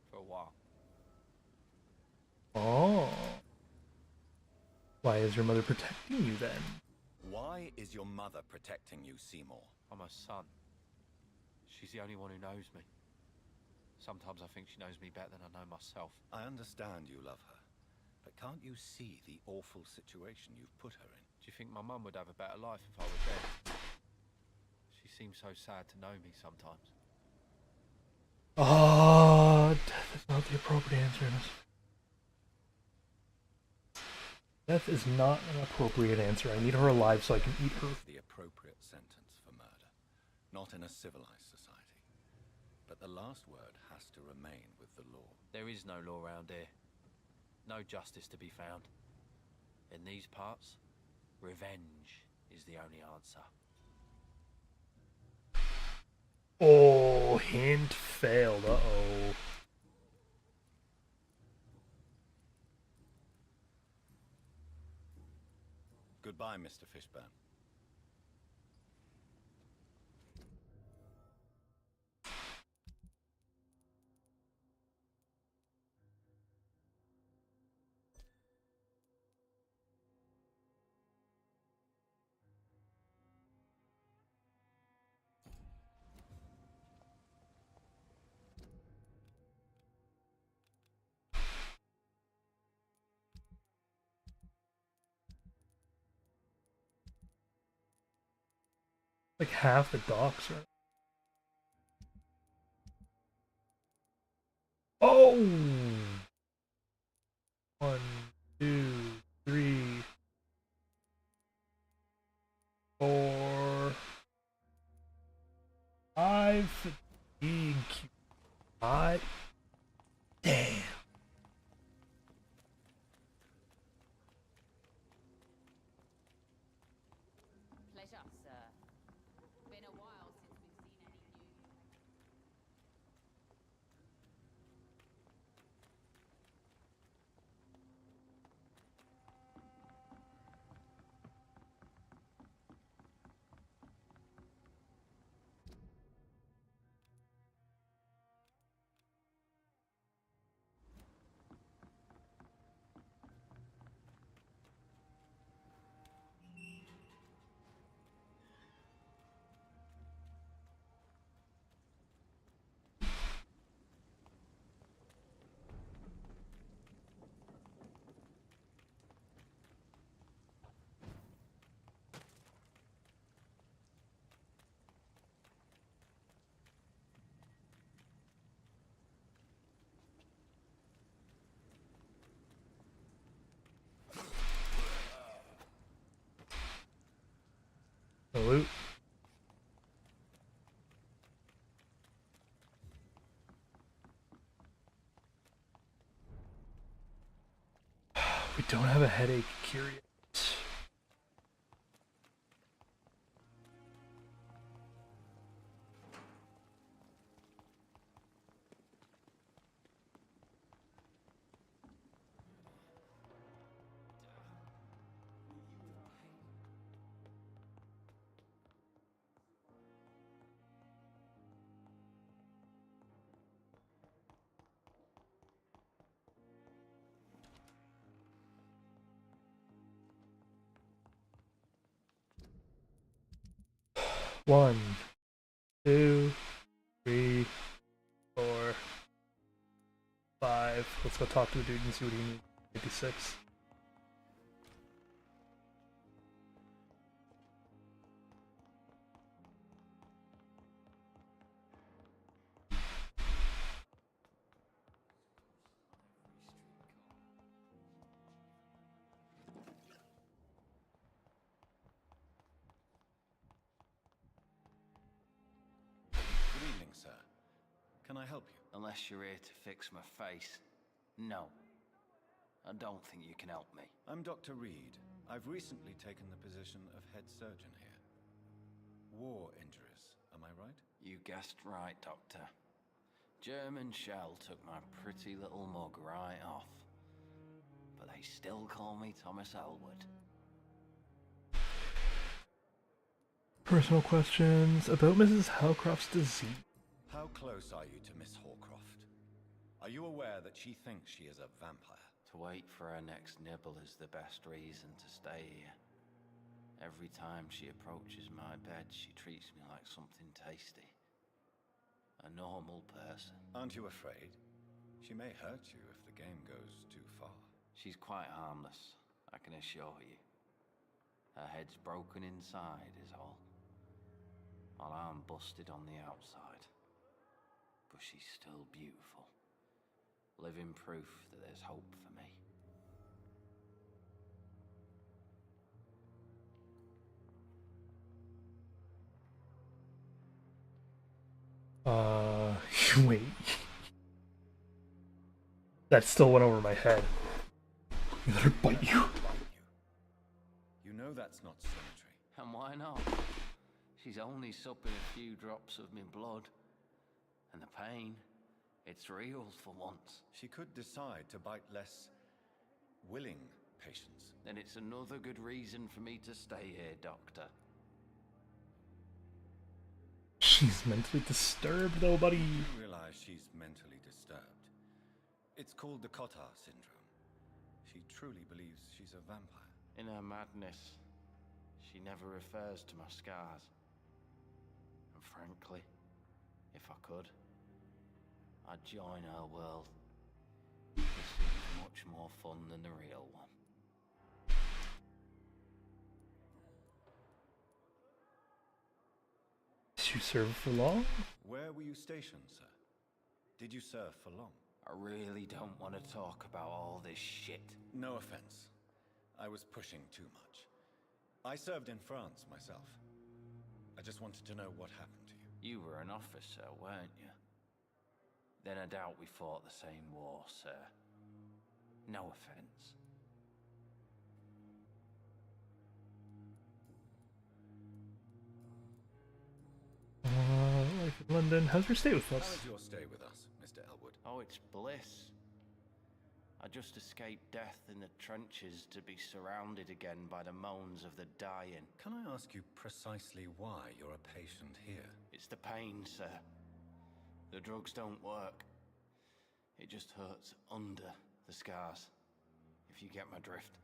For a while. Oh. Why is your mother protecting you then? Why is your mother protecting you, Seymour? I'm her son. She's the only one who knows me. Sometimes I think she knows me better than I know myself. I understand you love her, but can't you see the awful situation you've put her in? Do you think my mum would have a better life if I were dead? She seems so sad to know me sometimes. Death is not the appropriate answer in this. Death is not an appropriate answer. I need her alive so I can eat her. The appropriate sentence for murder. Not in a civilized society. But the last word has to remain with the law. There is no law around here. No justice to be found. In these parts, revenge is the only answer. Oh, hint failed. Uh-oh. Goodbye, Mr. Fishburne. Like half the docks are. Oh! 1, 2, 3, 4, 5 fatigue. 5. Damn. Pleasure, sir. Been a while since we've seen any new. don't have a headache, curious. One, 2, 3, 4, 5. Let's go talk to the dude and see what he needs. 56. Good evening, sir. Can I help you? Unless you're here to fix my face. No. I don't think you can help me. I'm Dr. Reed. I've recently taken the position of head surgeon here. War injuries, am I right? You guessed right, Doctor. German shell took my pretty little mug right off. But they still call me Thomas Elwood. Personal questions about Mrs. Halcroft's disease. How close are you to Miss Hallcroft? Are you aware that she thinks she is a vampire? To wait for her next nibble is the best reason to stay here. Every time she approaches my bed, she treats me like something tasty. A normal person. Aren't you afraid? She may hurt you if the game goes too far. She's quite harmless, I can assure you. Her head's broken inside is all. While I'm busted on the outside. But she's still beautiful. Living proof that there's hope for me. Wait. That still went over my head. You let her bite you. You know that's not symmetry. And why not? She's only supping a few drops of me blood. And the pain, it's real for once. She could decide to bite less willing patients. Then it's another good reason for me to stay here, Doctor. She's mentally disturbed though, buddy. You realize she's mentally disturbed. It's called the Cottar syndrome. She truly believes she's a vampire. In her madness, she never refers to my scars. And frankly, if I could, I'd join her world. This seems much more fun than the real one. Did you serve for long? Where were you stationed, sir? Did you serve for long? I really don't want to talk about all this shit. No offense. I was pushing too much. I served in France myself. I just wanted to know what happened to you. You were an officer, weren't you? Then I doubt we fought the same war, sir. No offense. Life in London. How's your stay with How us? was your stay with us, Mr. Elwood? Oh, it's bliss. I just escaped death in the trenches to be surrounded again by the moans of the dying. Can I ask you precisely why you're a patient here? It's the pain, sir. The drugs don't work. It just hurts under the scars, if you get my drift.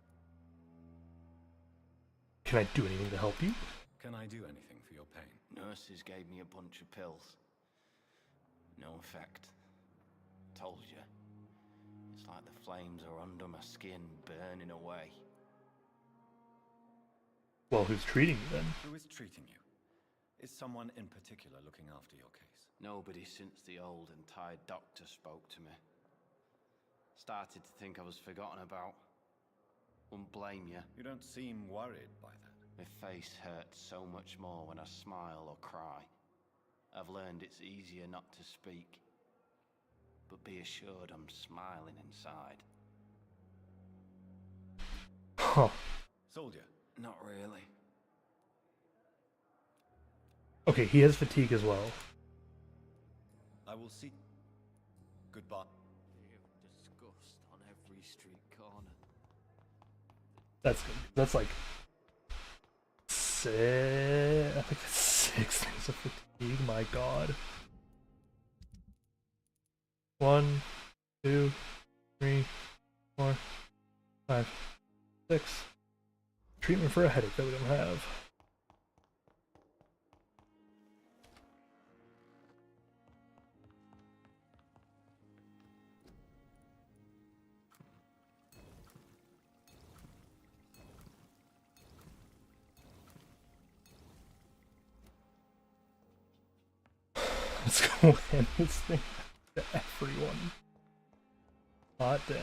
Can I do anything to help you? Can I do anything for your pain? Nurses gave me a bunch of pills. No effect. Told you. It's like the flames are under my skin, burning away. Well, who's treating you then? Who is treating you? Is someone in particular looking after your case? Nobody since the old and tired doctor spoke to me. Started to think I was forgotten about. Wouldn't blame you. You don't seem worried by that. My face hurts so much more when I smile or cry. I've learned it's easier not to speak. But be assured I'm smiling inside. Huh. Soldier. Not really. Okay, he has fatigue as well. I will see. Goodbye. Disgust on every street corner. That's good. That's like I think that's 6 things of fatigue. My God. 1, 2, 3, 4, 5, 6. Treatment for a headache that we don't have. Let's go hand this thing to everyone. Hot damn.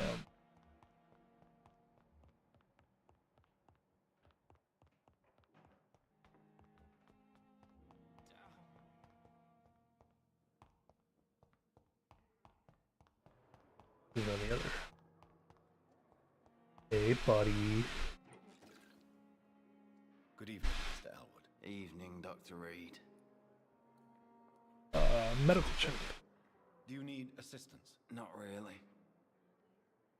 Who's on the other? Hey, buddy. Good evening, Mr. Elwood. Evening, Dr. Reed. Medical check. Do you need assistance? Not really.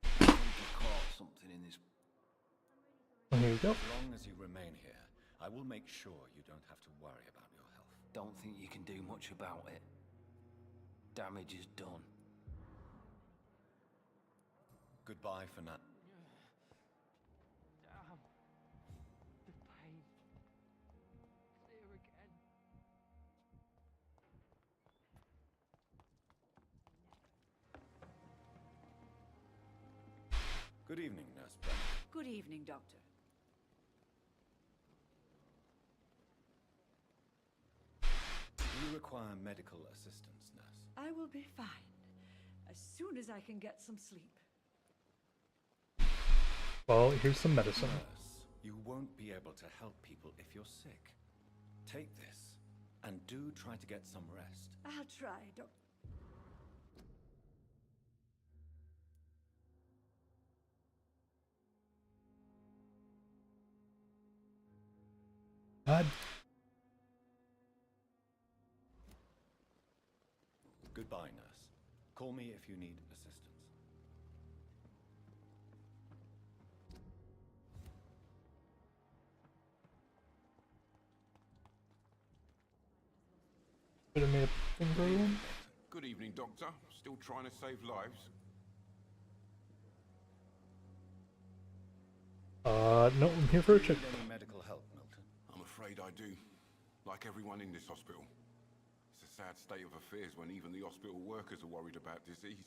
I think I caught something in this. Oh, here you go. As long as you remain here, I will make sure you don't have to worry about your health. Don't think you can do much about it. Damage is done. Goodbye for now. Damn. The pain. Clear again. Good evening, Nurse Brenda. Good evening, Doctor. Do you require medical assistance, nurse? I will be fine as soon as I can get some sleep. Well, here's some medicine. Nurse, you won't be able to help people if you're sick. Take this, and do try to get some rest. I'll try, Doctor. God. Goodbye, nurse. Call me if you need assistance. Could have made a thing for you. Good evening, Doctor. Still trying to save lives? No, I'm here for a check. Do you need any medical help, Milton? I'm afraid I do. Like everyone in this hospital. It's a sad state of affairs when even the hospital workers are worried about disease.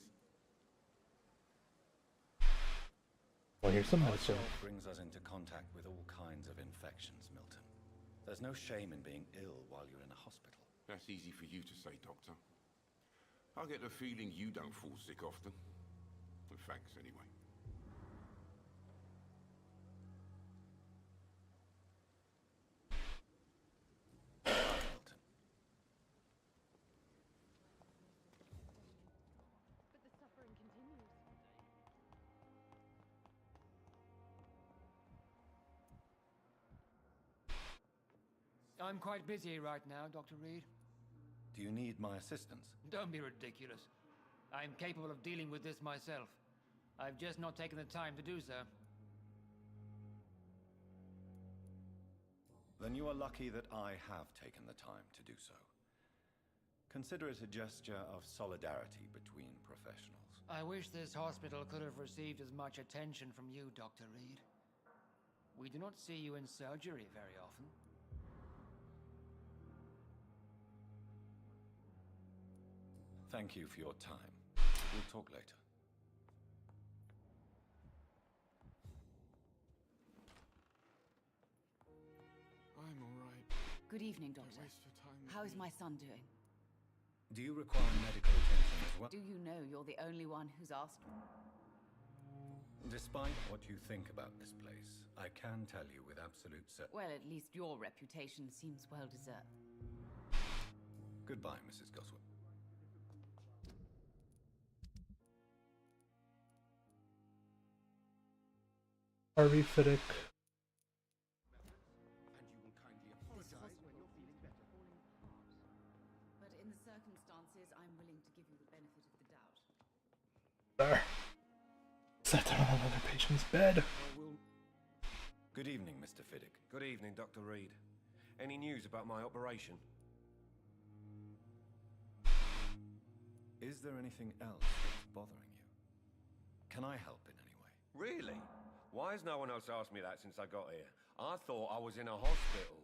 Well, here's some Our medicine. job brings us into contact with all kinds of infections, Milton. There's no shame in being ill while you're in a hospital. That's easy for you to say, Doctor. I get the feeling you don't fall sick often. Well, thanks, anyway. Milton. But the suffering continues. I'm quite busy right now, Dr. Reed. Do you need my assistance? Don't be ridiculous. I'm capable of dealing with this myself. I've just not taken the time to do so. Then you are lucky that I have taken the time to do so. Consider it a gesture of solidarity between professionals. I wish this hospital could have received as much attention from you, Dr. Reed. We do not see you in surgery very often. Thank you for your time. We'll talk later. I'm alright. Good evening, Doctor. Waste your time with How is me. my son doing? Do you require medical attention as well? Do you know you're the only one who's asked? Despite what you think about this place, I can tell you with absolute certainty. Well, at least your reputation seems well deserved. Goodbye, Mrs. Goswell. Harvey Fiddick. But in the circumstances, I'm willing to give you the benefit of the doubt. There. Sat down on another patient's bed. Good evening, Mr. Fiddick. Good evening, Dr. Reed. Any news about my operation? Is there anything else that's bothering you? Can I help in any way? Really? Why has no one else asked me that since I got here? I thought I was in a hospital.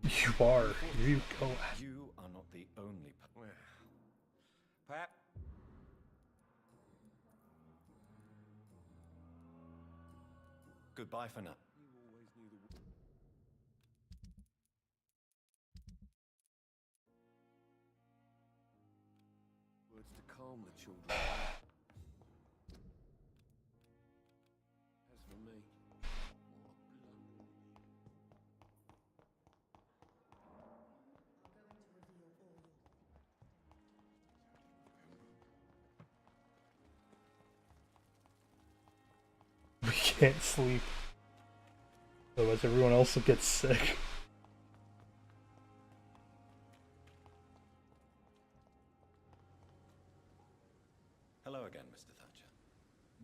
You are. You go. You are not the only. Perhaps. Goodbye for now. Words to calm the children. As for me, We can't sleep. Otherwise everyone else will get sick. Hello again, Mr. Thatcher.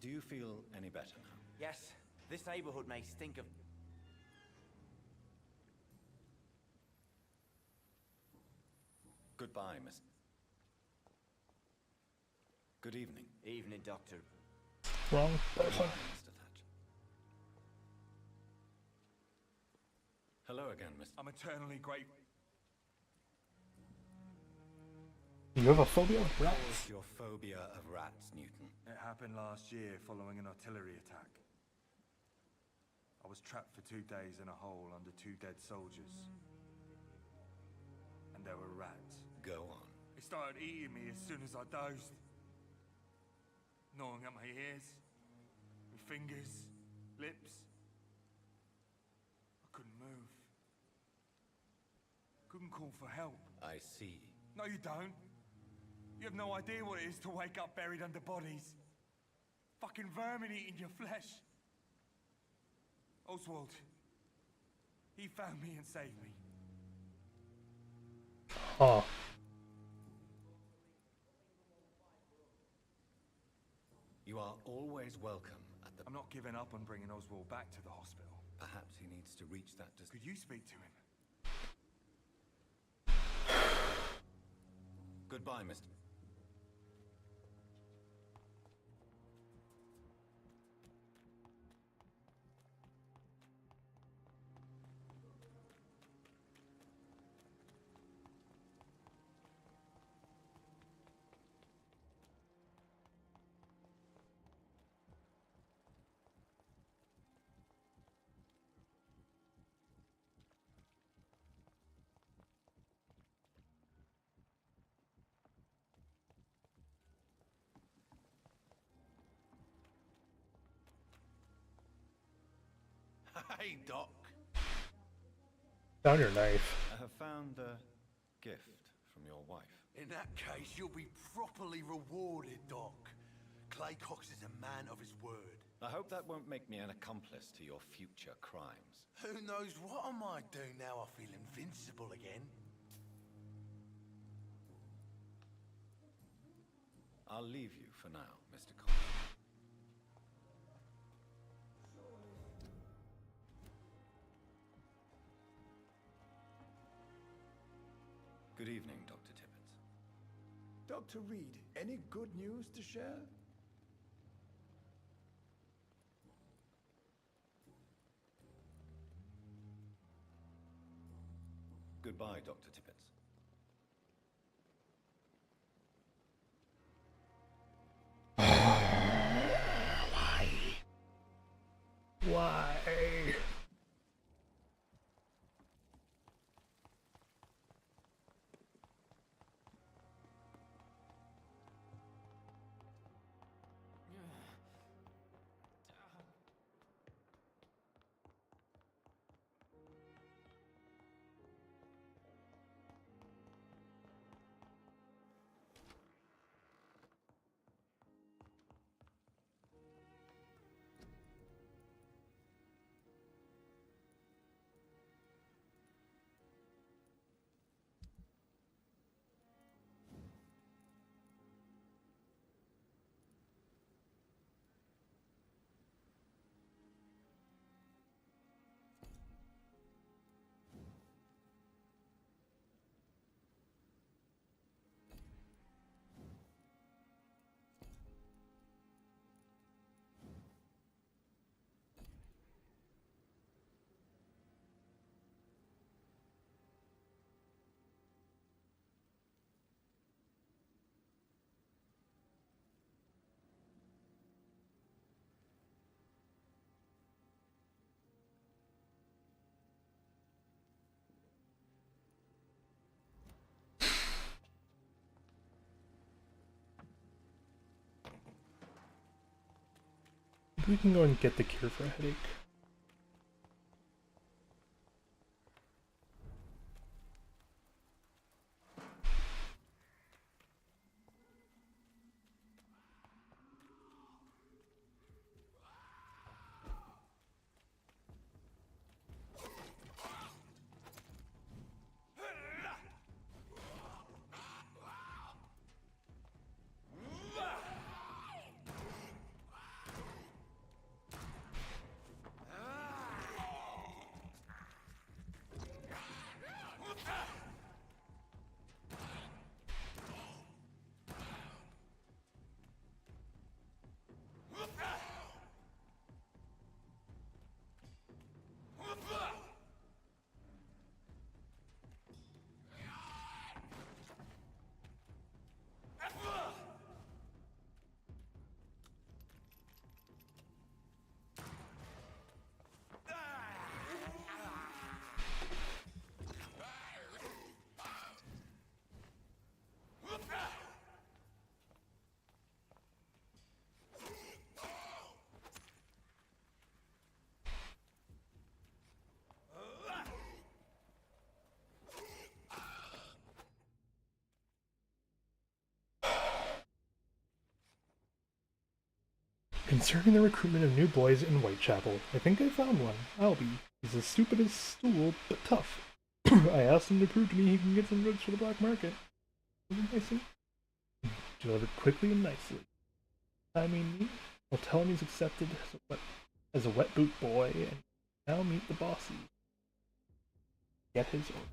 Do you feel any better now? Yes, this neighborhood may stink of... Goodbye, Miss. Good evening. Evening, Doctor. Wrong person. Mr. Thatcher. Hello again, Mr. I'm eternally grateful. You have a phobia of What rats? was your phobia of rats, Newton? It happened last year following an artillery attack. I was trapped for 2 days in a hole under 2 dead soldiers. And there were rats. Go on. They started eating me as soon as I dozed. Gnawing at my ears, my fingers, lips. I couldn't move. Couldn't call for help. I see. No, you don't. You have no idea what it is to wake up buried under bodies. Fucking vermin eating your flesh. Oswald. He found me and saved me. Huh. You are always welcome at the... I'm not giving up on bringing Oswald back to the hospital. Perhaps he needs to reach that distance. Could you speak to him? Goodbye, Mr. Hey, Doc. Found your knife. I have found a gift from your wife. In that case, you'll be properly rewarded, Doc. Clay Cox is a man of his word. I hope that won't make me an accomplice to your future crimes. Who knows what I might do now I feel invincible again? I'll leave you for now, Mr. Cox. Good evening, Dr. Tippett. Dr. Reed, any good news to share? Goodbye, Dr. Tippett. Why? Why? We can go and get the cure for a headache. Concerning the recruitment of new boys in Whitechapel, I think I found one. Albie. He's as stupid as stool, but tough. I asked him to prove to me he can get some drugs for the black market. Nicely. Delivered quickly and nicely. I mean, I'll tell him he's accepted as a wet boot boy, and now meet the bossy. Get his own.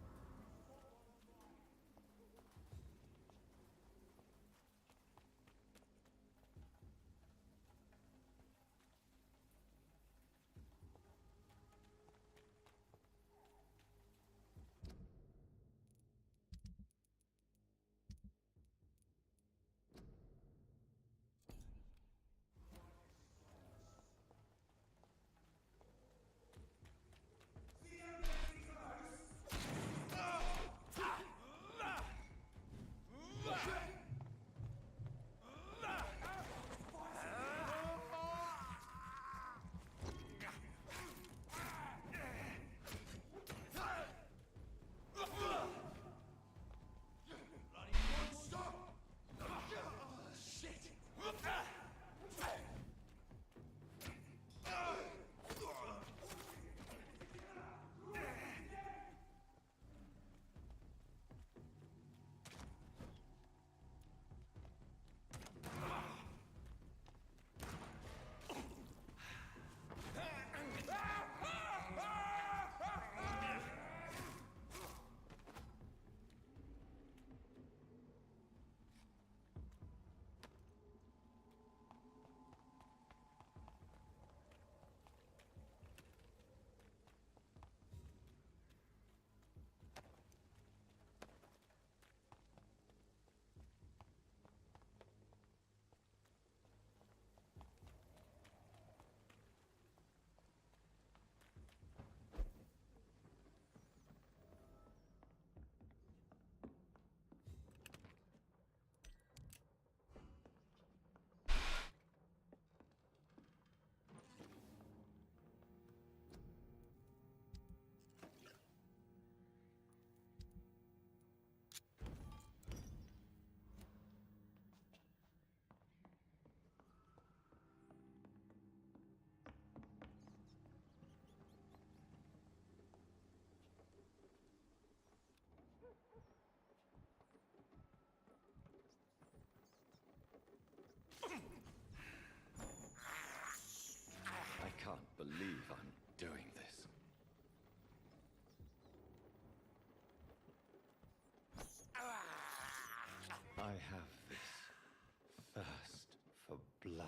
I can't believe I'm doing this. I have this thirst for blood.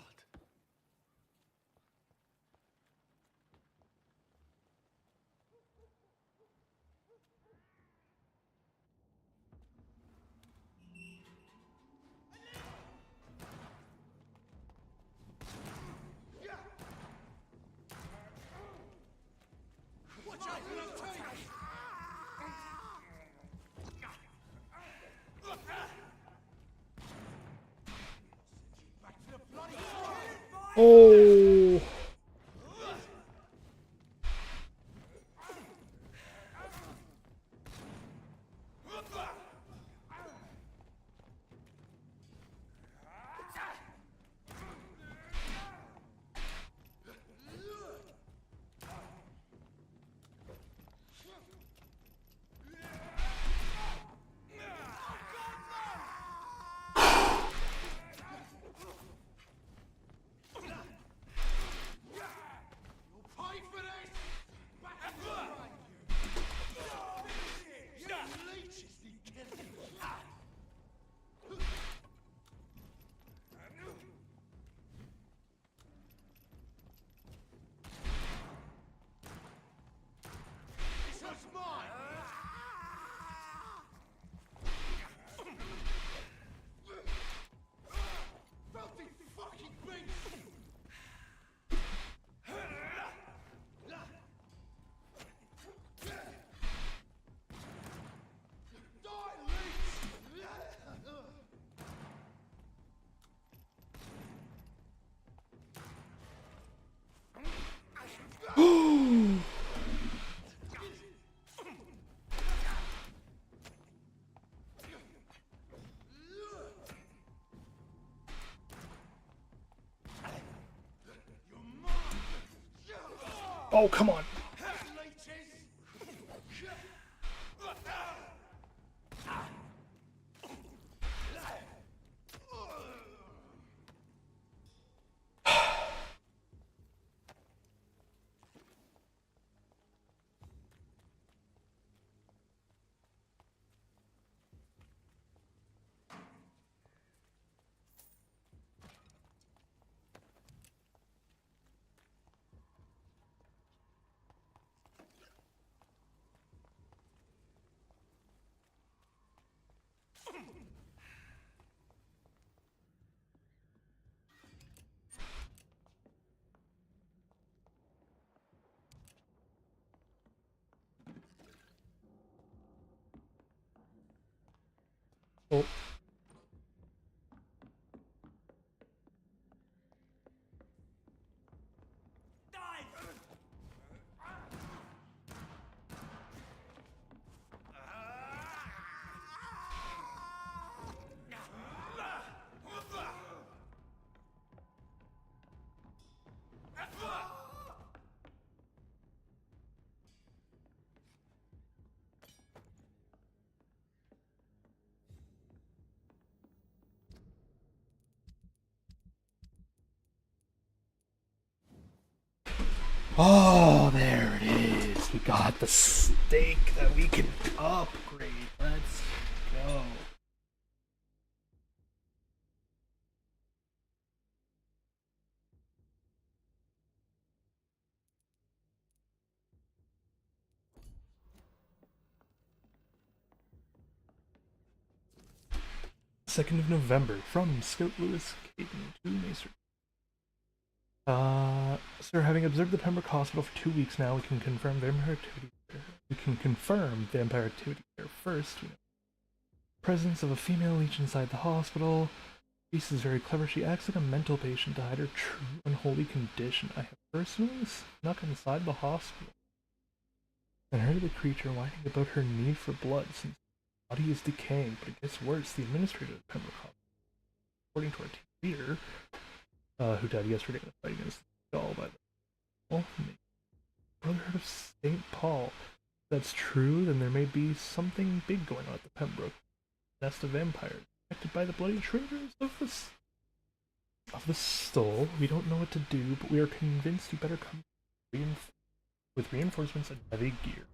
Oh! Oh, come on. Oh. Oh, there it is. We got the steak that we can upgrade. Let's go. Second of November from Scout Lewis Caden to Macer. Sir, having observed the Pembroke Hospital for 2 weeks now, we can confirm vampire activity there. First, we know presence of a female leech inside the hospital. Reese is very clever. She acts like a mental patient to hide her true unholy condition. I have personally snuck inside the hospital and heard the creature whining about her need for blood since the body is decaying, but it gets worse. The administrator of Pembroke Hospital, according to our team leader, who died yesterday in the fight against the doll by the Brotherhood of St. Paul. If that's true, then there may be something big going on at the Pembroke nest of vampires, affected by the bloody triggers of the stole. We don't know what to do, but we are convinced you better come with reinforcements and heavy gear.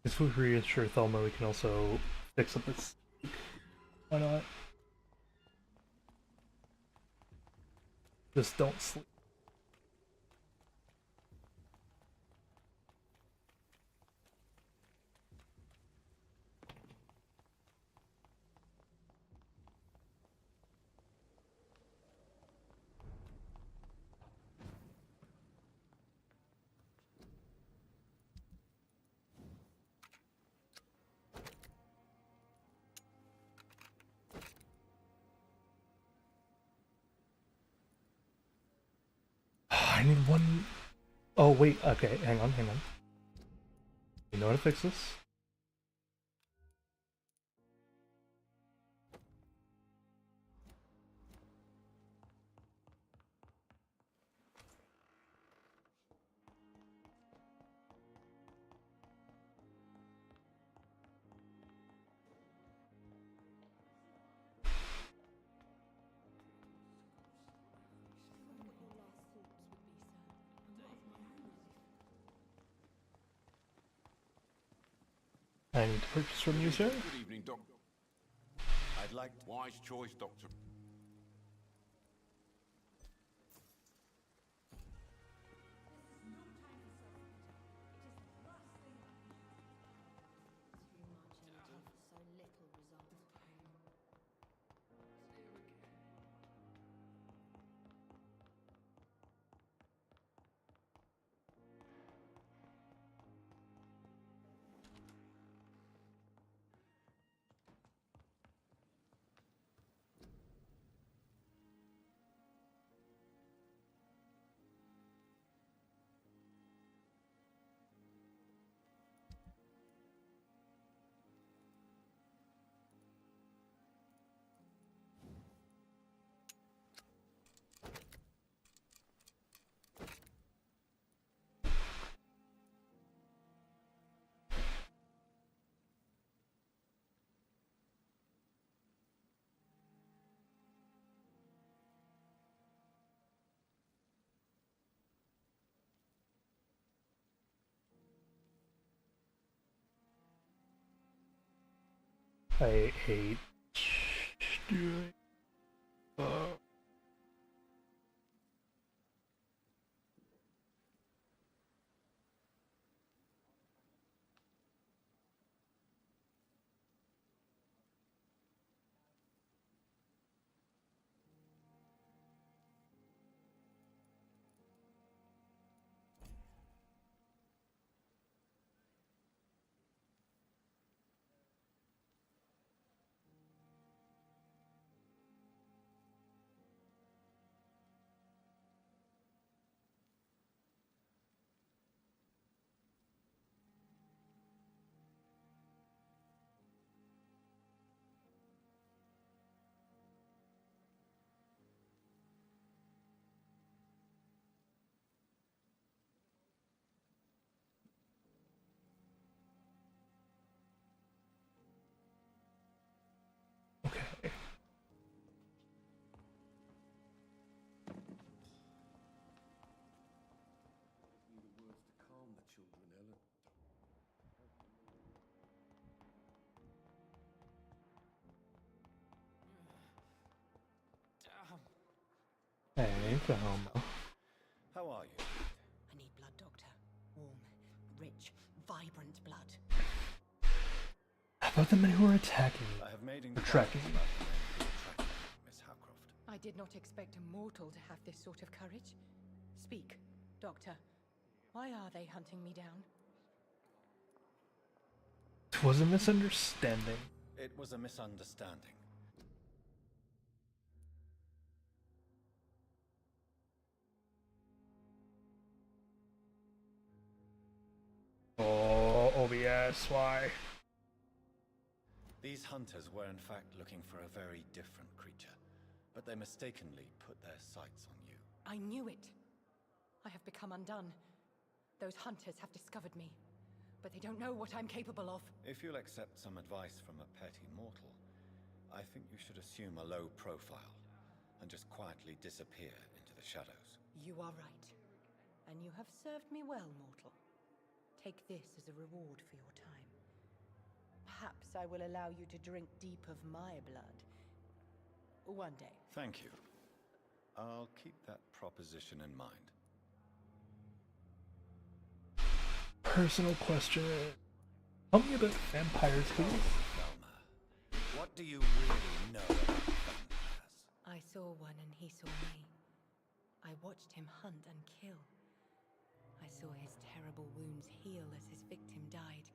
If we reassure Thelma, we can also fix up this. Why not? Just don't sleep. I need one. Oh, wait. Okay, hang on. You know how to fix this? I need to purchase from you, sir? Good evening, Doc. I'd like to... Wise choice, Doctor. So little result. I hate doing. Okay. Need the words to calm the children, Ellen. Hey, Velma. How are you? I need blood, Doctor. Warm, rich, vibrant blood. How about the men who are attacking me? I have made Or tracking me? Miss Howcroft. I did not expect a mortal to have this sort of courage. Speak, Doctor. Why are they hunting me down? It was a misunderstanding. It was a misunderstanding. Oh, OBS, why? These hunters were in fact looking for a very different creature, but they mistakenly put their sights on you. I knew it. I have become undone. Those hunters have discovered me, but they don't know what I'm capable of. If you'll accept some advice from a petty mortal, I think you should assume a low profile and just quietly disappear into the shadows. You are right. And you have served me well, mortal. Take this as a reward for your time. Perhaps I will allow you to drink deep of my blood. One day. Thank you. I'll keep that proposition in mind. Personal question. Tell me about vampires, please. Velma, what do you really know about vampires? I saw one and he saw me. I watched him hunt and kill. I saw his terrible wounds heal as his victim died.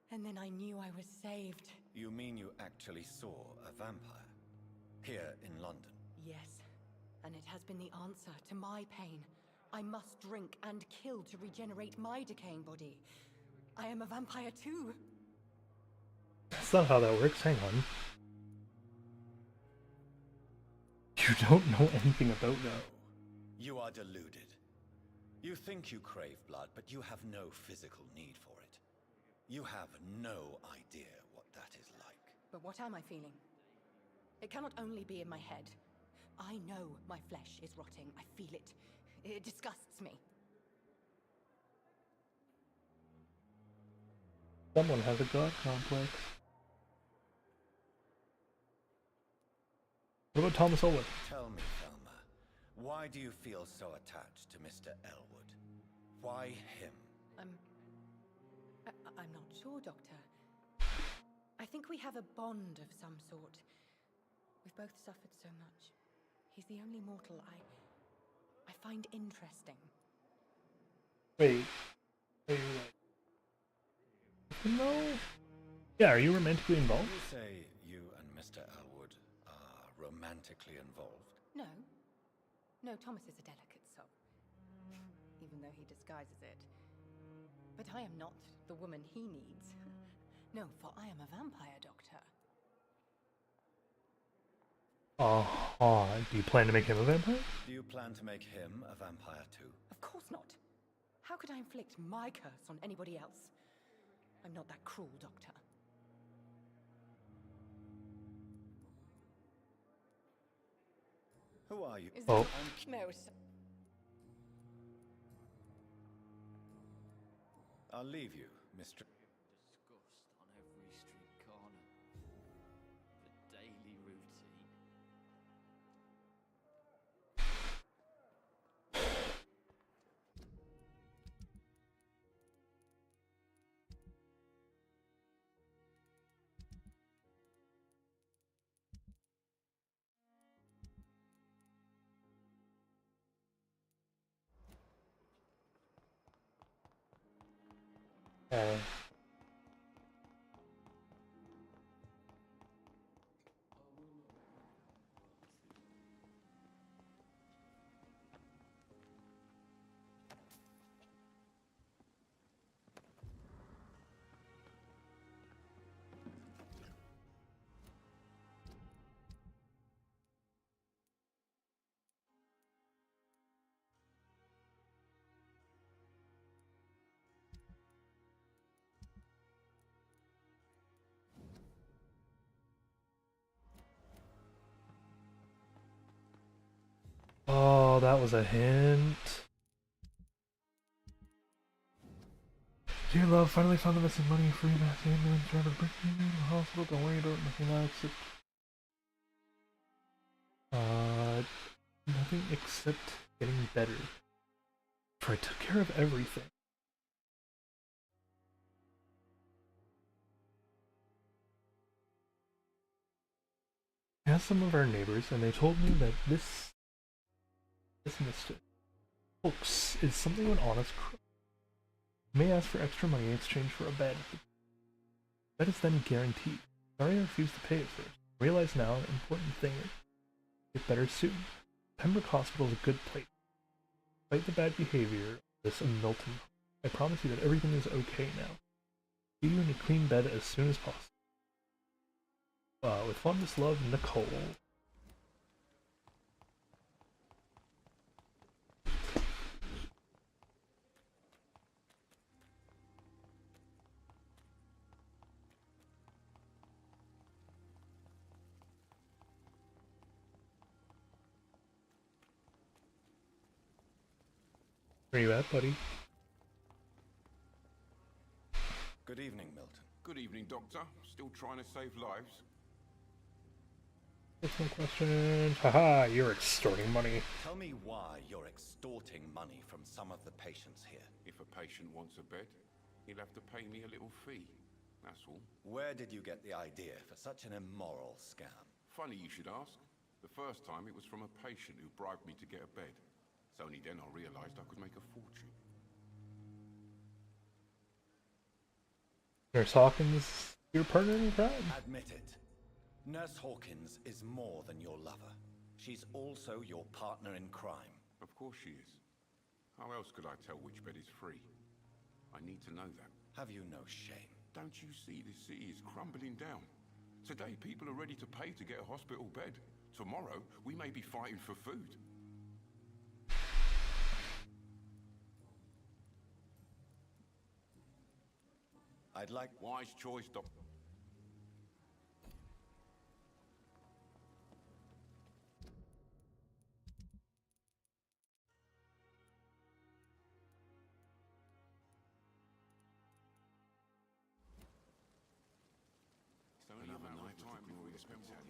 And then I knew I was saved. You mean you actually saw a vampire? Here in London? Yes. And it has been the answer to my pain. I must drink and kill to regenerate my decaying body. I am a vampire too. That's not how that works. Hang on. You don't know anything about that. You are deluded. You think you crave blood, but you have no physical need for it. You have no idea what that is like. But what am I feeling? It cannot only be in my head. I know my flesh is rotting. I feel it. It disgusts me. Someone has a god complex. What about Thomas Owen? Tell me, Thelma, why do you feel so attached to Mr. Elwood? Why him? I'm not sure, Doctor. I think we have a bond of some sort. We've both suffered so much. He's the only mortal I find interesting. Wait. Are you like... No? Yeah, are you romantically involved? You say you and Mr. Elwood are romantically involved? No. No, Thomas is a delicate soul. Even though he disguises it. But I am not the woman he needs. No, for I am a vampire, Doctor. Do you plan to make him a vampire? Do you plan to make him a vampire too? Of course not. How could I inflict my curse on anybody else? I'm not that cruel, Doctor. Who are you? No, sir. I'll leave you, Mr. Disgust on every street corner. The daily routine. Okay. Oh, that was a hint. Dear love, finally found the missing money. Free mass ambulance driver bring me to the hospital. Don't worry about nothing now except nothing except getting better. For I took care of everything. I asked some of our neighbors, and they told me that this mystic hoax is something of an honest crook. You may ask for extra money in exchange for a bed. The bed is then guaranteed. Sorry I refused to pay it first. Realize now an important thing is get better soon. Pembroke Hospital is a good place. Despite the bad behavior of this Milton, I promise you that everything is okay now. Get you in a clean bed as soon as possible. With fondest love, Nicole. Where you at, buddy? Good evening, Milton. Good evening, Doctor. Still trying to save lives? Some questions. Haha, you're extorting money. Tell me why you're extorting money from some of the patients here. If a patient wants a bed, he'll have to pay me a little fee. That's all. Where did you get the idea for such an immoral scam? Funny you should ask. The first time it was from a patient who bribed me to get a bed. It's only then I realized I could make a fortune. Nurse Hawkins, your partner in crime? Admit it. Nurse Hawkins is more than your lover. She's also your partner in crime. Of course she is. How else could I tell which bed is free? I need to know that. Have you no shame? Don't you see the city is crumbling down? Today people are ready to pay to get a hospital bed. Tomorrow we may be fighting for food. I'd like... Wise choice, Doctor. let me tell you.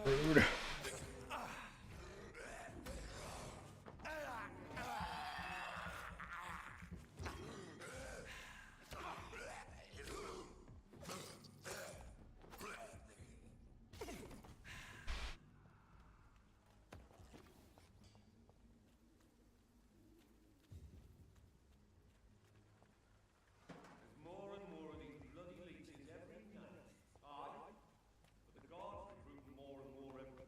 Rude. More and more of these bloody leeches every night. Aye. But the gods recruit more and more every...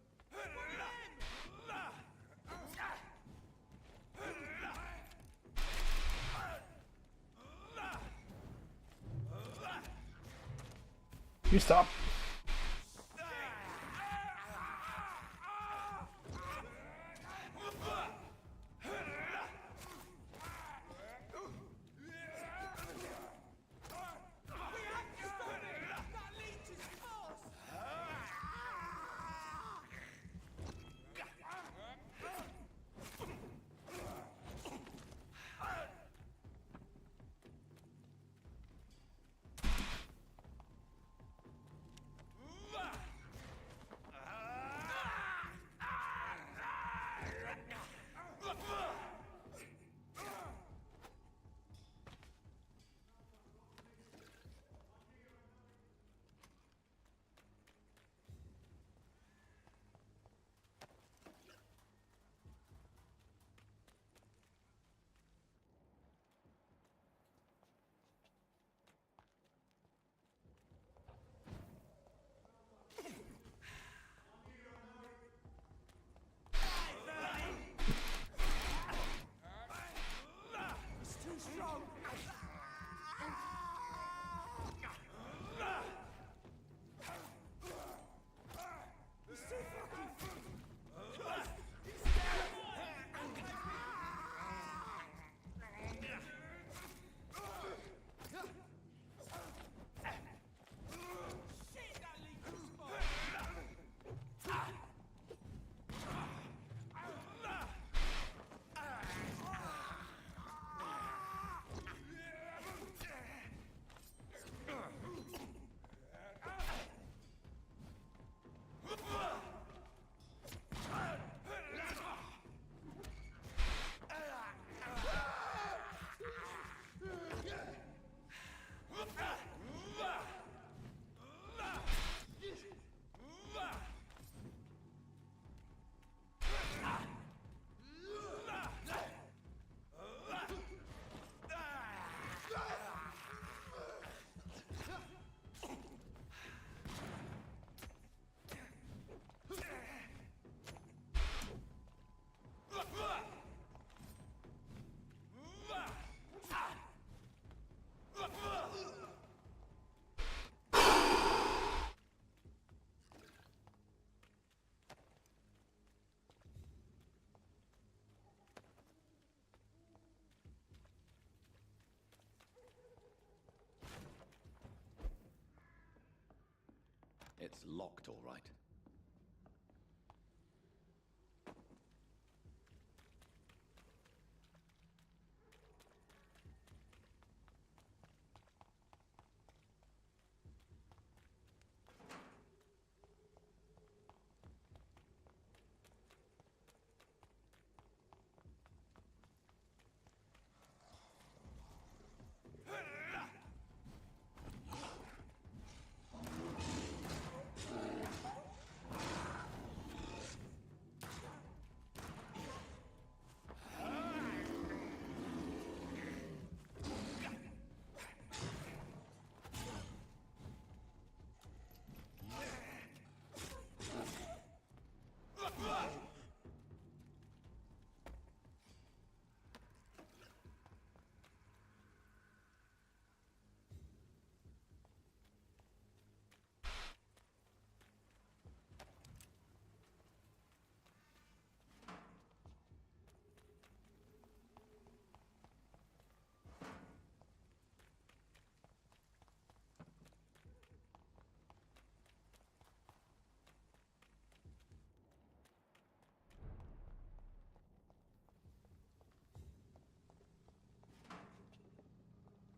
You stop. It's locked, all right.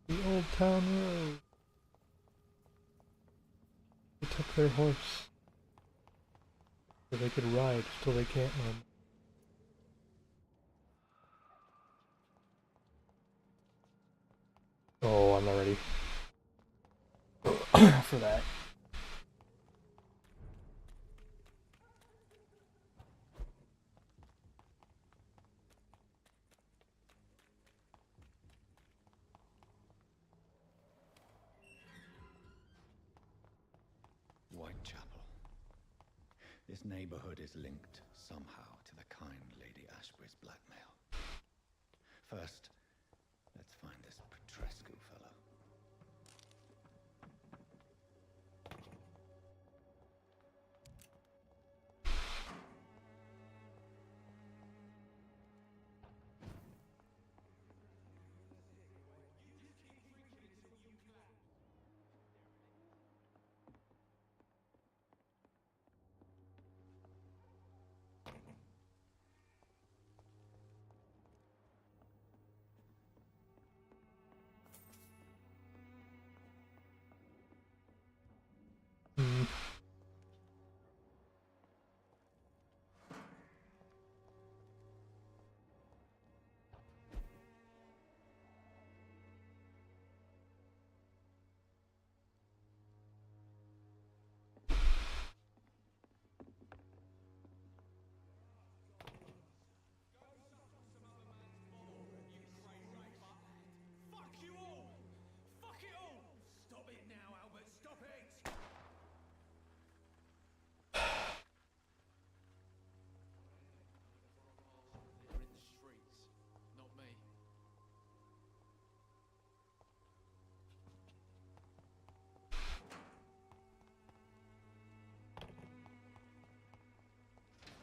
The old town road. They took their horse so they could ride till they can't run. Oh, I'm not ready for that. Whitechapel. This neighborhood is linked somehow to the kind Lady Ashbury's blackmail. First, let's find this Petrescu fellow.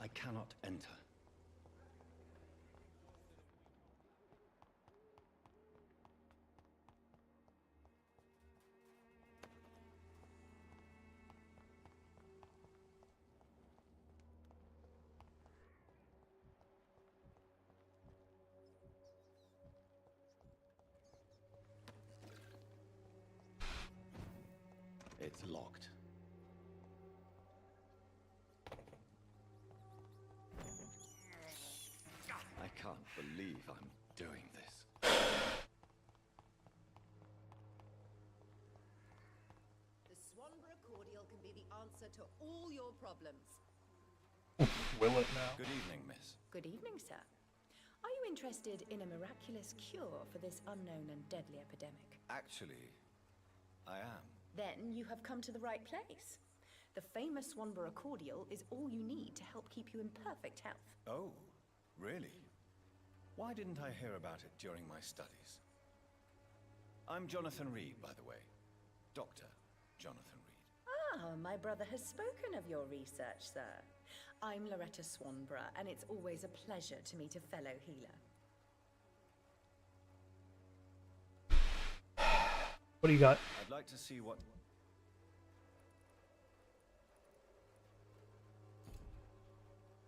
I cannot enter. It's locked. I can't believe I'm doing this. The Swanborough cordial can be the answer to all your problems. Will it now? Good evening, miss. Good evening, sir. Are you interested in a miraculous cure for this unknown and deadly epidemic? Actually, I am. Then you have come to the right place. The famous Swanborough cordial is all you need to help keep you in perfect health. Oh, really? Why didn't I hear about it during my studies? I'm Jonathan Reed, by the way. Dr. Jonathan Reed. Ah, my brother has spoken of your research, sir. I'm Loretta Swanborough, and it's always a pleasure to meet a fellow healer. What do you got? I'd like to see what...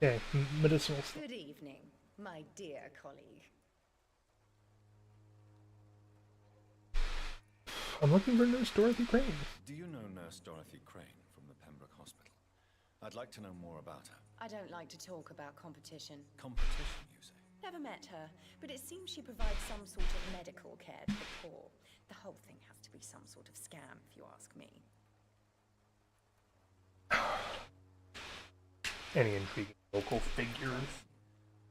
Okay, medicinal stuff. Good evening, my dear colleague. I'm looking for Nurse Dorothy Crane. Do you know Nurse Dorothy Crane from the Pembroke Hospital? I'd like to know more about her. I don't like to talk about competition. Competition, you say? Never met her, but it seems she provides some sort of medical care to the poor. The whole thing has to be some sort of scam, if you ask me. Any intriguing local figures?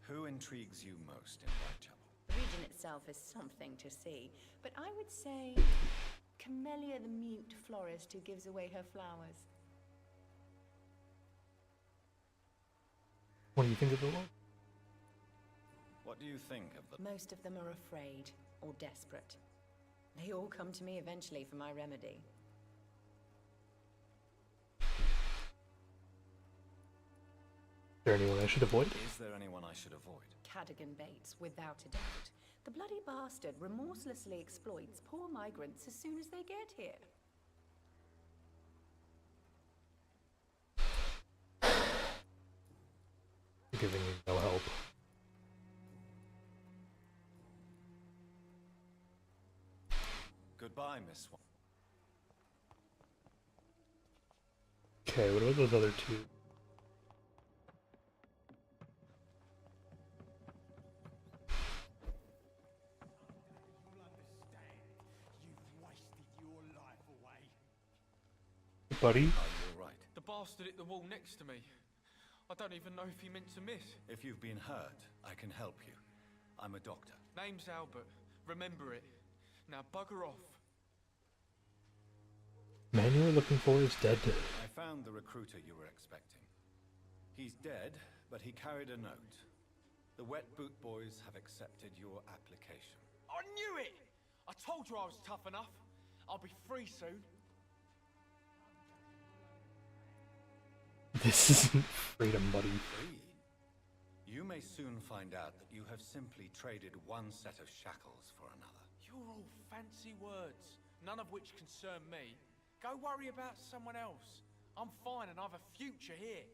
Who intrigues you most in Whitechapel? The region itself is something to see, but I would say Camellia the mute florist who gives away her flowers. What do you think of the one? What do you think of the... Most of them are afraid or desperate. They all come to me eventually for my remedy. Is there anyone I should avoid? Is there anyone I should avoid? Cadogan Bates, without a doubt. The bloody bastard remorselessly exploits poor migrants as soon as they get here. You're giving me no help. Goodbye, Miss Swan. Okay, what about those other two? Buddy? Are you alright? The bastard hit the wall next to me. I don't even know if he meant to miss. If you've been hurt, I can help you. I'm a doctor. Name's Albert. Remember it. Now bugger off. Man you were looking for is dead. I found the recruiter you were expecting. He's dead, but he carried a note. The Wet Boot Boys have accepted your application. I knew it! I told you I was tough enough. I'll be free soon. This isn't freedom, buddy. Free? You may soon find out that you have simply traded one set of shackles for another. You're all fancy words, none of which concern me. Go worry about someone else. I'm fine and I've a future here.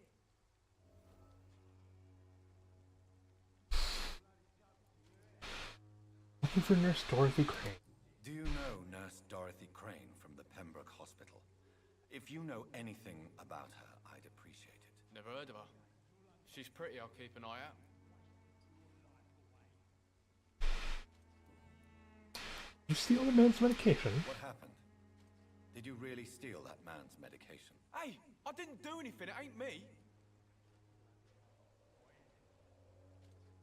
Looking for Nurse Dorothy Crane. Do you know Nurse Dorothy Crane from the Pembroke Hospital? If you know anything about her, I'd appreciate it. Never heard of her. She's pretty, I'll keep an eye out. You steal the man's medication? What happened? Did you really steal that man's medication? Hey, I didn't do anything, it ain't me.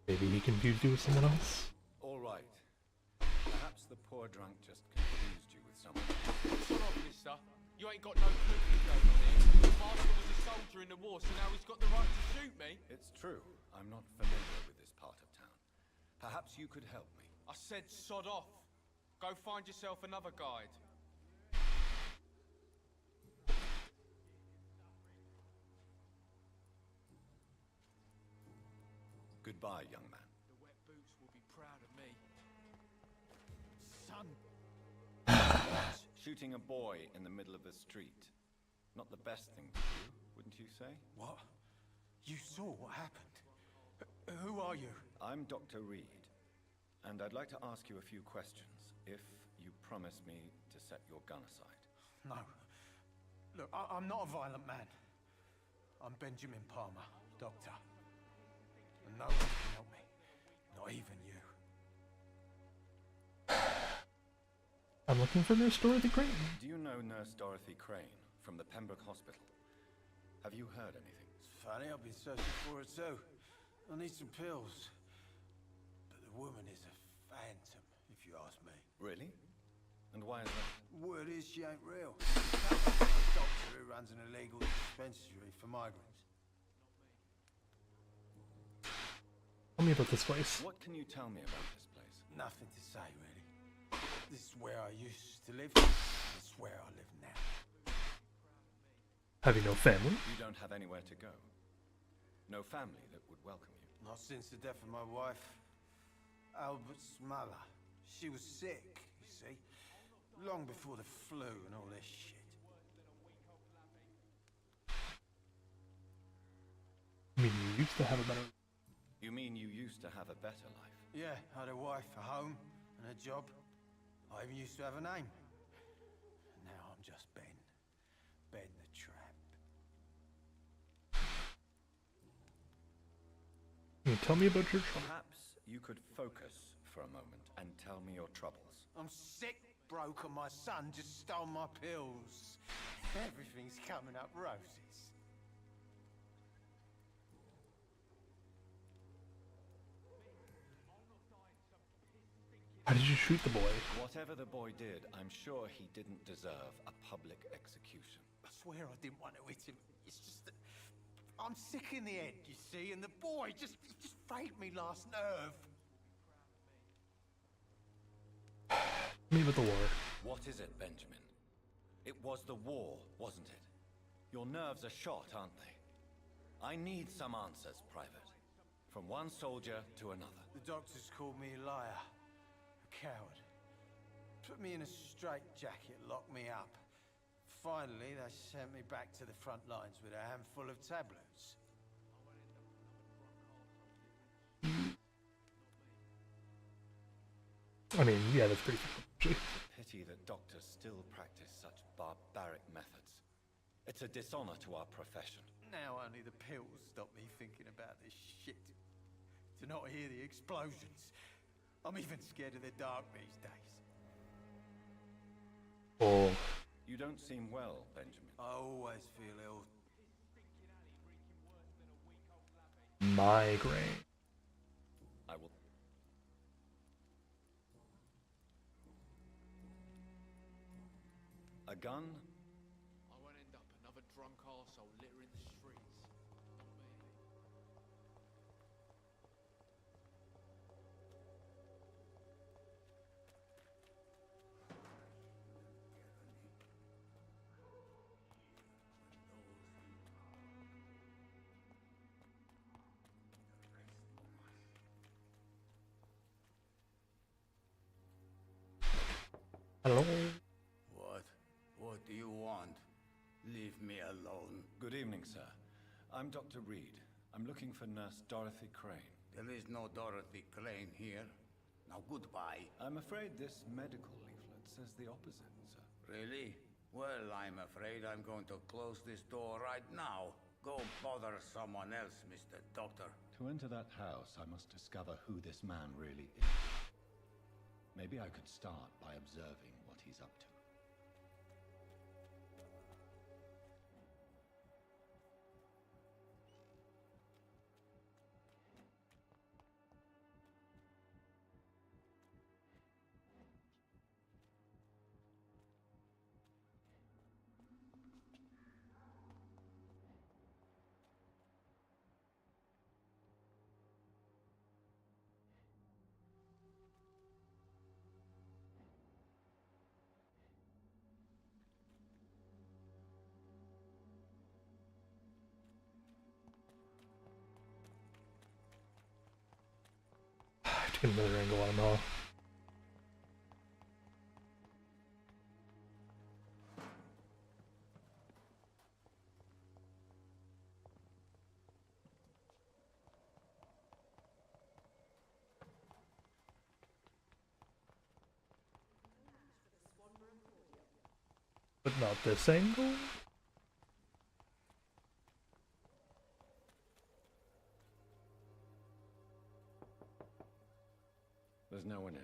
Maybe he confused you with someone else? All right. Perhaps the poor drunk just confused you with someone. Shut up, mister. You ain't got no clue what's going on here. Master was a soldier in the war, so now he's got the right to shoot me. It's true. I'm not familiar with this part of town. Perhaps you could help me. I said sod off. Go find yourself another guide. Goodbye, young man. The Wet Boots will be proud of me. Son! Shooting a boy in the middle of the street. Not the best thing to do, wouldn't you say? What? You saw what happened? Who are you? I'm Dr. Reed, and I'd like to ask you a few questions, if you promise me to set your gun aside. No. Look, I'm not a violent man. I'm Benjamin Palmer, doctor. And no one can help me. Not even you. I'm looking for Nurse Dorothy Crane. Do you know Nurse Dorothy Crane from the Pembroke Hospital? Have you heard anything? It's funny, I've been searching for her too. I need some pills. But the woman is a phantom, if you ask me. Really? And why is that? Word is she ain't real. Sounds like a doctor who runs an illegal dispensary for migrants. Tell me about this place. What can you tell me about this place? Nothing to say, really. This is where I used to live. This is where I live now. Have you no family? You don't have anywhere to go. No family that would welcome you. Not since the death of my wife, Albert's mother. She was sick, you see. Long before the flu and all this shit. mean, you used to have a better... You mean you used to have a better life? Yeah, I had a wife, a home, and a job. I even used to have a name. Now I'm just Ben. Ben the Tramp. Can you tell me about your trouble? Perhaps you could focus for a moment and tell me your troubles. I'm sick, broke, and my son just stole my pills. Everything's coming up roses. How did you shoot the boy? Whatever the boy did, I'm sure he didn't deserve a public execution. I swear I didn't want to hit him. It's just that I'm sick in the head, you see, and the boy just failed me last nerve. Me with the war. What is it, Benjamin? It was the war, wasn't it? Your nerves are shot, aren't they? I need some answers, Private. From one soldier to another. The doctors called me a liar. A coward. Put me in a straitjacket, locked me up. Finally, they sent me back to the front lines with a handful of tablets. I mean, yeah, that's pretty cool. Pity that doctors still practice such barbaric methods. It's a dishonor to our profession. Now only the pills stop me thinking about this shit. To not hear the explosions. I'm even scared of the dark these days. Oh. You don't seem well, Benjamin. I always feel ill. Migraine. I will... A gun? I won't end up another drunk arsehole littering the streets. Not me. Hello? What do you want? Leave me alone. Good evening, sir. I'm Dr. Reed. I'm looking for Nurse Dorothy Crane. There is no Dorothy Crane here. Now goodbye. I'm afraid this medical leaflet says the opposite, sir. Really? Well, I'm afraid I'm going to close this door right now. Go bother someone else, Mr. Doctor. To enter that house, I must discover who this man really is. Maybe I could start by observing what he's up to. Get another angle on him all. But not this angle? There's no one in.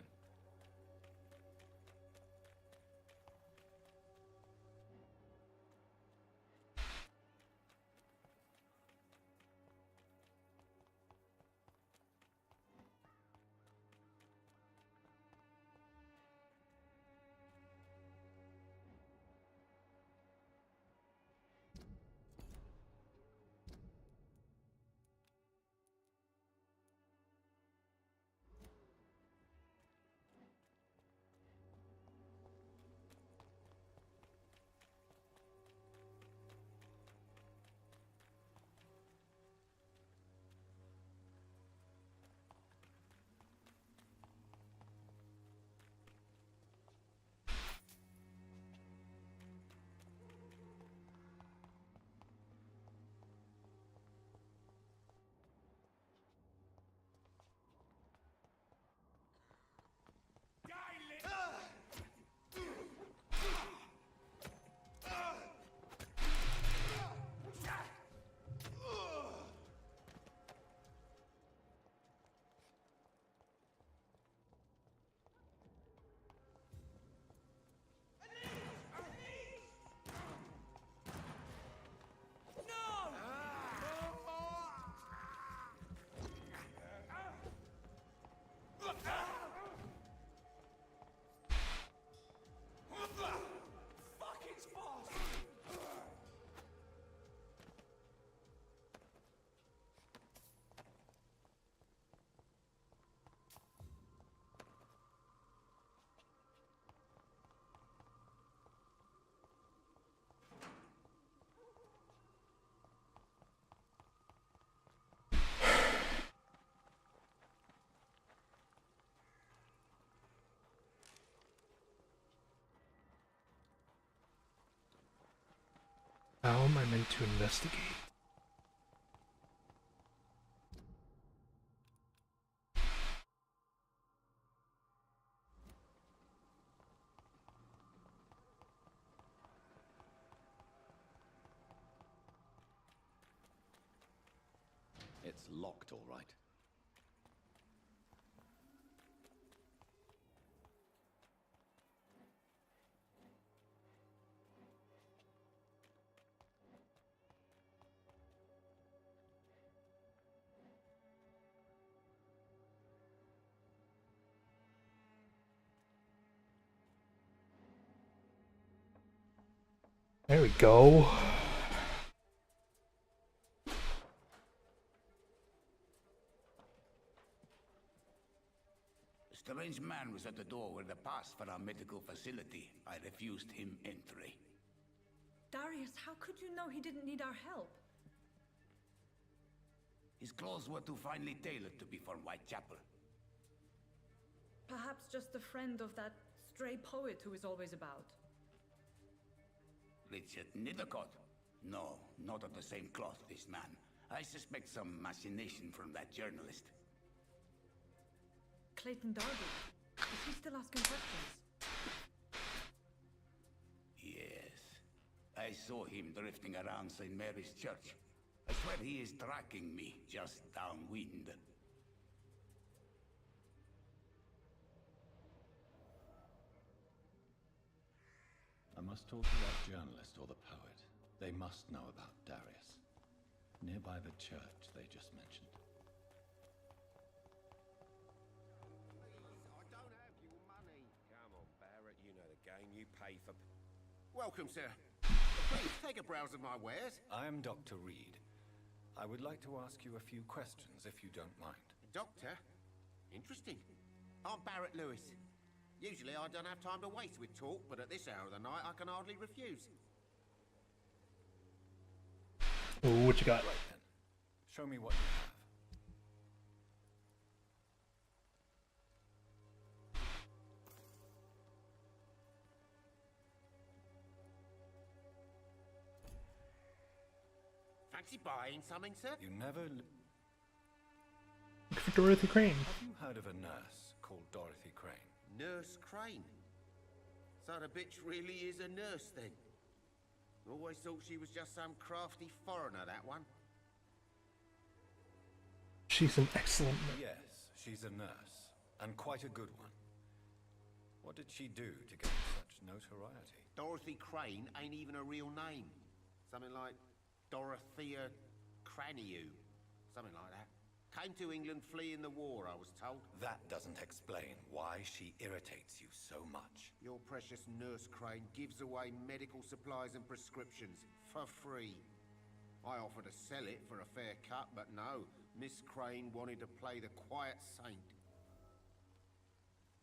How am I meant to investigate? It's locked, all right. There we go. A strange man was at the door with a pass for our medical facility. I refused him entry. Darius, how could you know he didn't need our help? His clothes were too finely tailored to be from Whitechapel. Perhaps just a friend of that stray poet who is always about. Richard Nithercott? No, not of the same cloth, this man. I suspect some machination from that journalist. Clayton Darby. Is he still asking questions? Yes. I saw him drifting around St. Mary's Church. I swear he is tracking me, just downwind. I must talk to that journalist or the poet. They must know about Darius. Nearby the church they just mentioned. I don't have your money. Come on, Barrett, you know the game. You pay for... Welcome, sir. Please, take a browse of my wares. I am Dr. Reed. I would like to ask you a few questions, if you don't mind. Doctor? Interesting. I'm Barrett Lewis. Usually I don't have time to waste with talk, but at this hour of the night I can hardly refuse. Ooh, what you got? Right then. Show me what you have. Fancy buying something, sir? You never... Look for Dorothy Crane. Have you heard of a nurse called Dorothy Crane? Nurse Crane. So the bitch really is a nurse, then? Always thought she was just some crafty foreigner, that one. She's an excellent nurse. Yes, she's a nurse, and quite a good one. What did she do to get such notoriety? Dorothy Crane ain't even a real name. Something like Dorothea Craniu. Something like that. Came to England fleeing the war, I was told. That doesn't explain why she irritates you so much. Your precious Nurse Crane gives away medical supplies and prescriptions for free. I offered to sell it for a fair cut, but no. Miss Crane wanted to play the quiet saint.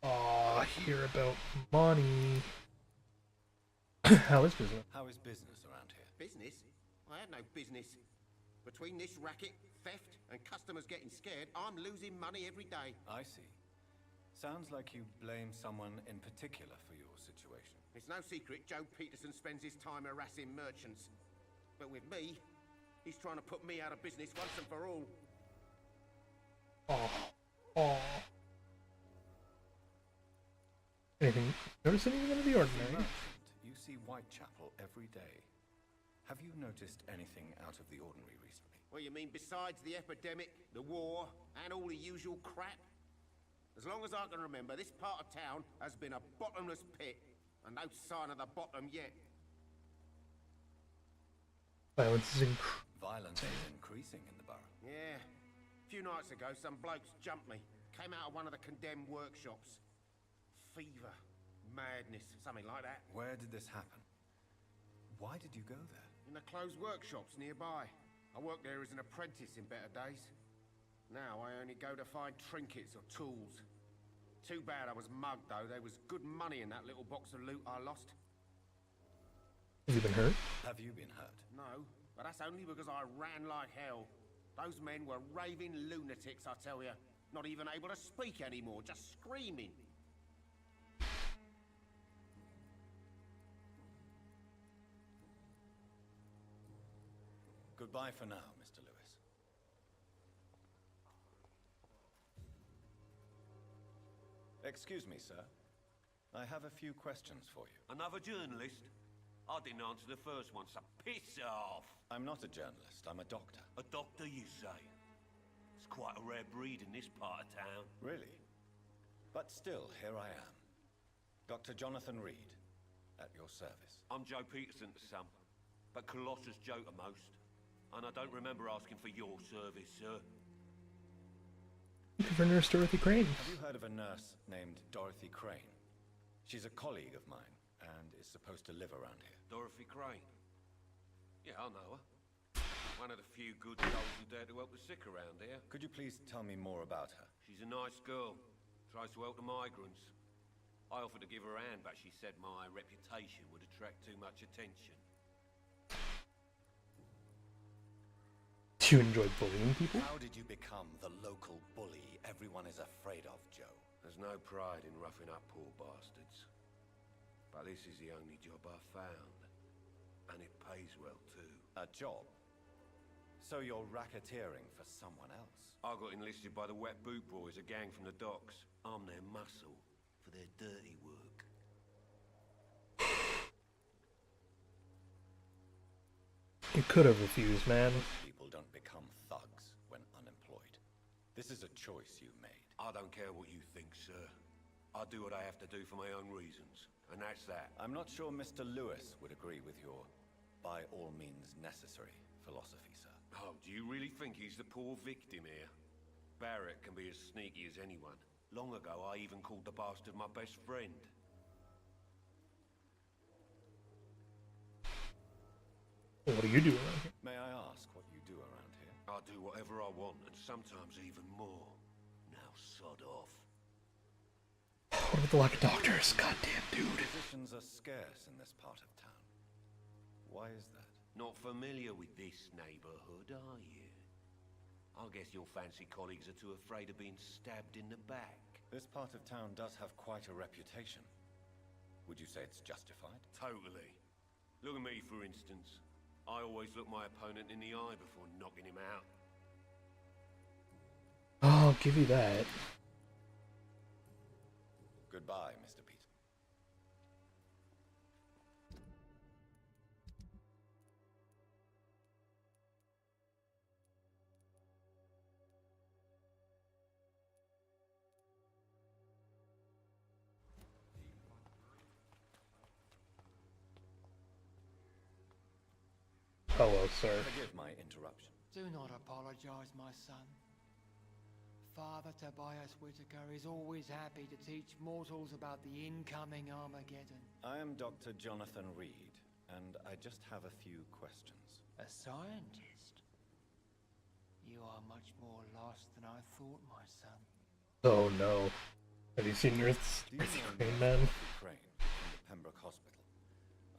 Aw, hear about money. How is business? How is business around here? Business? I have no business. Between this racket, theft, and customers getting scared, I'm losing money every day. I see. Sounds like you blame someone in particular for your situation. It's no secret Joe Peterson spends his time harassing merchants. But with me, he's trying to put me out of business once and for all. Oh. Anything? Notice anything out of the ordinary? You see Whitechapel every day. Have you noticed anything out of the ordinary recently? What you mean besides the epidemic, the war, and all the usual crap? As long as I can remember, this part of town has been a bottomless pit, and no sign of the bottom yet. Violence is increasing in the borough. Yeah. A few nights ago, some blokes jumped me. Came out of one of the condemned workshops. Fever, madness, something like that. Where did this happen? Why did you go there? In the closed workshops nearby. I worked there as an apprentice in better days. Now I only go to find trinkets or tools. Too bad I was mugged, though. There was good money in that little box of loot I lost. Have you been hurt? Have you been hurt? No, but that's only because I ran like hell. Those men were raving lunatics, I tell you. Not even able to speak anymore, just screaming. Goodbye for now, Mr. Lewis. Excuse me, sir. I have a few questions for you. Another journalist? I didn't answer the first one, so piss off! I'm not a journalist, I'm a doctor. A doctor, you say? It's quite a rare breed in this part of town. Really? But still, here I am. Dr. Jonathan Reed, at your service. I'm Joe Peterson to some, but Colossus Joe to most. And I don't remember asking for your service, sir. Looking for Nurse Dorothy Crane. Have you heard of a nurse named Dorothy Crane? She's a colleague of mine, and is supposed to live around here. Dorothy Crane? Yeah, I know her. One of the few good souls who dare to help the sick around here. Could you please tell me more about her? She's a nice girl. Tries to help the migrants. I offered to give her a hand, but she said my reputation would attract too much attention. Do you enjoy bullying people? How did you become the local bully everyone is afraid of, Joe? There's no pride in roughing up poor bastards. But this is the only job I've found. And it pays well, too. A job? So you're racketeering for someone else? I got enlisted by the Wet Boot Boys, a gang from the docks. I'm their muscle for their dirty work. You could have refused, man. People don't become thugs when unemployed. This is a choice you made. I don't care what you think, sir. I do what I have to do for my own reasons. And that's that. I'm not sure Mr. Lewis would agree with your by all means necessary philosophy, sir. Oh, do you really think he's the poor victim here? Barrett can be as sneaky as anyone. Long ago, I even called the bastard my best friend. What do you do around here? May I ask what you do around here? I do whatever I want, and sometimes even more. Now sod off. What about the lack of doctors? Goddamn, dude. Physicians are scarce in this part of town. Why is that? Not familiar with this neighborhood, are you? I guess your fancy colleagues are too afraid of being stabbed in the back. This part of town does have quite a reputation. Would you say it's justified? Totally. Look at me, for instance. I always look my opponent in the eye before knocking him out. I'll give you that. Goodbye, Mr. Pete. Hello, sir. Forgive my interruption. Do not apologize, my son. Father Tobias Whitaker is always happy to teach mortals about the incoming Armageddon. I am Dr. Jonathan Reed, and I just have a few questions. A scientist? You are much more lost than I thought, my son. Oh no. Have you seen Earth's Crane, man? Crane from the Pembroke Hospital.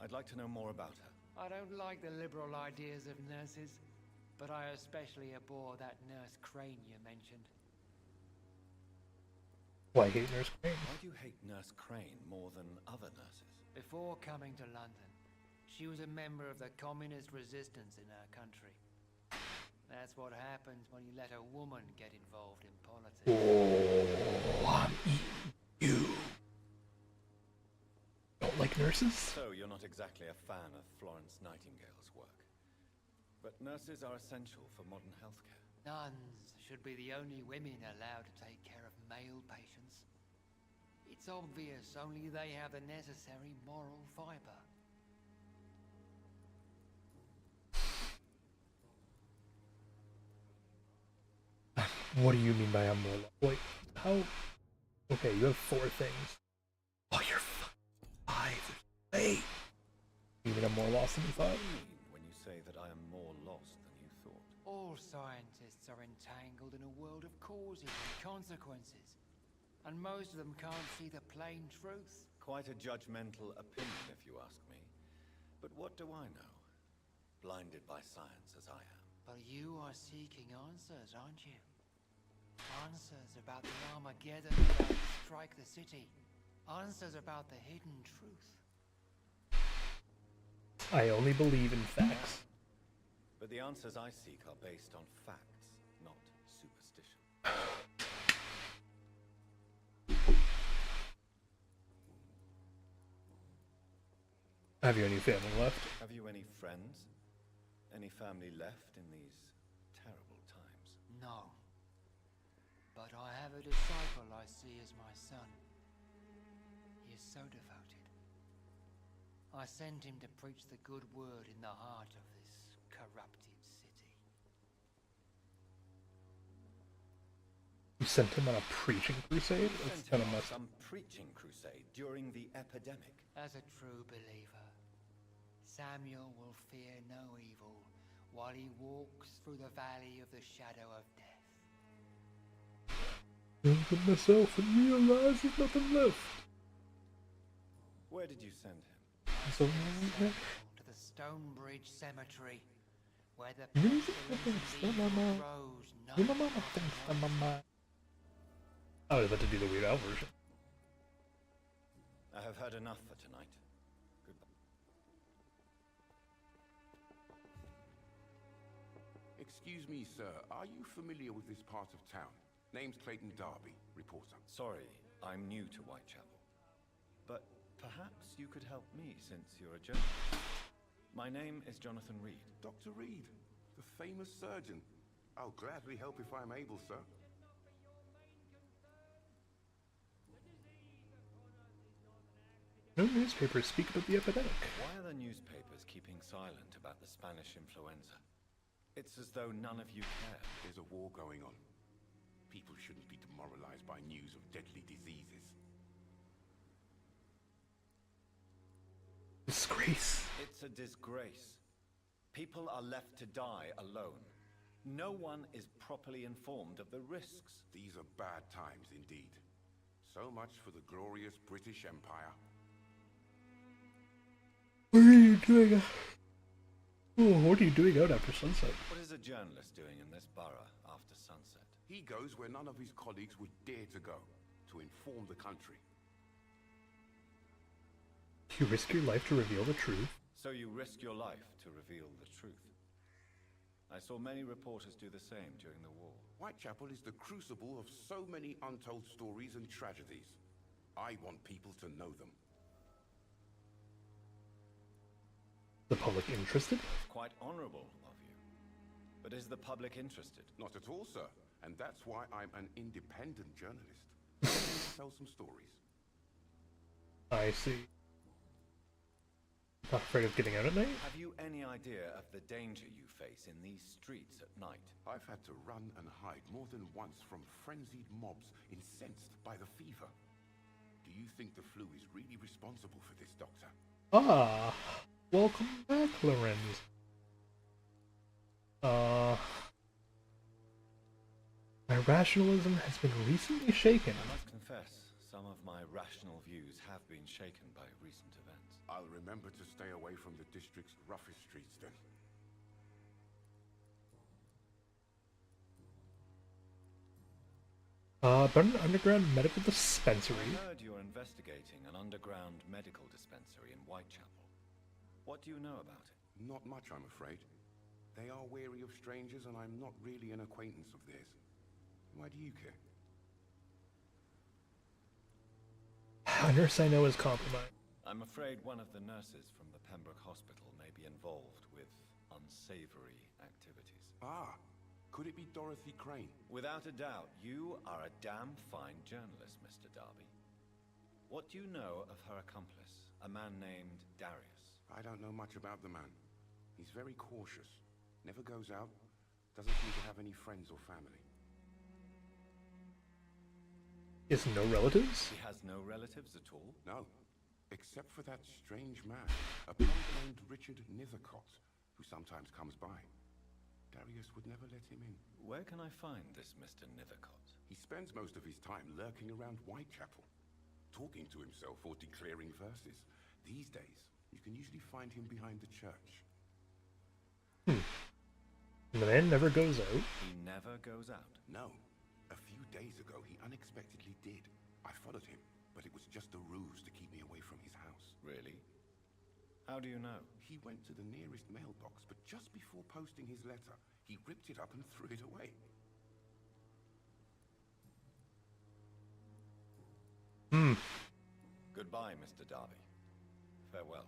I'd like to know more about her. I don't like the liberal ideas of nurses, but I especially abhor that Nurse Crane you mentioned. Why hate Nurse Crane? Why do you hate Nurse Crane more than other nurses? Before coming to London, she was a member of the communist resistance in our country. That's what happens when you let a woman get involved in politics. Oh, I'm eating you. Don't like nurses? So you're not exactly a fan of Florence Nightingale's work. But nurses are essential for modern healthcare. Nuns should be the only women allowed to take care of male patients. It's obvious only they have the necessary moral fiber. What do you mean by I'm more like how? Okay, you have 4 things. Oh, you're 5. Wait. You mean I'm more lost than you thought? What do you mean when you say that I am more lost than you thought? All scientists are entangled in a world of causes and consequences, and most of them can't see the plain truth. Quite a judgmental opinion, if you ask me. But what do I know? Blinded by science as I am. But you are seeking answers, aren't you? Answers about the Armageddon about to strike the city. Answers about the hidden truth. I only believe in facts. But But the answers I seek are based on facts, not superstition. Have you any family left? Have you any friends? Any family left in these terrible times? No. But I have a disciple I see as my son. He is so devoted. I send him to preach the good word in the heart of this corrupted city. You sent him on a preaching crusade? That's kind of messed up. Some preaching crusade during the epidemic. As a true believer, Samuel will fear no evil while he walks through the valley of the shadow of death. Look at myself and realize there's nothing left. Where did you send him? So, To the Stonebridge Cemetery, where the Really? pestilence grows no Your mama thinks I'm a man. I was about to do the Weird Al version. I have heard enough for tonight. Goodbye. Excuse me, sir. Are you familiar with this part of town? Name's Clayton Darby, reporter. Sorry, I'm new to Whitechapel. But perhaps you could help me since you're a journalist. My name is Jonathan Reed. Dr. Reed, the famous surgeon. I'll gladly help if I'm able, sir. No newspapers speak about the epidemic. Why are the newspapers keeping silent about the Spanish influenza? It's as though none of you care. There's a war going on. People shouldn't be demoralized by news of deadly diseases. Disgrace. It's a disgrace. People are left to die alone. No one is properly informed of the risks. These are bad times indeed. So much for the glorious British Empire. What are you doing? Oh, what are you doing out after sunset? What is a journalist doing in this borough after sunset? He goes where none of his colleagues would dare to go, to inform the country. You risk your life to reveal the truth? So you risk your life to reveal the truth. I saw many reporters do the same during the war. Whitechapel is the crucible of so many untold stories and tragedies. I want people to know them. The public interested? Quite honorable of you. But is the public interested? Not at all, sir. And that's why I'm an independent journalist. I want to tell some stories. I see. Not afraid of getting out at night? Have you any idea of the danger you face in these streets at night? I've had to run and hide more than once from frenzied mobs incensed by the fever. Do you think the flu is really responsible for this, Doctor? Ah, welcome back, Lorenz. My rationalism has been recently shaken. I must confess, some of my rational views have been shaken by recent events. I'll remember to stay away from the district's roughest streets then. About an underground medical dispensary. I heard you're investigating an underground medical dispensary in Whitechapel. What do you know about it? Not much, I'm afraid. They are wary of strangers, and I'm not really an acquaintance of theirs. Why do you care? A nurse I know is compromised. I'm afraid one of the nurses from the Pembroke Hospital may be involved with unsavory activities. Ah, could it be Dorothy Crane? Without a doubt, you are a damn fine journalist, Mr. Darby. What do you know of her accomplice, a man named Darius? I don't know much about the man. He's very cautious, never goes out, doesn't seem to have any friends or family. Is no relatives? He has no relatives at all? No, except for that strange man, a punk named Richard Nethercott, who sometimes comes by. Darius would never let him in. Where can I find this Mr. Nethercott? He spends most of his time lurking around Whitechapel, talking to himself or declaring verses. These days, you can usually find him behind the church. The man never goes out? He never goes out? No. A few days ago, he unexpectedly did. I followed him, but it was just a ruse to keep me away from his house. Really? How do you know? He went to the nearest mailbox, but just before posting his letter, he ripped it up and threw it away. Goodbye, Mr. Darby. Farewell.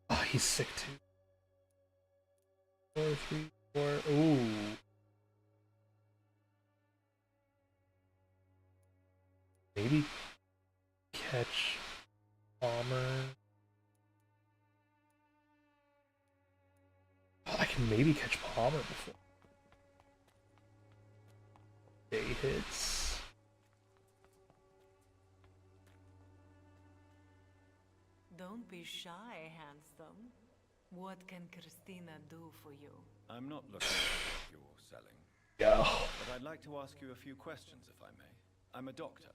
Oh, he's sick too. 4, 3, 4. Ooh. Maybe catch Palmer. I can maybe catch Palmer before day hits. Don't be shy, handsome. What can Christina do for you? I'm not looking at what you're selling. Yeah. But I'd like to ask you a few questions, if I may. I'm a doctor.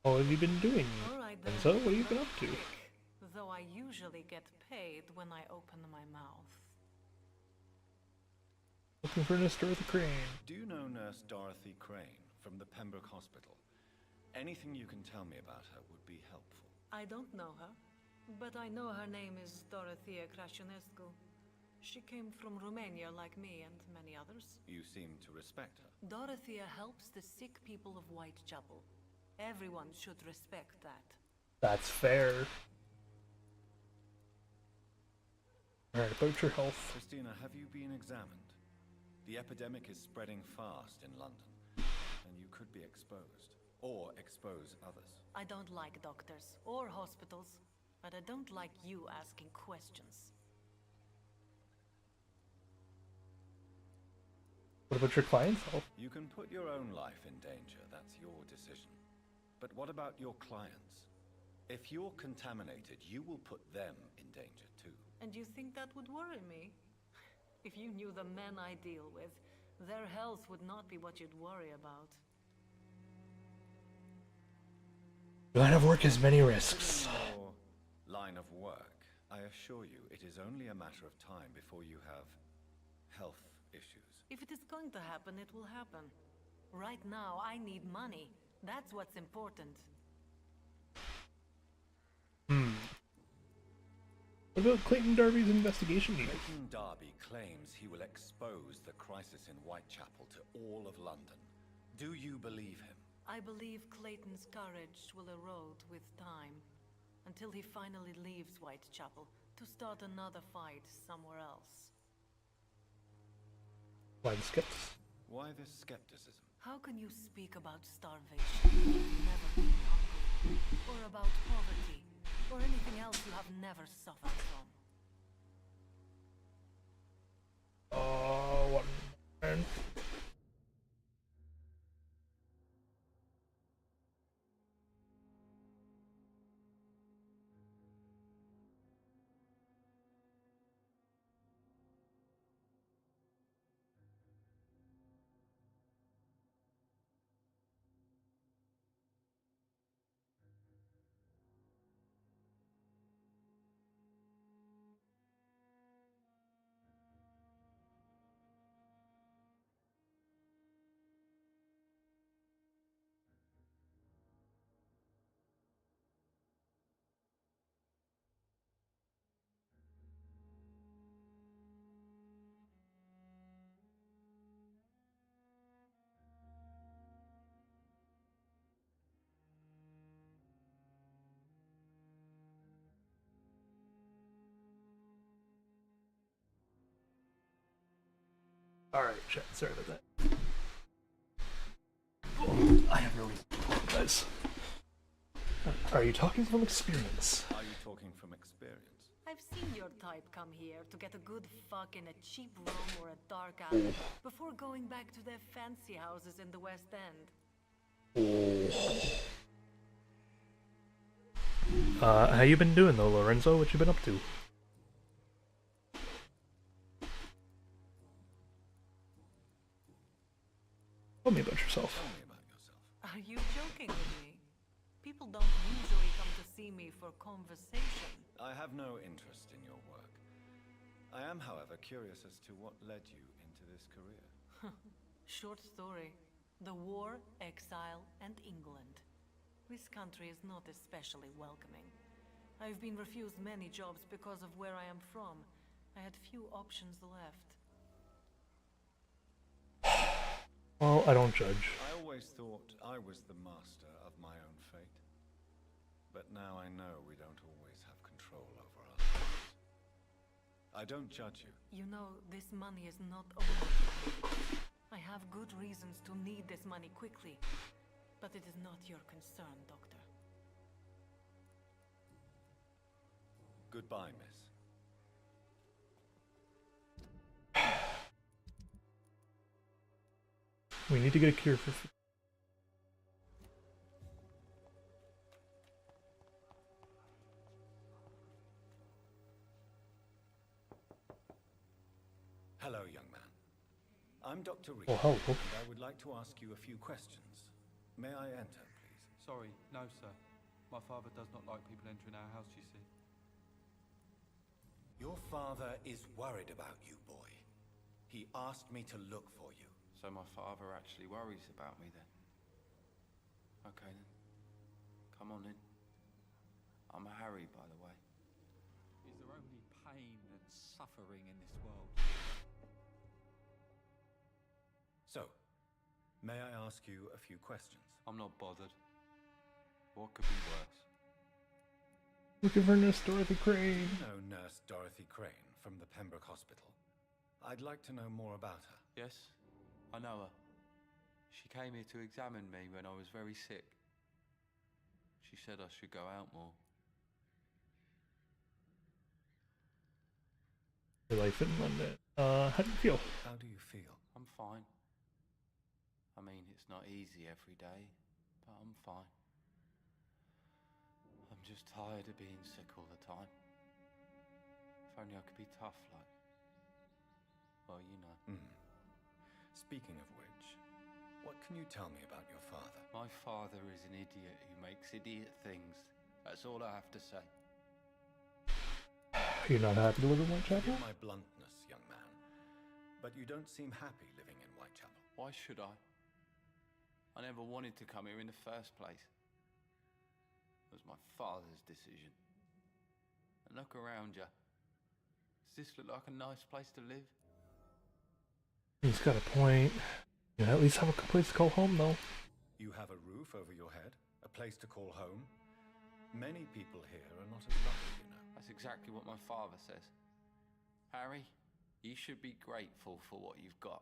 What have you been doing? All right, then. And so, what have you been up to? Though I usually get paid when I open my mouth. Looking for Nurse Dorothy Crane. Do you know Nurse Dorothy Crane from the Pembroke Hospital? Anything you can tell me about her would be helpful. I don't know her, but I know her name is Dorothea Crasionescu. She came from Romania like me and many others. You seem to respect her. Dorothea helps the sick people of Whitechapel. Everyone should respect that. That's fair. Alright, about your health. Christina, have you been examined? The epidemic is spreading fast in London, and you could be exposed, or expose others. I don't like doctors or hospitals, but I don't like you asking questions. What about your client's health? You can put your own life in danger, that's your decision. But what about your clients? If you're contaminated, you will put them in danger too. And you think that would worry me? If you knew the men I deal with, their health would not be what you'd worry about. Line of work has many risks. Your line of work, I assure you, it is only a matter of time before you have health issues. If it is going to happen, it will happen. Right now, I need money. That's what's important. What about Clayton Darby's investigation needs? Clayton Darby claims he will expose the crisis in Whitechapel to all of London. Do you believe him? I believe Clayton's courage will erode with time, until he finally leaves Whitechapel to start another fight somewhere else. Why the skepticism? Why this skepticism? How can you speak about starvation when you've never been hungry? Or about poverty? Or anything else you have never suffered from? Oh, one man. Alright, chat, sorry about that. Oh, I have no reason to apologize. Are you talking from experience? Are you talking from experience? I've seen your type come here to get a good fuck in a cheap room or a dark alley before going back to their fancy houses in the West End. How you been doing though, Lorenzo? What you been up to? Tell me about yourself. Tell me about yourself. Are you joking with me? People don't usually come to see me for conversation. I have no interest in your work. I am, however, curious as to what led you into this career. Short story. The war, exile, and England. This country is not especially welcoming. I've been refused many jobs because of where I am from. I had few options left. Well, I don't judge. I always thought I was the master of my own fate. But now I know we don't always have control over our lives. I don't judge you. You know, this money is not only... I have good reasons to need this money quickly, but it is not your concern, Doctor. Goodbye, miss. We need to get a cure for... Hello, young man. I'm Dr. Reed. Oh, hello. And I would like to ask you a few questions. May I enter, please? Sorry, no, sir. My father does not like people entering our house, you see. Your father is worried about you, boy. He asked me to look for you. So my father actually worries about me then? Okay then. Come on in. I'm Harry, by the way. Is there only pain and suffering in this world? So, may I ask you a few questions? I'm not bothered. What could be worse? Looking for Nurse Dorothy Crane. You know Nurse Dorothy Crane from the Pembroke Hospital. I'd like to know more about her. Yes, I know her. She came here to examine me when I was very sick. She said I should go out more. Your life in London. How do you feel? How do you feel? I'm fine. I mean, it's not easy every day, but I'm fine. I'm just tired of being sick all the time. If only I could be tough like... Well, you know. Speaking of which, what can you tell me about your father? My father is an idiot who makes idiot things. That's all I have to say. You're not happy to live in Whitechapel? Forgive my bluntness, young man, but you don't seem happy living in Whitechapel. Why should I? I never wanted to come here in the first place. It was my father's decision. And look around you. Does this look like a nice place to live? He's got a point. You at least have a place to call home, though. You have a roof over your head, a place to call home. Many people here are not as lucky, you know. That's exactly what my father says. Harry, you should be grateful for what you've got.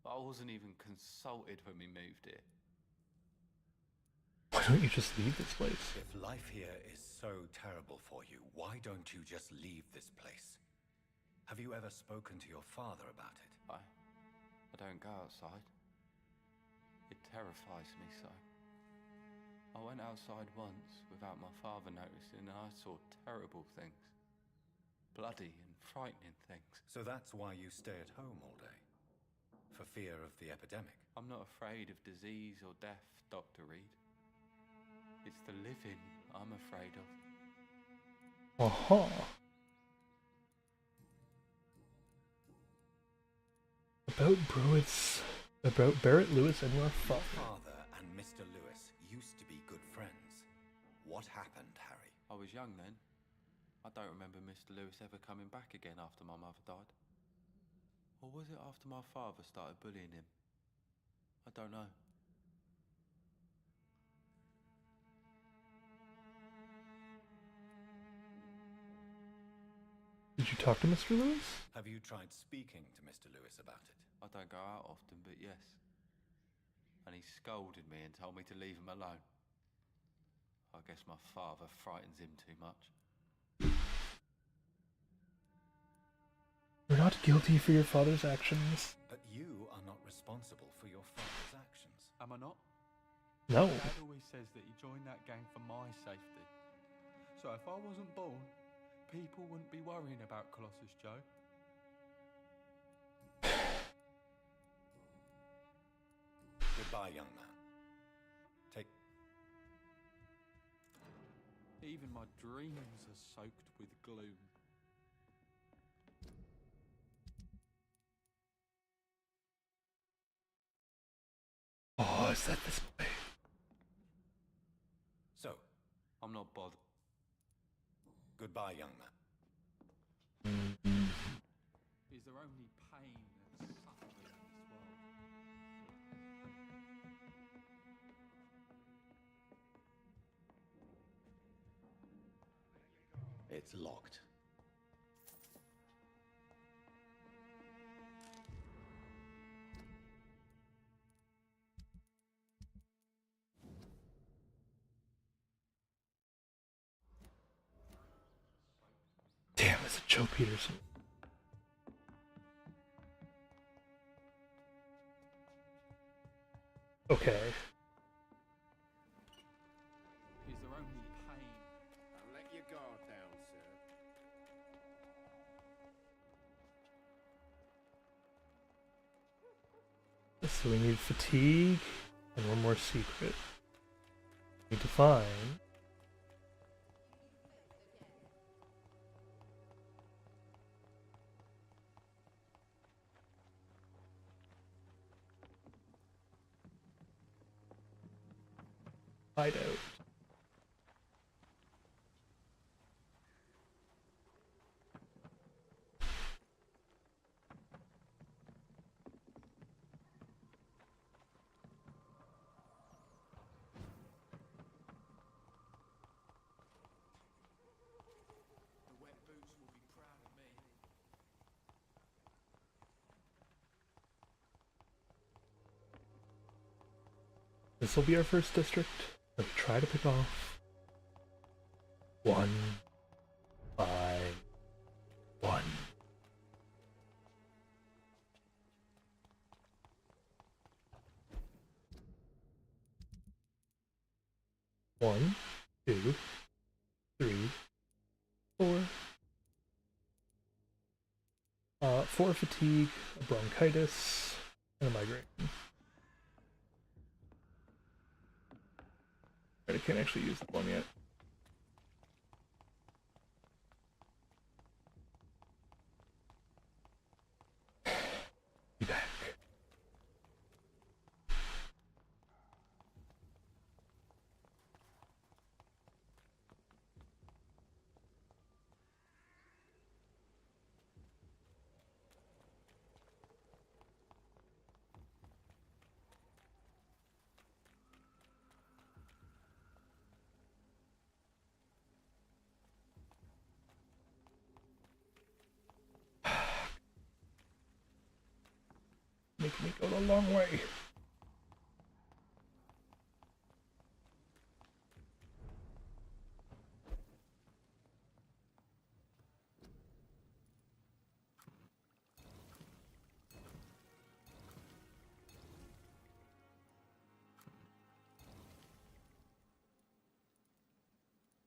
But I wasn't even consulted when we moved here. Why don't you just leave this place? If life here is so terrible for you, why don't you just leave this place? Have you ever spoken to your father about it? I don't go outside. It terrifies me so. I went outside once without my father noticing and I saw terrible things. Bloody and frightening things. So that's why you stay at home all day? For fear of the epidemic? I'm not afraid of disease or death, Dr. Reed. It's the living I'm afraid of. Aha. About Barrett Lewis and your father. Your father and Mr. Lewis used to be good friends. What happened, Harry? I was young then. I don't remember Mr. Lewis ever coming back again after my mother died. Or was it after my father started bullying him? I don't know. Did you talk to Mr. Lewis? Have you tried speaking to Mr. Lewis about it? I don't go out often, but yes. And he scolded me and told me to leave him alone. I guess my father frightens him too much. You're not guilty for your father's actions. But you are not responsible for your father's actions. Am I not? No. Dad always says that he joined that gang for my safety. So if I wasn't born, people wouldn't be worrying about Colossus Joe. Goodbye, young man. Take... Even my dreams are soaked with gloom. set this way. So, I'm not bothered. goodbye, young man. Is there only pain and suffering in this world? It's locked. Damn, it's a Joe Peterson. Okay. Is there only pain? Don't let your guard down, sir. So we need fatigue and one more secret. Need to find hideout. The wet boots will be proud of me. This will be our first district. Let's try to pick off one by one. One, two, three, four. 4 fatigue, a bronchitis, and a migraine. I can't actually use that one yet. Be back. Make me go the long way.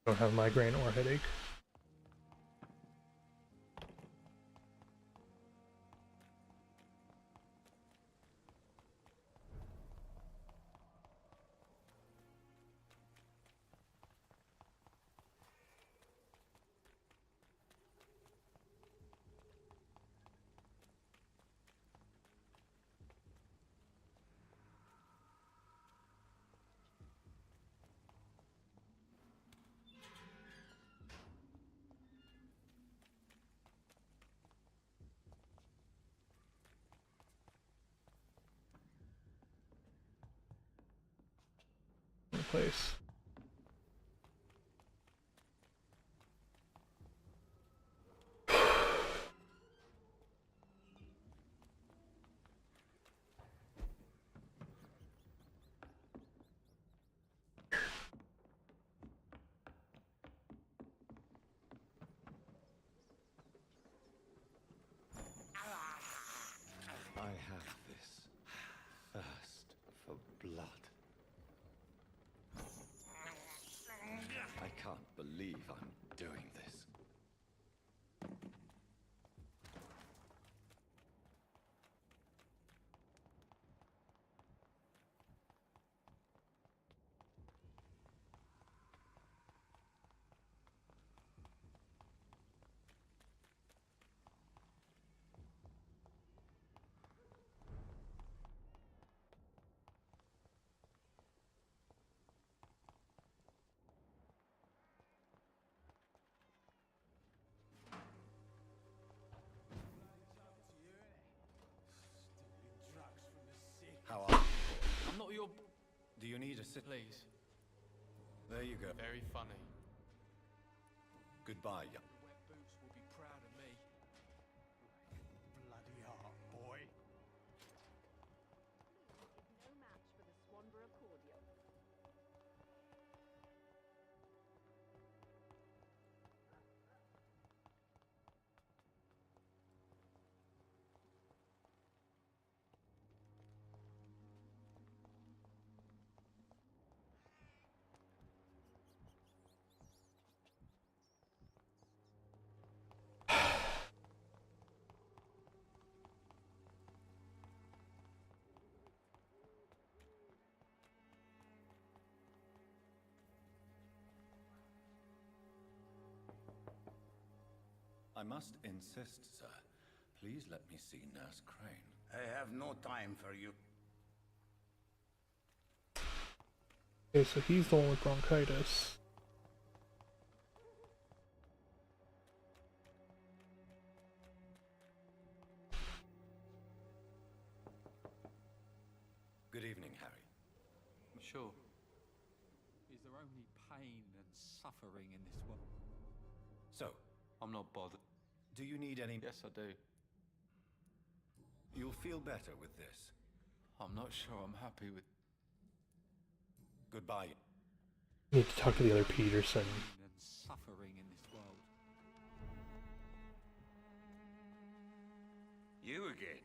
Don't have migraine or headache. Place. I have this thirst for blood. I can't believe I'm doing this. Do you need a sit? Please. There you go. Very funny. Goodbye, young. The wet boots will be proud of me. Bloody heart, boy. No match for the Swanborough accordion. I must insist, sir. Please let me see Nurse Crane. I have no time for you. Okay, so he's the one with bronchitis. Good evening, Harry. Sure. Is there only pain and suffering in this world? So, I'm not bothered. do you need any... Yes, I do. You'll feel better with this. I'm not sure I'm happy with... Goodbye. You need to talk to the other Peterson. Pain and suffering in this world. You again?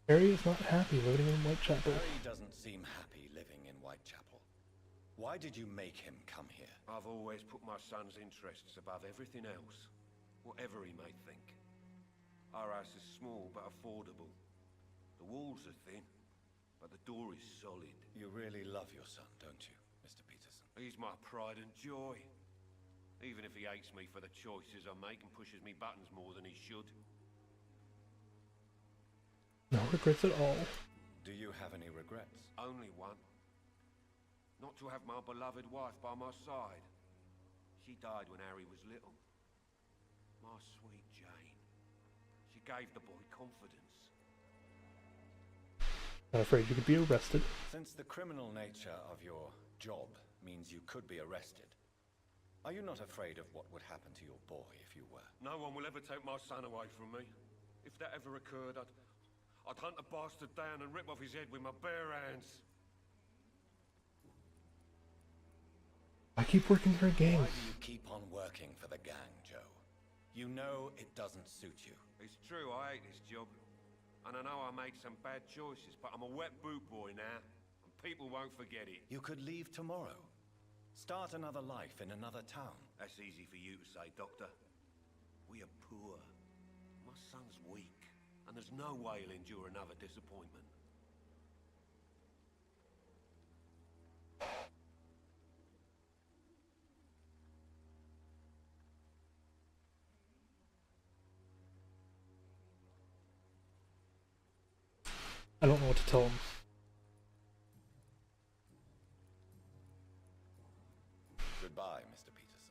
Harry is not happy living in Whitechapel. Harry doesn't seem happy living in Whitechapel. Why did you make him come here? I've always put my son's interests above everything else, whatever he may think. Our house is small but affordable. The walls are thin, but the door is solid. You really love your son, don't you, Mr. Peterson? He's my pride and joy. Even if he hates me for the choices I make and pushes me buttons more than he should. No regrets at all. Do you have any regrets? Only one. Not to have my beloved wife by my side. She died when Harry was little. My sweet Jane. She gave the boy confidence. Not afraid you could be arrested. Since the criminal nature of your job means you could be arrested, are you not afraid of what would happen to your boy if you were? No one will ever take my son away from me. If that ever occurred, I'd hunt the bastard down and rip off his head with my bare hands. I keep working for a gang. Why do you keep on working for the gang, Joe? You know it doesn't suit you. It's true, I hate this job. And I know I made some bad choices, but I'm a wet boot boy now, and people won't forget it. You could leave tomorrow. Start another life in another town. That's easy for you to say, Doctor. We are poor. My son's weak, and there's no way he'll endure another disappointment. I don't know what to tell him. Goodbye, Mr. Peterson.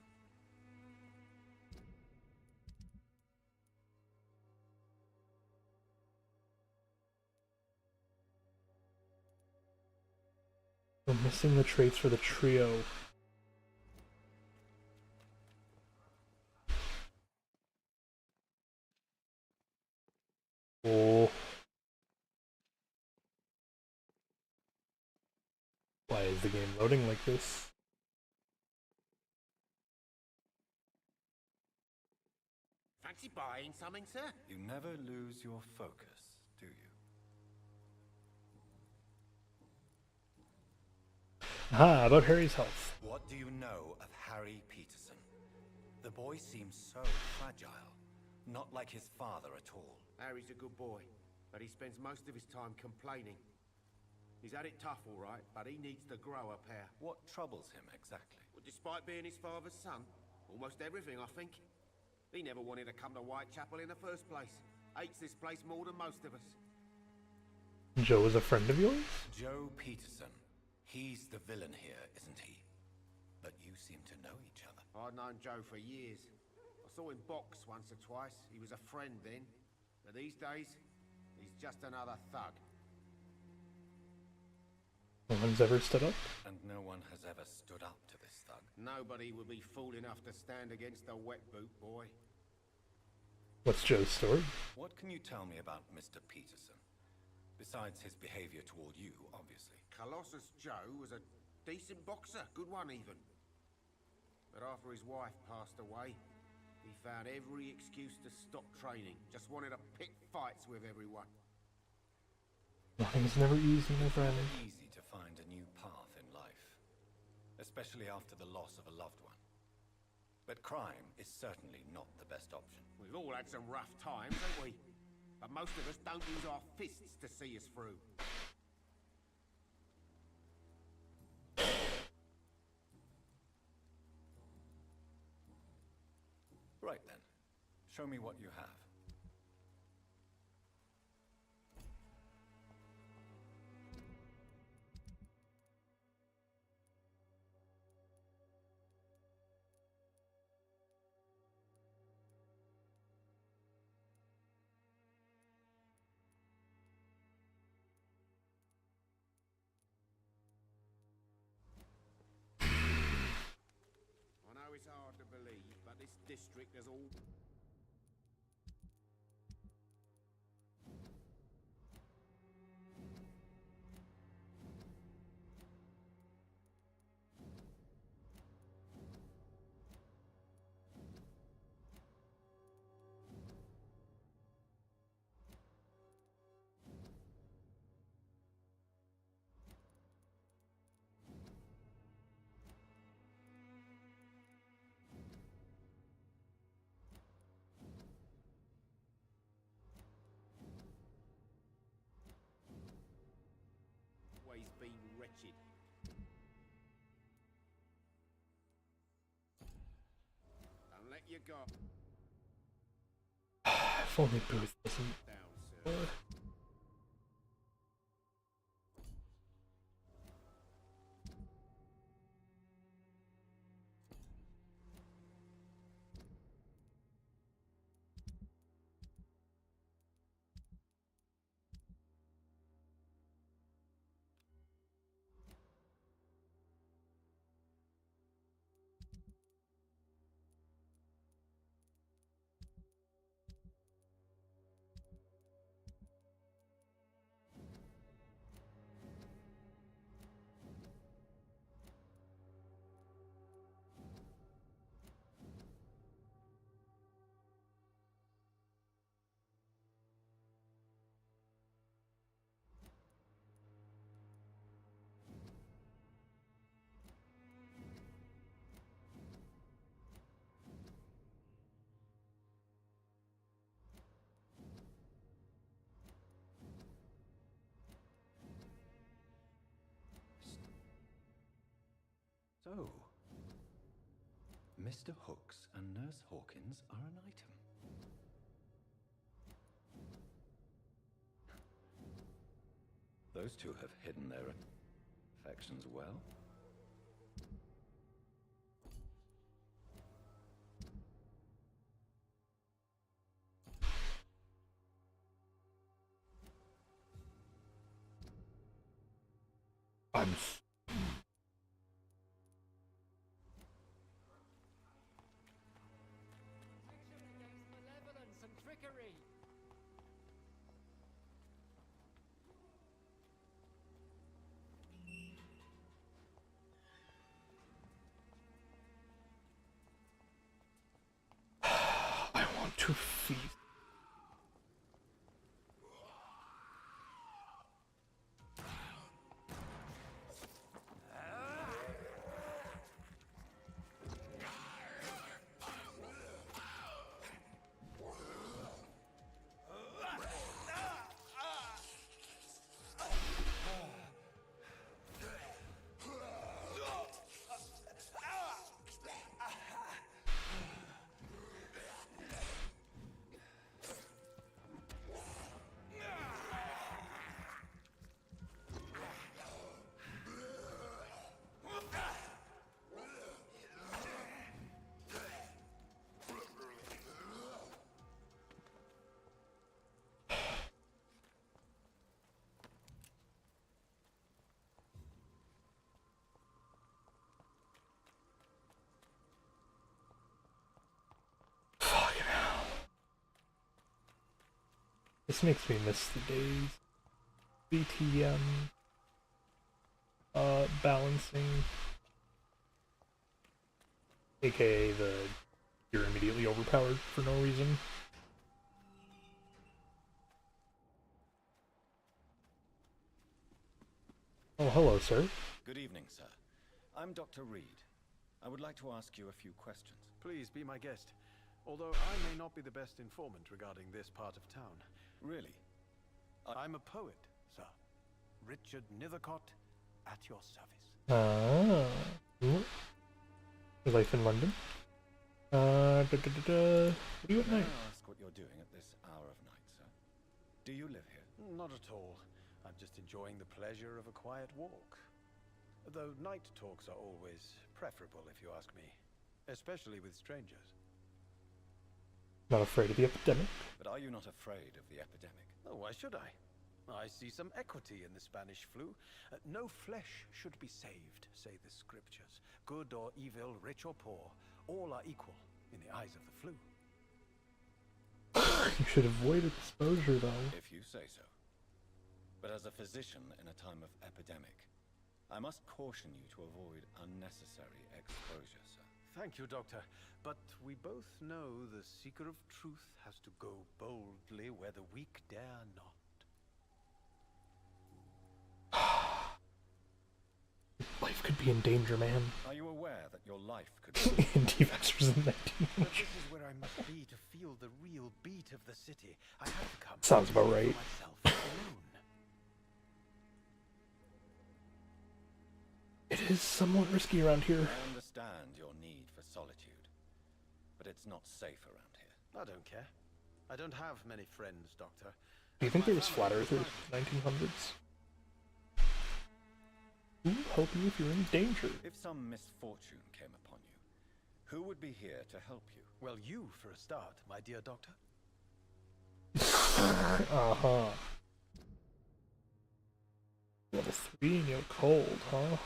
We're missing the traits for the trio. Oh. Why is the game loading like this? Fancy buying something, sir? You never lose your focus, do you? Ah, about Harry's health. What do you know of Harry Peterson? The boy seems so fragile, not like his father at all. Harry's a good boy, but he spends most of his time complaining. He's had it tough, all right, but he needs to grow a pair. What troubles him exactly? Well, despite being his father's son, almost everything, I think. He never wanted to come to Whitechapel in the first place. Hates this place more than most of us. Joe is a friend of yours? Joe Peterson. He's the villain here, isn't he? But you seem to know each other. I've known Joe for years. I saw him box once or twice. He was a friend then. But these days, He's just another thug. No one's ever stood up? And no one has ever stood up to this thug. Nobody would be fool enough to stand against the wet boot boy. What's Joe's story? What can you tell me about Mr. Peterson? Besides his behavior toward you, obviously. Colossus Joe was a decent boxer, good one even. But after his wife passed away, he found every excuse to stop training. Just wanted to pick fights with everyone. Nothing's never easy, my friend. It's easy to find a new path in life, especially after the loss of a loved one. But crime is certainly not the best option. We've all had some rough times, haven't we? But most of us don't use our fists to see us through. Right then. Show me what you have. I know it's hard to believe, but this district has all... always been wretched. Don't let you go. If only Booth wasn't. So, Mr. Hooks and Nurse Hawkins are an item. Those two have hidden their affections well. I'm... Malevolence and trickery. I want to feast. This makes me miss the days. BTM balancing, aka you're immediately overpowered for no reason. Oh, hello, sir. Good evening, sir. I'm Dr. Reed. I would like to ask you a few questions. Please be my guest. Although I may not be the best informant regarding this part of town. Really? I'm a poet, sir. Richard Nethercott, at your service. Ah. Your life in London? What do you at night? May I ask what you're doing at this hour of night, sir? Do you live here? Not at all. I'm just enjoying the pleasure of a quiet walk. Though night talks are always preferable, if you ask me. Especially with strangers. Not afraid of the epidemic? But are you not afraid of the epidemic? Oh, why should I? I see some equity in the Spanish flu. No flesh should be saved, say the scriptures. Good or evil, rich or poor, all are equal in the eyes of the flu. You should avoid exposure, though. If you say so. But as a physician in a time of epidemic, I must caution you to avoid unnecessary exposure, sir. Thank you, Doctor. But we both know the seeker of truth has to go boldly where the weak dare not. Life could be in danger, man. Are you aware that your life could be in T-Vexers in 1900? But this is where I must be to feel the real beat of the city. I have to come. Sounds about right. Myself alone. It is somewhat risky around here. I understand your need for solitude, but it's not safe around here. I don't care. I don't have many friends, Doctor. Do you think there was flat earthers in the 1900s? Who will help you if you're in danger? If some misfortune came upon you, who would be here to help you? Well, you for a start, my dear Doctor. Uh-huh. Level 3 and you're cold, huh?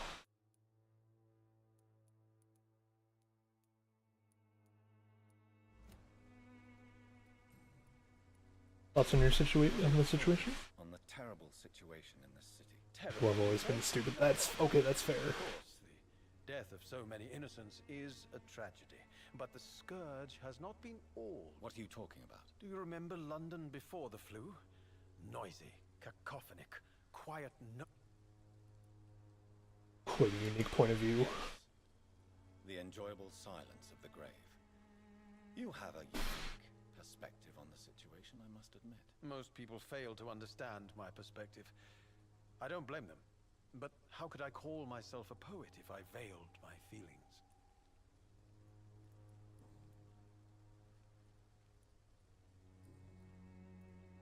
Thoughts on your situation? On the situation? On the terrible situation in this city. Well, I've always been stupid. That's okay. That's fair. Of course, the death of so many innocents is a tragedy, but the scourge has not been all. What are you talking about? Do you remember London before the flu? Noisy, cacophonic, quiet. Quite a unique point of view. The enjoyable silence of the grave. You have a unique perspective on the situation, I must admit. Most people fail to understand my perspective. I don't blame them. But how could I call myself a poet if I veiled my feelings?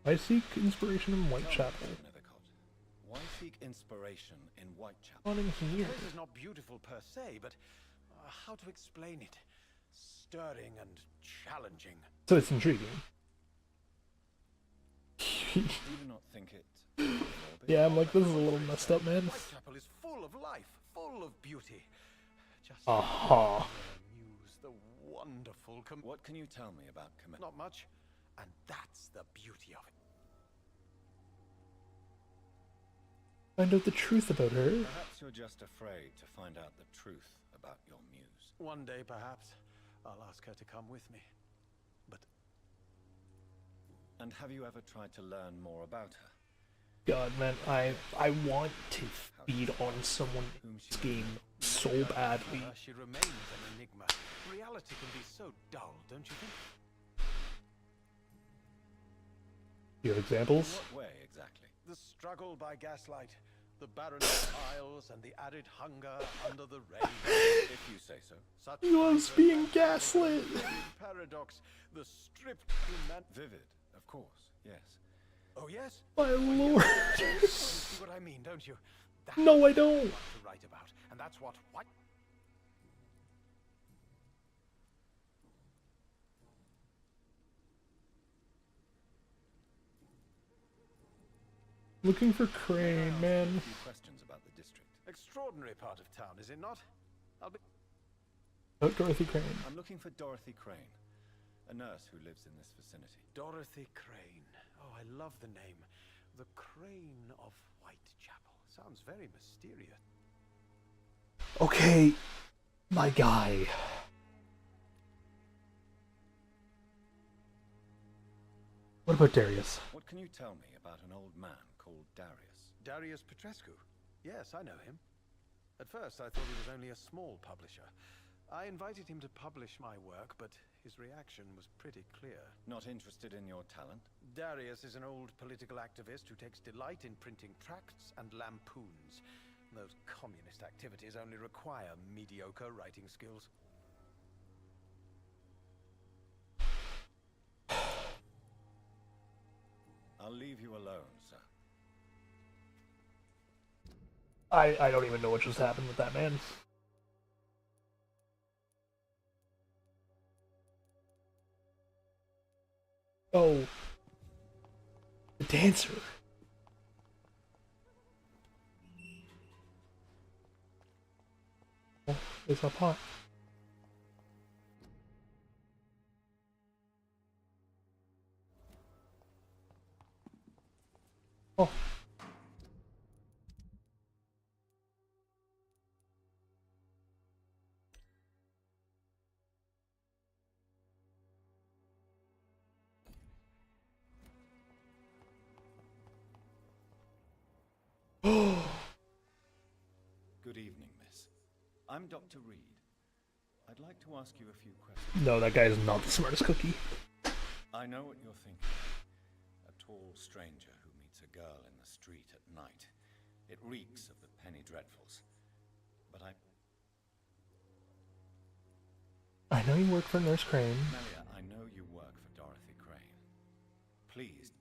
I seek inspiration in Whitechapel. Why seek inspiration in Whitechapel? Not in here. This is not beautiful per se, but how to explain it? Stirring and challenging. So it's intriguing. Do you not think it? Yeah, I'm like, this is a little messed up, man. Whitechapel is full of life, full of beauty. Just Aha. muse, the wonderful. What can you tell me about Camilla? Not much, and that's the beauty of it. Find out the truth about her. Perhaps you're just afraid to find out the truth about your muse. One day, perhaps, I'll ask her to come with me. But... And have you ever tried to learn more about her? God, man, I want to feed on someone in this game so badly. She remains an enigma. Reality can be so dull, don't you think? Do you have examples? In what way, exactly? The struggle by gaslight, the barren aisles, and the added hunger under the rain. If you say so. Such He was being gaslit. paradox, the stripped human... Vivid, of course, yes. Oh, yes? My lord. You see what I mean, don't you? That's No, I don't. what to write about, and that's what... Looking for Crane, man. A few questions about the district. Extraordinary part of town, is it not? I'll be... Oh, Dorothy Crane. I'm looking for Dorothy Crane, a nurse who lives in this vicinity. Dorothy Crane. Oh, I love the name. The Crane of Whitechapel. Sounds very mysterious. Okay, my guy. What about Darius? What can you tell me about an old man called Darius? Darius Petrescu. Yes, I know him. At first, I thought he was only a small publisher. I invited him to publish my work, but his reaction was pretty clear. Not interested in your talent? Darius is an old political activist who takes delight in printing tracts and lampoons. Those communist activities only require mediocre writing skills. I'll leave you alone, sir. I don't even know what just happened with that man. Oh. The dancer. Oh, it's a pot. Oh. Good evening, miss. I'm Dr. Reed. I'd like to ask you a few questions. No, that guy is not the smartest cookie. I know what you're thinking. A tall stranger who meets a girl in the street at night. It reeks of the penny dreadfuls. But I know you work for Nurse Crane. Melia, I know you work for Dorothy Crane. Please.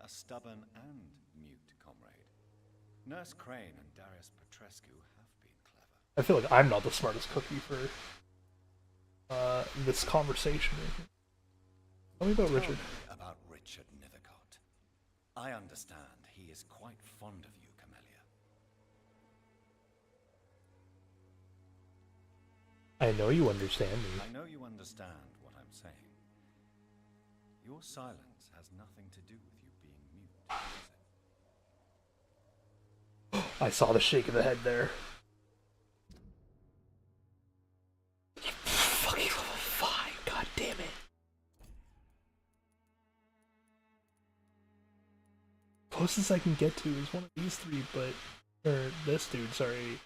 A stubborn and mute comrade. Nurse Crane and Darius Petrescu have been clever. I feel like I'm not the smartest cookie for this conversation. Tell me about Richard. About Richard Nethercott. I understand he is quite fond of you, Camellia. I know you understand me. I know you understand what I'm saying. Your silence has nothing to do with you being mute, does it? I saw the shake of the head there. You fucking level 5, god damn it. Closest I can get to is one of these three, but... Or this dude, sorry.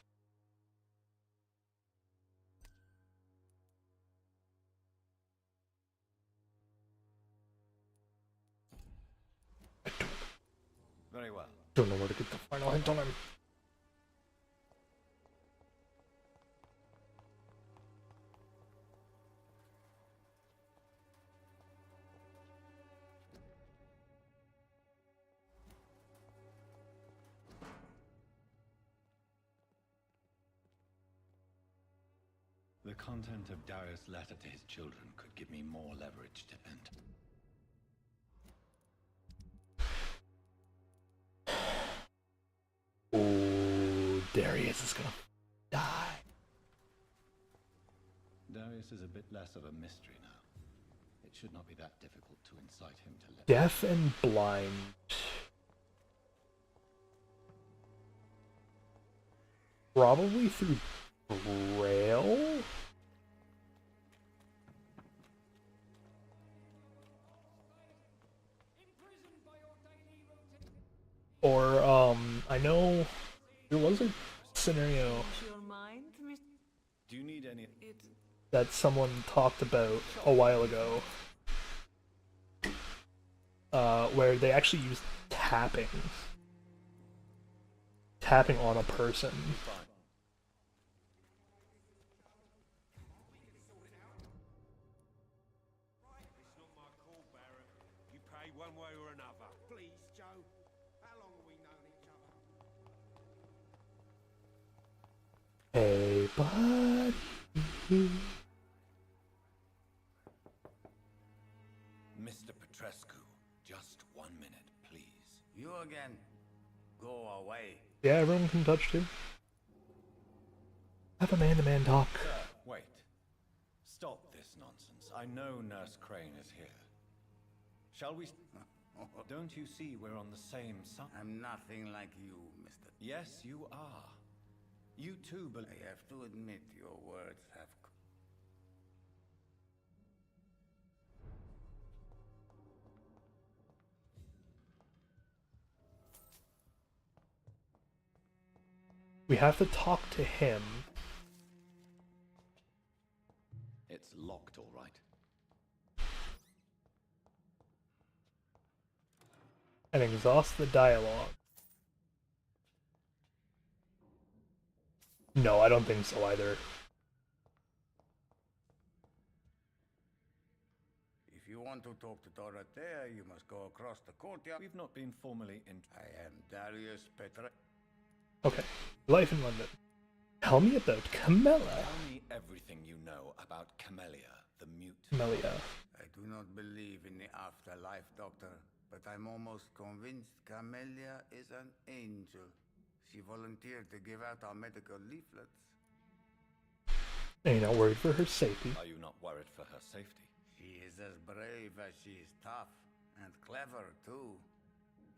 Very well. Don't know where to get the final hint on him. The content of Darius' letter to his children could give me more leverage to enter. Oh, Darius is gonna die. Darius is a bit less of a mystery now. It should not be that difficult to incite him to let... Deaf and blind. Probably through Braille? Or, I know there was a scenario Do you need any... that someone talked about a while ago, where they actually used tapping on a person. One way or another. Please, Joe. How long have we known each other? Hey, buddy. Mr. Petrescu, just 1 minute, please. You again? Go away. Yeah, everyone can touch too. Have a man-to-man talk. Wait. Stop this nonsense. I know Nurse Crane is here. Shall we... Don't you see we're on the same side? I'm nothing like you, Mr. Yes, you are. You too, but... I have to admit your words have... We have to talk to him. It's locked, all right. And exhaust the dialogue. No, I don't think so either. If you want to talk to Dorothea, you must go across the courtyard. We've not been formally I am Darius Petre. Okay, life in London. Tell me about Camellia. Tell me everything you know about Camellia, the mute. Camellia. I do not believe in the afterlife, Doctor, but I'm almost convinced Camellia is an angel. She volunteered to give out our medical leaflets. Are you not worried for her safety? Are you not worried for her safety? She is as brave as she is tough, and clever, too.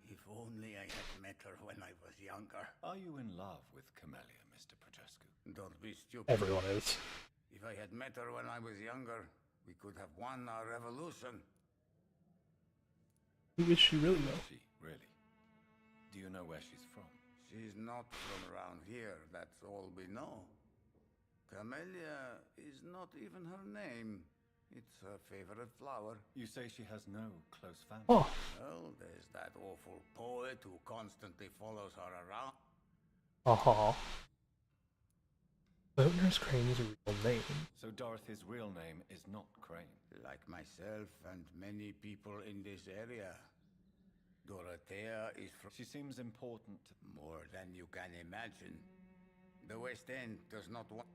If only I had met her when I was younger. Are you in love with Camellia, Mr. Petrescu? Don't be stupid. Everyone is. If I had met her when I was younger, we could have won our revolution. Who is she really, though? She, really? Do you know where she's from? She's not from around here, that's all we know. Camellia is not even her name. It's her favorite flower. You say she has no close family? Oh. Well, there's that awful poet who constantly follows her around. Uh-huh. But Nurse Crane's real name. So Dorothy's real name is not Crane? Like myself and many people in this area. Dorothea is from... She seems important. More than you can imagine. The West End does not want...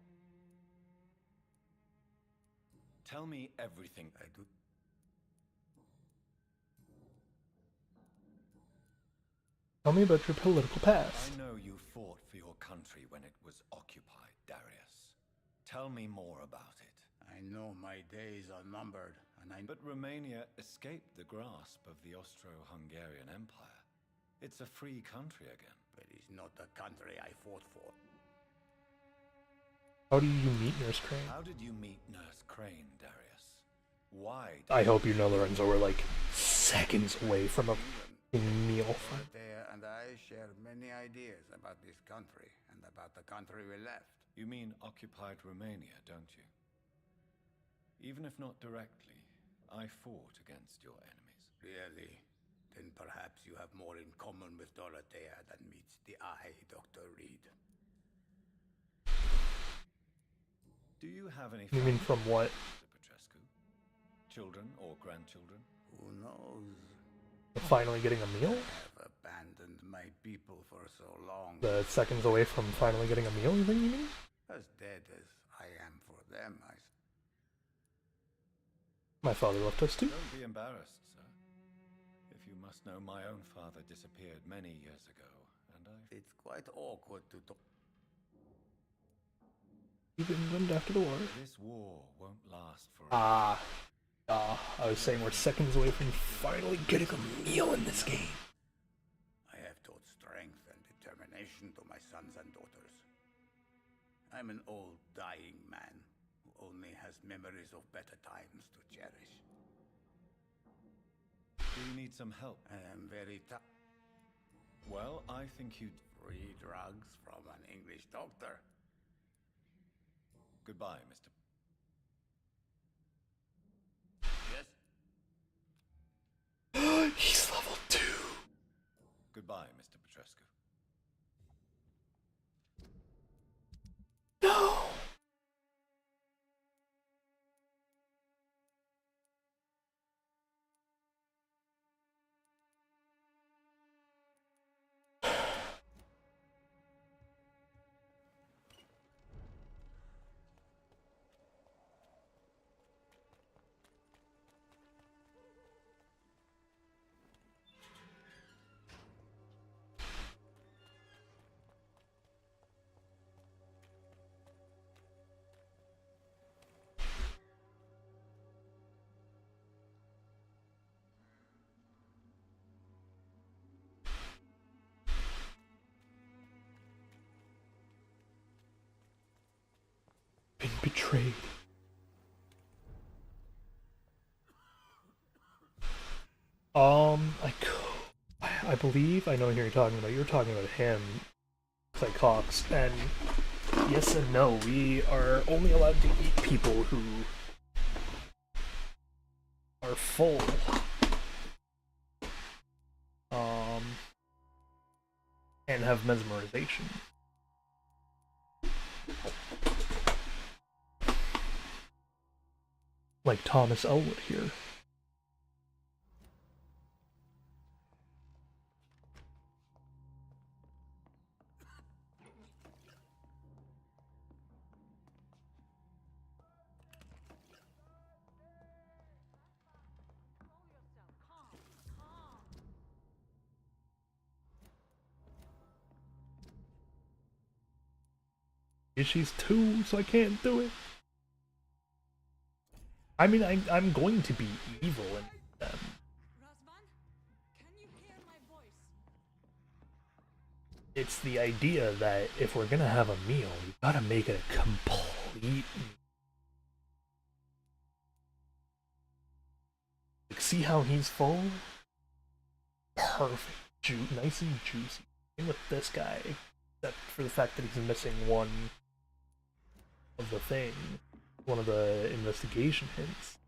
Tell me everything. I do... Tell me about your political past. I know you fought for your country when it was occupied, Darius. Tell me more about it. I know my days are numbered, and I... But Romania escaped the grasp of the Austro-Hungarian Empire. It's a free country again. But it's not the country I fought for. How do you meet Nurse Crane? How did you meet Nurse Crane, Darius? Why? I hope you know, Lorenzo, we're like seconds away from a meal. Dorothea and I share many ideas about this country and about the country we left. You mean occupied Romania, don't you? Even if not directly, I fought against your enemies. Really? Then perhaps you have more in common with Dorothea than meets the eye, Dr. Reed. Do you have any... You mean from what? Mr. Petrescu? Children or grandchildren? Who knows? Finally getting a meal? I have abandoned my people for so long. The seconds away from finally getting a meal, you think you mean? As dead as I am for them, My father left us too. Don't be embarrassed, sir. If you must know, my own father disappeared many years ago, and I... It's quite awkward to talk. England after the war. This war won't last forever. I was saying we're seconds away from finally getting a meal in this game. I have taught strength and determination to my sons and daughters. I'm an old, dying man who only has memories of better times to cherish. Do you need some help? I am very tough. Well, I think you'd... Free drugs from an English doctor. Goodbye, Mr. Yes? He's level 2. Goodbye, Mr. Petrescu. No! Been betrayed. I believe I know who you're talking about. You're talking about him, Clay Cox, and yes and no. We are only allowed to eat people who are full. And have mesmerization. Like Thomas Elwood here. She's 2, so I can't do it. I mean, I'm going to be evil in them. It's the idea that if we're gonna have a meal, you gotta make it a complete. Like, see how he's full? Perfect, nice and juicy. Same with this guy, except for the fact that he's missing one of the thing, one of the investigation hints.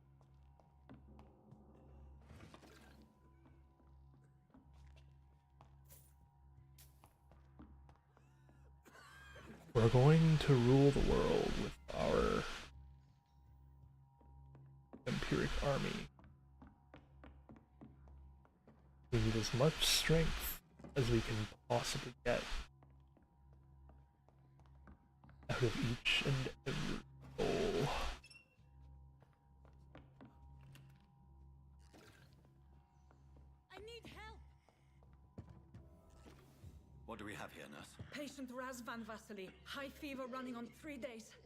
We're going to rule the world with our vampiric army. We need as much strength as we can possibly get out of each and every soul. I need help! What do we have here, nurse? Patient Razvan Vasily, high fever running on 3 days.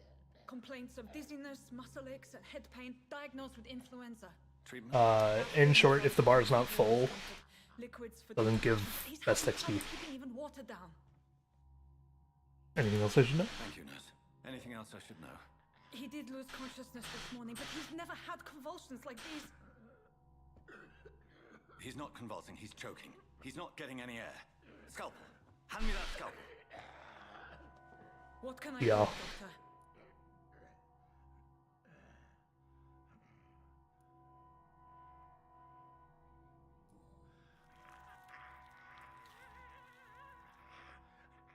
Complaints of dizziness, muscle aches, and head pain, diagnosed with influenza. In short, if the bar is not full, doesn't give best XP. Even water down. Anything else I should know? Thank you, nurse. Anything else I should know? He did lose consciousness this morning, but he's never had convulsions like these. He's not convulsing, he's choking. He's not getting any air. Scalpel! Hand me that scalpel! What can I do, Doctor?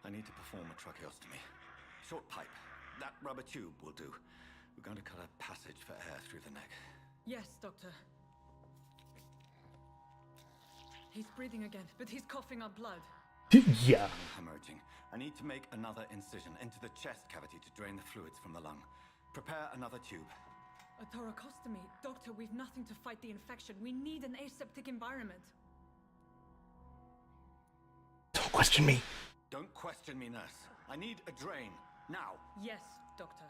I need to perform a tracheostomy. Short pipe. That rubber tube will do. We're going to cut a passage for air through the neck. Yes, Doctor. He's breathing again, but he's coughing up blood. Yeah. Hemorrhaging. I need to make another incision into the chest cavity to drain the fluids from the lung. Prepare another tube. A thoracostomy? Doctor, we've nothing to fight the infection. We need an aseptic environment. Don't question me. Don't question me, nurse. I need a drain. Now. Yes, Doctor.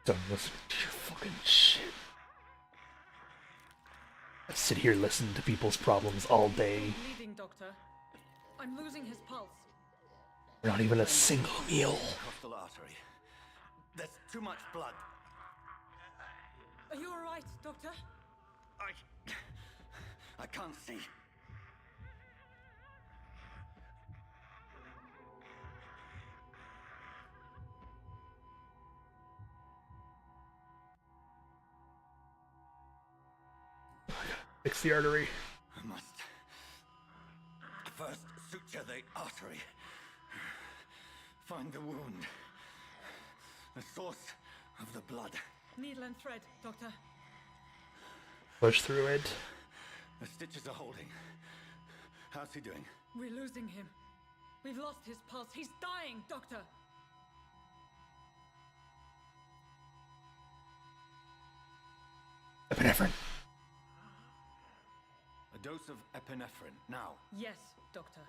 Don't listen to your fucking shit. I sit here listening to people's problems all day. Bleeding, Doctor. I'm losing his pulse. Not even a single meal. Costal artery. There's too much blood. Are you alright, Doctor? I can't see. Fix the artery. I must first suture the artery. Find the wound. The source of the blood. Needle and thread, Doctor. Push through it. The stitches are holding. How's he doing? We're losing him. We've lost his pulse. He's dying, Doctor. Epinephrine. A dose of epinephrine, now. Yes, Doctor.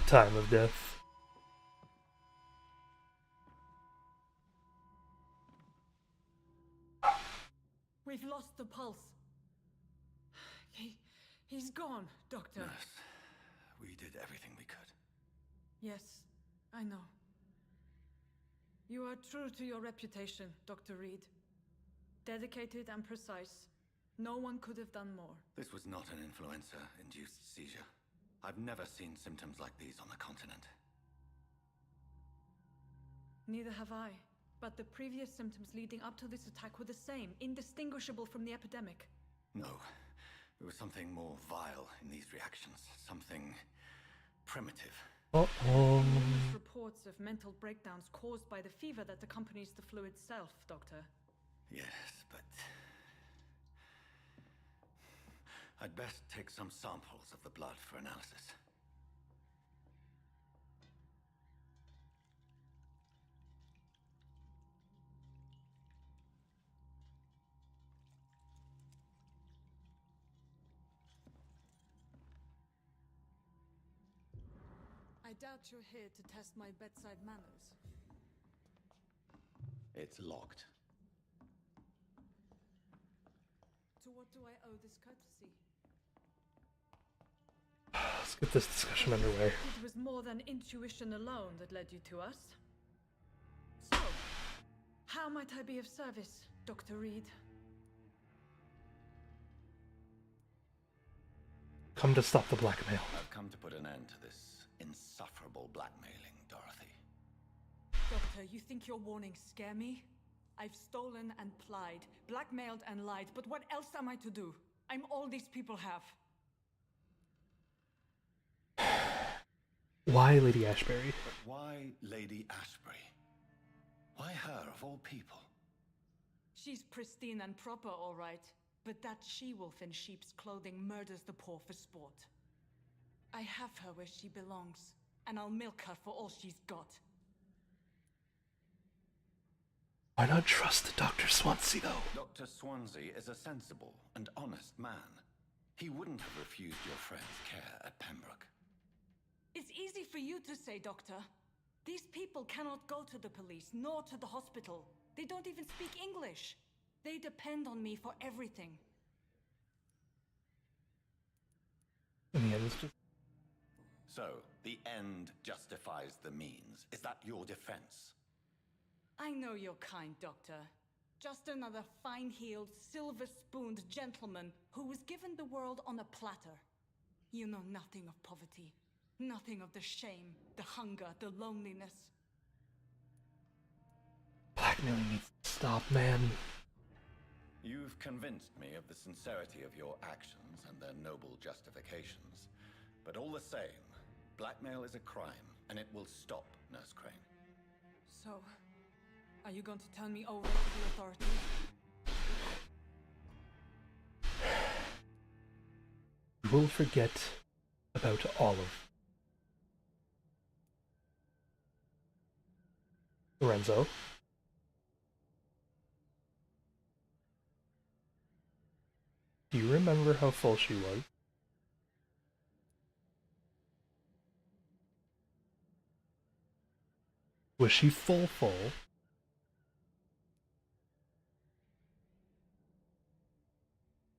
Time of death. gone, Doctor. Nurse, we did everything we could. Yes, I know. You are true to your reputation, Dr. Reed. Dedicated and precise. No one could have done more. This was not an influenza-induced seizure. I've never seen symptoms like these on the continent. Neither have I. But the previous symptoms leading up to this attack were the same, indistinguishable from the epidemic. No. There was something more vile in these reactions. Something primitive. Numerous reports of mental breakdowns caused by the fever that accompanies the flu itself, Doctor. Yes, but... I'd best take some samples of the blood for analysis. I doubt you're here to test my bedside manners. It's locked. To what do I owe this courtesy? Let's get this discussion underway. It was more than intuition alone that led you to us. So, how might I be of service, Dr. Reed? Come to stop the blackmail. I've come to put an end to this insufferable blackmailing, Dorothy. Doctor, you think your warnings scare me? I've stolen and plied, blackmailed and lied, but what else am I to do? I'm all these people have. Why Lady Ashbury? But why Lady Ashbury? Why her, of all people? She's pristine and proper, all right. But that she-wolf in sheep's clothing murders the poor for sport. I have her where she belongs, and I'll milk her for all she's got. Why not trust Dr. Swansea, though? Dr. Swansea is a sensible and honest man. He wouldn't have refused your friend's care at Pembroke. It's easy for you to say, Doctor. These people cannot go to the police, nor to the hospital. They don't even speak English. They depend on me for everything. In the end, it's just... So, the end justifies the means. Is that your defense? I know you're kind, Doctor. Just another fine-heeled, silver-spooned gentleman who was given the world on a platter. You know nothing of poverty. Nothing of the shame, the hunger, the loneliness. Blackmailing needs to stop, man. You've convinced me of the sincerity of your actions and their noble justifications. But all the same, blackmail is a crime, and it will stop, Nurse Crane. So, are you going to turn me over to the authorities? We will forget about Olive. Lorenzo. Do you remember how full she was? Was she full?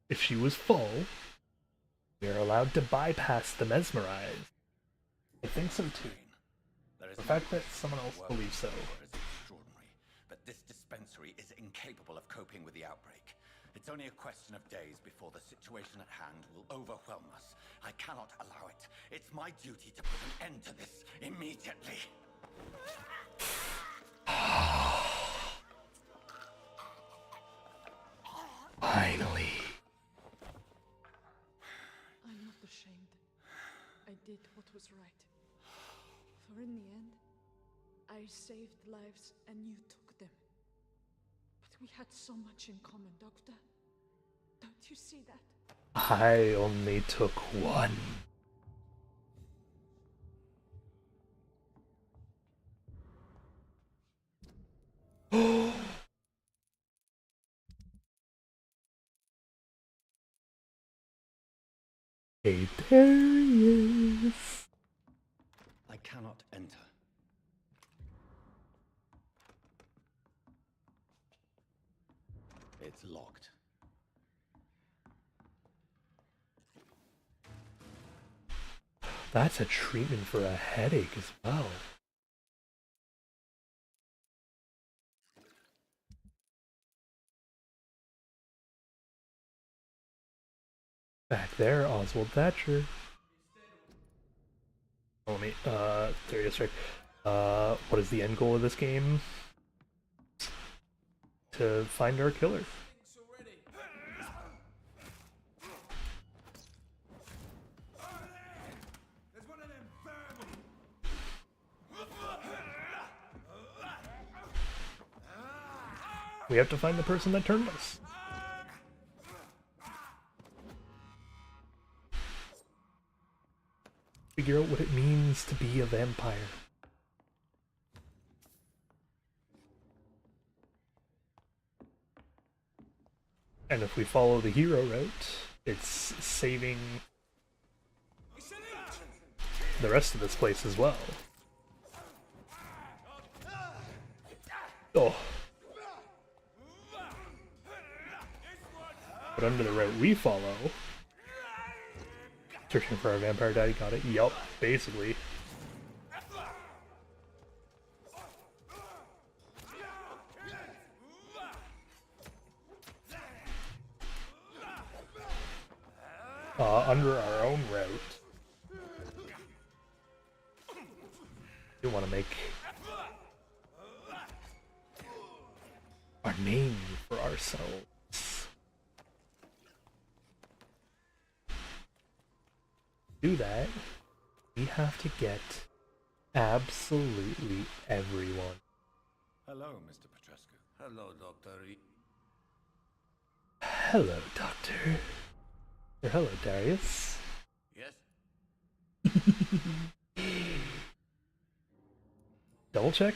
If she was full, we are allowed to bypass the mesmerize. I think so too. The fact that someone else believes so. Is extraordinary, but this dispensary is incapable of coping with the outbreak. It's only a question of days before the situation at hand will overwhelm us. I cannot allow it. It's my duty to put an end to this immediately. Finally. I'm not ashamed. I did what was right. For in the end, I saved lives and you took them. But we had so much in common, Doctor. Don't you see that? I only took one. Hey, Darius. I cannot enter. It's locked. That's a treatment for a headache as well. Back there, Oswald Thatcher. Oh, let me, there he is, right. What is the end goal of this game? To find our killer. We have to find the person that turned us. Figure out what it means to be a vampire. And if we follow the hero route, it's saving the rest of this place as well. Oh. But under the route we follow, searching for our vampire daddy, got it? Yup, basically. Under our own route, we want to make our name for ourselves. To do that, we have to get absolutely everyone. Hello, Mr. Petrescu. Hello, Doctor. Hello, Doctor. Or hello, Darius. Yes? Double check.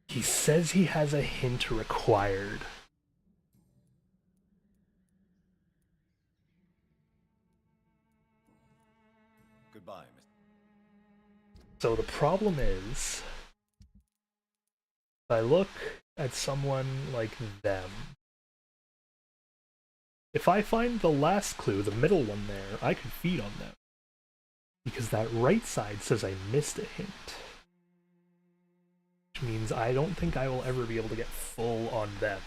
He says he has a hint required. Goodbye, Mr. So the problem is, if I look at someone like them, if I find the last clue, the middle one there, I could feed on them. Because that right side says I missed a hint. Which means I don't think I will ever be able to get full on them.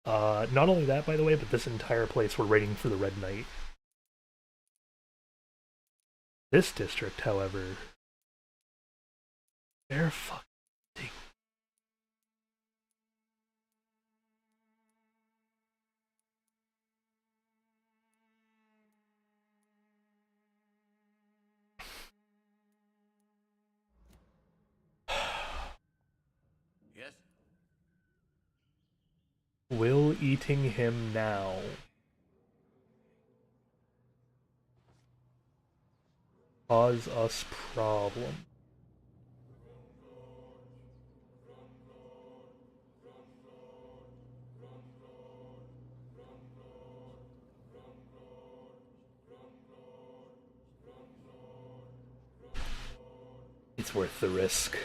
Not only that, by the way, but this entire place we're waiting for the Red Knight. This district, however, they're fucking. Yes? Will eating him now cause us problem? It's worth the risk.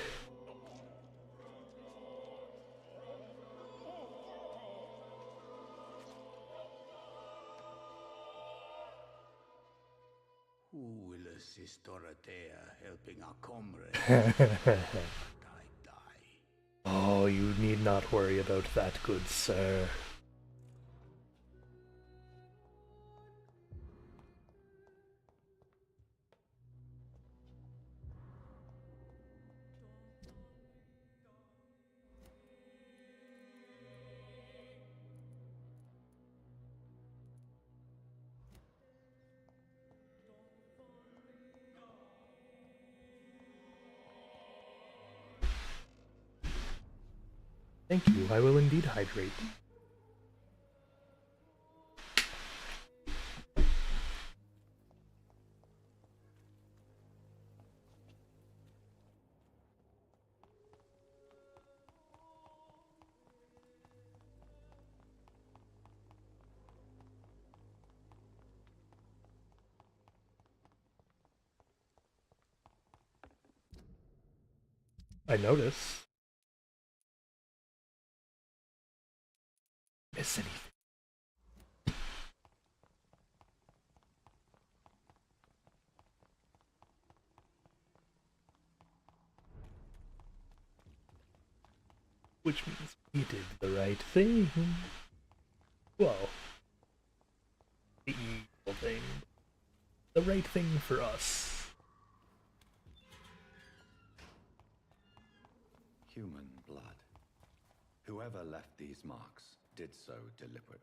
Who will assist Dorothea helping our comrades? Oh, you need not worry about that, good sir. Thank you, I will indeed hydrate. I notice. miss anything. Which means we did the right thing. Well, the evil thing. The right thing for us. Human blood. Whoever left these marks did so deliberately.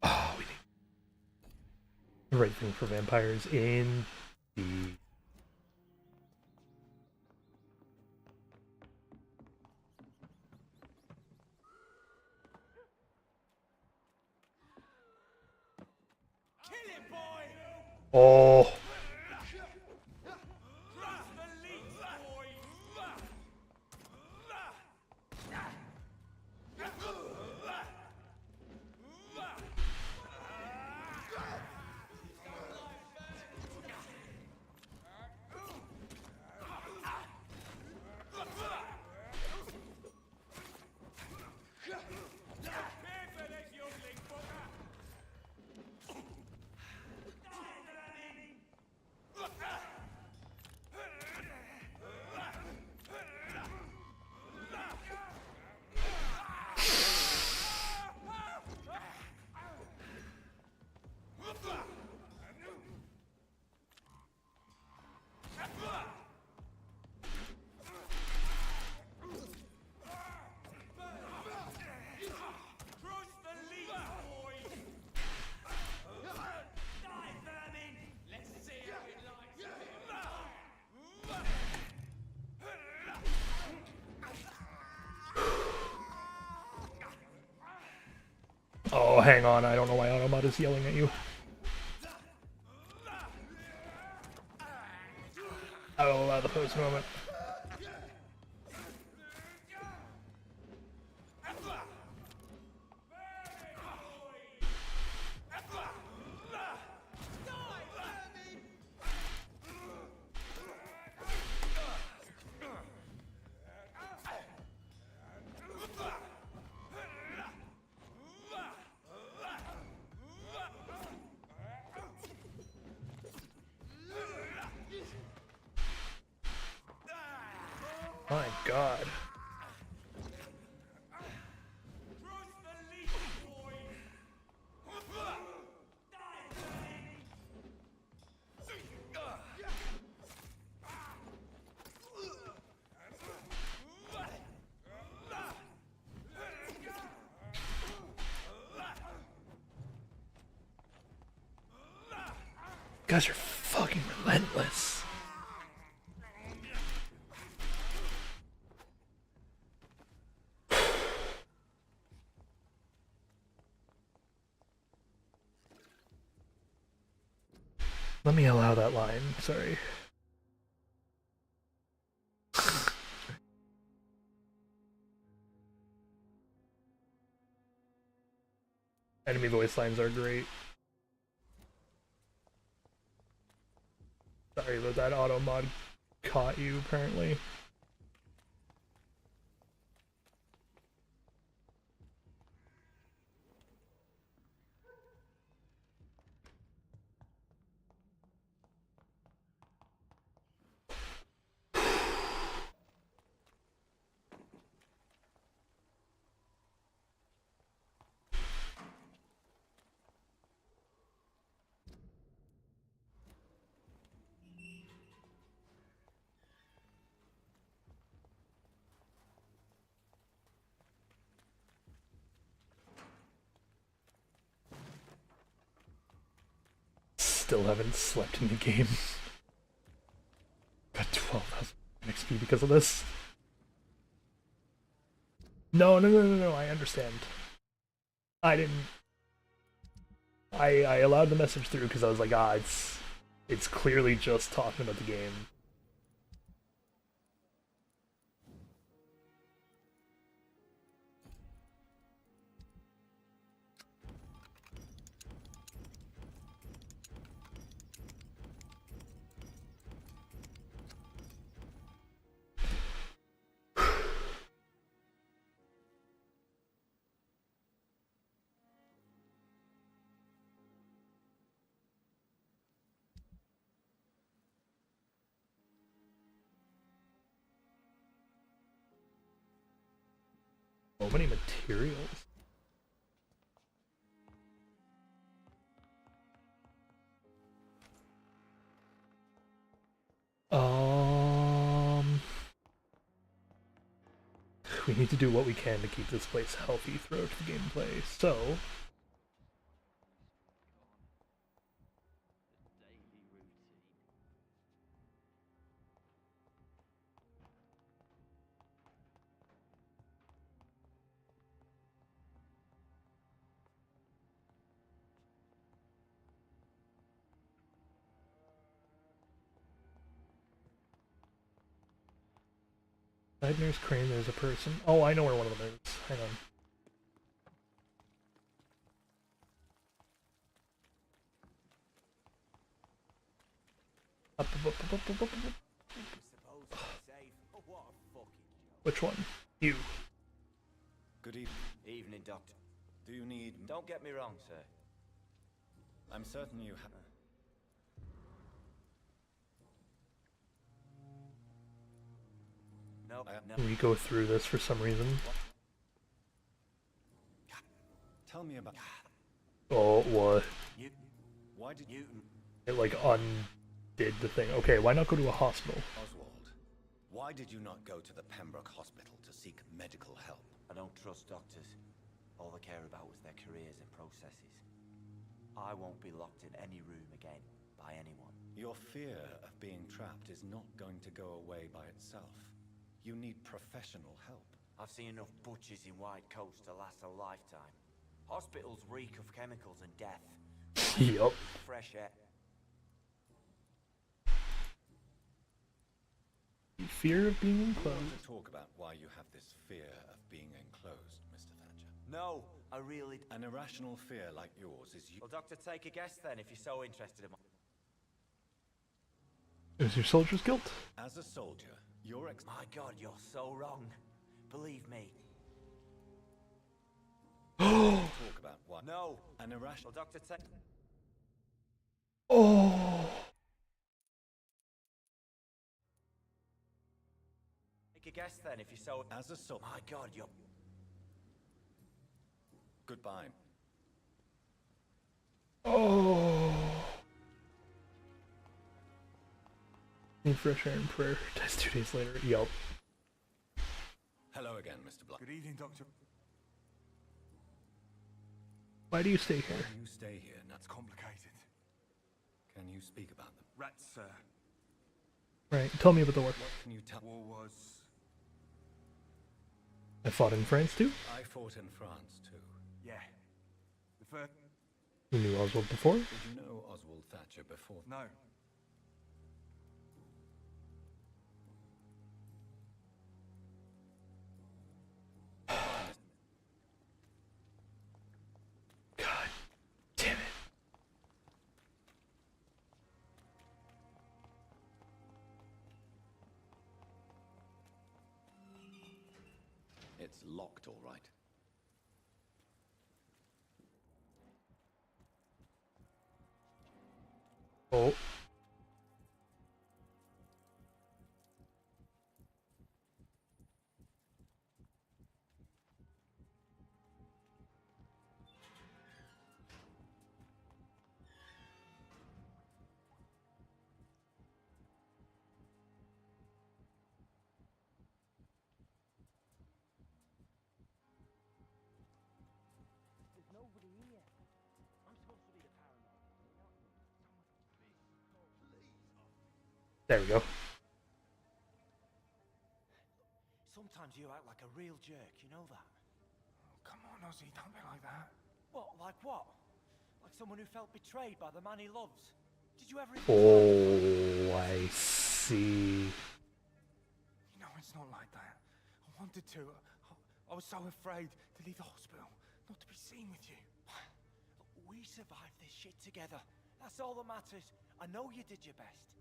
Oh, we need the right thing for vampires in the... Oh. Oh, hang on, I don't know why Autobot is yelling at you. I will allow the post moment. My God. You guys are fucking relentless. Let me allow that line, sorry. Enemy voice lines are great. Sorry that that auto mod caught you, apparently. Still haven't slept in the game. Got 12,000 XP because of this. No, I understand. I didn't... I allowed the message through because I was like, it's It's clearly just talking about the game. So many materials. We need to do what we can to keep this place healthy throughout the gameplay, so... Side nurse crane, there's a person. Oh, I know where one of them is. Hang on. Which one? You. Good evening. Evening, Doctor. Do you need... Don't get me wrong, sir. I'm certain you have... No, no. We go through this for some reason. Tell me about... Oh, what? Why did you... It like undid the thing. Okay, why not go to a hospital? Oswald, why did you not go to the Pembroke Hospital to seek medical help? I don't trust doctors. All they care about was their careers and processes. I won't be locked in any room again by anyone. Your fear of being trapped is not going to go away by itself. You need professional help. I've seen enough butchers in white coats to last a lifetime. Hospitals reek of chemicals and death. Yup. Fresh air. Fear of being enclosed. I want to talk about why you have this fear of being enclosed, Mr. Thatcher. No, I really... An irrational fear like yours is... Well, Doctor, take a guess then, if you're so interested in my... Is your soldier's guilt? As a soldier, your My God, you're so wrong. Believe me. talk about what? No. An irrational... Well, Doctor, take... Oh. Take a guess then, if you're so... As a soldier... My God, you're... Goodbye. Oh. Need fresh air and prayer. Dies 2 days later. Yup. Hello again, Mr. Block. Good evening, Doctor. Why do you stay here? Why do you stay here? That's complicated. Can you speak about them? Rats, sir. Right, tell me about the war. What can you tell? War was... I fought in France too? I fought in France too. Yeah. The first... You knew Oswald before? Did you know Oswald Thatcher before? No. God damn it. It's locked, all right. Oh. There's nobody here. I'm supposed to be the paranoid. There we go. Sometimes you act like a real jerk, you know that? Oh, come on, Ozzy, don't be like that. What, like what? Like someone who felt betrayed by the man he loves? Did you ever... Oh, I see. No, it's not like that. I wanted to. I was so afraid to leave the hospital, not to be seen with you. We survived this shit together. That's all that matters. I know you did your best.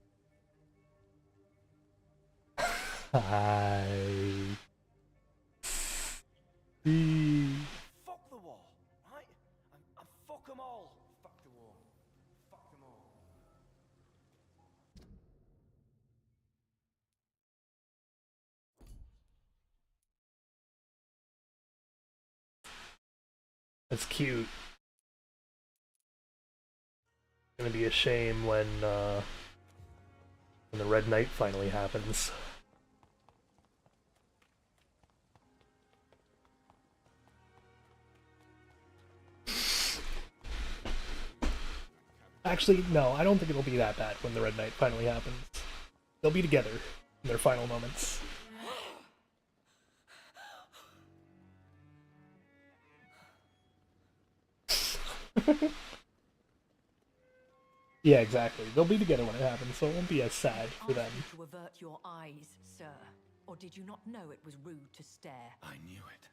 I see. Fuck the war, right? And fuck them all. Fuck the war. Fuck them all. That's cute. It's gonna be a shame when the Red Knight finally happens. Actually, no, I don't think it'll be that bad when the Red Knight finally happens. They'll be together in their final moments. Yeah, exactly. They'll be together when it happens, so it won't be as sad for them. To avert your eyes, sir. Or did you not know it was rude to stare? I knew it.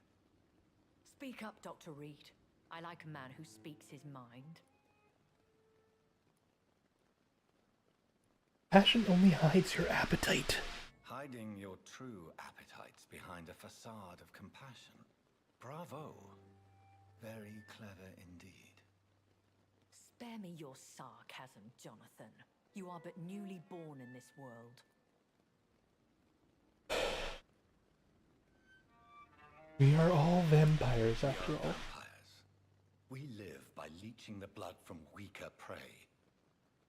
Speak up, Dr. Reed. I like a man who speaks his mind. Passion only hides your appetite. Hiding your true appetites behind a facade of compassion. Bravo. Very clever indeed. Spare me your sarcasm, Jonathan. You are but newly born in this world. We are all vampires, after all. We live by leeching the blood from weaker prey.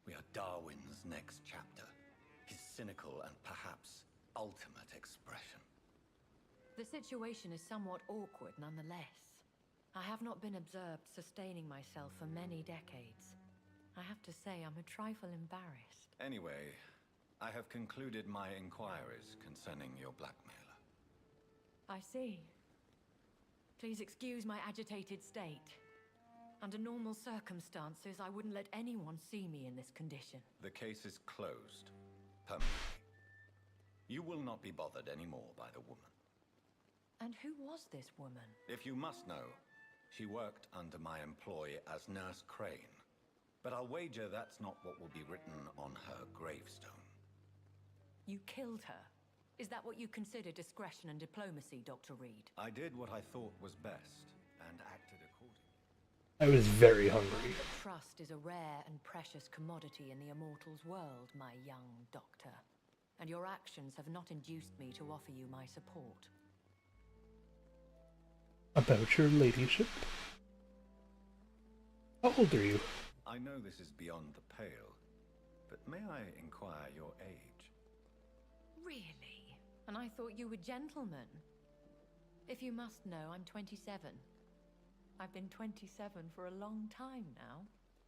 We are Darwin's next chapter, his cynical and perhaps ultimate expression. The situation is somewhat awkward nonetheless. I have not been observed sustaining myself for many decades. I have to say I'm a trifle embarrassed. Anyway, I have concluded my inquiries concerning your blackmailer. I see. Please excuse my agitated state. Under normal circumstances, I wouldn't let anyone see me in this condition. The case is closed, permanently. You will not be bothered anymore by the woman. And who was this woman? If you must know, she worked under my employ as Nurse Crane. But I'll wager that's not what will be written on her gravestone. You killed her? Is that what you consider discretion and diplomacy, Dr. Reed? I did what I thought was best, and acted accordingly. I was very hungry. Trust is a rare and precious commodity in the Immortals world, my young doctor. And your actions have not induced me to offer you my support. About your ladyship? How old are you? I know this is beyond the pale, but may I inquire your age? Really? And I thought you were gentlemen. If you must know, I'm 27. I've been 27 for a long time now,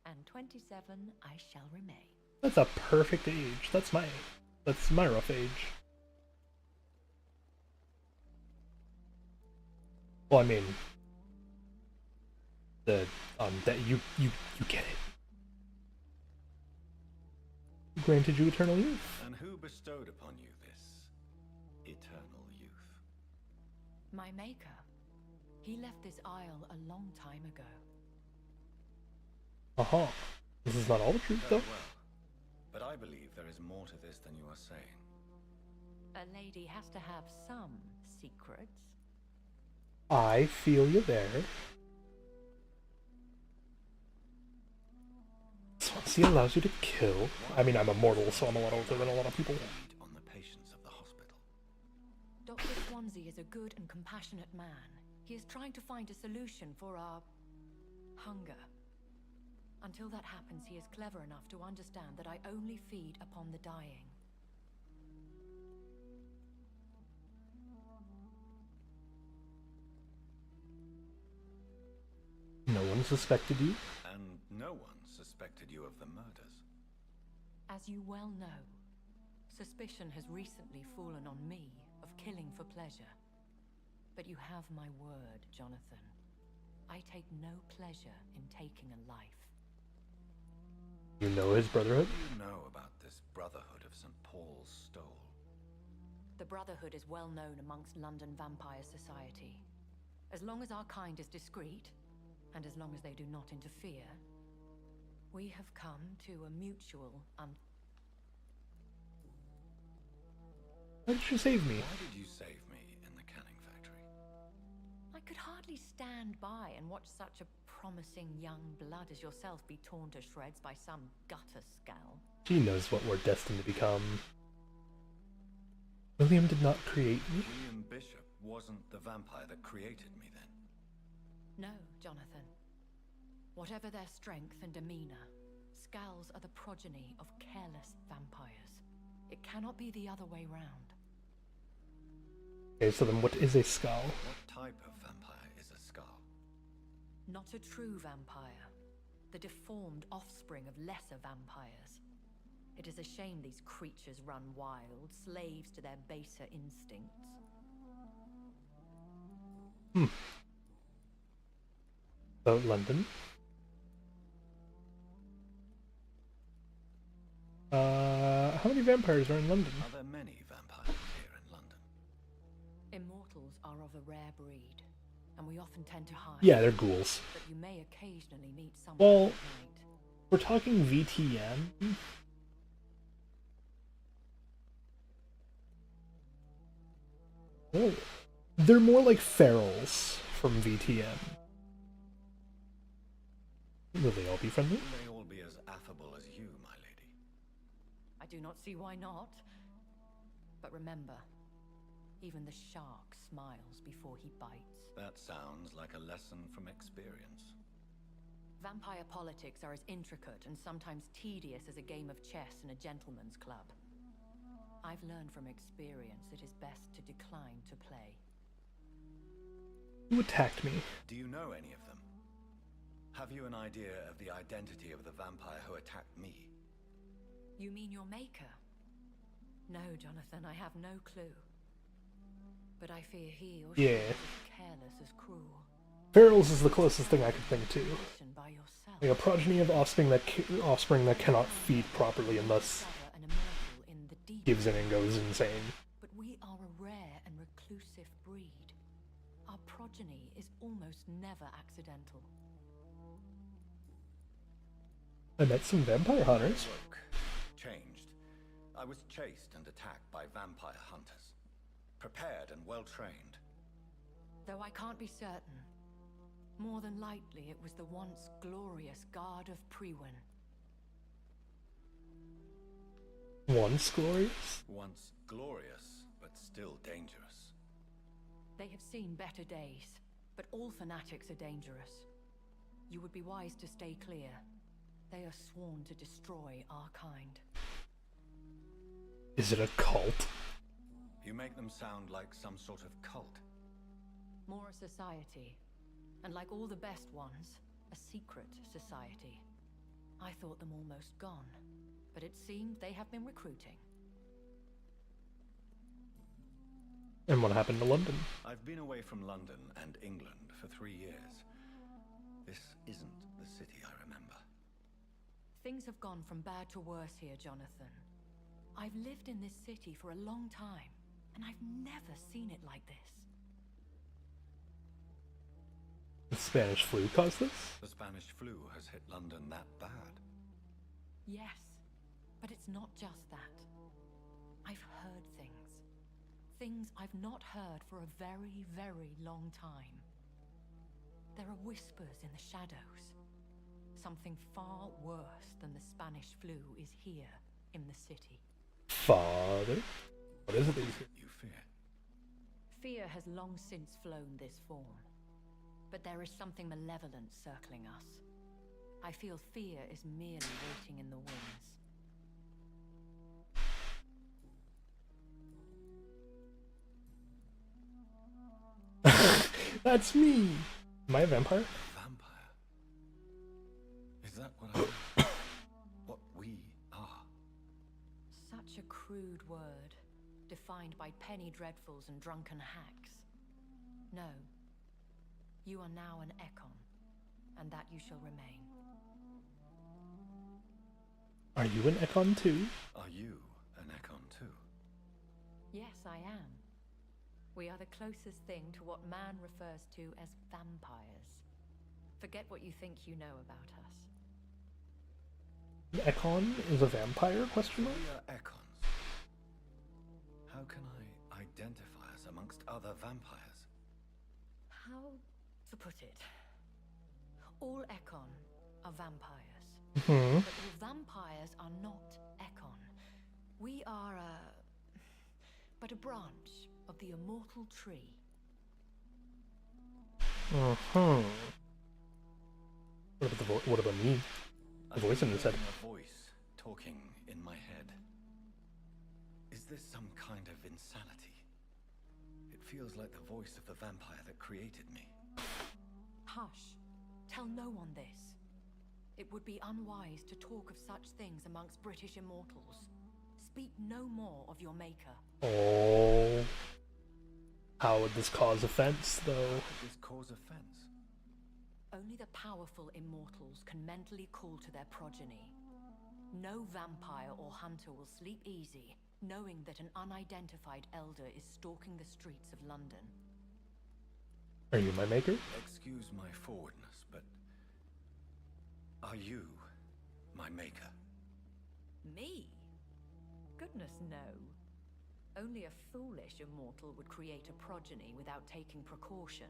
and 27 I shall remain. That's a perfect age. That's my rough age. Well, I mean, that you get it. Granted you eternal youth. And who bestowed upon you this eternal youth? My maker. He left this isle a long time ago. Uh-huh. This is not all the truth, though. Well, but I believe there is more to this than you are saying. A lady has to have some secrets. I feel you there. Swansea allows you to kill. I mean, I'm immortal, so I'm a lot older than a lot of people. On the patients of the hospital. Dr. Swansea is a good and compassionate man. He is trying to find a solution for our hunger. Until that happens, he is clever enough to understand that I only feed upon the dying. No one suspected you? And no one suspected you of the murders. As you well know, suspicion has recently fallen on me of killing for pleasure. But you have my word, Jonathan. I take no pleasure in taking a life. You know his brotherhood? What do you know about this Brotherhood of St. Paul's Stole? The Brotherhood is well known amongst London vampire society. As long as our kind is discreet, and as long as they do not interfere, we have come to a mutual Why did you save me? Why did you save me in the canning factory? I could hardly stand by and watch such a promising young blood as yourself be torn to shreds by some gutter scowl. She knows what we're destined to become. William did not create me. William Bishop wasn't the vampire that created me then. No, Jonathan. Whatever their strength and demeanor, scowls are the progeny of careless vampires. It cannot be the other way round. Okay, so then what is a skull? What type of vampire is a skull? Not a true vampire. The deformed offspring of lesser vampires. It is a shame these creatures run wild, slaves to their baser instincts. So, London. How many vampires are in London? Are there many vampires here in London? Immortals are of a rare breed, and we often tend to hide. Yeah, they're ghouls. But you may occasionally meet someone Well, at night. we're talking VTM. Oh, they're more like ferals from VTM. Will they all be friendly? Will they all be as affable as you, my lady? I do not see why not. But remember, even the shark smiles before he bites. That sounds like a lesson from experience. Vampire politics are as intricate and sometimes tedious as a game of chess in a gentleman's club. I've learned from experience it is best to decline to play. Who attacked me? Do you know any of them? Have you an idea of the identity of the vampire who attacked me? You mean your maker? No, Jonathan, I have no clue. But I fear he or she Yeah. is as careless as cruel. Ferals is the closest thing I could think to. By yourself. Like a progeny of offspring that cannot feed properly and thus An immortal in the deep. gives in and goes insane. But we are a rare and reclusive breed. Our progeny is almost never accidental. I met some vampire hunters. Woke, changed. I was chased and attacked by vampire hunters. Prepared and well trained. Though I can't be certain. More than likely it was the once glorious Guard of Priwen. Once glorious? Once glorious, but still dangerous. They have seen better days, but all fanatics are dangerous. You would be wise to stay clear. They are sworn to destroy our kind. Is it a cult? You make them sound like some sort of cult. More a society. And like all the best ones, a secret society. I thought them almost gone, but it seemed they have been recruiting. And what happened to London? I've been away from London and England for 3 years. This isn't the city I remember. Things have gone from bad to worse here, Jonathan. I've lived in this city for a long time, and I've never seen it like this. The Spanish flu caused this? The Spanish flu has hit London that bad. Yes, but it's not just that. I've heard things. Things I've not heard for a very, very long time. There are whispers in the shadows. Something far worse than the Spanish flu is here in the city. Father? What is it that you fear? Fear has long since flown this form. But there is something malevolent circling us. I feel fear is merely waiting in the wings. That's me! Am I a vampire? Vampire? Is that what I... what we are? Such a crude word, defined by penny dreadfuls and drunken hacks. No. You are now an Ekon, and that you shall remain. Are you an Ekon too? Are you an Ekon too? Yes, I am. We are the closest thing to what man refers to as vampires. Forget what you think you know about us. Ekon is a vampire? Question mark? We are Ekons. How can I identify us amongst other vampires? How to put it? All Ekon are vampires. Mm-hmm. But all vampires are not Ekon. We are but a branch of the immortal tree. Uh-huh. What about what about me? The voice in his head. A voice talking in my head. Is this some kind of insanity? It feels like the voice of the vampire that created me. Hush. Tell no one this. It would be unwise to talk of such things amongst British immortals. Speak no more of your maker. Oh. How would this cause offense, though? How would this cause offense? Only the powerful immortals can mentally call to their progeny. No vampire or hunter will sleep easy, knowing that an unidentified elder is stalking the streets of London. Are you my maker? Excuse my forwardness, but are you my maker? Me? Goodness, no. Only a foolish immortal would create a progeny without taking precaution,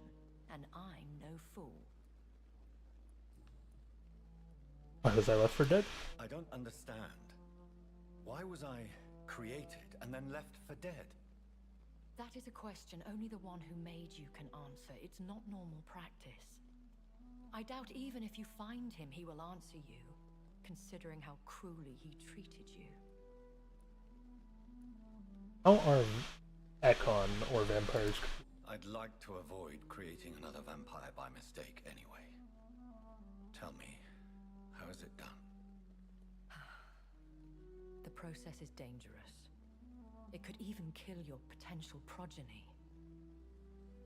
and I'm no fool. Why was I left for dead? I don't understand. Why was I created and then left for dead? That is a question only the one who made you can answer. It's not normal practice. I doubt even if you find him, he will answer you, considering how cruelly he treated you. How are Ekon or vampires? I'd like to avoid creating another vampire by mistake anyway. Tell me, how is it done? The process is dangerous. It could even kill your potential progeny.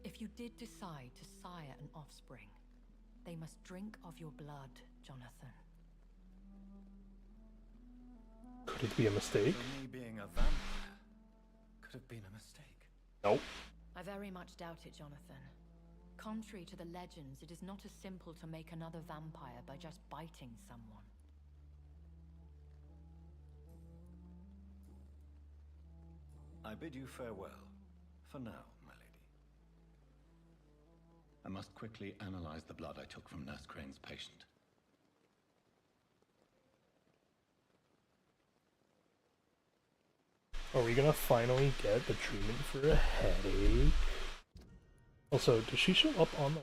If you did decide to sire an offspring, they must drink of your blood, Jonathan. Could it be a mistake? So me being a vampire could have been a mistake. Nope. I very much doubt it, Jonathan. Contrary to the legends, it is not as simple to make another vampire by just biting someone. I bid you farewell, for now, my lady. I must quickly analyze the blood I took from Nurse Crane's patient. Are we gonna finally get the treatment for a headache? Also, does she show up on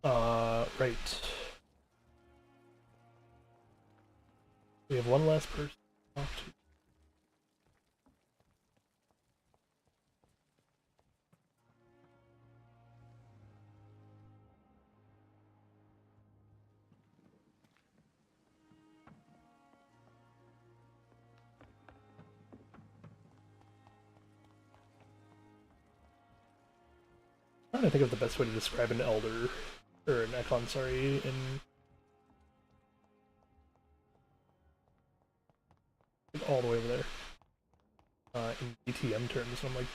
the... right. We have one last person to talk to. I'm trying to think of the best way to describe an elder, or an Ekon, sorry, in... all the way over there. In BTM terms, and I'm like,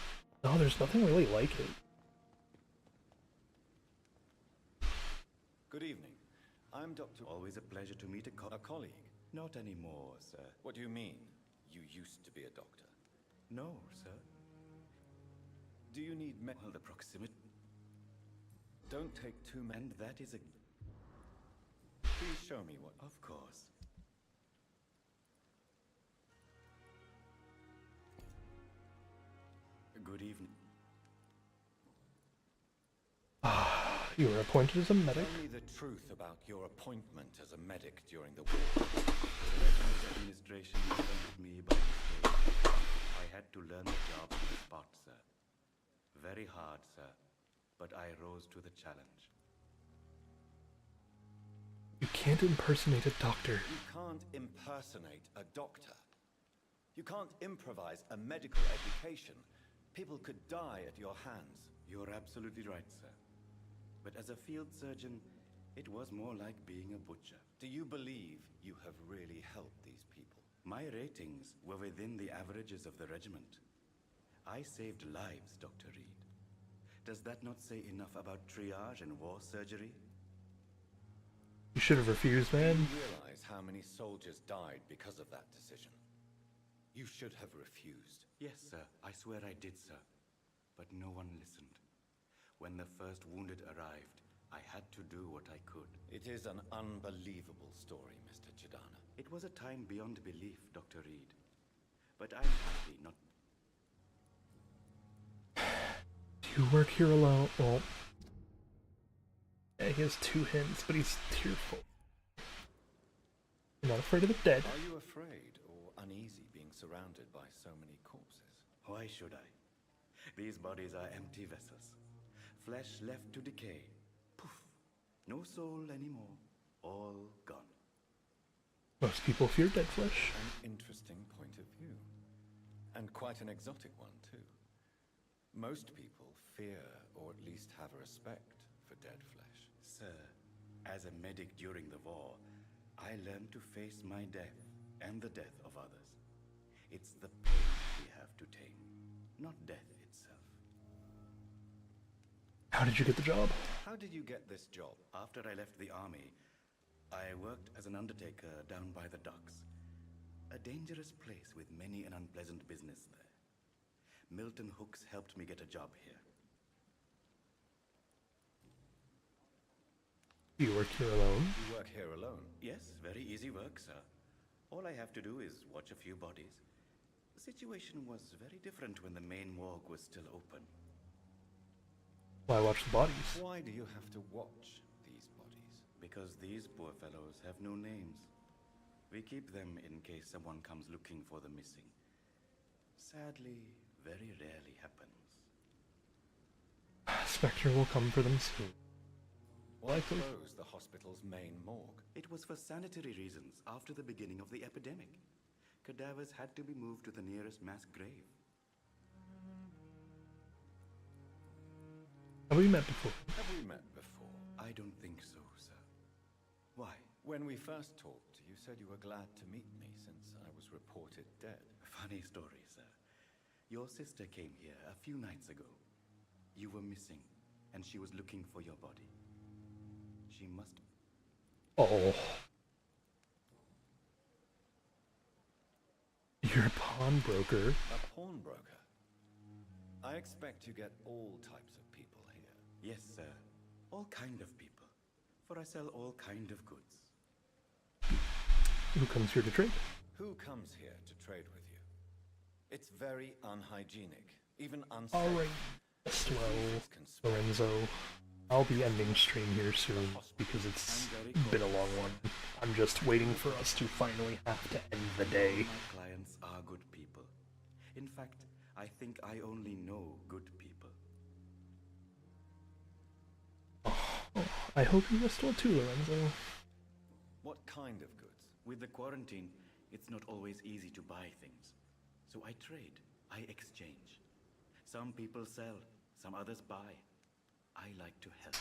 no, there's nothing really like it. Good evening. I'm Dr. Always a pleasure to meet a colleague. Not anymore, sir. What do you mean? You used to be a doctor. No, sir. Do you need the proximity? Don't take too many. That is a... Please show me what... Of course. Good evening. You were appointed as a medic? Tell me the truth about your appointment as a medic during the war. The administration appointed me by mistake. I had to learn the job on the spot, sir. Very hard, sir. But I rose to the challenge. You can't impersonate a doctor. You can't impersonate a doctor. You can't improvise a medical education. People could die at your hands. You're absolutely right, sir. But as a field surgeon, it was more like being a butcher. Do you believe you have really helped these people? My ratings were within the averages of the regiment. I saved lives, Dr. Reed. Does that not say enough about triage and war surgery? You should have refused, man. Do you realize how many soldiers died because of that decision? You should have refused. Yes, sir. I swear I did, sir. But no one listened. When the first wounded arrived, I had to do what I could. It is an unbelievable story, Mr. Chidana. It was a time beyond belief, Dr. Reed. But I'm happy not... Do you work here alone? Well, yeah, he has 2 hints, but he's tearful. You're not afraid of the dead. Are you afraid or uneasy being surrounded by so many corpses? Why should I? These bodies are empty vessels. Flesh left to decay. Poof. No soul anymore. All gone. Most people fear dead flesh. An interesting point of view. And quite an exotic one, too. Most people fear, or at least have a respect, for dead flesh. Sir, as a medic during the war, I learned to face my death and the death of others. It's the pain we have to tame, not death itself. How did you get the job? How did you get this job? After I left the army, I worked as an undertaker down by the docks. A dangerous place with many an unpleasant business there. Milton Hooks helped me get a job here. You work here alone? You work here alone? Yes, very easy work, sir. All I have to do is watch a few bodies. The situation was very different when the main morgue was still open. Why watch the bodies? Why do you have to watch these bodies? Because these poor fellows have no names. We keep them in case someone comes looking for the missing. Sadly, very rarely happens. Spectre will come for them soon. Why close the hospital's main morgue? It was for sanitary reasons after the beginning of the epidemic. Cadavers had to be moved to the nearest mass grave. Have we met before? Have we met before? I don't think so, sir. Why? When we first talked, you said you were glad to meet me since I was reported dead. Funny story, sir. Your sister came here a few nights ago. You were missing, and she was looking for your body. She must... Oh. You're a pawnbroker. A pawnbroker? I expect you get all types of people here. Yes, sir. All kind of people. For I sell all kind of goods. Who comes here to trade? Who comes here to trade with you? It's very unhygienic, even unsafe. Alright. Well, Lorenzo, I'll be ending stream here soon because it's been a long one. I'm just waiting for us to finally have to end the day. My clients are good people. In fact, I think I only know good people. Oh, I hope you rest well too, Lorenzo. What kind of goods? With the quarantine, it's not always easy to buy things. So I trade, I exchange. Some people sell, some others buy. I like to help.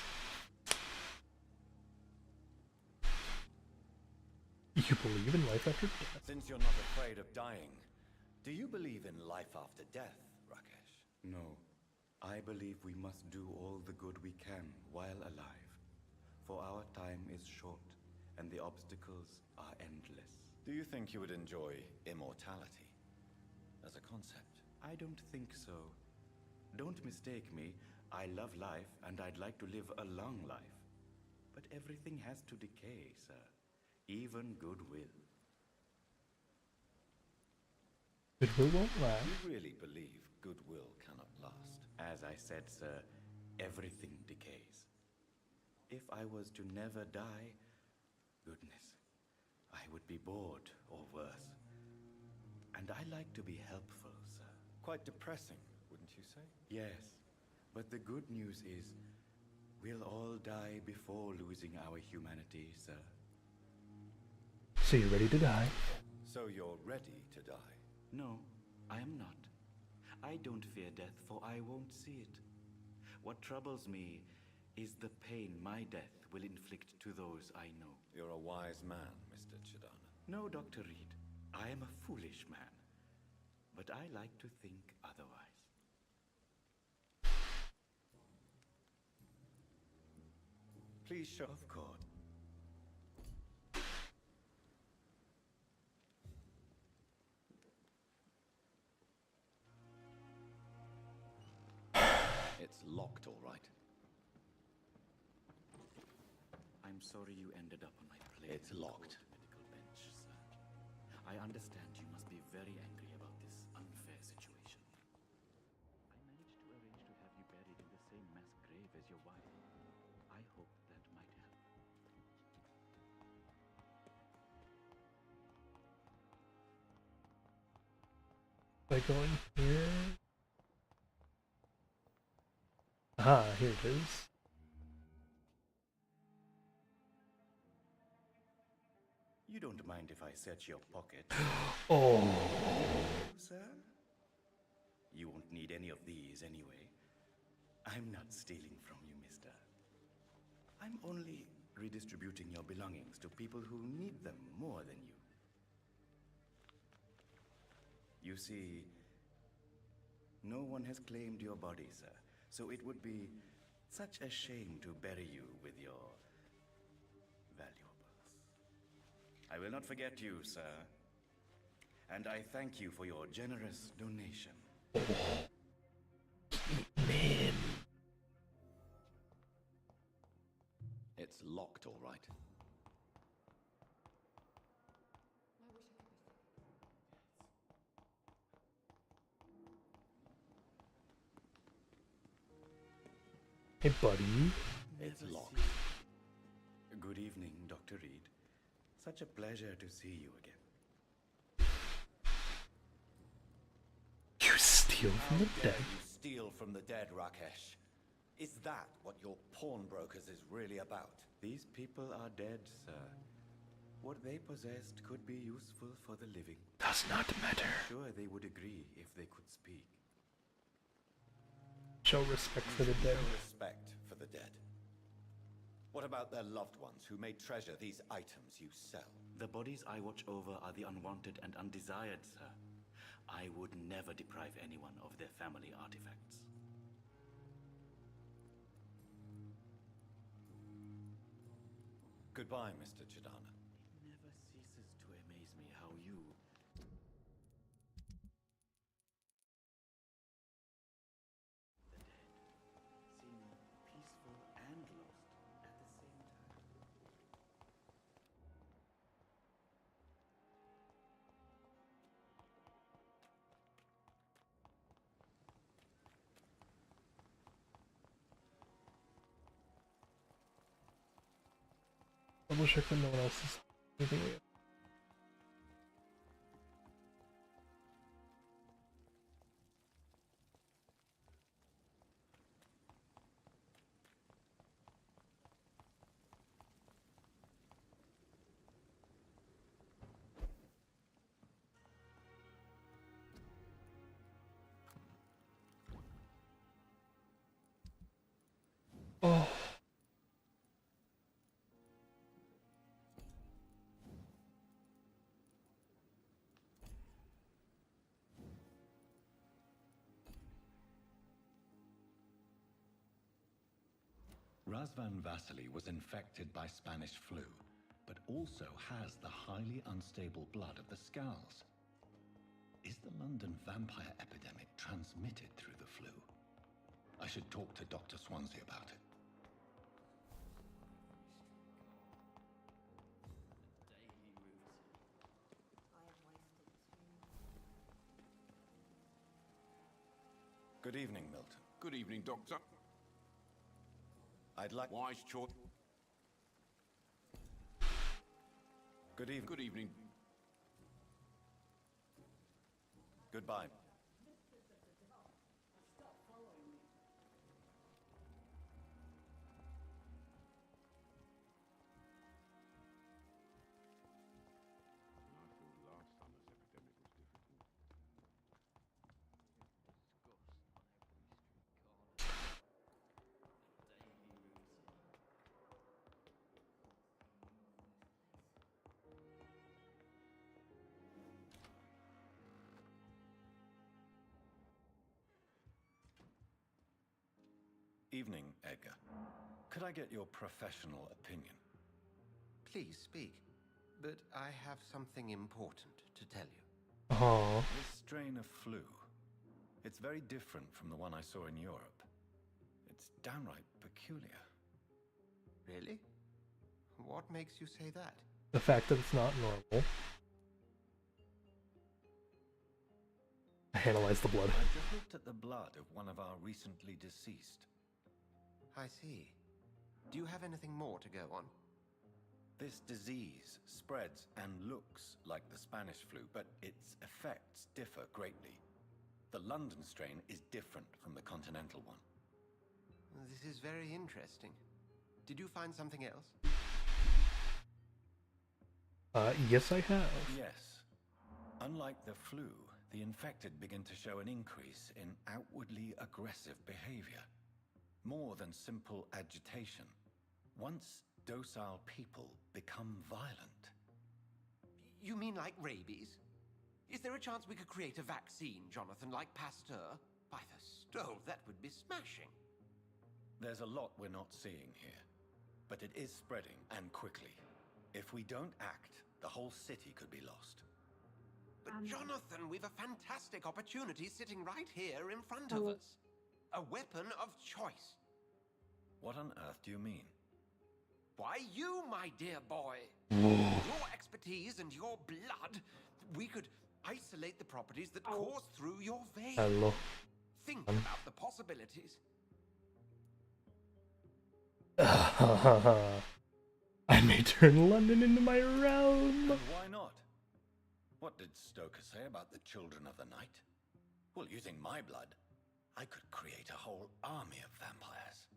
You believe in life after death? Since you're not afraid of dying, do you believe in life after death, Rakesh? No. I believe we must do all the good we can while alive. For our time is short, and the obstacles are endless. Do you think you would enjoy immortality as a concept? I don't think so. Don't mistake me. I love life, and I'd like to live a long life. But everything has to decay, sir. Even goodwill. Goodwill won't last. You really believe goodwill cannot last? As I said, sir, everything decays. If I was to never die, goodness, I would be bored or worse. And I like to be helpful, sir. Quite depressing, wouldn't you say? Yes, but the good news is we'll all die before losing our humanity, sir. So you're ready to die? So you're ready to die? No, I am not. I don't fear death, for I won't see it. What troubles me is the pain my death will inflict to those I know. You're a wise man, Mr. Chidana. No, Dr. Reed. I am a foolish man. But I like to think otherwise. Please show... Of course. It's locked, all right. I'm sorry you ended up on my plate. It's locked. Medical bench, sir. I understand you must be very angry about this unfair situation. I managed to arrange to have you buried in the same mass grave as your wife. I hope that might help. By going here. Ah, here it is. You don't mind if I search your pocket? Oh. Sir? You won't need any of these anyway. I'm not stealing from you, mister. I'm only redistributing your belongings to people who need them more than you. You see, no one has claimed your body, sir, so it would be such a shame to bury you with your valuables. I will not forget you, sir, and I thank you for your generous donation. Man. It's locked, all right. Hey, buddy. It's locked. Good evening, Dr. Reed. Such a pleasure to see you again. You steal from the dead? You steal from the dead, Rakesh. Is that what your pawnbrokers is really about? These people are dead, sir. What they possessed could be useful for the living. Does not matter. Sure, they would agree if they could speak. Show respect for the dead. Show respect for the dead. What about their loved ones who may treasure these items you sell? The bodies I watch over are the unwanted and undesired, sir. I would never deprive anyone of their family artifacts. Goodbye, Mr. Chidana. It never ceases to amaze me how you... The dead seem peaceful and lost at the same time. Double check that no one else is anything weird. Oh. Razvan Vasily was infected by Spanish flu, but also has the highly unstable blood of the Skulls. Is the London vampire epidemic transmitted through the flu? I should talk to Dr. Swansea about it. Good evening, Milton. Good evening, Doctor. I'd like... Wise choice. Good evening. Good evening. Goodbye. Evening, Edgar. Could I get your professional opinion? Please speak, but I have something important to tell you. Oh. This strain of flu, it's very different from the one I saw in Europe. It's downright peculiar. Really? What makes you say that? The fact that it's not normal. I analyzed the blood. I just looked at the blood of one of our recently deceased. I see. Do you have anything more to go on? This disease spreads and looks like the Spanish flu, but its effects differ greatly. The London strain is different from the continental one. This is very interesting. Did you find something else? Yes, I have. Yes. Unlike the flu, the infected begin to show an increase in outwardly aggressive behavior. More than simple agitation. Once docile people become violent. You mean like rabies? Is there a chance we could create a vaccine, Jonathan, like Pasteur? By the stove, that would be smashing. There's a lot we're not seeing here, but it is spreading, and quickly. If we don't act, the whole city could be lost. But Jonathan, we've a fantastic opportunity sitting right here in front of us. A weapon of choice. What on earth do you mean? Why, you, my dear boy. Your expertise and your blood, we could isolate the properties that course through your veins. Hello. Think about the possibilities. I may turn London into my realm. And why not? What did Stoker say about the children of the night? Well, using my blood, I could create a whole army of vampires.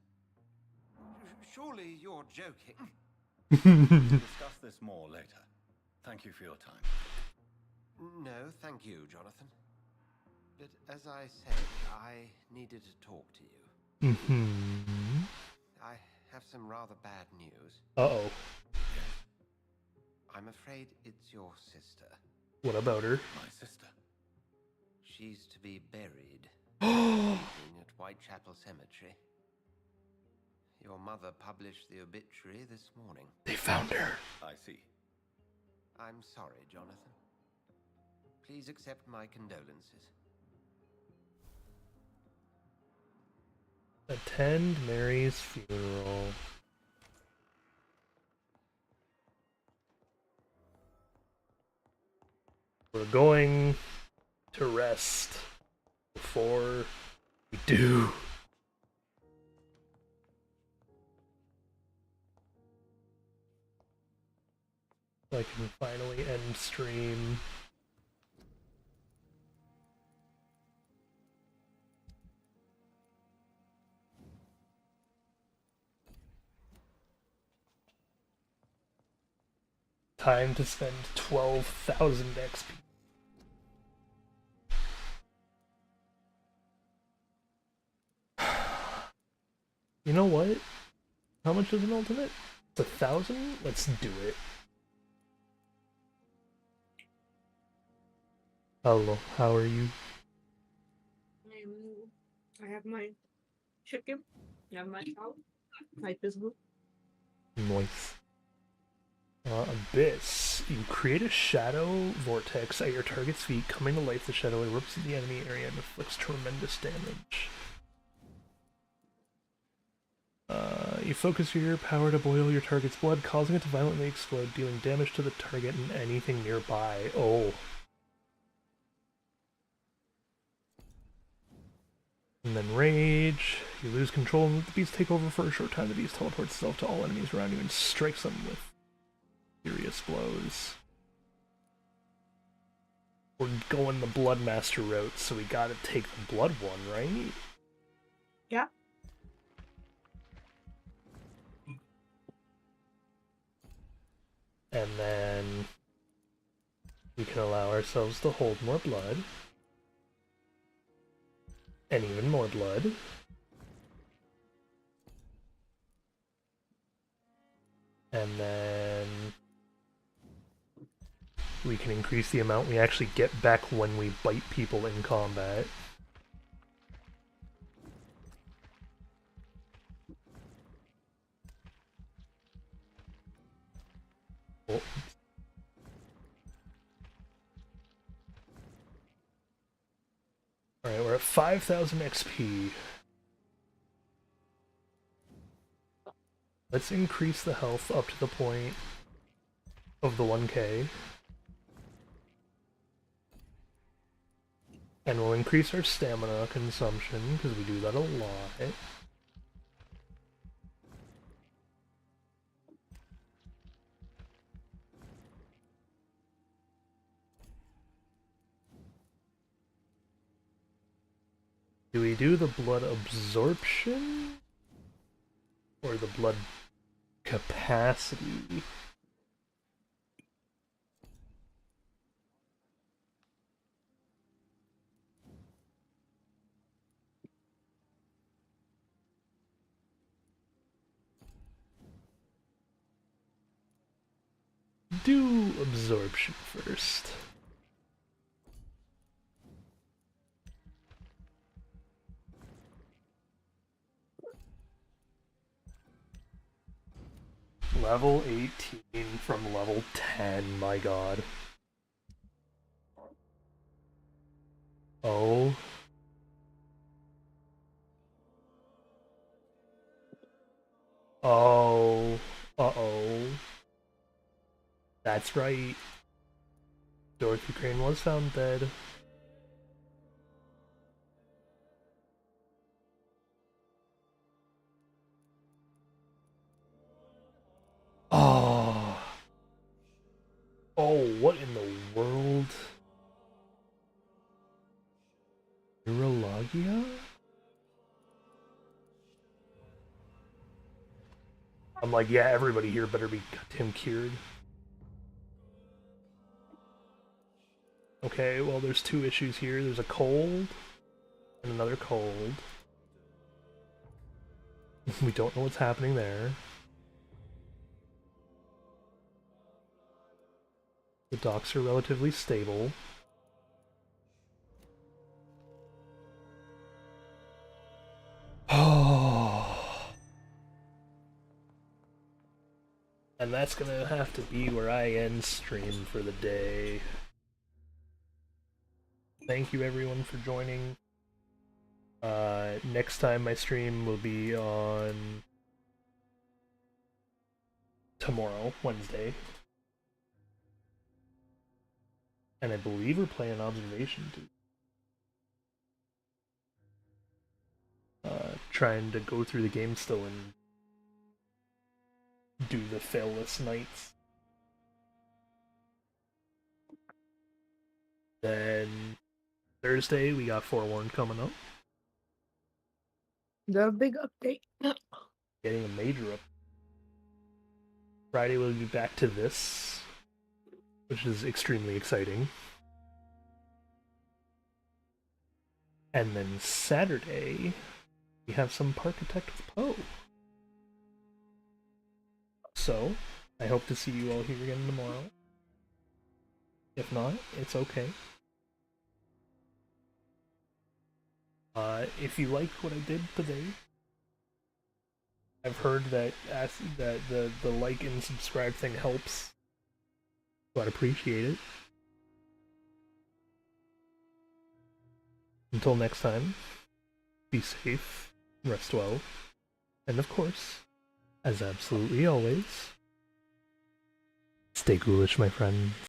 Surely you're joking. We'll discuss this more later. Thank you for your time. No, thank you, Jonathan. But as I said, I needed to talk to you. Mm-hmm. I have some rather bad news. Uh-oh. I'm afraid it's your sister. What about her? My sister. She's to be buried at Whitechapel Cemetery. Your mother published the obituary this morning. They found her. I see. I'm sorry, Jonathan. Please accept my condolences. Attend Mary's funeral. We're going to rest before we do. So I can finally end stream. Time to spend 12,000 XP. You know what? How much is an ultimate? It's 1,000? Let's do it. Hello, how are you? I have my chicken, I have my cow, my physical. Nice. Abyss. You create a shadow vortex at your target's feet. Coming to life, the shadow erupts in the enemy area and inflicts tremendous damage. You focus your power to boil your target's blood, causing it to violently explode, dealing damage to the target and anything nearby. Oh. And then Rage. You lose control and let the beast take over for a short time. The beast teleports itself to all enemies around you and strikes them with furious blows. We're going the Bloodmaster route, so we gotta take the Blood one, right? Yeah. And then we can allow ourselves to hold more blood. And even more blood. And then we can increase the amount we actually get back when we bite people in combat. Oh. Alright, we're at 5,000 XP. Let's increase the health up to the point of the 1k. And we'll increase our stamina consumption, because we do that a lot. Do we do the blood absorption? Or the blood capacity? Do absorption first. Level 18 from level 10, my god. Oh. Oh. Uh-oh. That's right. Dorothy Crane was found dead. Oh. Oh, what in the world? Neurologia? I'm like, yeah, everybody here better be goddamn cured. Okay, well, there's two issues here. There's a cold and another cold. We don't know what's happening there. The docks are relatively stable. Oh. And that's gonna have to be where I end stream for the day. Thank you everyone for joining. Next time my stream will be on tomorrow, Wednesday. And I believe we're playing Observation too. Trying to go through the game still and do the failless nights. Then Thursday we got Forewarned coming up. The big update. Getting a major up. Friday we'll be back to this, which is extremely exciting. And then Saturday we have some Parkitect with Poe. So, I hope to see you all here again tomorrow. If not, it's okay. If you like what I did today, I've heard that the like and subscribe thing helps. So I'd appreciate it. Until next time, be safe, rest well, and of course, as absolutely always, stay ghoulish, my friends.